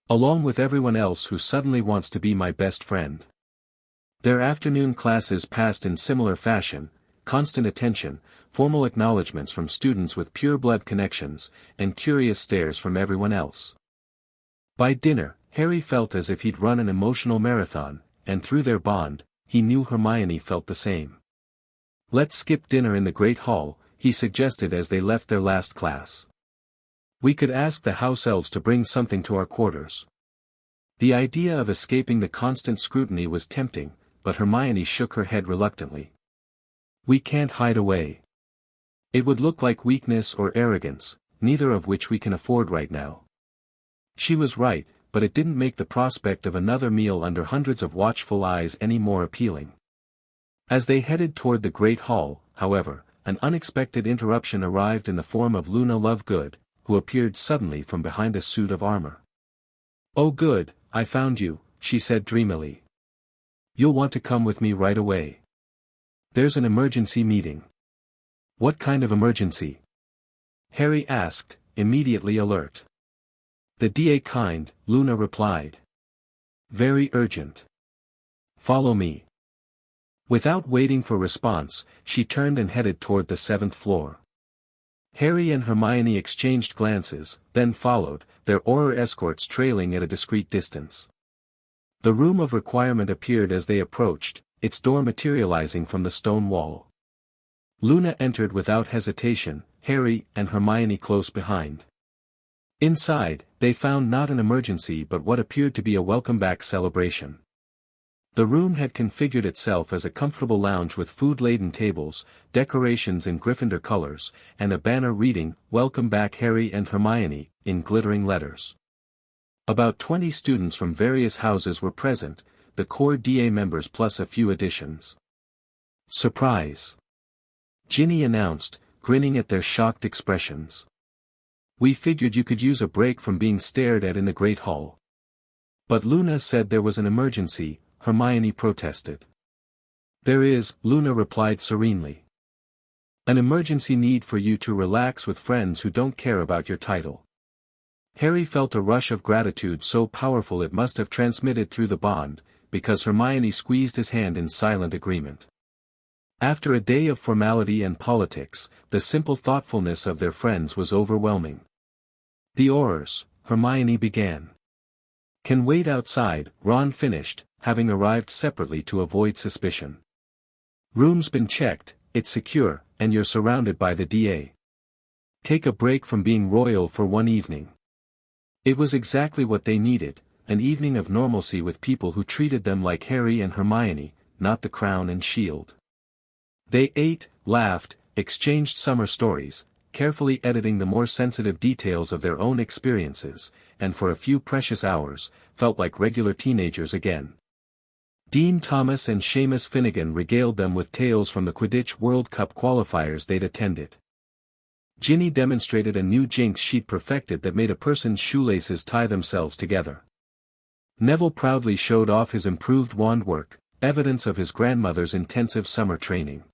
"Along with everyone else who suddenly wants to be my best friend." Their afternoon classes passed in similar fashion, constant attention, formal acknowledgments from students with pureblood connections, and curious stares from everyone else. By dinner, Harry felt as if he'd run an emotional marathon, and through their bond, he knew Hermione felt the same. "Let's skip dinner in the Great Hall," he suggested as they left their last class. "We could ask the house elves to bring something to our quarters." The idea of escaping the constant scrutiny was tempting, but Hermione shook her head reluctantly. "We can't hide away. It would look like weakness or arrogance, neither of which we can afford right now." She was right, but it didn't make the prospect of another meal under hundreds of watchful eyes any more appealing. As they headed toward the Great Hall, however, an unexpected interruption arrived in the form of Luna Lovegood, who appeared suddenly from behind a suit of armor. "Oh good, I found you," she said dreamily. "You'll want to come with me right away. There's an emergency meeting." "What kind of emergency?" Harry asked, immediately alert. "The DA kind," Luna replied. "Very urgent. Follow me." Without waiting for response, she turned and headed toward the 7th floor. Harry and Hermione exchanged glances, then followed, their Auror escorts trailing at a discreet distance. The room of requirement appeared as they approached, its door materializing from the stone wall. Luna entered without hesitation, Harry and Hermione close behind. Inside, they found not an emergency but what appeared to be a welcome-back celebration. The room had configured itself as a comfortable lounge with food-laden tables, decorations in Gryffindor colors, and a banner reading, "Welcome back Harry and Hermione," in glittering letters. About 20 students from various houses were present, the core DA members plus a few additions. "Surprise!" Ginny announced, grinning at their shocked expressions. "We figured you could use a break from being stared at in the Great Hall." "But Luna said there was an emergency," Hermione protested. "There is," Luna replied serenely. "An emergency need for you to relax with friends who don't care about your title." Harry felt a rush of gratitude so powerful it must have transmitted through the bond, because Hermione squeezed his hand in silent agreement. After a day of formality and politics, the simple thoughtfulness of their friends was overwhelming. "The Aurors," Hermione began. "Can wait outside," Ron finished, having arrived separately to avoid suspicion. "Room's been checked, it's secure, and you're surrounded by the DA. Take a break from being royal for one evening." It was exactly what they needed, an evening of normalcy with people who treated them like Harry and Hermione, not the crown and shield. They ate, laughed, exchanged summer stories, carefully editing the more sensitive details of their own experiences, and for a few precious hours, felt like regular teenagers again. Dean Thomas and Seamus Finnegan regaled them with tales from the Quidditch World Cup qualifiers they'd attended. Ginny demonstrated a new jinx she'd perfected that made a person's shoelaces tie themselves together. Neville proudly showed off his improved wand work, evidence of his grandmother's intensive summer training.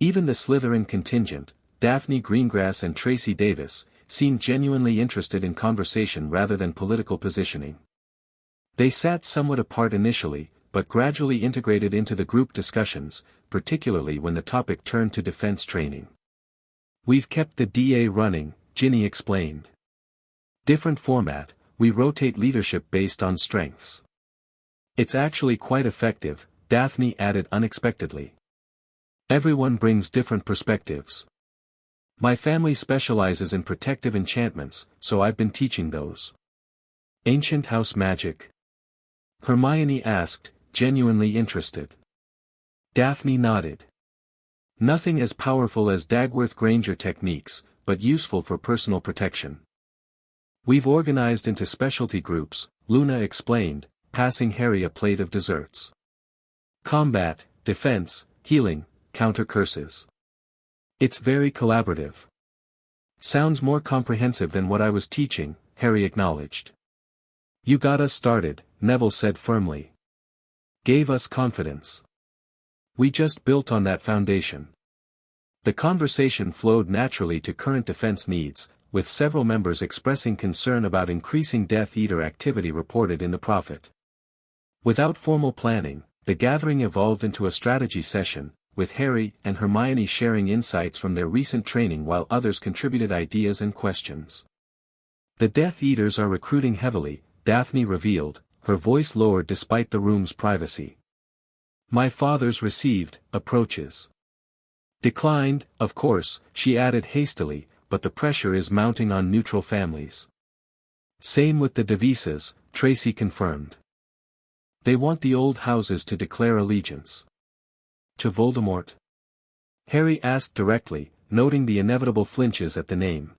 Even the Slytherin contingent, Daphne Greengrass and Tracy Davis, seemed genuinely interested in conversation rather than political positioning. They sat somewhat apart initially, but gradually integrated into the group discussions, particularly when the topic turned to defense training. "We've kept the DA running," Ginny explained. "Different format, we rotate leadership based on strengths. It's actually quite effective," Daphne added unexpectedly. "Everyone brings different perspectives. My family specializes in protective enchantments, so I've been teaching those." "Ancient house magic?" Hermione asked, genuinely interested. Daphne nodded. "Nothing as powerful as Dagworth Granger techniques, but useful for personal protection. We've organized into specialty groups," Luna explained, passing Harry a plate of desserts. "Combat, defense, healing, counter curses. It's very collaborative." "Sounds more comprehensive than what I was teaching," Harry acknowledged. "You got us started," Neville said firmly. "Gave us confidence. We just built on that foundation." The conversation flowed naturally to current defense needs, with several members expressing concern about increasing Death Eater activity reported in the Prophet. Without formal planning, the gathering evolved into a strategy session, with Harry and Hermione sharing insights from their recent training while others contributed ideas and questions. "The Death Eaters are recruiting heavily," Daphne revealed, her voice lowered despite the room's privacy. "My father's received approaches. Declined, of course," she added hastily, "but the pressure is mounting on neutral families." "Same with the Devises," Tracy confirmed. "They want the old houses to declare allegiance." "To Voldemort?" Harry asked directly, noting the inevitable flinches at the name.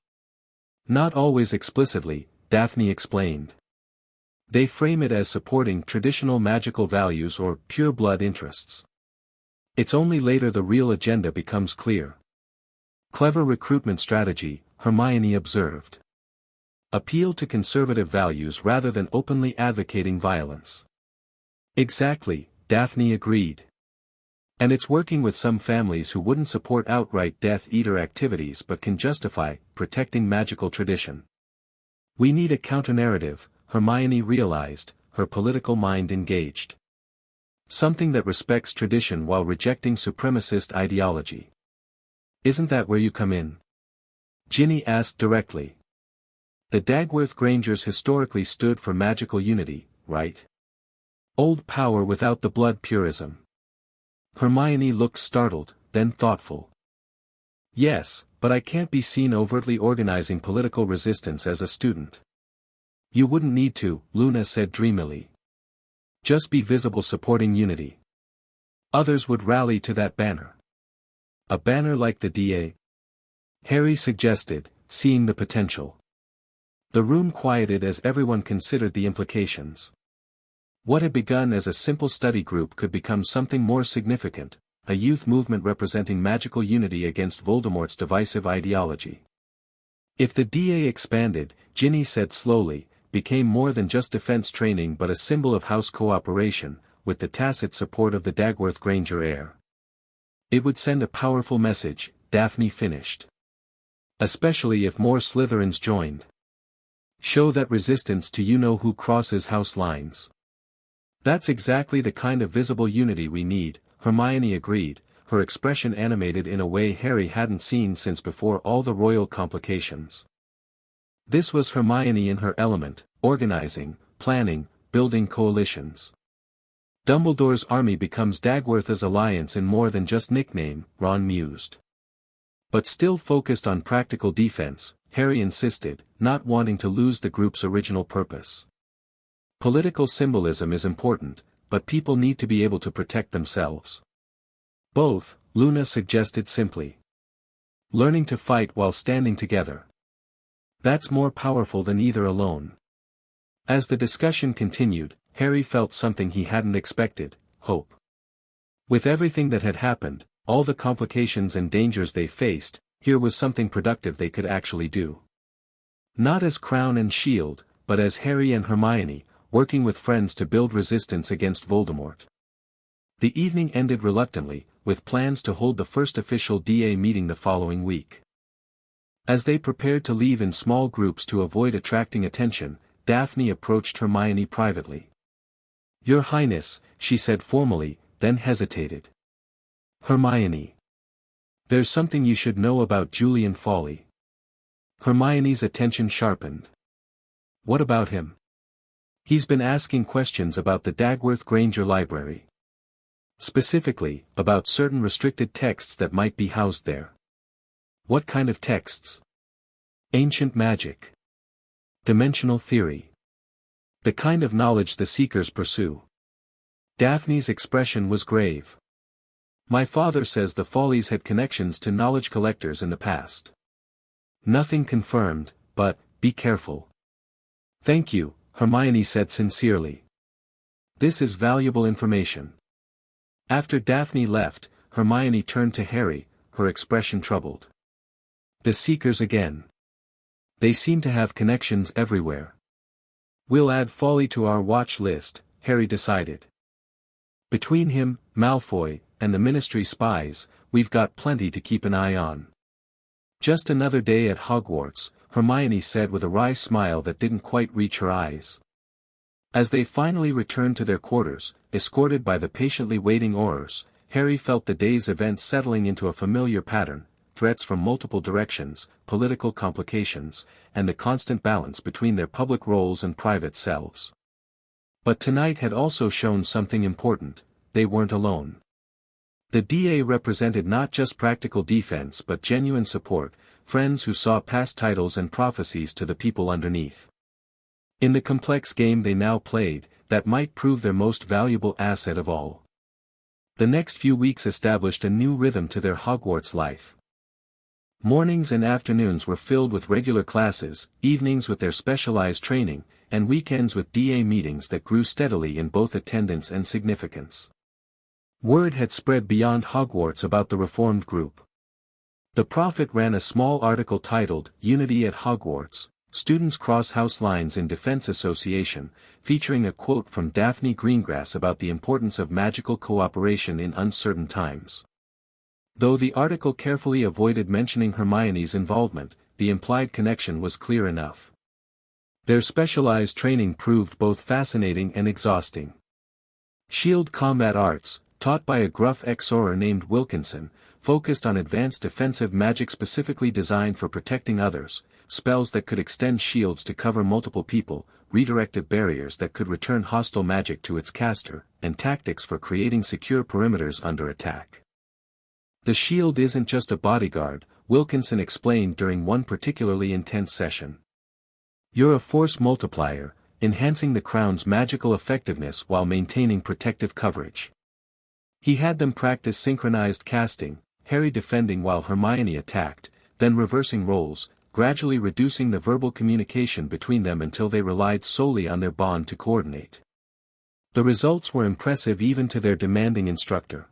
"Not always explicitly," Daphne explained. "They frame it as supporting traditional magical values or pure-blood interests. It's only later the real agenda becomes clear." "Clever recruitment strategy," Hermione observed. "Appeal to conservative values rather than openly advocating violence." "Exactly," Daphne agreed. "And it's working with some families who wouldn't support outright Death Eater activities but can justify protecting magical tradition." "We need a counter-narrative," Hermione realized, her political mind engaged. "Something that respects tradition while rejecting supremacist ideology." "Isn't that where you come in?" Ginny asked directly. "The Dagworth Grangers historically stood for magical unity, right? Old power without the blood purism." Hermione looked startled, then thoughtful. "Yes, but I can't be seen overtly organizing political resistance as a student." "You wouldn't need to," Luna said dreamily. "Just be visible supporting unity. Others would rally to that banner." "A banner like the DA?" Harry suggested, seeing the potential. The room quieted as everyone considered the implications. What had begun as a simple study group could become something more significant, a youth movement representing magical unity against Voldemort's divisive ideology. If the DA expanded, Ginny said slowly, became more than just defense training but a symbol of house cooperation, with the tacit support of the Dagworth Granger heir. It would send a powerful message, Daphne finished. Especially if more Slytherins joined. Show that resistance to you-know-who crosses house lines. That's exactly the kind of visible unity we need, Hermione agreed, her expression animated in a way Harry hadn't seen since before all the royal complications. This was Hermione in her element, organizing, planning, building coalitions. Dumbledore's army becomes Dagworth's alliance in more than just nickname, Ron mused. But still focused on practical defense, Harry insisted, not wanting to lose the group's original purpose. Political symbolism is important, but people need to be able to protect themselves. Both, Luna suggested simply. Learning to fight while standing together. That's more powerful than either alone. As the discussion continued, Harry felt something he hadn't expected: hope. With everything that had happened, all the complications and dangers they faced, here was something productive they could actually do. Not as crown and shield, but as Harry and Hermione, working with friends to build resistance against Voldemort. The evening ended reluctantly, with plans to hold the first official DA meeting the following week. As they prepared to leave in small groups to avoid attracting attention, Daphne approached Hermione privately. "Your Highness," she said formally, then hesitated. "Hermione. There's something you should know about Julian Fawley." Hermione's attention sharpened. "What about him?" "He's been asking questions about the Dagworth Granger library. Specifically, about certain restricted texts that might be housed there." "What kind of texts?" "Ancient magic. Dimensional theory. The kind of knowledge the Seekers pursue." Daphne's expression was grave. "My father says the Fawleys had connections to knowledge collectors in the past. Nothing confirmed, but, be careful." "Thank you," Hermione said sincerely. "This is valuable information." After Daphne left, Hermione turned to Harry, her expression troubled. "The Seekers again. They seem to have connections everywhere." "We'll add Fawley to our watch list," Harry decided. "Between him, Malfoy, and the Ministry spies, we've got plenty to keep an eye on." "Just another day at Hogwarts," Hermione said with a wry smile that didn't quite reach her eyes. As they finally returned to their quarters, escorted by the patiently waiting Aurors, Harry felt the day's events settling into a familiar pattern: threats from multiple directions, political complications, and the constant balance between their public roles and private selves. But tonight had also shown something important: they weren't alone. The DA represented not just practical defense but genuine support, friends who saw past titles and prophecies to the people underneath. In the complex game they now played, that might prove their most valuable asset of all. The next few weeks established a new rhythm to their Hogwarts life. Mornings and afternoons were filled with regular classes, evenings with their specialized training, and weekends with DA meetings that grew steadily in both attendance and significance. Word had spread beyond Hogwarts about the reformed group. The Prophet ran a small article titled, "Unity at Hogwarts, Students Cross House Lines in Defense Association," featuring a quote from Daphne Greengrass about the importance of magical cooperation in uncertain times. Though the article carefully avoided mentioning Hermione's involvement, the implied connection was clear enough. Their specialized training proved both fascinating and exhausting. Shield combat arts, taught by a gruff ex-Auror named Wilkinson, focused on advanced defensive magic specifically designed for protecting others, spells that could extend shields to cover multiple people, redirective barriers that could return hostile magic to its caster, and tactics for creating secure perimeters under attack. "The shield isn't just a bodyguard," Wilkinson explained during one particularly intense session. "You're a force multiplier, enhancing the crown's magical effectiveness while maintaining protective coverage." He had them practice synchronized casting, Harry defending while Hermione attacked, then reversing roles, gradually reducing the verbal communication between them until they relied solely on their bond to coordinate. The results were impressive even to their demanding instructor.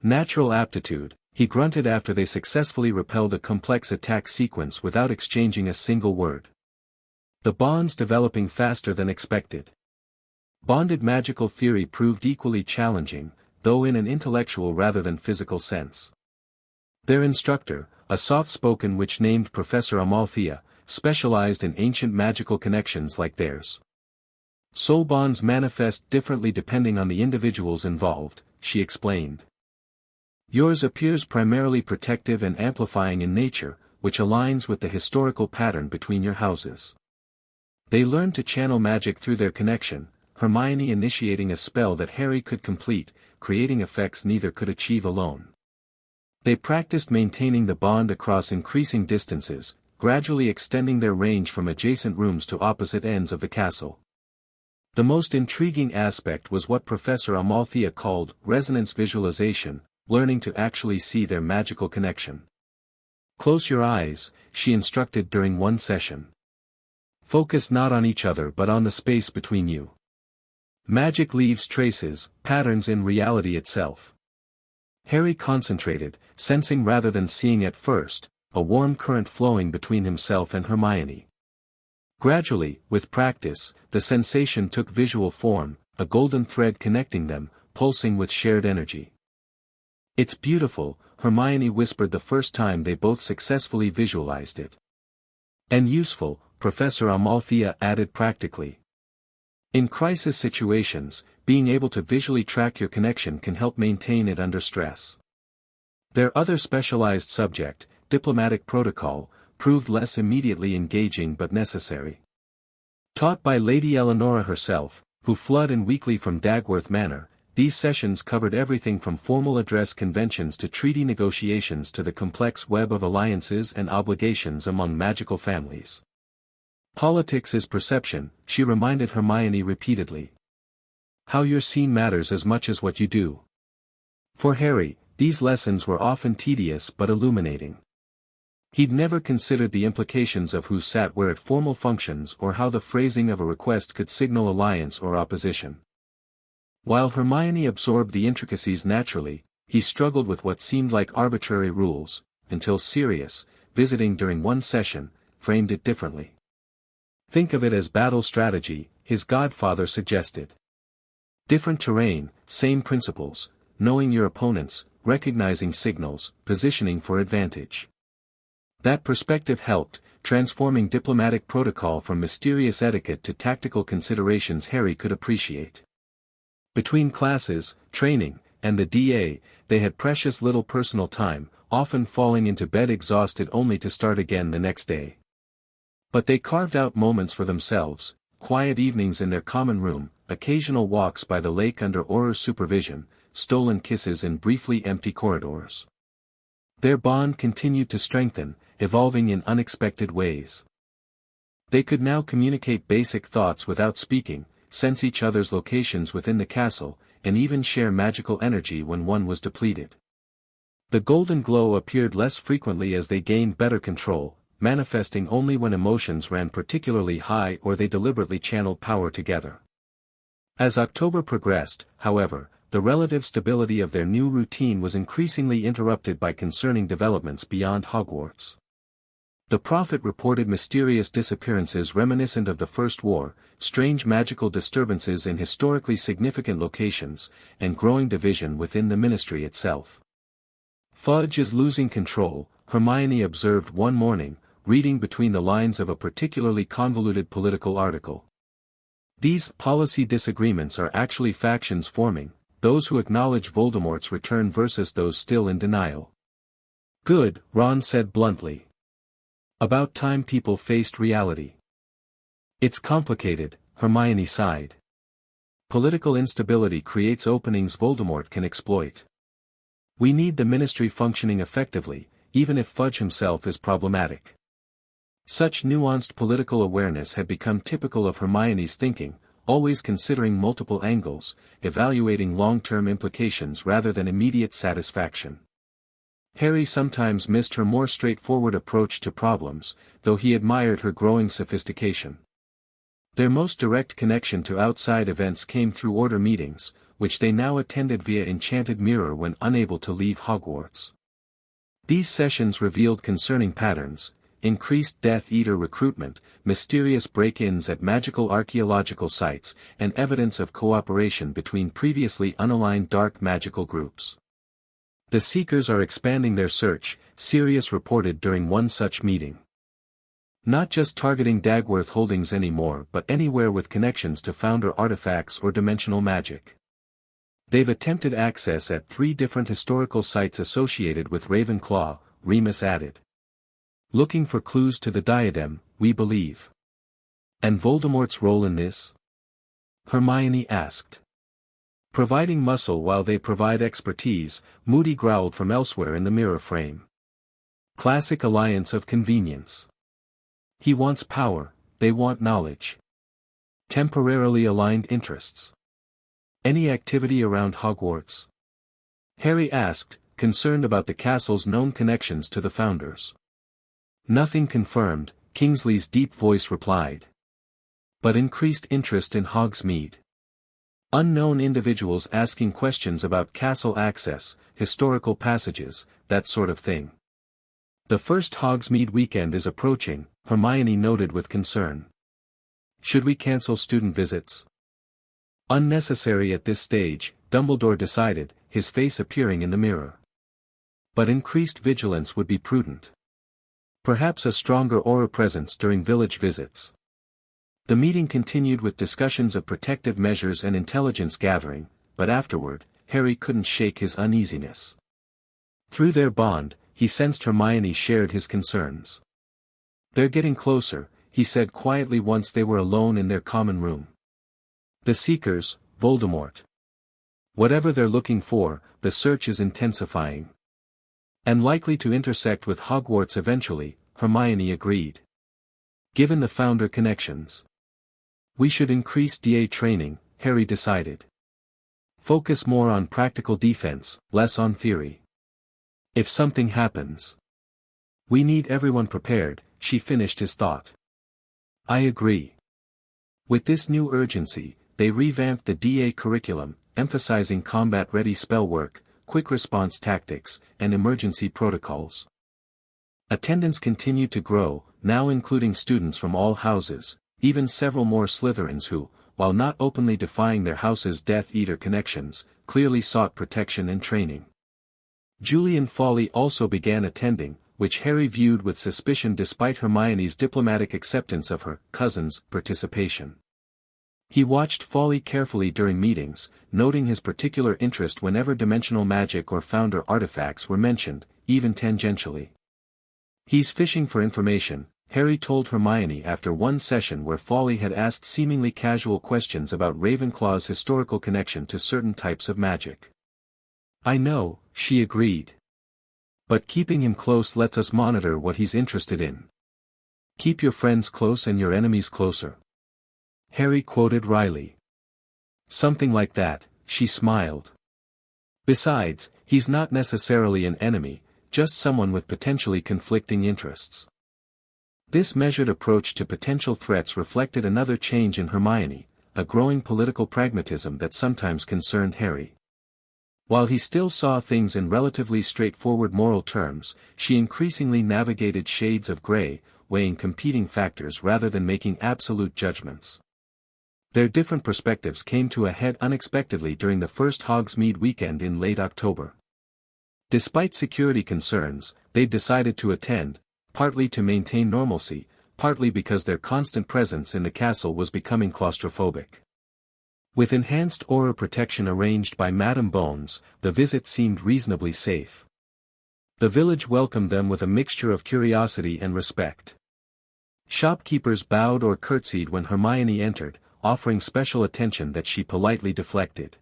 "Natural aptitude," he grunted after they successfully repelled a complex attack sequence without exchanging a single word. The bonds developing faster than expected. Bonded magical theory proved equally challenging, though in an intellectual rather than physical sense. Their instructor, a soft-spoken witch named Professor Amalthea, specialized in ancient magical connections like theirs. "Soul bonds manifest differently depending on the individuals involved," she explained. "Yours appears primarily protective and amplifying in nature, which aligns with the historical pattern between your houses." They learned to channel magic through their connection, Hermione initiating a spell that Harry could complete, creating effects neither could achieve alone. They practiced maintaining the bond across increasing distances, gradually extending their range from adjacent rooms to opposite ends of the castle. The most intriguing aspect was what Professor Amalthea called resonance visualization, learning to actually see their magical connection. Close your eyes, she instructed during one session. Focus not on each other but on the space between you. Magic leaves traces, patterns in reality itself. Harry concentrated, sensing rather than seeing at first, a warm current flowing between himself and Hermione. Gradually, with practice, the sensation took visual form, a golden thread connecting them, pulsing with shared energy. "It's beautiful," Hermione whispered the first time they both successfully visualized it. "And useful," Professor Amalthea added practically. In crisis situations, being able to visually track your connection can help maintain it under stress. Their other specialized subject, diplomatic protocol, proved less immediately engaging but necessary. Taught by Lady Eleonora herself, who fled in weekly from Dagworth Manor, these sessions covered everything from formal address conventions to treaty negotiations to the complex web of alliances and obligations among magical families. "Politics is perception," she reminded Hermione repeatedly. "How you're seen matters as much as what you do." For Harry, these lessons were often tedious but illuminating. He'd never considered the implications of who sat where at formal functions or how the phrasing of a request could signal alliance or opposition. While Hermione absorbed the intricacies naturally, he struggled with what seemed like arbitrary rules, until Sirius, visiting during one session, framed it differently. "Think of it as battle strategy," his godfather suggested. "Different terrain, same principles, knowing your opponents, recognizing signals, positioning for advantage." That perspective helped, transforming diplomatic protocol from mysterious etiquette to tactical considerations Harry could appreciate. Between classes, training, and the DA, they had precious little personal time, often falling into bed exhausted only to start again the next day. But they carved out moments for themselves, quiet evenings in their common room, occasional walks by the lake under Auror's supervision, stolen kisses in briefly empty corridors. Their bond continued to strengthen, evolving in unexpected ways. They could now communicate basic thoughts without speaking, sense each other's locations within the castle, and even share magical energy when one was depleted. The golden glow appeared less frequently as they gained better control, manifesting only when emotions ran particularly high or they deliberately channeled power together. As October progressed, however, the relative stability of their new routine was increasingly interrupted by concerning developments beyond Hogwarts. The prophet reported mysterious disappearances reminiscent of the First War, strange magical disturbances in historically significant locations, and growing division within the ministry itself. "Fudge is losing control," Hermione observed one morning, reading between the lines of a particularly convoluted political article. "These policy disagreements are actually factions forming, those who acknowledge Voldemort's return versus those still in denial." "Good," Ron said bluntly. "About time people faced reality." "It's complicated," Hermione sighed. "Political instability creates openings Voldemort can exploit. We need the ministry functioning effectively, even if Fudge himself is problematic." Such nuanced political awareness had become typical of Hermione's thinking, always considering multiple angles, evaluating long-term implications rather than immediate satisfaction. Harry sometimes missed her more straightforward approach to problems, though he admired her growing sophistication. Their most direct connection to outside events came through order meetings, which they now attended via Enchanted Mirror when unable to leave Hogwarts. These sessions revealed concerning patterns: increased Death Eater recruitment, mysterious break-ins at magical archaeological sites, and evidence of cooperation between previously unaligned dark magical groups. "The Seekers are expanding their search," Sirius reported during one such meeting. "Not just targeting Dagworth holdings anymore but anywhere with connections to Founder artifacts or dimensional magic. They've attempted access at 3 different historical sites associated with Ravenclaw," Remus added. "Looking for clues to the diadem, we believe." "And Voldemort's role in this?" Hermione asked. "Providing muscle while they provide expertise," Moody growled from elsewhere in the mirror frame. "Classic alliance of convenience. He wants power, they want knowledge. Temporarily aligned interests." "Any activity around Hogwarts?" Harry asked, concerned about the castle's known connections to the Founders. Nothing confirmed, Kingsley's deep voice replied. But increased interest in Hogsmeade. Unknown individuals asking questions about castle access, historical passages, that sort of thing. The first Hogsmeade weekend is approaching, Hermione noted with concern. Should we cancel student visits? Unnecessary at this stage, Dumbledore decided, his face appearing in the mirror. But increased vigilance would be prudent. Perhaps a stronger aura presence during village visits. The meeting continued with discussions of protective measures and intelligence gathering, but afterward, Harry couldn't shake his uneasiness. Through their bond, he sensed Hermione shared his concerns. "They're getting closer," he said quietly once they were alone in their common room. "The Seekers, Voldemort. Whatever they're looking for, the search is intensifying. And likely to intersect with Hogwarts eventually," Hermione agreed. "Given the founder connections. We should increase DA training," Harry decided. "Focus more on practical defense, less on theory. If something happens. We need everyone prepared," she finished his thought. "I agree." With this new urgency, they revamped the DA curriculum, emphasizing combat-ready spell work, quick response tactics, and emergency protocols. Attendance continued to grow, now including students from all houses, even several more Slytherins who, while not openly defying their house's Death Eater connections, clearly sought protection and training. Julian Fawley also began attending, which Harry viewed with suspicion despite Hermione's diplomatic acceptance of her cousin's participation. He watched Fawley carefully during meetings, noting his particular interest whenever dimensional magic or founder artifacts were mentioned, even tangentially. "He's fishing for information," Harry told Hermione after one session where Fawley had asked seemingly casual questions about Ravenclaw's historical connection to certain types of magic. "I know," she agreed. "But keeping him close lets us monitor what he's interested in. Keep your friends close and your enemies closer," Harry quoted wryly. "Something like that," she smiled. "Besides, he's not necessarily an enemy, just someone with potentially conflicting interests." This measured approach to potential threats reflected another change in Hermione, a growing political pragmatism that sometimes concerned Harry. While he still saw things in relatively straightforward moral terms, she increasingly navigated shades of gray, weighing competing factors rather than making absolute judgments. Their different perspectives came to a head unexpectedly during the first Hogsmeade weekend in late October. Despite security concerns, they'd decided to attend, partly to maintain normalcy, partly because their constant presence in the castle was becoming claustrophobic. With enhanced aura protection arranged by Madame Bones, the visit seemed reasonably safe. The village welcomed them with a mixture of curiosity and respect. Shopkeepers bowed or curtsied when Hermione entered, offering special attention that she politely deflected.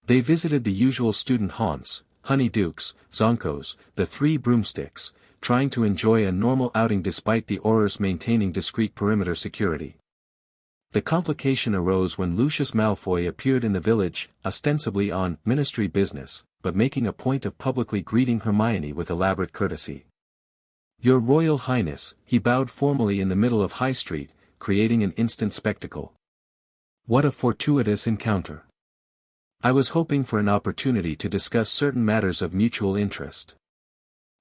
They visited the usual student haunts, Honeydukes, Zonkos, the Three Broomsticks, trying to enjoy a normal outing despite the Aurors maintaining discreet perimeter security. The complication arose when Lucius Malfoy appeared in the village, ostensibly on ministry business, but making a point of publicly greeting Hermione with elaborate courtesy. "Your Royal Highness," he bowed formally in the middle of High Street, creating an instant spectacle. What a fortuitous encounter. "I was hoping for an opportunity to discuss certain matters of mutual interest."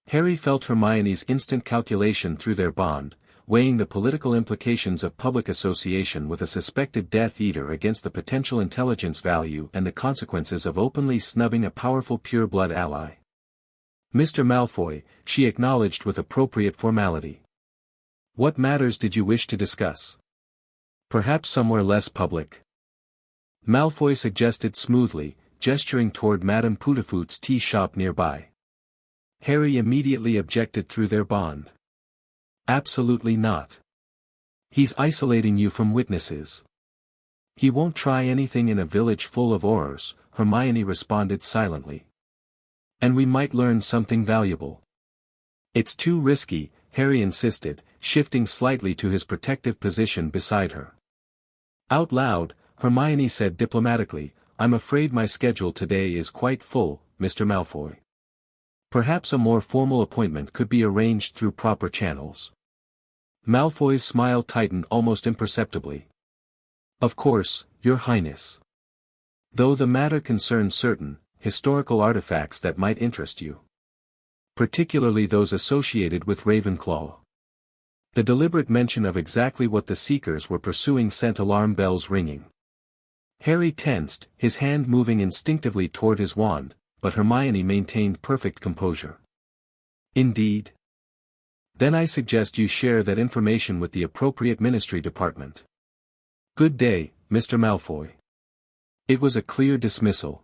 Harry felt Hermione's instant calculation through their bond, weighing the political implications of public association with a suspected Death Eater against the potential intelligence value and the consequences of openly snubbing a powerful pureblood ally. "Mr. Malfoy," she acknowledged with appropriate formality. "What matters did you wish to discuss? Perhaps somewhere less public?" Malfoy suggested smoothly, gesturing toward Madame Putafoot's tea shop nearby. Harry immediately objected through their bond. "Absolutely not. He's isolating you from witnesses." "He won't try anything in a village full of Aurors," Hermione responded silently. "And we might learn something valuable." "It's too risky," Harry insisted, shifting slightly to his protective position beside her. Out loud, Hermione said diplomatically, "I'm afraid my schedule today is quite full, Mr. Malfoy." Perhaps a more formal appointment could be arranged through proper channels. Malfoy's smile tightened almost imperceptibly. Of course, Your Highness. Though the matter concerns certain historical artifacts that might interest you. Particularly those associated with Ravenclaw. The deliberate mention of exactly what the Seekers were pursuing sent alarm bells ringing. Harry tensed, his hand moving instinctively toward his wand, but Hermione maintained perfect composure. Indeed. Then I suggest you share that information with the appropriate Ministry Department. Good day, Mr. Malfoy. It was a clear dismissal.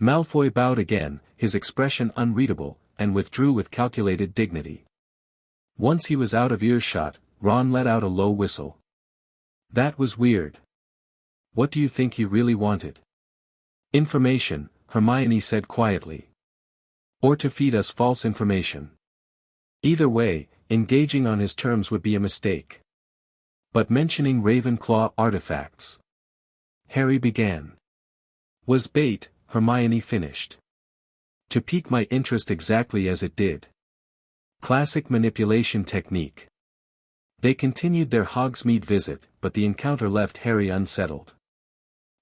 Malfoy bowed again, his expression unreadable, and withdrew with calculated dignity. Once he was out of earshot, Ron let out a low whistle. That was weird. What do you think he really wanted? Information, Hermione said quietly. Or to feed us false information. Either way, engaging on his terms would be a mistake. But mentioning Ravenclaw artifacts. Harry began. Was bait, Hermione finished. To pique my interest exactly as it did. Classic manipulation technique. They continued their Hogsmeade visit, but the encounter left Harry unsettled.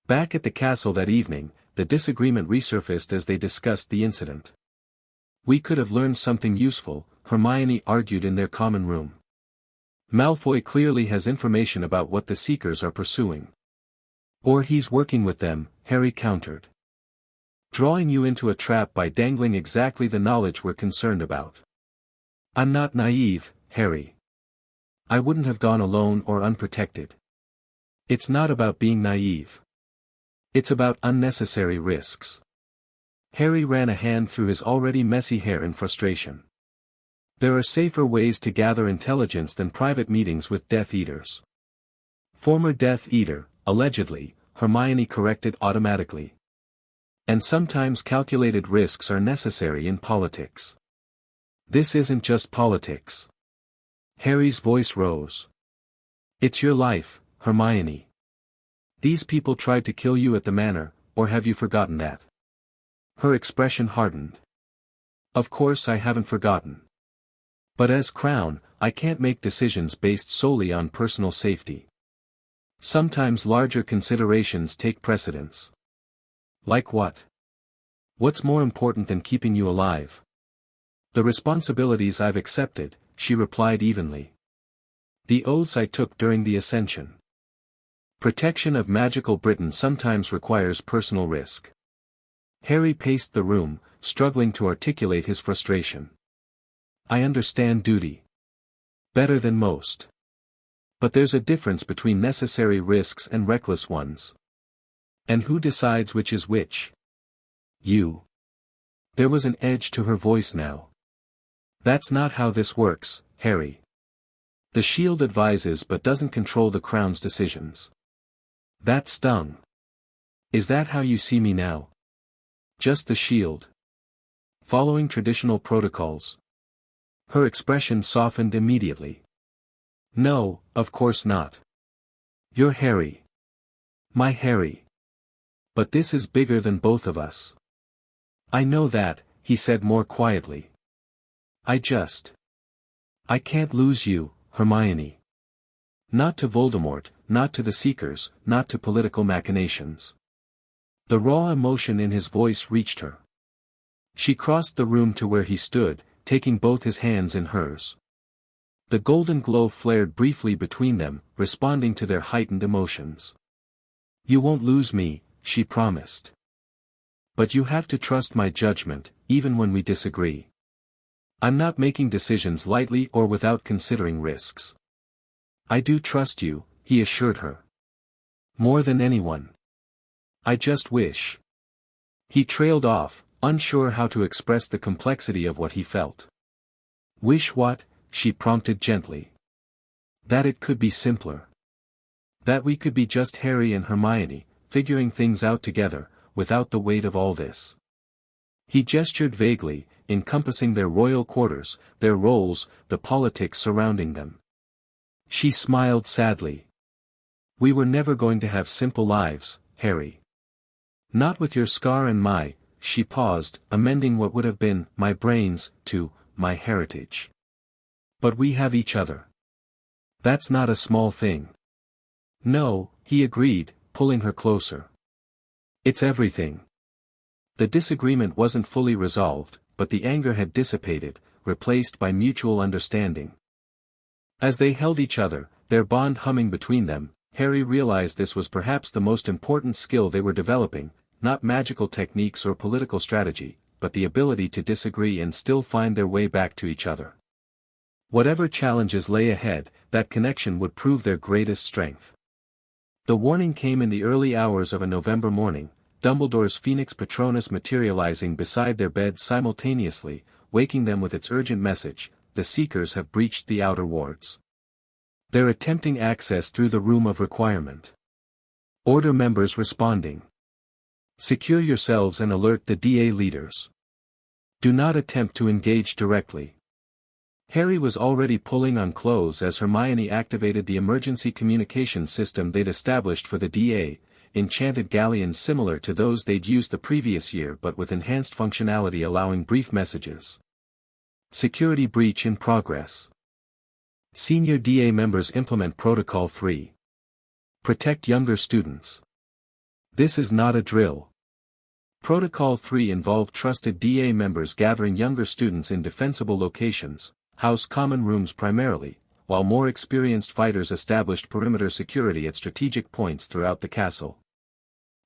Back at the castle that evening, the disagreement resurfaced as they discussed the incident. We could have learned something useful, Hermione argued in their common room. Malfoy clearly has information about what the Seekers are pursuing. Or he's working with them, Harry countered. Drawing you into a trap by dangling exactly the knowledge we're concerned about. I'm not naive, Harry. I wouldn't have gone alone or unprotected. It's not about being naive. It's about unnecessary risks. Harry ran a hand through his already messy hair in frustration. There are safer ways to gather intelligence than private meetings with Death Eaters. Former Death Eater, allegedly, Hermione corrected automatically. And sometimes calculated risks are necessary in politics. This isn't just politics. Harry's voice rose. It's your life, Hermione. These people tried to kill you at the manor, or have you forgotten that? Her expression hardened. Of course I haven't forgotten. But as Crown, I can't make decisions based solely on personal safety. Sometimes larger considerations take precedence. Like what? What's more important than keeping you alive? The responsibilities I've accepted, she replied evenly. The oaths I took during the Ascension. Protection of magical Britain sometimes requires personal risk. Harry paced the room, struggling to articulate his frustration. I understand duty. Better than most. But there's a difference between necessary risks and reckless ones. And who decides which is which? You. There was an edge to her voice now. That's not how this works, Harry. The Shield advises but doesn't control the Crown's decisions. That stung. Is that how you see me now? Just the Shield. Following traditional protocols. Her expression softened immediately. No, of course not. You're Harry. My Harry. But this is bigger than both of us. I know that, he said more quietly. I can't lose you, Hermione. Not to Voldemort, not to the Seekers, not to political machinations. The raw emotion in his voice reached her. She crossed the room to where he stood, taking both his hands in hers. The golden glow flared briefly between them, responding to their heightened emotions. You won't lose me, she promised. But you have to trust my judgment, even when we disagree. I'm not making decisions lightly or without considering risks. I do trust you, he assured her. More than anyone. I just wish. He trailed off, unsure how to express the complexity of what he felt. Wish what? She prompted gently. That it could be simpler. That we could be just Harry and Hermione, figuring things out together, without the weight of all this. He gestured vaguely, encompassing their royal quarters, their roles, the politics surrounding them. She smiled sadly. We were never going to have simple lives, Harry. Not with your scar and my she paused, amending what would have been, my brains, to, my heritage. But we have each other. That's not a small thing. No, he agreed, pulling her closer. It's everything. The disagreement wasn't fully resolved, but the anger had dissipated, replaced by mutual understanding. As they held each other, their bond humming between them, Harry realized this was perhaps the most important skill they were developing, not magical techniques or political strategy, but the ability to disagree and still find their way back to each other. Whatever challenges lay ahead, that connection would prove their greatest strength. The warning came in the early hours of a November morning, Dumbledore's Phoenix Patronus materializing beside their beds simultaneously, waking them with its urgent message: the Seekers have breached the outer wards. They're attempting access through the Room of Requirement. Order members responding. Secure yourselves and alert the DA leaders. Do not attempt to engage directly. Harry was already pulling on clothes as Hermione activated the emergency communication system they'd established for the DA, enchanted galleons similar to those they'd used the previous year but with enhanced functionality allowing brief messages. Security breach in progress. Senior DA members implement Protocol 3. Protect younger students. This is not a drill. Protocol 3 involved trusted DA members gathering younger students in defensible locations, house common rooms primarily, while more experienced fighters established perimeter security at strategic points throughout the castle.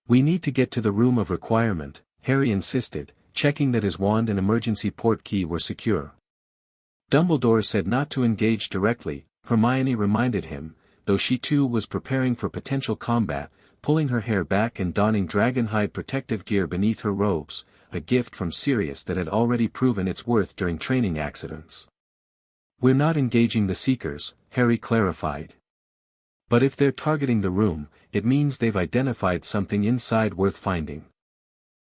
We need to get to the Room of Requirement, Harry insisted, checking that his wand and emergency port key were secure. Dumbledore said not to engage directly, Hermione reminded him, though she too was preparing for potential combat, pulling her hair back and donning dragonhide protective gear beneath her robes, a gift from Sirius that had already proven its worth during training accidents. We're not engaging the Seekers, Harry clarified. But if they're targeting the room, it means they've identified something inside worth finding.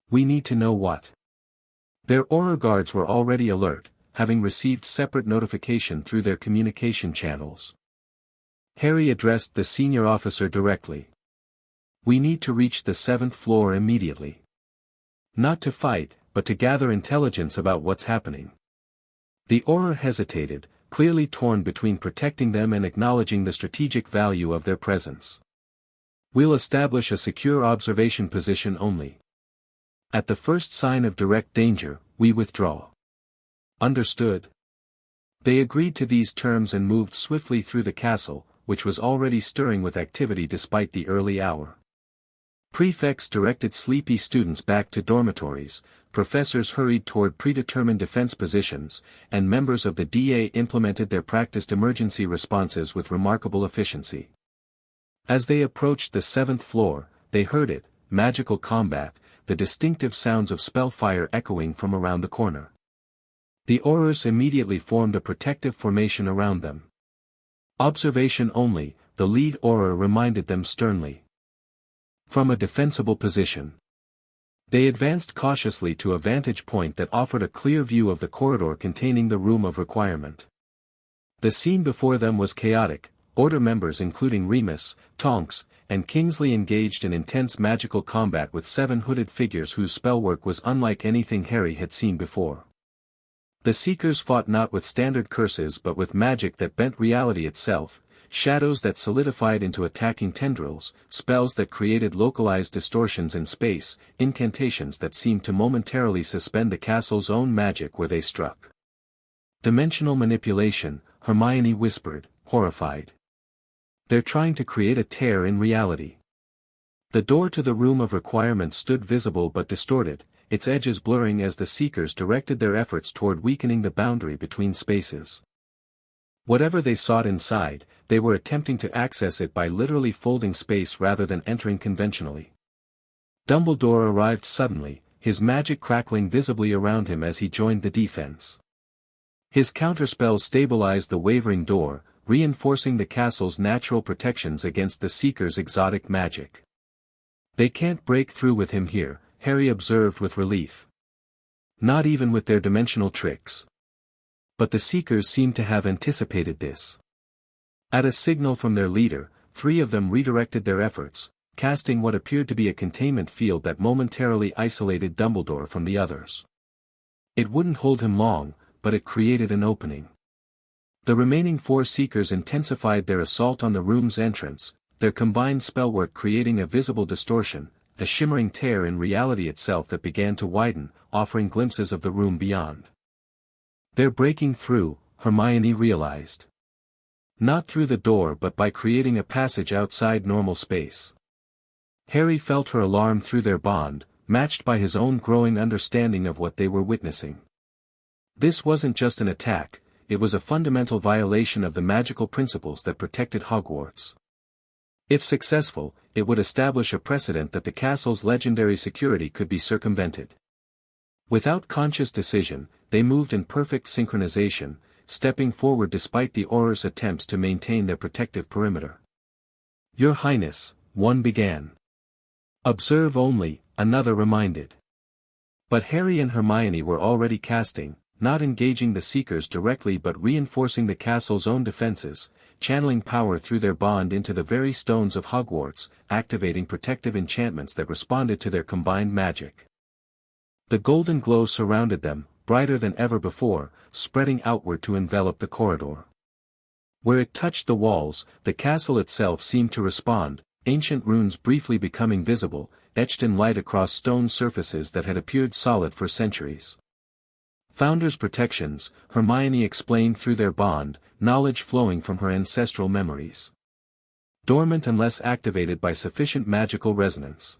We need to know what. Their aura guards were already alert, having received separate notification through their communication channels. Harry addressed the senior officer directly. We need to reach the 7th floor immediately. Not to fight, but to gather intelligence about what's happening. The Auror hesitated, clearly torn between protecting them and acknowledging the strategic value of their presence. We'll establish a secure observation position only. At the first sign of direct danger, we withdraw. Understood? They agreed to these terms and moved swiftly through the castle, which was already stirring with activity despite the early hour. Prefects directed sleepy students back to dormitories, professors hurried toward predetermined defense positions, and members of the DA implemented their practiced emergency responses with remarkable efficiency. As they approached the 7th floor, they heard it, magical combat, the distinctive sounds of spellfire echoing from around the corner. The Aurors immediately formed a protective formation around them. Observation only, the lead Auror reminded them sternly. From a defensible position. They advanced cautiously to a vantage point that offered a clear view of the corridor containing the Room of Requirement. The scene before them was chaotic, Order members including Remus, Tonks, and Kingsley engaged in intense magical combat with 7 hooded figures whose spellwork was unlike anything Harry had seen before. The Seekers fought not with standard curses but with magic that bent reality itself, shadows that solidified into attacking tendrils, spells that created localized distortions in space, incantations that seemed to momentarily suspend the castle's own magic where they struck. Dimensional manipulation, Hermione whispered, horrified. They're trying to create a tear in reality. The door to the Room of Requirement stood visible but distorted, its edges blurring as the Seekers directed their efforts toward weakening the boundary between spaces. Whatever they sought inside, they were attempting to access it by literally folding space rather than entering conventionally. Dumbledore arrived suddenly, his magic crackling visibly around him as he joined the defense. His counterspell stabilized the wavering door, reinforcing the castle's natural protections against the Seekers' exotic magic. They can't break through with him here, Harry observed with relief. Not even with their dimensional tricks. But the Seekers seemed to have anticipated this. At a signal from their leader, 3 of them redirected their efforts, casting what appeared to be a containment field that momentarily isolated Dumbledore from the others. It wouldn't hold him long, but it created an opening. The remaining 4 Seekers intensified their assault on the room's entrance, their combined spellwork creating a visible distortion, a shimmering tear in reality itself that began to widen, offering glimpses of the room beyond. They're breaking through, Hermione realized. Not through the door but by creating a passage outside normal space. Harry felt her alarm through their bond, matched by his own growing understanding of what they were witnessing. This wasn't just an attack, it was a fundamental violation of the magical principles that protected Hogwarts. If successful, it would establish a precedent that the castle's legendary security could be circumvented. Without conscious decision, they moved in perfect synchronization, stepping forward despite the Auror's attempts to maintain their protective perimeter. "Your Highness," one began. "Observe only," another reminded. But Harry and Hermione were already casting, not engaging the Seekers directly but reinforcing the castle's own defenses, channeling power through their bond into the very stones of Hogwarts, activating protective enchantments that responded to their combined magic. The golden glow surrounded them, brighter than ever before, spreading outward to envelop the corridor. Where it touched the walls, the castle itself seemed to respond, ancient runes briefly becoming visible, etched in light across stone surfaces that had appeared solid for centuries. Founder's protections, Hermione explained through their bond, knowledge flowing from her ancestral memories. Dormant unless activated by sufficient magical resonance.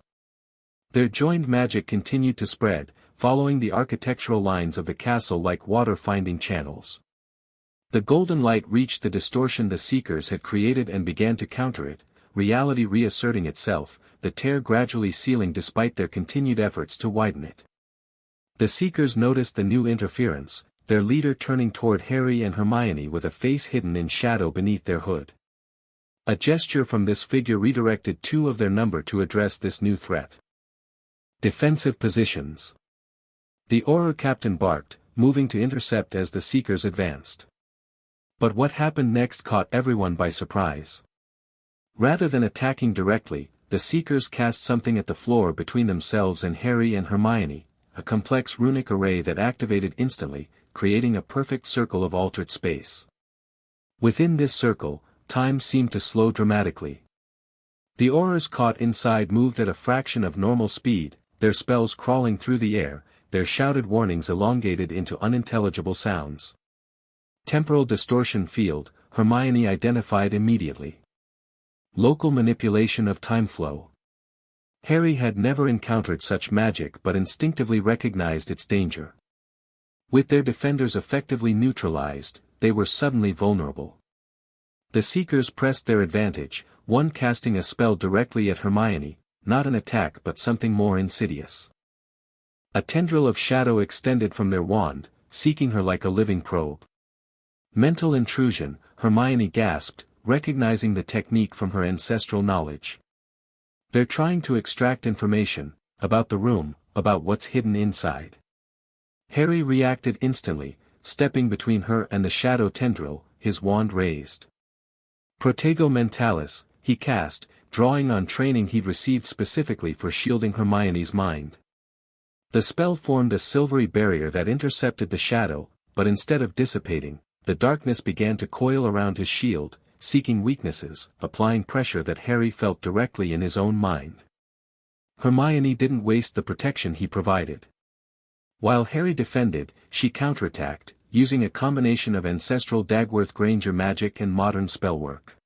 Their joined magic continued to spread, following the architectural lines of the castle like water finding channels. The golden light reached the distortion the Seekers had created and began to counter it, reality reasserting itself, the tear gradually sealing despite their continued efforts to widen it. The Seekers noticed the new interference, their leader turning toward Harry and Hermione with a face hidden in shadow beneath their hood. A gesture from this figure redirected 2 of their number to address this new threat. Defensive positions. The Auror captain barked, moving to intercept as the Seekers advanced. But what happened next caught everyone by surprise. Rather than attacking directly, the Seekers cast something at the floor between themselves and Harry and Hermione, a complex runic array that activated instantly, creating a perfect circle of altered space. Within this circle, time seemed to slow dramatically. The Aurors caught inside moved at a fraction of normal speed, their spells crawling through the air, their shouted warnings elongated into unintelligible sounds. Temporal distortion field, Hermione identified immediately. Local manipulation of time flow. Harry had never encountered such magic but instinctively recognized its danger. With their defenders effectively neutralized, they were suddenly vulnerable. The Seekers pressed their advantage, one casting a spell directly at Hermione, not an attack but something more insidious. A tendril of shadow extended from their wand, seeking her like a living probe. Mental intrusion, Hermione gasped, recognizing the technique from her ancestral knowledge. They're trying to extract information, about the room, about what's hidden inside. Harry reacted instantly, stepping between her and the shadow tendril, his wand raised. Protego Mentalis, he cast, drawing on training he'd received specifically for shielding Hermione's mind. The spell formed a silvery barrier that intercepted the shadow, but instead of dissipating, the darkness began to coil around his shield, seeking weaknesses, applying pressure that Harry felt directly in his own mind. Hermione didn't waste the protection he provided. While Harry defended, she counterattacked, using a combination of ancestral Dagworth Granger magic and modern spellwork.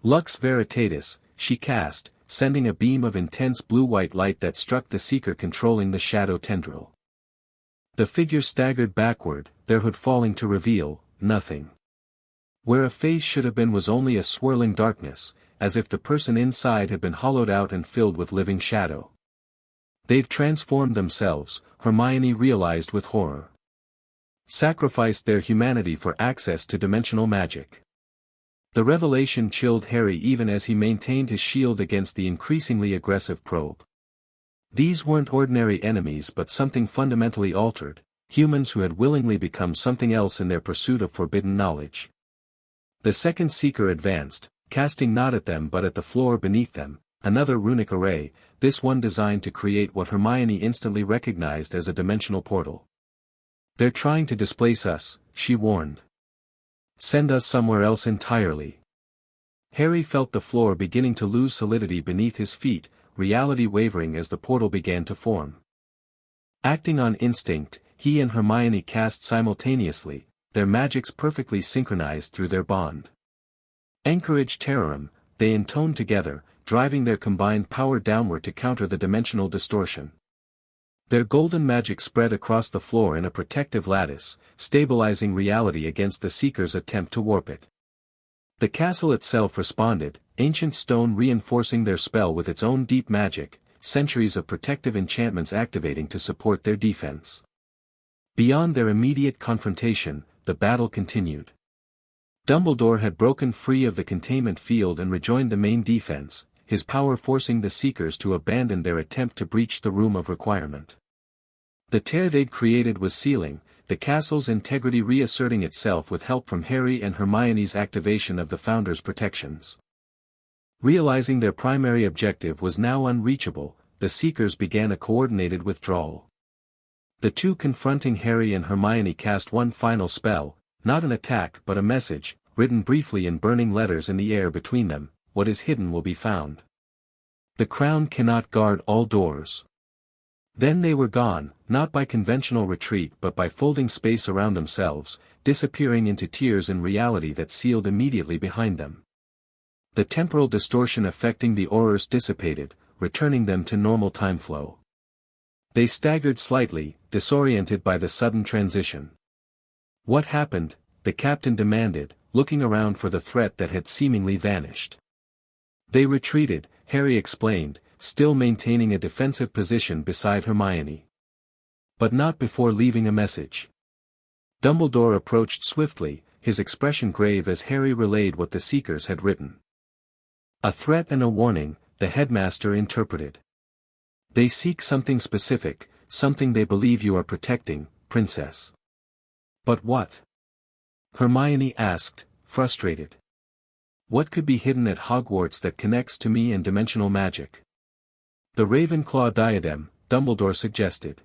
Lux Veritatis, she cast, sending a beam of intense blue-white light that struck the Seeker controlling the shadow tendril. The figure staggered backward, their hood falling to reveal nothing. Where a face should have been was only a swirling darkness, as if the person inside had been hollowed out and filled with living shadow. They've transformed themselves, Hermione realized with horror. Sacrificed their humanity for access to dimensional magic. The revelation chilled Harry even as he maintained his shield against the increasingly aggressive probe. These weren't ordinary enemies but something fundamentally altered, humans who had willingly become something else in their pursuit of forbidden knowledge. The second Seeker advanced, casting not at them but at the floor beneath them, another runic array, this one designed to create what Hermione instantly recognized as a dimensional portal. "They're trying to displace us," she warned. "Send us somewhere else entirely." Harry felt the floor beginning to lose solidity beneath his feet, reality wavering as the portal began to form. Acting on instinct, he and Hermione cast simultaneously, their magics perfectly synchronized through their bond. Encourage terrorum, they intoned together, driving their combined power downward to counter the dimensional distortion. Their golden magic spread across the floor in a protective lattice, stabilizing reality against the Seeker's attempt to warp it. The castle itself responded, ancient stone reinforcing their spell with its own deep magic, centuries of protective enchantments activating to support their defense. Beyond their immediate confrontation, the battle continued. Dumbledore had broken free of the containment field and rejoined the main defense, his power forcing the Seekers to abandon their attempt to breach the Room of Requirement. The tear they'd created was sealing, the castle's integrity reasserting itself with help from Harry and Hermione's activation of the Founder's protections. Realizing their primary objective was now unreachable, the Seekers began a coordinated withdrawal. The two confronting Harry and Hermione cast one final spell, not an attack but a message, written briefly in burning letters in the air between them: "What is hidden will be found. The crown cannot guard all doors." Then they were gone, not by conventional retreat but by folding space around themselves, disappearing into tears in reality that sealed immediately behind them. The temporal distortion affecting the aurors dissipated, returning them to normal time flow. They staggered slightly, disoriented by the sudden transition. "What happened?" the captain demanded, looking around for the threat that had seemingly vanished. "They retreated," Harry explained, still maintaining a defensive position beside Hermione. "But not before leaving a message." Dumbledore approached swiftly, his expression grave as Harry relayed what the Seekers had written. "A threat and a warning," the headmaster interpreted. "They seek something specific, something they believe you are protecting, Princess." "But what?" Hermione asked, frustrated. "What could be hidden at Hogwarts that connects to me and dimensional magic?" "The Ravenclaw diadem," Dumbledore suggested.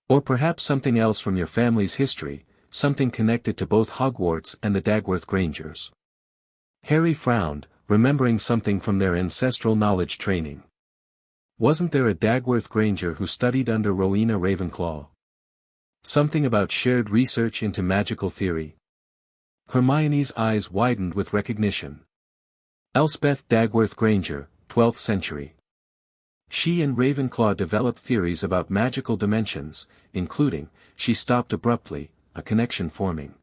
"Or perhaps something else from your family's history, something connected to both Hogwarts and the Dagworth Grangers." Harry frowned, remembering something from their ancestral knowledge training. Wasn't there a Dagworth Granger who studied under Rowena Ravenclaw? Something about shared research into magical theory? Hermione's eyes widened with recognition. Elspeth Dagworth Granger, 12th century. She and Ravenclaw developed theories about magical dimensions, including, she stopped abruptly, a connection forming.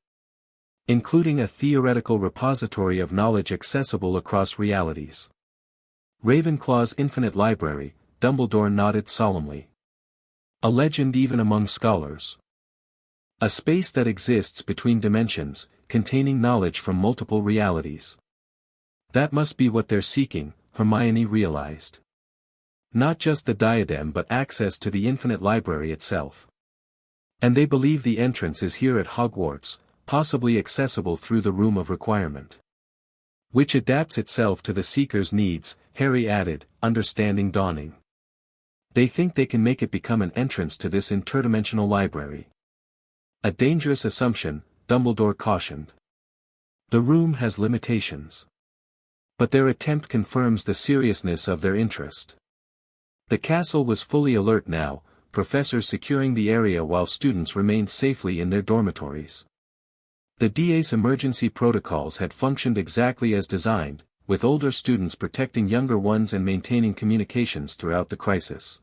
Including a theoretical repository of knowledge accessible across realities. Ravenclaw's infinite library, Dumbledore nodded solemnly. A legend even among scholars. A space that exists between dimensions, containing knowledge from multiple realities. That must be what they're seeking, Hermione realized. Not just the diadem but access to the infinite library itself. And they believe the entrance is here at Hogwarts, possibly accessible through the Room of Requirement. Which adapts itself to the Seeker's needs, Harry added, understanding dawning. They think they can make it become an entrance to this interdimensional library. A dangerous assumption, Dumbledore cautioned. The room has limitations. But their attempt confirms the seriousness of their interest. The castle was fully alert now, professors securing the area while students remained safely in their dormitories. The DA's emergency protocols had functioned exactly as designed, with older students protecting younger ones and maintaining communications throughout the crisis.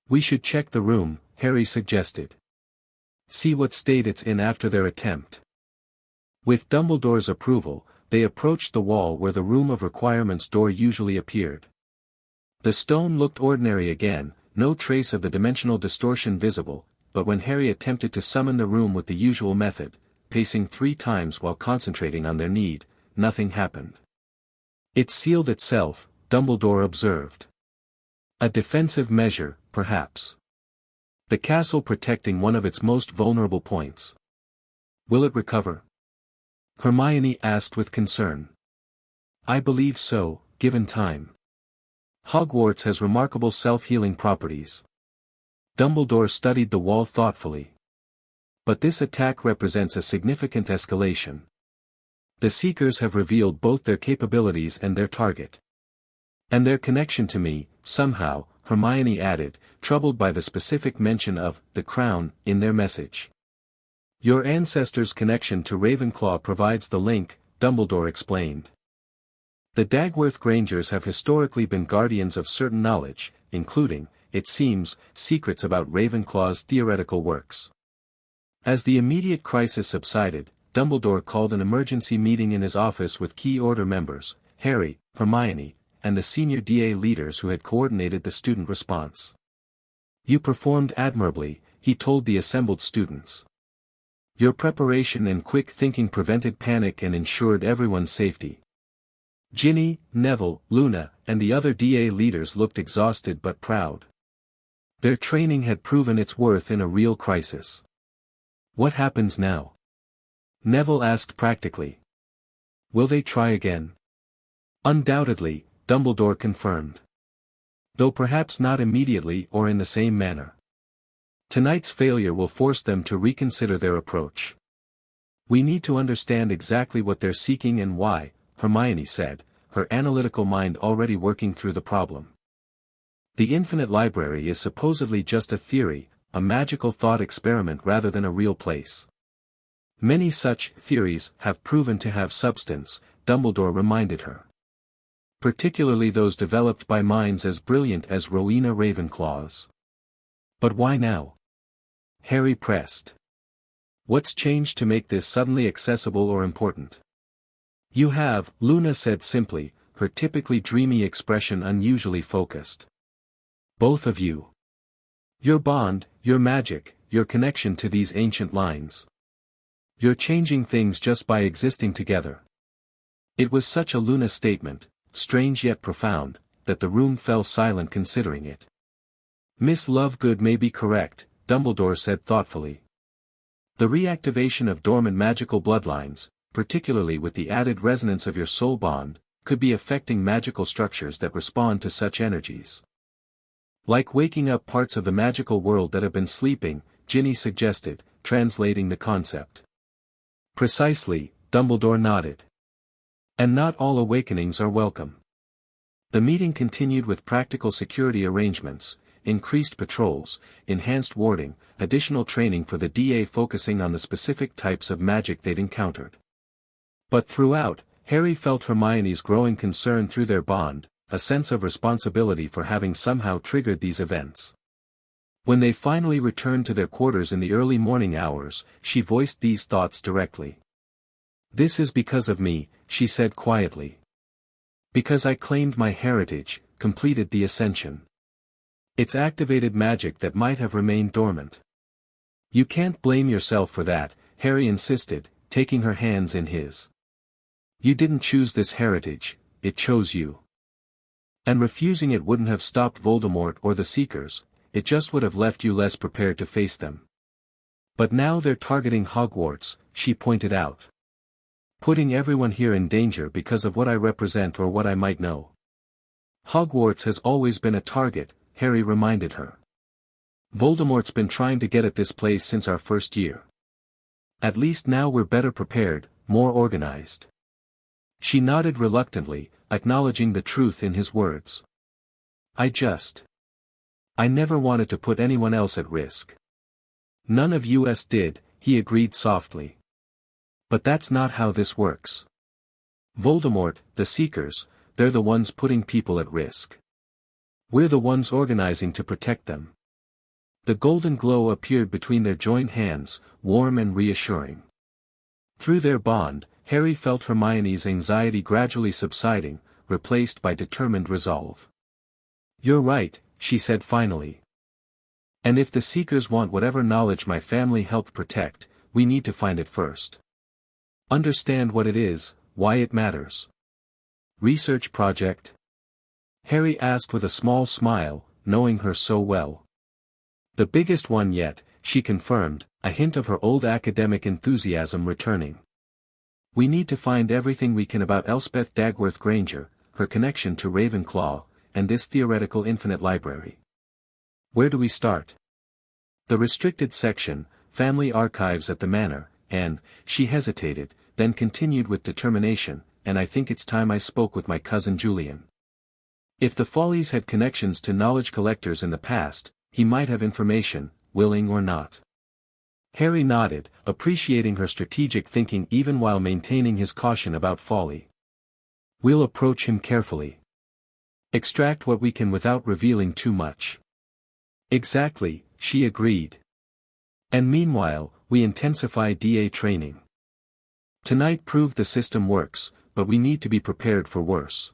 "We should check the room," Harry suggested. "See what state it's in after their attempt." With Dumbledore's approval, they approached the wall where the Room of Requirement's door usually appeared. The stone looked ordinary again, no trace of the dimensional distortion visible, but when Harry attempted to summon the room with the usual method, pacing 3 times while concentrating on their need, nothing happened. "It sealed itself," Dumbledore observed. "A defensive measure, perhaps. The castle protecting one of its most vulnerable points. Will it recover?" Hermione asked with concern. "I believe so, given time." Hogwarts has remarkable self-healing properties. Dumbledore studied the wall thoughtfully. But this attack represents a significant escalation. The Seekers have revealed both their capabilities and their target. And their connection to me, somehow, Hermione added, troubled by the specific mention of the crown in their message. Your ancestors' connection to Ravenclaw provides the link, Dumbledore explained. The Dagworth Grangers have historically been guardians of certain knowledge, including, it seems, secrets about Ravenclaw's theoretical works. As the immediate crisis subsided, Dumbledore called an emergency meeting in his office with key Order members, Harry, Hermione, and the senior DA leaders who had coordinated the student response. You performed admirably, he told the assembled students. Your preparation and quick thinking prevented panic and ensured everyone's safety. Ginny, Neville, Luna, and the other DA leaders looked exhausted but proud. Their training had proven its worth in a real crisis. What happens now? Neville asked practically. Will they try again? Undoubtedly, Dumbledore confirmed. Though perhaps not immediately or in the same manner. Tonight's failure will force them to reconsider their approach. We need to understand exactly what they're seeking and why, Hermione said, her analytical mind already working through the problem. The Infinite Library is supposedly just a theory, a magical thought experiment rather than a real place. Many such theories have proven to have substance, Dumbledore reminded her. Particularly those developed by minds as brilliant as Rowena Ravenclaw's. But why now? Harry pressed. What's changed to make this suddenly accessible or important? You have, Luna said simply, her typically dreamy expression unusually focused. Both of you. Your bond, your magic, your connection to these ancient lines. You're changing things just by existing together. It was such a Luna statement, strange yet profound, that the room fell silent considering it. Miss Lovegood may be correct, Dumbledore said thoughtfully. The reactivation of dormant magical bloodlines, particularly with the added resonance of your soul bond, could be affecting magical structures that respond to such energies. Like waking up parts of the magical world that have been sleeping, Ginny suggested, translating the concept. Precisely, Dumbledore nodded. And not all awakenings are welcome. The meeting continued with practical security arrangements, increased patrols, enhanced warding, additional training for the DA focusing on the specific types of magic they'd encountered. But throughout, Harry felt Hermione's growing concern through their bond, a sense of responsibility for having somehow triggered these events. When they finally returned to their quarters in the early morning hours, she voiced these thoughts directly. This is because of me, she said quietly. Because I claimed my heritage, completed the Ascension. It's activated magic that might have remained dormant. You can't blame yourself for that, Harry insisted, taking her hands in his. You didn't choose this heritage, it chose you. And refusing it wouldn't have stopped Voldemort or the Seekers, it just would have left you less prepared to face them. But now they're targeting Hogwarts, she pointed out. Putting everyone here in danger because of what I represent or what I might know. Hogwarts has always been a target, Harry reminded her. Voldemort's been trying to get at this place since our first year. At least now we're better prepared, more organized. She nodded reluctantly, acknowledging the truth in his words. I never wanted to put anyone else at risk. None of us did, he agreed softly. But that's not how this works. Voldemort, the Seekers, they're the ones putting people at risk. We're the ones organizing to protect them. The golden glow appeared between their joined hands, warm and reassuring. Through their bond, Harry felt Hermione's anxiety gradually subsiding, replaced by determined resolve. You're right, she said finally. And if the Seekers want whatever knowledge my family helped protect, we need to find it first. Understand what it is, why it matters. Research project? Harry asked with a small smile, knowing her so well. The biggest one yet, she confirmed, a hint of her old academic enthusiasm returning. We need to find everything we can about Elspeth Dagworth Granger, her connection to Ravenclaw, and this theoretical infinite library. Where do we start? The restricted section, family archives at the manor, and, she hesitated, then continued with determination, and I think it's time I spoke with my cousin Julian. If the Follies had connections to knowledge collectors in the past, he might have information, willing or not. Harry nodded, appreciating her strategic thinking even while maintaining his caution about folly. We'll approach him carefully. Extract what we can without revealing too much. Exactly, she agreed. And meanwhile, we intensify DA training. Tonight proved the system works, but we need to be prepared for worse.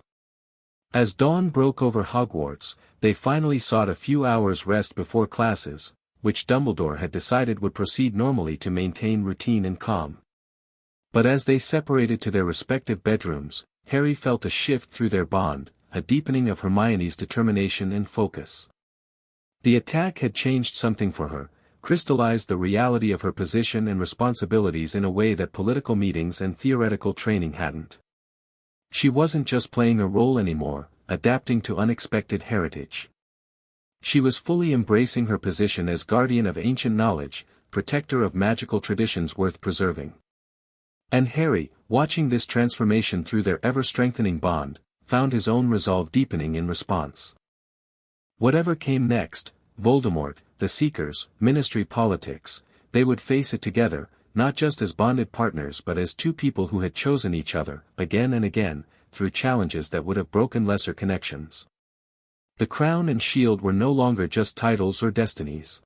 As dawn broke over Hogwarts, they finally sought a few hours' rest before classes, which Dumbledore had decided would proceed normally to maintain routine and calm. But as they separated to their respective bedrooms, Harry felt a shift through their bond, a deepening of Hermione's determination and focus. The attack had changed something for her, crystallized the reality of her position and responsibilities in a way that political meetings and theoretical training hadn't. She wasn't just playing a role anymore, adapting to unexpected heritage. She was fully embracing her position as guardian of ancient knowledge, protector of magical traditions worth preserving. And Harry, watching this transformation through their ever-strengthening bond, found his own resolve deepening in response. Whatever came next, Voldemort, the Seekers, Ministry politics, they would face it together, not just as bonded partners but as two people who had chosen each other, again and again, through challenges that would have broken lesser connections. The crown and shield were no longer just titles or destinies.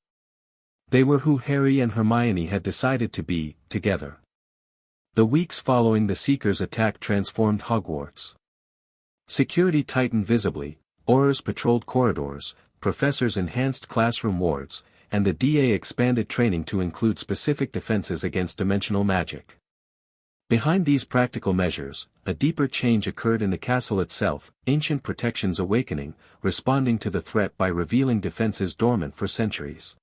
They were who Harry and Hermione had decided to be, together. The weeks following the Seekers' attack transformed Hogwarts. Security tightened visibly, Aurors patrolled corridors, professors enhanced classroom wards, and the DA expanded training to include specific defenses against dimensional magic. Behind these practical measures, a deeper change occurred in the castle itself, ancient protections awakening, responding to the threat by revealing defenses dormant for centuries.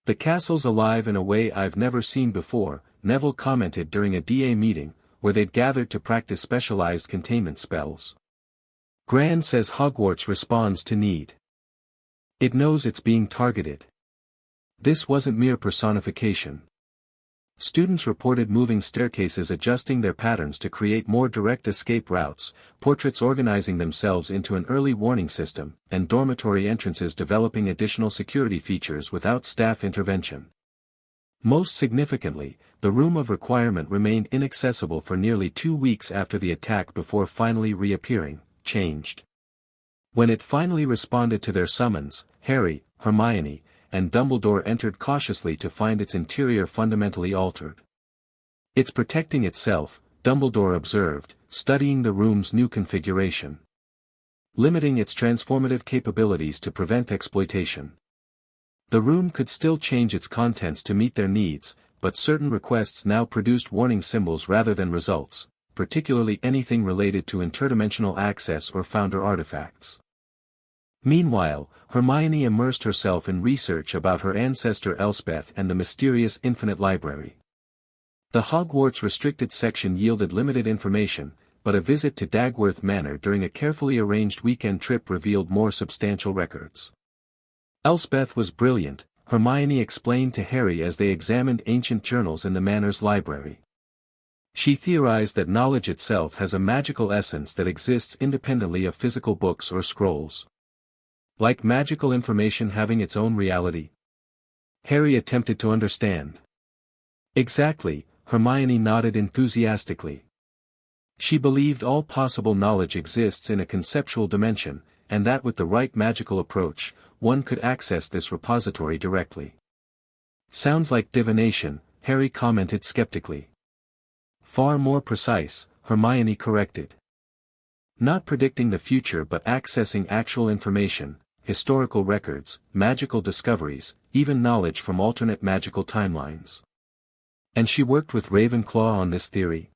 The castle's alive in a way I've never seen before, Neville commented during a DA meeting, where they'd gathered to practice specialized containment spells. Gran says Hogwarts responds to need. It knows it's being targeted. This wasn't mere personification. Students reported moving staircases adjusting their patterns to create more direct escape routes, portraits organizing themselves into an early warning system, and dormitory entrances developing additional security features without staff intervention. Most significantly, the Room of Requirement remained inaccessible for nearly 2 weeks after the attack before finally reappearing, changed. When it finally responded to their summons, Harry, Hermione, and Dumbledore entered cautiously to find its interior fundamentally altered. It's protecting itself, Dumbledore observed, studying the room's new configuration. Limiting its transformative capabilities to prevent exploitation. The room could still change its contents to meet their needs, but certain requests now produced warning symbols rather than results, particularly anything related to interdimensional access or founder artifacts. Meanwhile, Hermione immersed herself in research about her ancestor Elspeth and the mysterious Infinite Library. The Hogwarts restricted section yielded limited information, but a visit to Dagworth Manor during a carefully arranged weekend trip revealed more substantial records. Elspeth was brilliant, Hermione explained to Harry as they examined ancient journals in the manor's library. She theorized that knowledge itself has a magical essence that exists independently of physical books or scrolls. Like magical information having its own reality? Harry attempted to understand. Exactly, Hermione nodded enthusiastically. She believed all possible knowledge exists in a conceptual dimension, and that with the right magical approach, one could access this repository directly. Sounds like divination, Harry commented skeptically. Far more precise, Hermione corrected. Not predicting the future but accessing actual information, historical records, magical discoveries, even knowledge from alternate magical timelines. And she worked with Ravenclaw on this theory.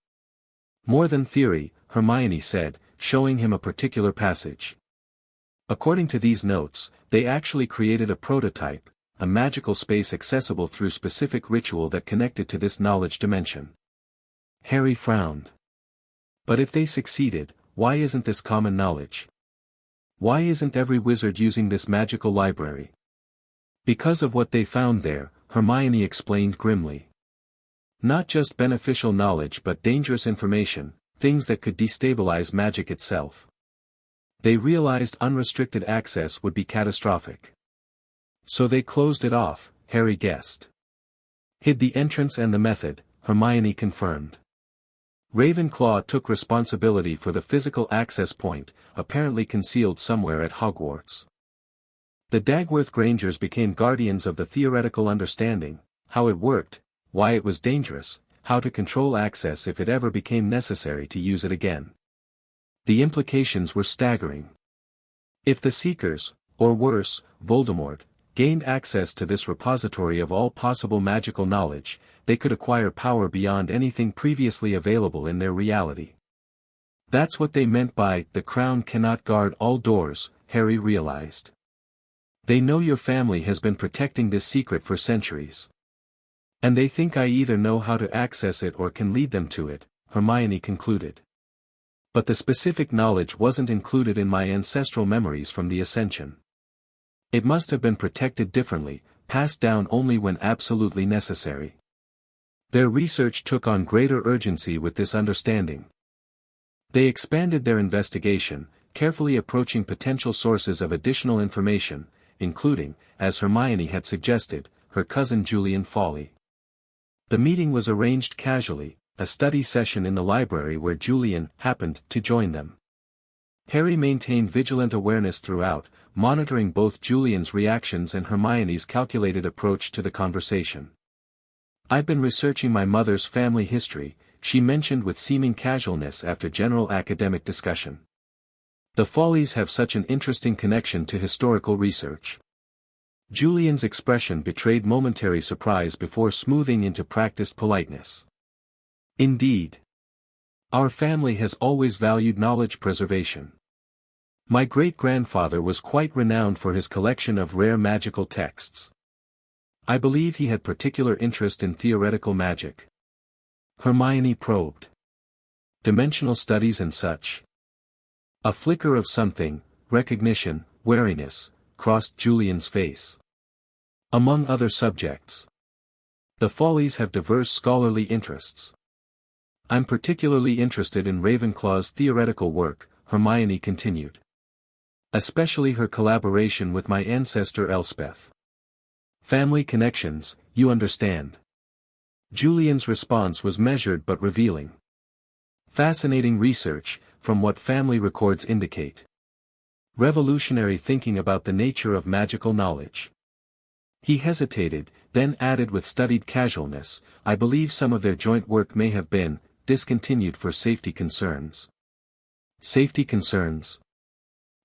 More than theory, Hermione said, showing him a particular passage. According to these notes, they actually created a prototype, a magical space accessible through specific ritual that connected to this knowledge dimension. Harry frowned. But if they succeeded, why isn't this common knowledge? Why isn't every wizard using this magical library? Because of what they found there, Hermione explained grimly. Not just beneficial knowledge but dangerous information, things that could destabilize magic itself. They realized unrestricted access would be catastrophic. So they closed it off, Harry guessed. Hid the entrance and the method, Hermione confirmed. Ravenclaw took responsibility for the physical access point, apparently concealed somewhere at Hogwarts. The Dagworth Grangers became guardians of the theoretical understanding, how it worked, why it was dangerous, how to control access if it ever became necessary to use it again. The implications were staggering. If the Seekers, or worse, Voldemort, gained access to this repository of all possible magical knowledge, they could acquire power beyond anything previously available in their reality. That's what they meant by, "The crown cannot guard all doors," Harry realized. They know your family has been protecting this secret for centuries. And they think I either know how to access it or can lead them to it, Hermione concluded. But the specific knowledge wasn't included in my ancestral memories from the Ascension. It must have been protected differently, passed down only when absolutely necessary. Their research took on greater urgency with this understanding. They expanded their investigation, carefully approaching potential sources of additional information, including, as Hermione had suggested, her cousin Julian Fawley. The meeting was arranged casually, a study session in the library where Julian happened to join them. Harry maintained vigilant awareness throughout, monitoring both Julian's reactions and Hermione's calculated approach to the conversation. "I've been researching my mother's family history," she mentioned with seeming casualness after general academic discussion. "The Fawleys have such an interesting connection to historical research." Julian's expression betrayed momentary surprise before smoothing into practiced politeness. "Indeed. Our family has always valued knowledge preservation. My great-grandfather was quite renowned for his collection of rare magical texts. I believe he had particular interest in theoretical magic." Hermione probed. "Dimensional studies and such?" A flicker of something, recognition, wariness, crossed Julian's face. "Among other subjects. The Fawleys have diverse scholarly interests. I'm particularly interested in Ravenclaw's theoretical work," Hermione continued. "Especially her collaboration with my ancestor Elspeth. Family connections, you understand." Julian's response was measured but revealing. "Fascinating research, from what family records indicate. Revolutionary thinking about the nature of magical knowledge." He hesitated, then added with studied casualness, "I believe some of their joint work may have been discontinued for safety concerns." "Safety concerns?"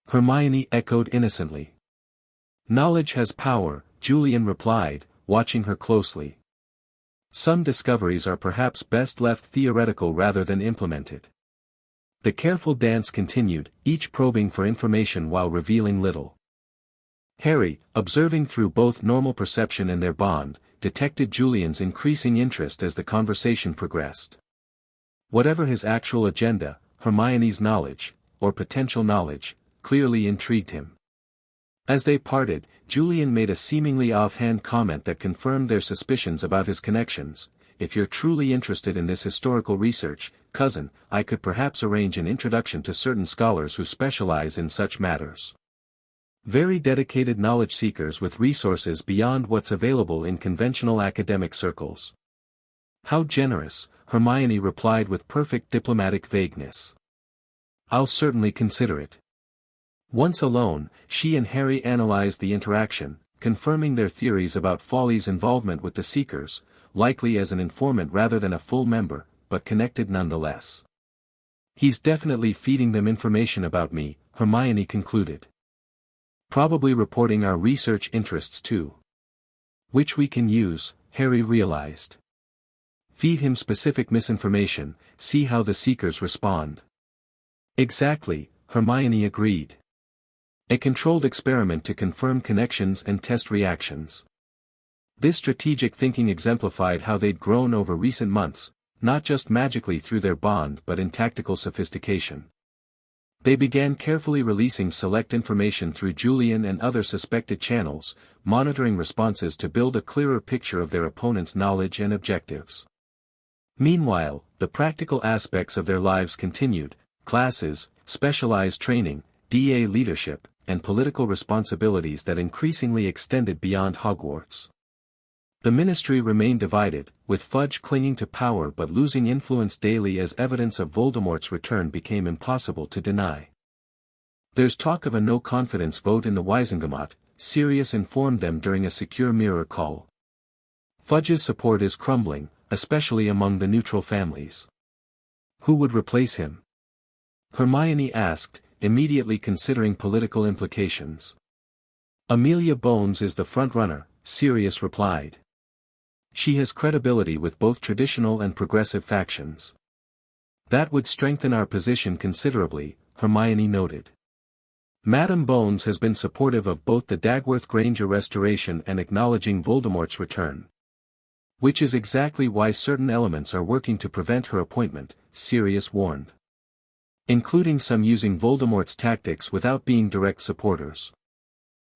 Hermione echoed innocently. "Knowledge has power," Julian replied, watching her closely. "Some discoveries are perhaps best left theoretical rather than implemented." The careful dance continued, each probing for information while revealing little. Harry, observing through both normal perception and their bond, detected Julian's increasing interest as the conversation progressed. Whatever his actual agenda, Hermione's knowledge, or potential knowledge, clearly intrigued him. As they parted, Julian made a seemingly offhand comment that confirmed their suspicions about his connections. "If you're truly interested in this historical research, cousin, I could perhaps arrange an introduction to certain scholars who specialize in such matters. Very dedicated knowledge seekers with resources beyond what's available in conventional academic circles." "How generous," Hermione replied with perfect diplomatic vagueness. "I'll certainly consider it." Once alone, she and Harry analyzed the interaction, confirming their theories about Fawley's involvement with the Seekers, likely as an informant rather than a full member, but connected nonetheless. "He's definitely feeding them information about me," Hermione concluded. "Probably reporting our research interests too. Which we can use," Harry realized. "Feed him specific misinformation, see how the Seekers respond." "Exactly," Hermione agreed. "A controlled experiment to confirm connections and test reactions." This strategic thinking exemplified how they'd grown over recent months, not just magically through their bond but in tactical sophistication. They began carefully releasing select information through Julian and other suspected channels, monitoring responses to build a clearer picture of their opponent's knowledge and objectives. Meanwhile, the practical aspects of their lives continued: classes, specialized training, DA leadership, and political responsibilities that increasingly extended beyond Hogwarts. The ministry remained divided, with Fudge clinging to power but losing influence daily as evidence of Voldemort's return became impossible to deny. "There's talk of a no-confidence vote in the Wizengamot," Sirius informed them during a secure mirror call. "Fudge's support is crumbling, especially among the neutral families." "Who would replace him?" Hermione asked, immediately considering political implications. "Amelia Bones is the front-runner," Sirius replied. "She has credibility with both traditional and progressive factions." "That would strengthen our position considerably," Hermione noted. "Madame Bones has been supportive of both the Dagworth Granger restoration and acknowledging Voldemort's return. Which is exactly why certain elements are working to prevent her appointment," Sirius warned. "Including some using Voldemort's tactics without being direct supporters.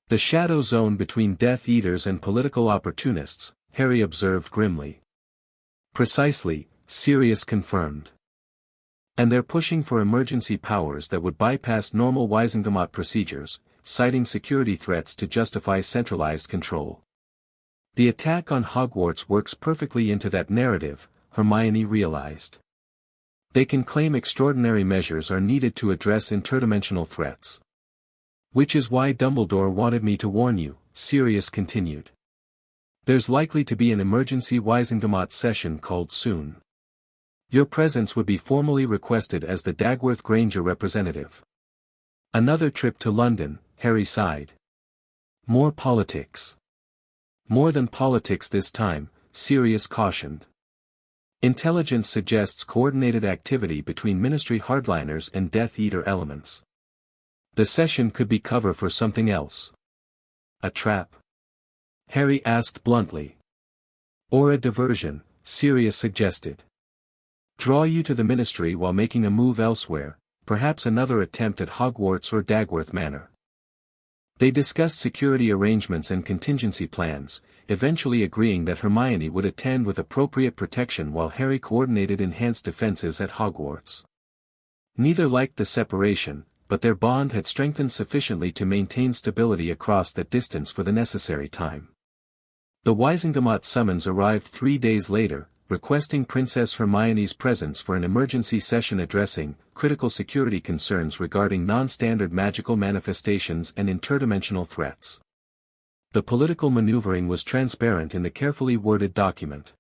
The shadow zone between Death Eaters and political opportunists," Harry observed grimly. "Precisely," Sirius confirmed. "And they're pushing for emergency powers that would bypass normal Wizengamot procedures, citing security threats to justify centralized control." The attack on Hogwarts works perfectly into that narrative, Hermione realized. "They can claim extraordinary measures are needed to address interdimensional threats. Which is why Dumbledore wanted me to warn you," Sirius continued. "There's likely to be an emergency Wizengamot session called soon. Your presence would be formally requested as the Dagworth Granger representative." "Another trip to London," Harry sighed. "More politics." "More than politics this time," Sirius cautioned. "Intelligence suggests coordinated activity between Ministry hardliners and Death Eater elements. The session could be cover for something else." "A trap?" Harry asked bluntly. "Or a diversion," Sirius suggested. "Draw you to the Ministry while making a move elsewhere, perhaps another attempt at Hogwarts or Dagworth Manor." They discussed security arrangements and contingency plans, eventually agreeing that Hermione would attend with appropriate protection while Harry coordinated enhanced defenses at Hogwarts. Neither liked the separation, but their bond had strengthened sufficiently to maintain stability across that distance for the necessary time. The Wizengamot summons arrived 3 days later, requesting Princess Hermione's presence for an emergency session addressing critical security concerns regarding non-standard magical manifestations and interdimensional threats. The political maneuvering was transparent in the carefully worded document.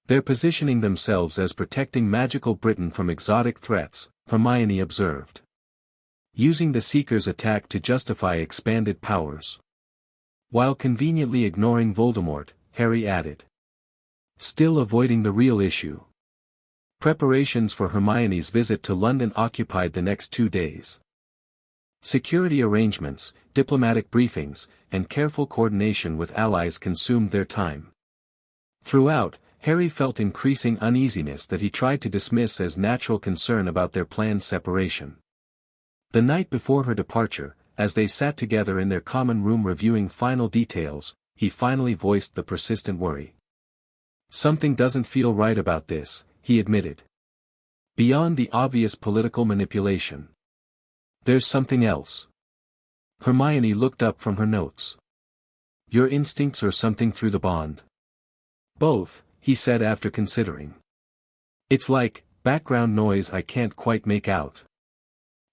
"They're positioning themselves as protecting magical Britain from exotic threats," Hermione observed. "Using the Seeker's attack to justify expanded powers. While conveniently ignoring Voldemort," Harry added. "Still avoiding the real issue." Preparations for Hermione's visit to London occupied the next 2 days. Security arrangements, diplomatic briefings, and careful coordination with allies consumed their time. Throughout, Harry felt increasing uneasiness that he tried to dismiss as natural concern about their planned separation. The night before her departure, as they sat together in their common room reviewing final details, he finally voiced the persistent worry. "Something doesn't feel right about this," he admitted. "Beyond the obvious political manipulation. There's something else." Hermione looked up from her notes. "Your instincts or something through the bond?" "Both," he said after considering. "It's like background noise I can't quite make out.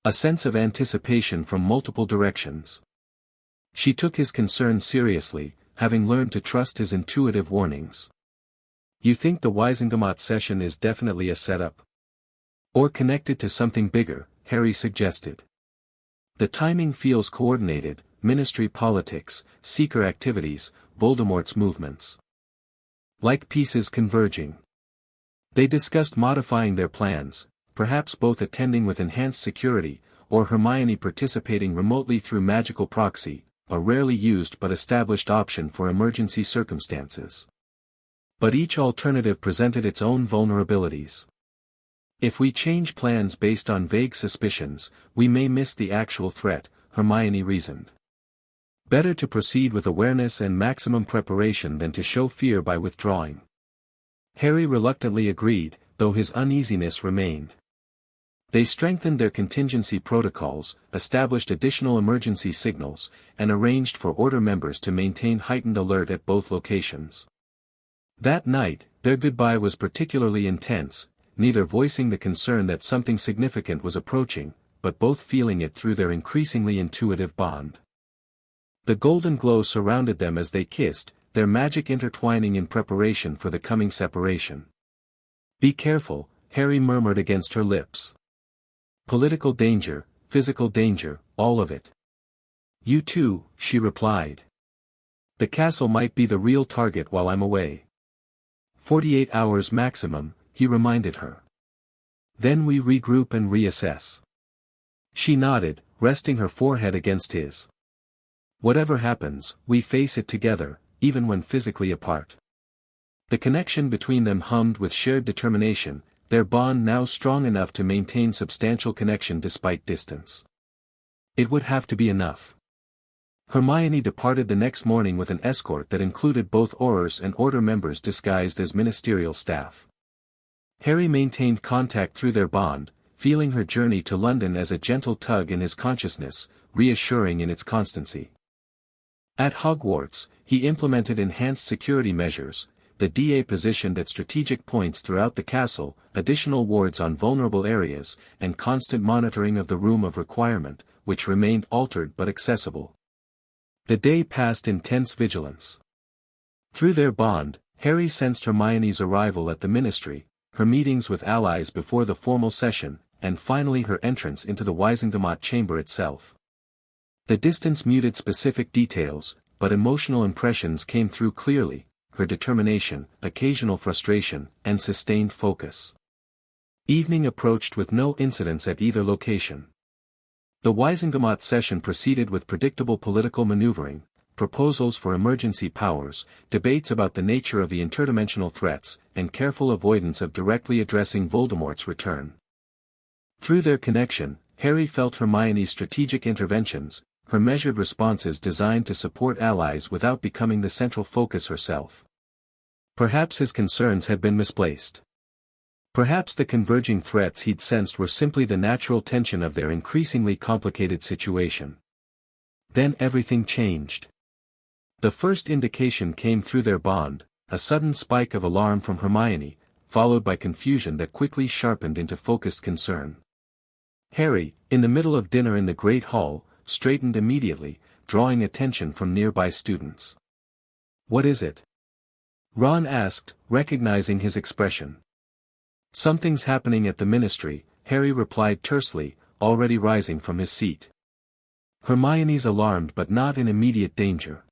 A sense of anticipation from multiple directions." She took his concern seriously, having learned to trust his intuitive warnings. "You think the Wizengamot session is definitely a setup? Or connected to something bigger?" Harry suggested. "The timing feels coordinated: Ministry politics, Seeker activities, Voldemort's movements. Like pieces converging." They discussed modifying their plans, perhaps both attending with enhanced security, or Hermione participating remotely through magical proxy, a rarely used but established option for emergency circumstances. But each alternative presented its own vulnerabilities. If we change plans based on vague suspicions, we may miss the actual threat, Hermione reasoned. Better to proceed with awareness and maximum preparation than to show fear by withdrawing. Harry reluctantly agreed, though his uneasiness remained. They strengthened their contingency protocols, established additional emergency signals, and arranged for Order members to maintain heightened alert at both locations. That night, their goodbye was particularly intense, neither voicing the concern that something significant was approaching, but both feeling it through their increasingly intuitive bond. The golden glow surrounded them as they kissed, their magic intertwining in preparation for the coming separation. "Be careful," Harry murmured against her lips. "Political danger, physical danger, all of it." "You too," she replied. "The castle might be the real target while I'm away." 48 hours maximum, he reminded her. "Then we regroup and reassess." She nodded, resting her forehead against his. "Whatever happens, we face it together, even when physically apart." The connection between them hummed with shared determination, their bond now strong enough to maintain substantial connection despite distance. It would have to be enough. Hermione departed the next morning with an escort that included both Aurors and Order members disguised as ministerial staff. Harry maintained contact through their bond, feeling her journey to London as a gentle tug in his consciousness, reassuring in its constancy. At Hogwarts, he implemented enhanced security measures, the DA positioned at strategic points throughout the castle, additional wards on vulnerable areas, and constant monitoring of the Room of Requirement, which remained altered but accessible. The day passed in tense vigilance. Through their bond, Harry sensed Hermione's arrival at the Ministry, her meetings with allies before the formal session, and finally her entrance into the Wizengamot chamber itself. The distance muted specific details, but emotional impressions came through clearly, her determination, occasional frustration, and sustained focus. Evening approached with no incidents at either location. The Wizengamot session proceeded with predictable political maneuvering, proposals for emergency powers, debates about the nature of the interdimensional threats, and careful avoidance of directly addressing Voldemort's return. Through their connection, Harry felt Hermione's strategic interventions, her measured responses designed to support allies without becoming the central focus herself. Perhaps his concerns had been misplaced. Perhaps the converging threats he'd sensed were simply the natural tension of their increasingly complicated situation. Then everything changed. The first indication came through their bond, a sudden spike of alarm from Hermione, followed by confusion that quickly sharpened into focused concern. Harry, in the middle of dinner in the Great Hall, straightened immediately, drawing attention from nearby students. "What is it?" Ron asked, recognizing his expression. "Something's happening at the Ministry," Harry replied tersely, already rising from his seat. Hermione's alarmed but not in immediate danger.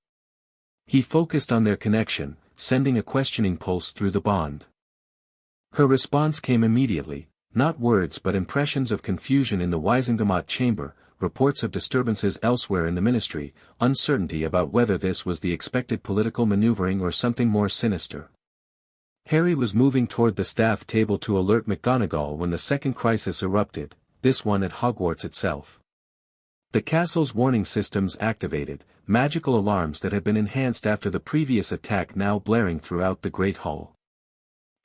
He focused on their connection, sending a questioning pulse through the bond. Her response came immediately, not words but impressions of confusion in the Wizengamot chamber, reports of disturbances elsewhere in the Ministry, uncertainty about whether this was the expected political maneuvering or something more sinister. Harry was moving toward the staff table to alert McGonagall when the second crisis erupted, this one at Hogwarts itself. The castle's warning systems activated, magical alarms that had been enhanced after the previous attack now blaring throughout the Great Hall.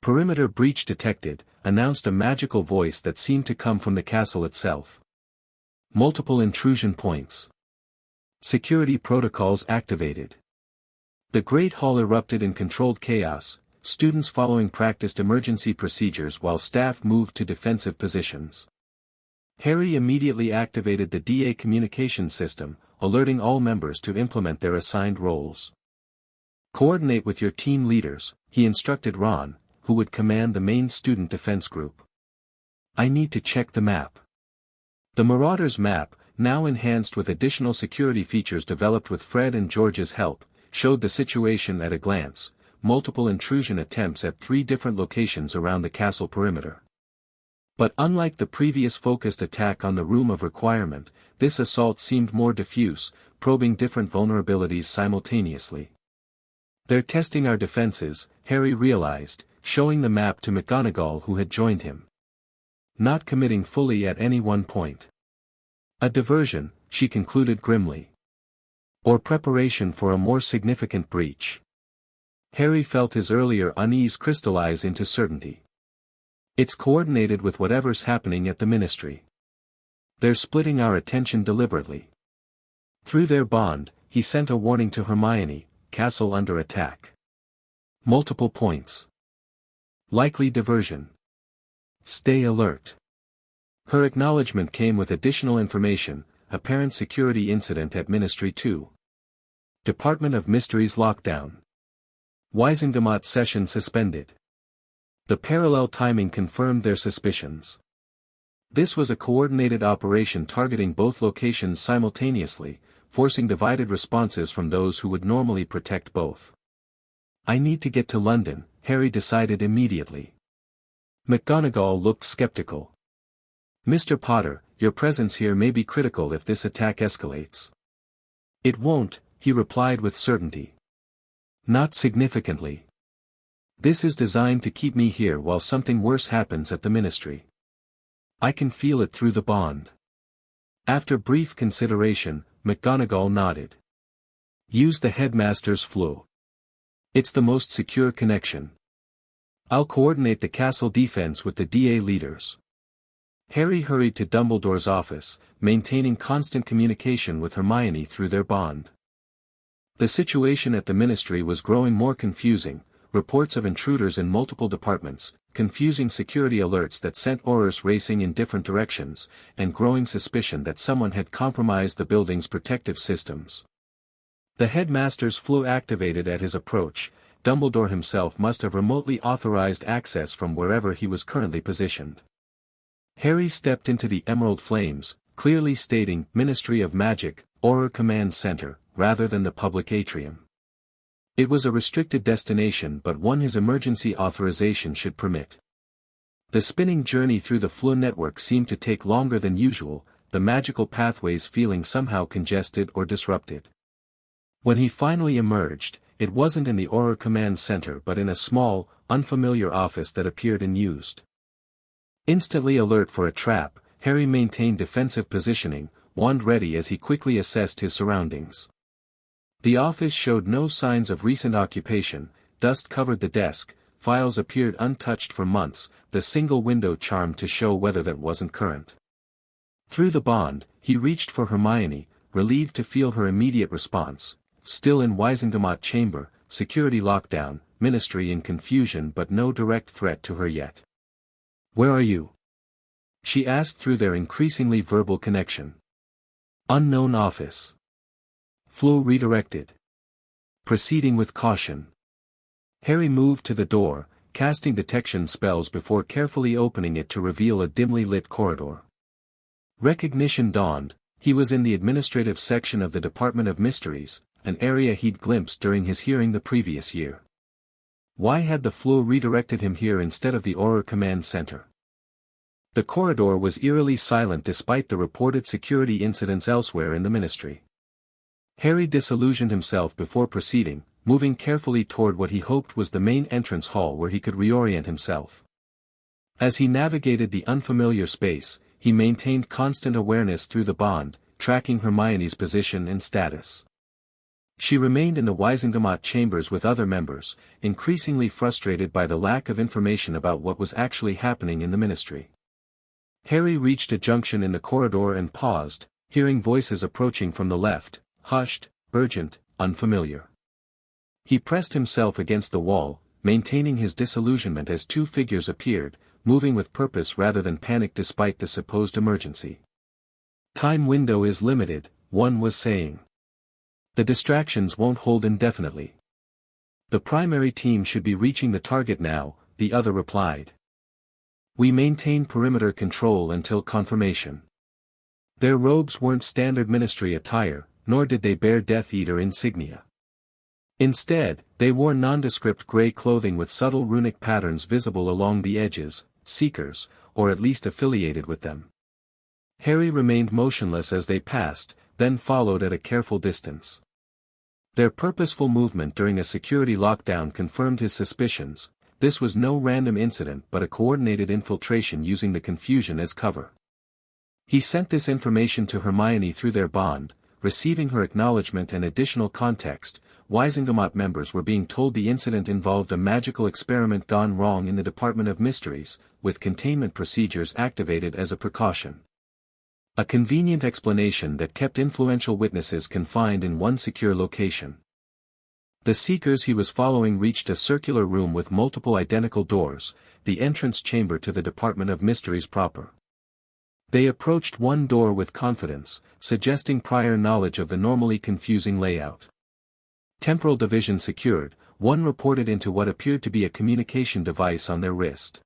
"Perimeter breach detected," announced a magical voice that seemed to come from the castle itself. "Multiple intrusion points. Security protocols activated." The Great Hall erupted in controlled chaos, students following practiced emergency procedures while staff moved to defensive positions. Harry immediately activated the DA communication system, alerting all members to implement their assigned roles. "Coordinate with your team leaders," he instructed Ron, who would command the main student defense group. "I need to check the map." The Marauders map, now enhanced with additional security features developed with Fred and George's help, showed the situation at a glance, multiple intrusion attempts at 3 different locations around the castle perimeter. But unlike the previous focused attack on the Room of Requirement, this assault seemed more diffuse, probing different vulnerabilities simultaneously. "They're testing our defenses," Harry realized, showing the map to McGonagall who had joined him. not committing fully at any one point. A diversion, she concluded grimly. Or preparation for a more significant breach. Harry felt his earlier unease crystallize into certainty. It's coordinated with whatever's happening at the Ministry. They're splitting our attention deliberately. Through their bond, he sent a warning to Hermione, castle under attack. Multiple points. Likely diversion. Stay alert. Her acknowledgement came with additional information, apparent security incident at Ministry 2. Department of Mysteries lockdown. Wizengamot session suspended. The parallel timing confirmed their suspicions. This was a coordinated operation targeting both locations simultaneously, forcing divided responses from those who would normally protect both. I need to get to London, Harry decided immediately. McGonagall looked skeptical. Mr. Potter, your presence here may be critical if this attack escalates. It won't, he replied with certainty. Not significantly. This is designed to keep me here while something worse happens at the Ministry. I can feel it through the bond. After brief consideration, McGonagall nodded. Use the Headmaster's flu. It's the most secure connection. I'll coordinate the castle defense with the DA leaders. Harry hurried to Dumbledore's office, maintaining constant communication with Hermione through their bond. The situation at the Ministry was growing more confusing, reports of intruders in multiple departments, confusing security alerts that sent Aurors racing in different directions, and growing suspicion that someone had compromised the building's protective systems. The Headmaster's flu activated at his approach. Dumbledore himself must have remotely authorized access from wherever he was currently positioned. Harry stepped into the emerald flames, clearly stating Ministry of Magic, Auror Command Center, rather than the public atrium. It was a restricted destination but one his emergency authorization should permit. The spinning journey through the Floo network seemed to take longer than usual, the magical pathways feeling somehow congested or disrupted. When he finally emerged, it wasn't in the Auror Command Center but in a small, unfamiliar office that appeared unused. Instantly alert for a trap, Harry maintained defensive positioning, wand ready as he quickly assessed his surroundings. The office showed no signs of recent occupation, dust covered the desk, files appeared untouched for months, the single window charmed to show weather that wasn't current. Through the bond, he reached for Hermione, relieved to feel her immediate response, still in Wizengamot chamber, security lockdown, Ministry in confusion but no direct threat to her yet. Where are you? She asked through their increasingly verbal connection. Unknown office. Flu redirected. Proceeding with caution. Harry moved to the door, casting detection spells before carefully opening it to reveal a dimly lit corridor. Recognition dawned, he was in the administrative section of the Department of Mysteries, an area he'd glimpsed during his hearing the previous year. Why had the Flu redirected him here instead of the Auror Command Center? The corridor was eerily silent despite the reported security incidents elsewhere in the Ministry. Harry disillusioned himself before proceeding, moving carefully toward what he hoped was the main entrance hall where he could reorient himself. As he navigated the unfamiliar space, he maintained constant awareness through the bond, tracking Hermione's position and status. She remained in the Wizengamot chambers with other members, increasingly frustrated by the lack of information about what was actually happening in the Ministry. Harry reached a junction in the corridor and paused, hearing voices approaching from the left, hushed, urgent, unfamiliar. He pressed himself against the wall, maintaining his disillusionment as two figures appeared, moving with purpose rather than panic despite the supposed emergency. Time window is limited, one was saying. The distractions won't hold indefinitely. The primary team should be reaching the target now, the other replied. We maintain perimeter control until confirmation. Their robes weren't standard Ministry attire, nor did they bear Death Eater insignia. Instead, they wore nondescript gray clothing with subtle runic patterns visible along the edges, seekers, or at least affiliated with them. Harry remained motionless as they passed, then followed at a careful distance. Their purposeful movement during a security lockdown confirmed his suspicions. This was no random incident but a coordinated infiltration using the confusion as cover. He sent this information to Hermione through their bond, receiving her acknowledgement and additional context. Wizengamot members were being told the incident involved a magical experiment gone wrong in the Department of Mysteries, with containment procedures activated as a precaution. A convenient explanation that kept influential witnesses confined in one secure location. The seekers he was following reached a circular room with multiple identical doors, the entrance chamber to the Department of Mysteries proper. They approached one door with confidence, suggesting prior knowledge of the normally confusing layout. Temporal division secured, one reported into what appeared to be a communication device on their wrist.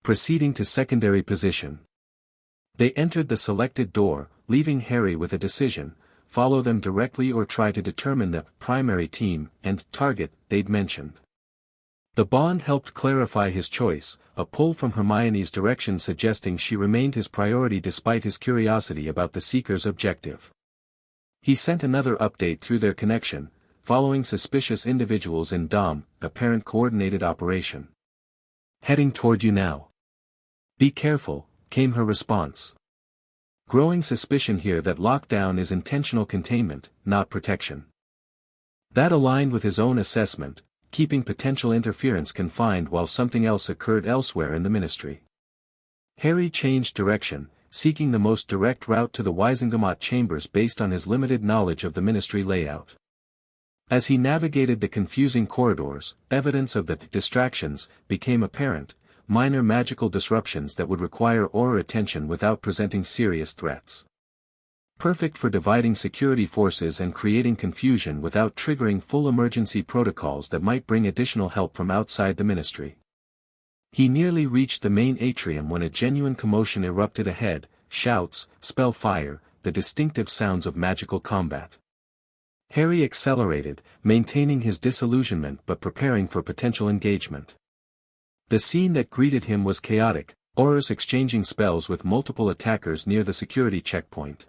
Proceeding to secondary position. They entered the selected door, leaving Harry with a decision: follow them directly or try to determine the primary team and target they'd mentioned. The bond helped clarify his choice, a pull from Hermione's direction suggesting she remained his priority despite his curiosity about the Seeker's objective. He sent another update through their connection, following suspicious individuals in Dom, apparent coordinated operation. Heading toward you now. Be careful, came her response. Growing suspicion here that lockdown is intentional containment, not protection. That aligned with his own assessment, keeping potential interference confined while something else occurred elsewhere in the ministry. Harry changed direction, seeking the most direct route to the Wizengamot chambers based on his limited knowledge of the ministry layout. As he navigated the confusing corridors, evidence of the distractions became apparent, minor magical disruptions that would require aura attention without presenting serious threats. Perfect for dividing security forces and creating confusion without triggering full emergency protocols that might bring additional help from outside the ministry. He nearly reached the main atrium when a genuine commotion erupted ahead, shouts, spell fire, the distinctive sounds of magical combat. Harry accelerated, maintaining his disillusionment but preparing for potential engagement. The scene that greeted him was chaotic, auras exchanging spells with multiple attackers near the security checkpoint.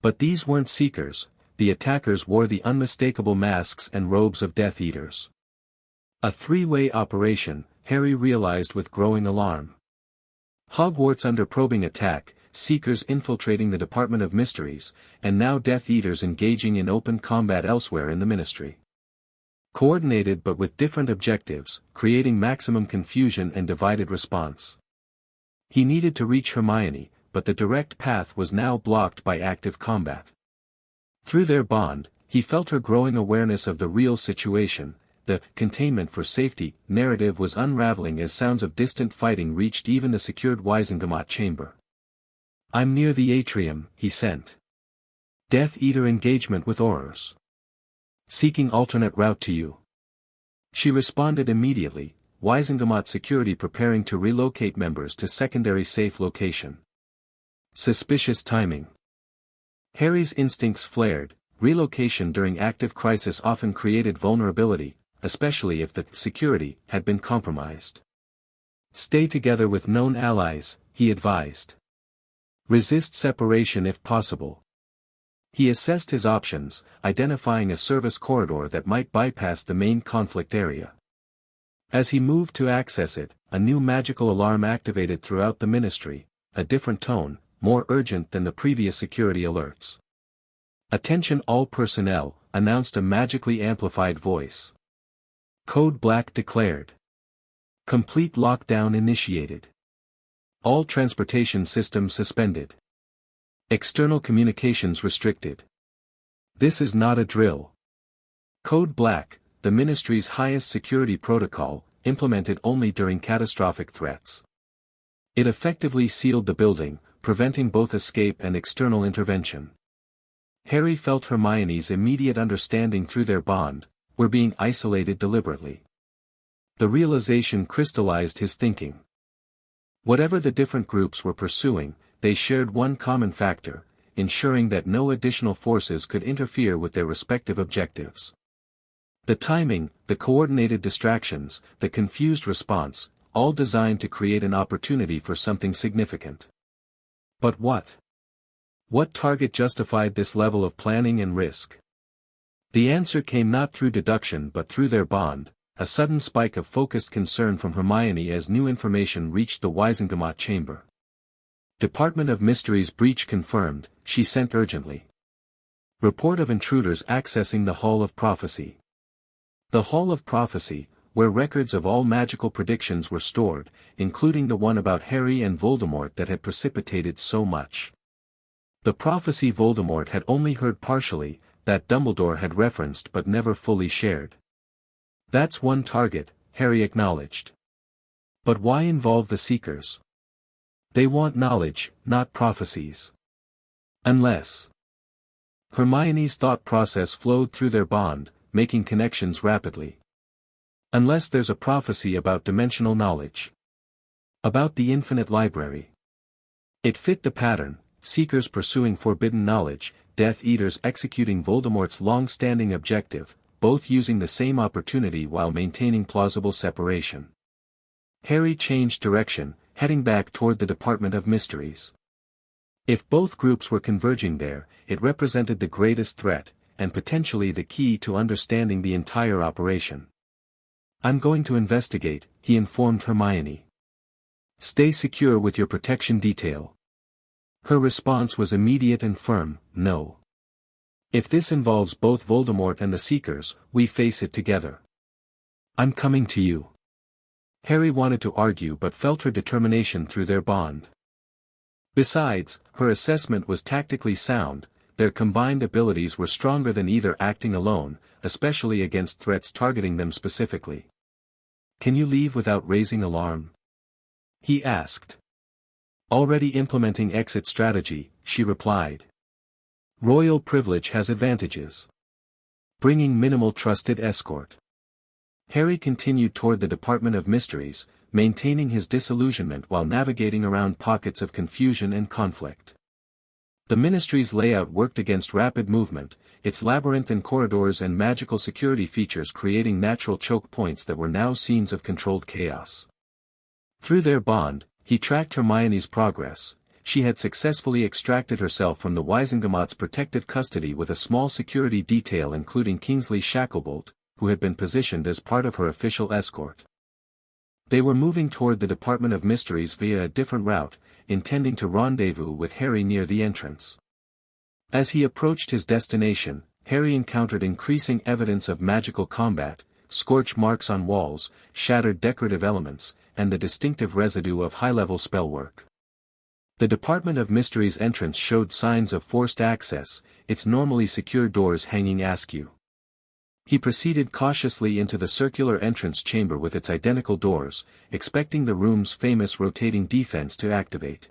But these weren't seekers, the attackers wore the unmistakable masks and robes of Death Eaters. A three-way operation, Harry realized with growing alarm. Hogwarts under probing attack, Seekers infiltrating the Department of Mysteries, and now Death Eaters engaging in open combat elsewhere in the Ministry. Coordinated but with different objectives, creating maximum confusion and divided response. He needed to reach Hermione, but the direct path was now blocked by active combat. Through their bond, he felt her growing awareness of the real situation. The containment for safety narrative was unraveling as sounds of distant fighting reached even the secured Wizengamot chamber. I'm near the atrium, he sent. Death Eater engagement with auras. Seeking alternate route to you. She responded immediately, Wizengamot security preparing to relocate members to secondary safe location. Suspicious timing. Harry's instincts flared. Relocation during active crisis often created vulnerability, especially if the security had been compromised. Stay together with known allies, he advised. Resist separation if possible. He assessed his options, identifying a service corridor that might bypass the main conflict area. As he moved to access it, a new magical alarm activated throughout the ministry, a different tone, more urgent than the previous security alerts. Attention all personnel, announced a magically amplified voice. Code Black declared. Complete lockdown initiated. All transportation systems suspended. External communications restricted. This is not a drill. Code Black, the ministry's highest security protocol, implemented only during catastrophic threats. It effectively sealed the building, preventing both escape and external intervention. Harry felt Hermione's immediate understanding through their bond, were being isolated deliberately. The realization crystallized his thinking. Whatever the different groups were pursuing, they shared one common factor, ensuring that no additional forces could interfere with their respective objectives. The timing, the coordinated distractions, the confused response, all designed to create an opportunity for something significant. But what? What target justified this level of planning and risk? The answer came not through deduction but through their bond, a sudden spike of focused concern from Hermione as new information reached the Wisengamot chamber. Department of Mysteries breach confirmed, she sent urgently. Report of intruders accessing the Hall of Prophecy. The Hall of Prophecy, where records of all magical predictions were stored, including the one about Harry and Voldemort that had precipitated so much. The prophecy Voldemort had only heard partially, that Dumbledore had referenced but never fully shared. That's one target, Harry acknowledged. But why involve the Seekers? They want knowledge, not prophecies. Unless. Hermione's thought process flowed through their bond, making connections rapidly. Unless there's a prophecy about dimensional knowledge. About the infinite library. It fit the pattern, Seekers pursuing forbidden knowledge, Death Eaters executing Voldemort's long-standing objective, both using the same opportunity while maintaining plausible separation. Harry changed direction, heading back toward the Department of Mysteries. If both groups were converging there, it represented the greatest threat, and potentially the key to understanding the entire operation. I'm going to investigate, he informed Hermione. Stay secure with your protection detail. Her response was immediate and firm, no. If this involves both Voldemort and the Seekers, we face it together. I'm coming to you. Harry wanted to argue but felt her determination through their bond. Besides, her assessment was tactically sound, their combined abilities were stronger than either acting alone, especially against threats targeting them specifically. Can you leave without raising alarm? He asked. Already implementing exit strategy, she replied. Royal privilege has advantages. Bringing minimal trusted escort. Harry continued toward the Department of Mysteries, maintaining his disillusionment while navigating around pockets of confusion and conflict. The Ministry's layout worked against rapid movement, its labyrinthine corridors and magical security features creating natural choke points that were now scenes of controlled chaos. Through their bond, he tracked Hermione's progress. She had successfully extracted herself from the Wisengamot's protective custody with a small security detail including Kingsley Shacklebolt, who had been positioned as part of her official escort. They were moving toward the Department of Mysteries via a different route, intending to rendezvous with Harry near the entrance. As he approached his destination, Harry encountered increasing evidence of magical combat, scorch marks on walls, shattered decorative elements, and the distinctive residue of high-level spellwork. The Department of Mysteries entrance showed signs of forced access, its normally secure doors hanging askew. He proceeded cautiously into the circular entrance chamber with its identical doors, expecting the room's famous rotating defense to activate.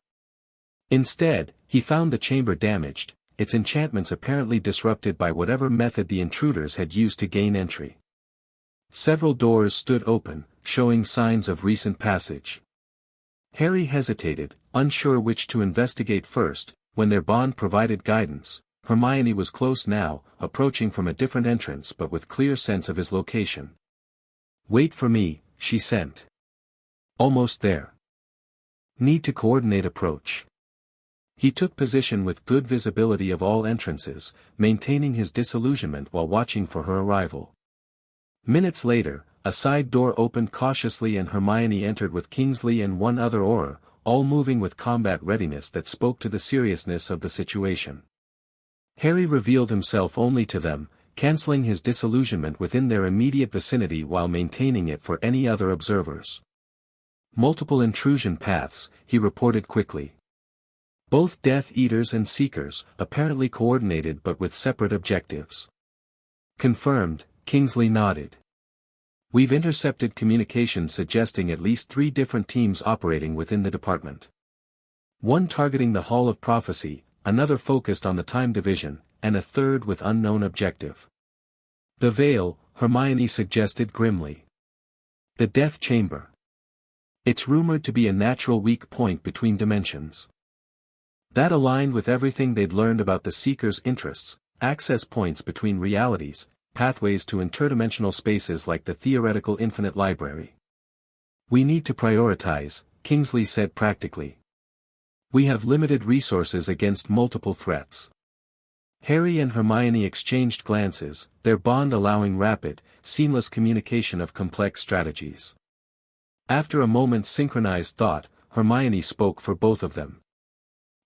Instead, he found the chamber damaged, its enchantments apparently disrupted by whatever method the intruders had used to gain entry. Several doors stood open, showing signs of recent passage. Harry hesitated, unsure which to investigate first, when their bond provided guidance. Hermione was close now, approaching from a different entrance but with clear sense of his location. Wait for me, she sent. Almost there. Need to coordinate approach. He took position with good visibility of all entrances, maintaining his disillusionment while watching for her arrival. Minutes later, a side door opened cautiously and Hermione entered with Kingsley and one other Auror, all moving with combat readiness that spoke to the seriousness of the situation. Harry revealed himself only to them, cancelling his disillusionment within their immediate vicinity while maintaining it for any other observers. Multiple intrusion paths, he reported quickly. Both Death Eaters and Seekers, apparently coordinated but with separate objectives. Confirmed, Kingsley nodded. We've intercepted communications suggesting at least 3 different teams operating within the department. One targeting the Hall of Prophecy, another focused on the Time Division, and a third with unknown objective. The Veil, Hermione suggested grimly. The Death Chamber. It's rumored to be a natural weak point between dimensions. That aligned with everything they'd learned about the Seeker's interests, access points between realities, pathways to interdimensional spaces like the theoretical infinite library. We need to prioritize, Kingsley said practically. We have limited resources against multiple threats. Harry and Hermione exchanged glances, their bond allowing rapid, seamless communication of complex strategies. After a moment's synchronized thought, Hermione spoke for both of them.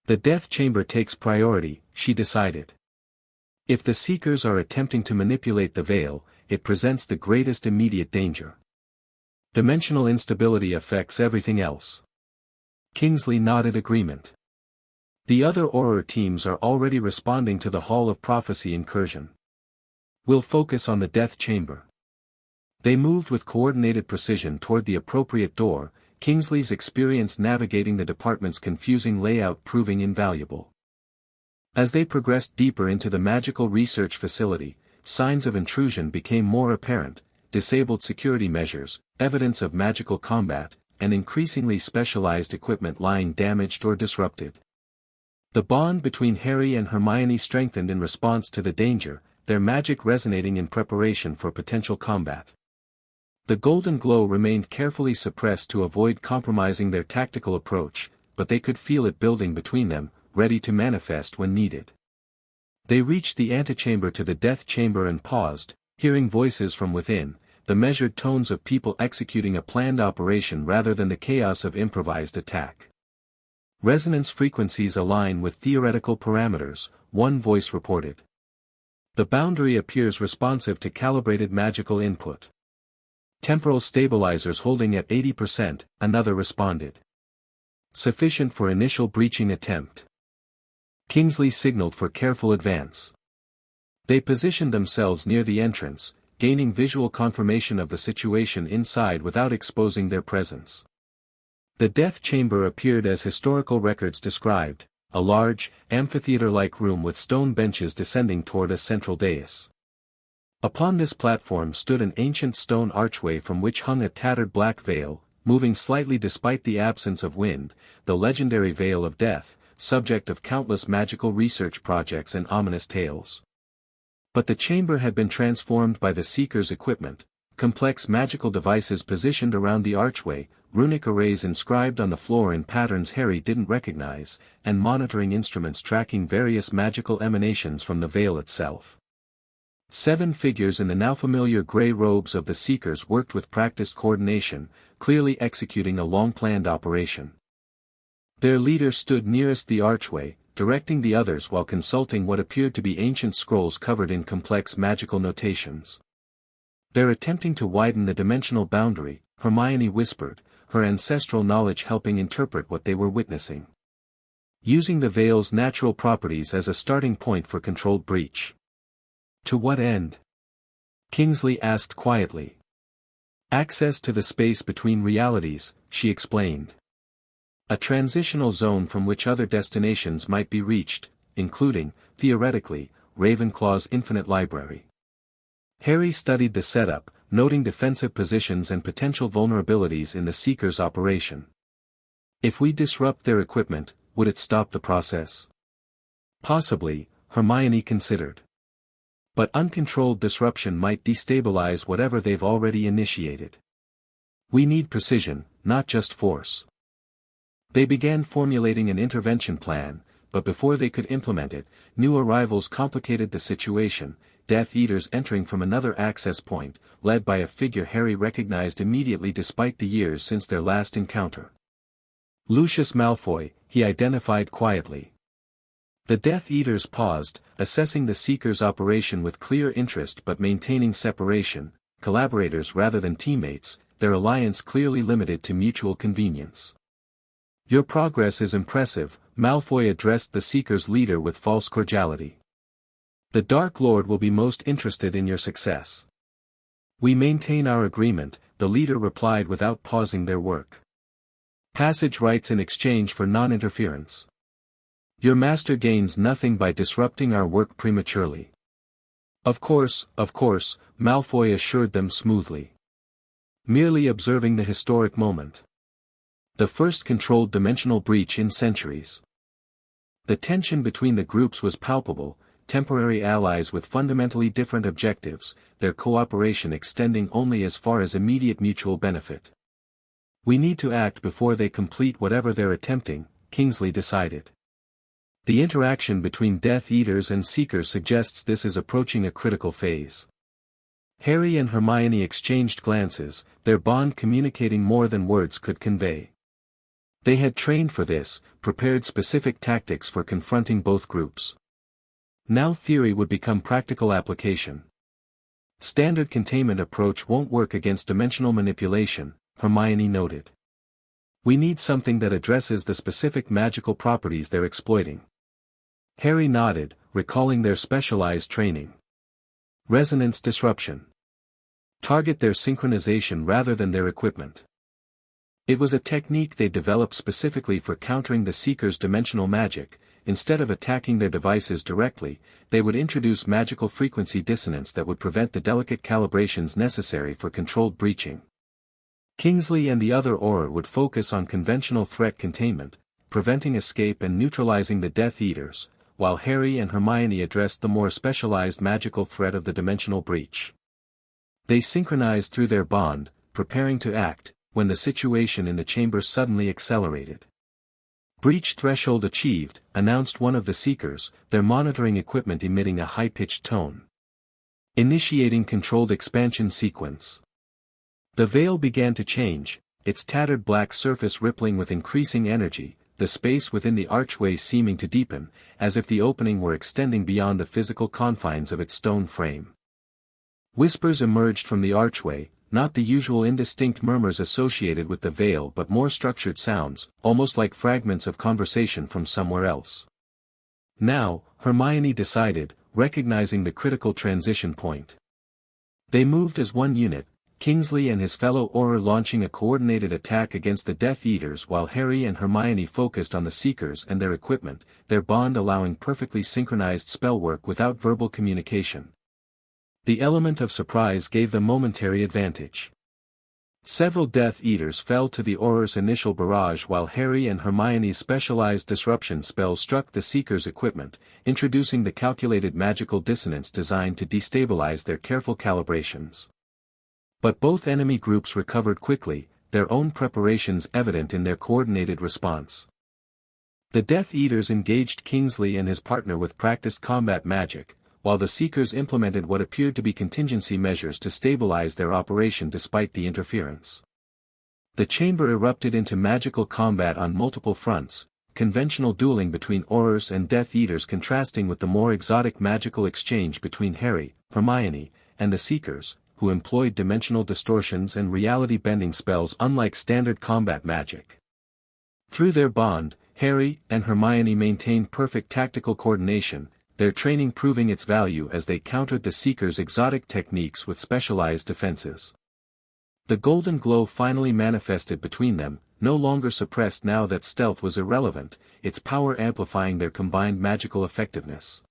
The Death Chamber takes priority, she decided. If the Seekers are attempting to manipulate the Veil, it presents the greatest immediate danger. Dimensional instability affects everything else. Kingsley nodded agreement. The other Auror teams are already responding to the Hall of Prophecy incursion. We'll focus on the Death Chamber. They moved with coordinated precision toward the appropriate door, Kingsley's experience navigating the department's confusing layout proving invaluable. As they progressed deeper into the magical research facility, signs of intrusion became more apparent, disabled security measures, evidence of magical combat, and increasingly specialized equipment lying damaged or disrupted. The bond between Harry and Hermione strengthened in response to the danger, their magic resonating in preparation for potential combat. The golden glow remained carefully suppressed to avoid compromising their tactical approach, but they could feel it building between them, ready to manifest when needed. They reached the antechamber to the Death Chamber and paused, hearing voices from within, the measured tones of people executing a planned operation rather than the chaos of improvised attack. Resonance frequencies align with theoretical parameters, one voice reported. The boundary appears responsive to calibrated magical input. Temporal stabilizers holding at 80%, another responded. Sufficient for initial breaching attempt. Kingsley signaled for careful advance. They positioned themselves near the entrance, gaining visual confirmation of the situation inside without exposing their presence. The Death Chamber appeared as historical records described, a large, amphitheater-like room with stone benches descending toward a central dais. Upon this platform stood an ancient stone archway from which hung a tattered black veil, moving slightly despite the absence of wind, the legendary Veil of Death, subject of countless magical research projects and ominous tales. But the chamber had been transformed by the Seeker's equipment, complex magical devices positioned around the archway, runic arrays inscribed on the floor in patterns Harry didn't recognize, and monitoring instruments tracking various magical emanations from the veil itself. 7 figures in the now familiar grey robes of the Seekers worked with practiced coordination, clearly executing a long-planned operation. Their leader stood nearest the archway, directing the others while consulting what appeared to be ancient scrolls covered in complex magical notations. "They're attempting to widen the dimensional boundary," Hermione whispered, her ancestral knowledge helping interpret what they were witnessing. "Using the veil's natural properties as a starting point for controlled breach." "To what end?" Kingsley asked quietly. "Access to the space between realities," she explained. "A transitional zone from which other destinations might be reached, including, theoretically, Ravenclaw's infinite library." Harry studied the setup, noting defensive positions and potential vulnerabilities in the Seeker's operation. If we disrupt their equipment, would it stop the process? Possibly, Hermione considered. But uncontrolled disruption might destabilize whatever they've already initiated. "We need precision, not just force." They began formulating an intervention plan, but before they could implement it, new arrivals complicated the situation, Death Eaters entering from another access point, led by a figure Harry recognized immediately despite the years since their last encounter. Lucius Malfoy, he identified quietly. The Death Eaters paused, assessing the Seeker's operation with clear interest but maintaining separation, collaborators rather than teammates, their alliance clearly limited to mutual convenience. "Your progress is impressive," Malfoy addressed the Seeker's leader with false cordiality. "The Dark Lord will be most interested in your success." "We maintain our agreement," the leader replied without pausing their work. "Passage rights in exchange for non-interference. Your master gains nothing by disrupting our work prematurely." Of course," Malfoy assured them smoothly. "Merely observing the historic moment. The first controlled dimensional breach in centuries." The tension between the groups was palpable, temporary allies with fundamentally different objectives, their cooperation extending only as far as immediate mutual benefit. "We need to act before they complete whatever they're attempting," Kingsley decided. The interaction between Death Eaters and Seekers suggests this is approaching a critical phase. Harry and Hermione exchanged glances, their bond communicating more than words could convey. They had trained for this, prepared specific tactics for confronting both groups. Now theory would become practical application. Standard containment approach won't work against dimensional manipulation, Hermione noted. We need something that addresses the specific magical properties they're exploiting. Harry nodded, recalling their specialized training. Resonance disruption. Target their synchronization rather than their equipment. It was a technique they developed specifically for countering the Seekers' dimensional magic. Instead of attacking their devices directly, they would introduce magical frequency dissonance that would prevent the delicate calibrations necessary for controlled breaching. Kingsley and the other Auror would focus on conventional threat containment, preventing escape and neutralizing the Death Eaters, while Harry and Hermione addressed the more specialized magical threat of the dimensional breach. They synchronized through their bond, preparing to act, when the situation in the chamber suddenly accelerated. Breach threshold achieved, announced one of the Seekers, their monitoring equipment emitting a high-pitched tone. Initiating controlled expansion sequence. The veil began to change, its tattered black surface rippling with increasing energy, the space within the archway seeming to deepen, as if the opening were extending beyond the physical confines of its stone frame. Whispers emerged from the archway, not the usual indistinct murmurs associated with the veil but more structured sounds, almost like fragments of conversation from somewhere else. Now, Hermione decided, recognizing the critical transition point. They moved as one unit, Kingsley and his fellow Auror launching a coordinated attack against the Death Eaters while Harry and Hermione focused on the Seekers and their equipment, their bond allowing perfectly synchronized spellwork without verbal communication. The element of surprise gave them momentary advantage. Several Death Eaters fell to the Auror's initial barrage while Harry and Hermione's specialized disruption spell struck the Seekers' equipment, introducing the calculated magical dissonance designed to destabilize their careful calibrations. But both enemy groups recovered quickly, their own preparations evident in their coordinated response. The Death Eaters engaged Kingsley and his partner with practiced combat magic, while the Seekers implemented what appeared to be contingency measures to stabilize their operation despite the interference. The chamber erupted into magical combat on multiple fronts, conventional dueling between Aurors and Death Eaters contrasting with the more exotic magical exchange between Harry, Hermione, and the Seekers, who employed dimensional distortions and reality-bending spells unlike standard combat magic. Through their bond, Harry and Hermione maintained perfect tactical coordination, their training proving its value as they countered the Seekers' exotic techniques with specialized defenses. The golden glow finally manifested between them, no longer suppressed now that stealth was irrelevant, its power amplifying their combined magical effectiveness.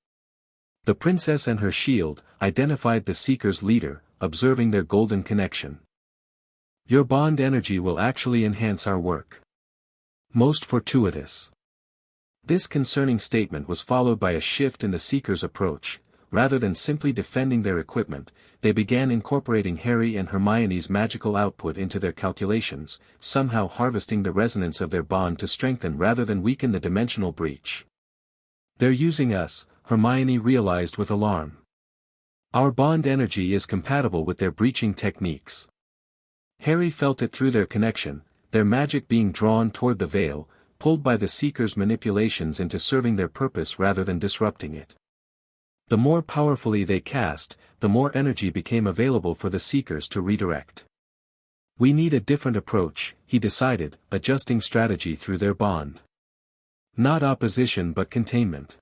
The princess and her shield identified the Seekers' leader, observing their golden connection. Your bond energy will actually enhance our work. Most fortuitous. This concerning statement was followed by a shift in the Seekers' approach. Rather than simply defending their equipment, they began incorporating Harry and Hermione's magical output into their calculations, somehow harvesting the resonance of their bond to strengthen rather than weaken the dimensional breach. They're using us, Hermione realized with alarm. Our bond energy is compatible with their breaching techniques. Harry felt it through their connection, their magic being drawn toward the veil, pulled by the Seekers' manipulations into serving their purpose rather than disrupting it. The more powerfully they cast, the more energy became available for the Seekers to redirect. We need a different approach, he decided, adjusting strategy through their bond. Not opposition but containment.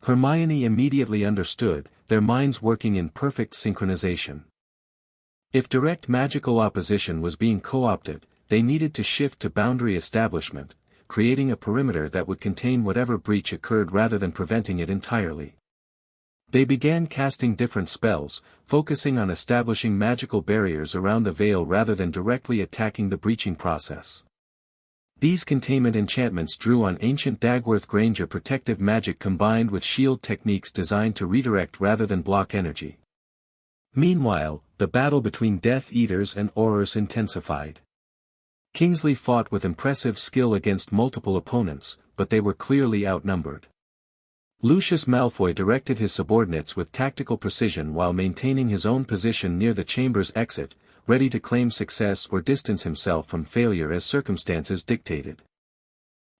Hermione immediately understood, their minds working in perfect synchronization. If direct magical opposition was being co-opted, they needed to shift to boundary establishment, creating a perimeter that would contain whatever breach occurred rather than preventing it entirely. They began casting different spells, focusing on establishing magical barriers around the veil rather than directly attacking the breaching process. These containment enchantments drew on ancient Dagworth Granger protective magic combined with shield techniques designed to redirect rather than block energy. Meanwhile, the battle between Death Eaters and Aurors intensified. Kingsley fought with impressive skill against multiple opponents, but they were clearly outnumbered. Lucius Malfoy directed his subordinates with tactical precision while maintaining his own position near the chamber's exit, ready to claim success or distance himself from failure as circumstances dictated.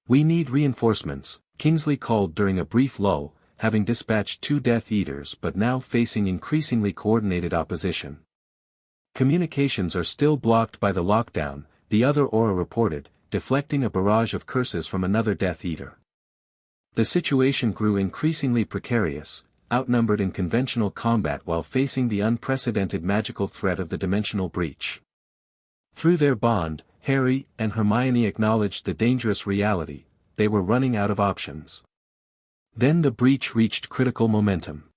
"We need reinforcements," Kingsley called during a brief lull, having dispatched 2 Death Eaters but now facing increasingly coordinated opposition. "Communications are still blocked by the lockdown," the other Auror reported, deflecting a barrage of curses from another Death Eater. The situation grew increasingly precarious, outnumbered in conventional combat while facing the unprecedented magical threat of the dimensional breach. Through their bond, Harry and Hermione acknowledged the dangerous reality: they were running out of options. Then the breach reached critical momentum.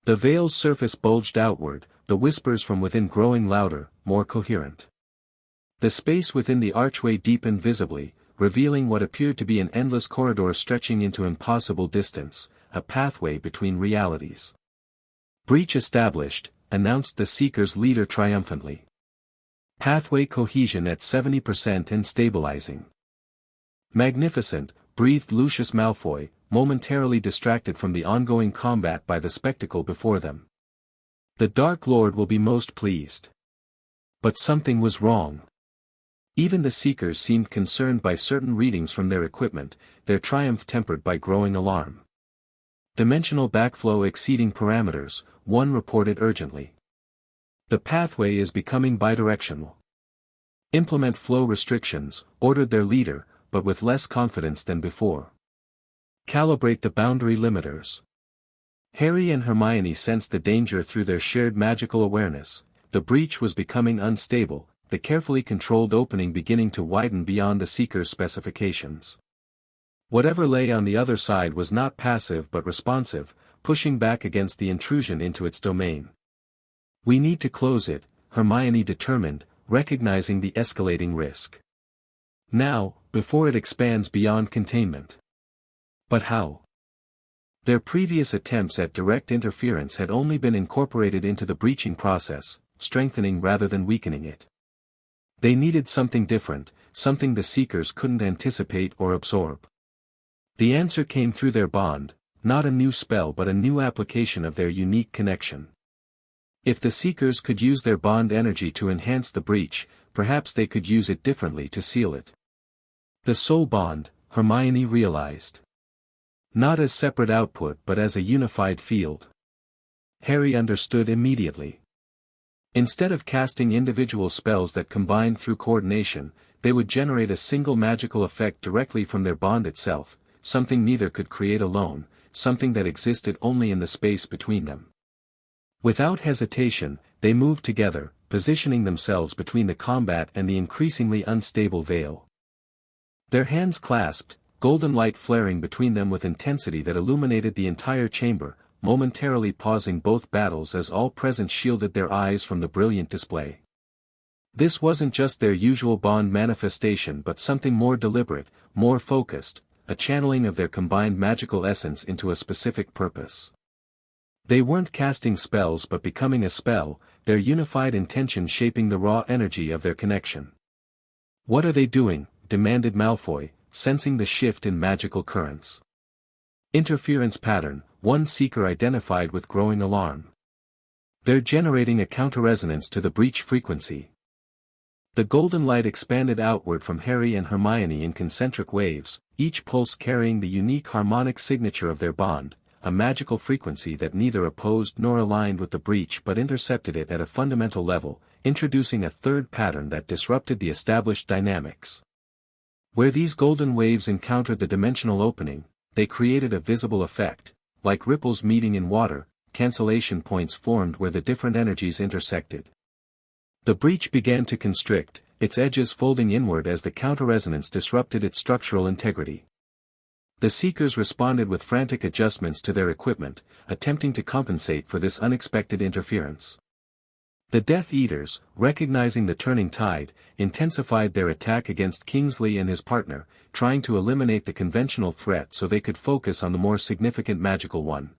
The veil's surface bulged outward, the whispers from within growing louder, more coherent. The space within the archway deepened visibly, revealing what appeared to be an endless corridor stretching into impossible distance, a pathway between realities. "Breach established," announced the Seeker's leader triumphantly. "Pathway cohesion at 70% and stabilizing." "Magnificent," breathed Lucius Malfoy, momentarily distracted from the ongoing combat by the spectacle before them. "The Dark Lord will be most pleased." But something was wrong. Even the Seekers seemed concerned by certain readings from their equipment, their triumph tempered by growing alarm. "Dimensional backflow exceeding parameters," one reported urgently. "The pathway is becoming bidirectional." "Implement flow restrictions," ordered their leader, but with less confidence than before. "Calibrate the boundary limiters." Harry and Hermione sensed the danger through their shared magical awareness. The breach was becoming unstable, the carefully controlled opening beginning to widen beyond the Seeker's specifications. Whatever lay on the other side was not passive but responsive, pushing back against the intrusion into its domain. "We need to close it," Hermione determined, recognizing the escalating risk. "Now, before it expands beyond containment." But how? Their previous attempts at direct interference had only been incorporated into the breaching process, strengthening rather than weakening it. They needed something different, something the Seekers couldn't anticipate or absorb. The answer came through their bond, not a new spell but a new application of their unique connection. If the Seekers could use their bond energy to enhance the breach, perhaps they could use it differently to seal it. The soul bond, Hermione realized. Not as separate output but as a unified field. Harry understood immediately. Instead of casting individual spells that combined through coordination, they would generate a single magical effect directly from their bond itself, something neither could create alone, something that existed only in the space between them. Without hesitation, they moved together, positioning themselves between the combat and the increasingly unstable veil. Their hands clasped, golden light flaring between them with intensity that illuminated the entire chamber, momentarily pausing both battles as all present shielded their eyes from the brilliant display. This wasn't just their usual bond manifestation but something more deliberate, more focused, a channeling of their combined magical essence into a specific purpose. They weren't casting spells but becoming a spell, their unified intention shaping the raw energy of their connection. "What are they doing?" demanded Malfoy, sensing the shift in magical currents. "Interference pattern," one Seeker identified with growing alarm. "They're generating a counter-resonance to the breach frequency." The golden light expanded outward from Harry and Hermione in concentric waves, each pulse carrying the unique harmonic signature of their bond, a magical frequency that neither opposed nor aligned with the breach but intercepted it at a fundamental level, introducing a third pattern that disrupted the established dynamics. Where these golden waves encountered the dimensional opening, they created a visible effect. Like ripples meeting in water, cancellation points formed where the different energies intersected. The breach began to constrict, its edges folding inward as the counter-resonance disrupted its structural integrity. The Seekers responded with frantic adjustments to their equipment, attempting to compensate for this unexpected interference. The Death Eaters, recognizing the turning tide, intensified their attack against Kingsley and his partner, trying to eliminate the conventional threat so they could focus on the more significant magical one.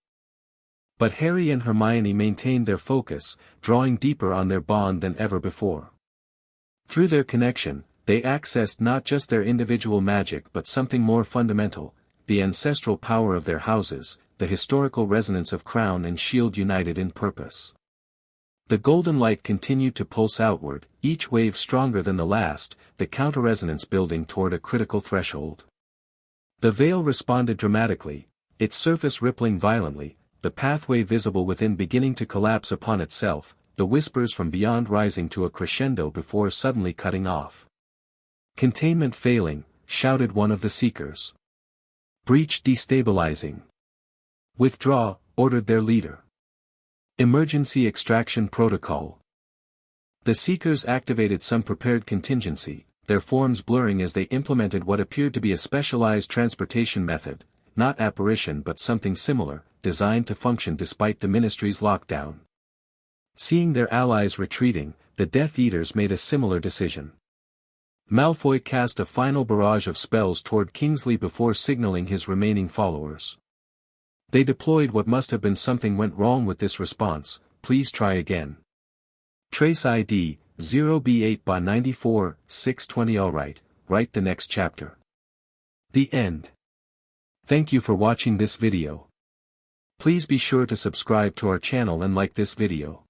But Harry and Hermione maintained their focus, drawing deeper on their bond than ever before. Through their connection, they accessed not just their individual magic but something more fundamental, the ancestral power of their houses, the historical resonance of crown and shield united in purpose. The golden light continued to pulse outward, each wave stronger than the last, the counter-resonance building toward a critical threshold. The veil responded dramatically, its surface rippling violently, the pathway visible within beginning to collapse upon itself, the whispers from beyond rising to a crescendo before suddenly cutting off. Containment failing, shouted one of the seekers. Breach destabilizing. Withdraw, ordered their leader. Emergency extraction protocol. The seekers activated some prepared contingency, their forms blurring as they implemented what appeared to be a specialized transportation method, not apparition but something similar, designed to function despite the Ministry's lockdown. Seeing their allies retreating, the Death Eaters made a similar decision. Malfoy cast a final barrage of spells toward Kingsley before signaling his remaining followers. They deployed what must have been something went wrong with this response, please try again. Trace ID, 0B8/94, 620 Alright, write the next chapter. The end. Thank you for watching this video. Please be sure to subscribe to our channel and like this video.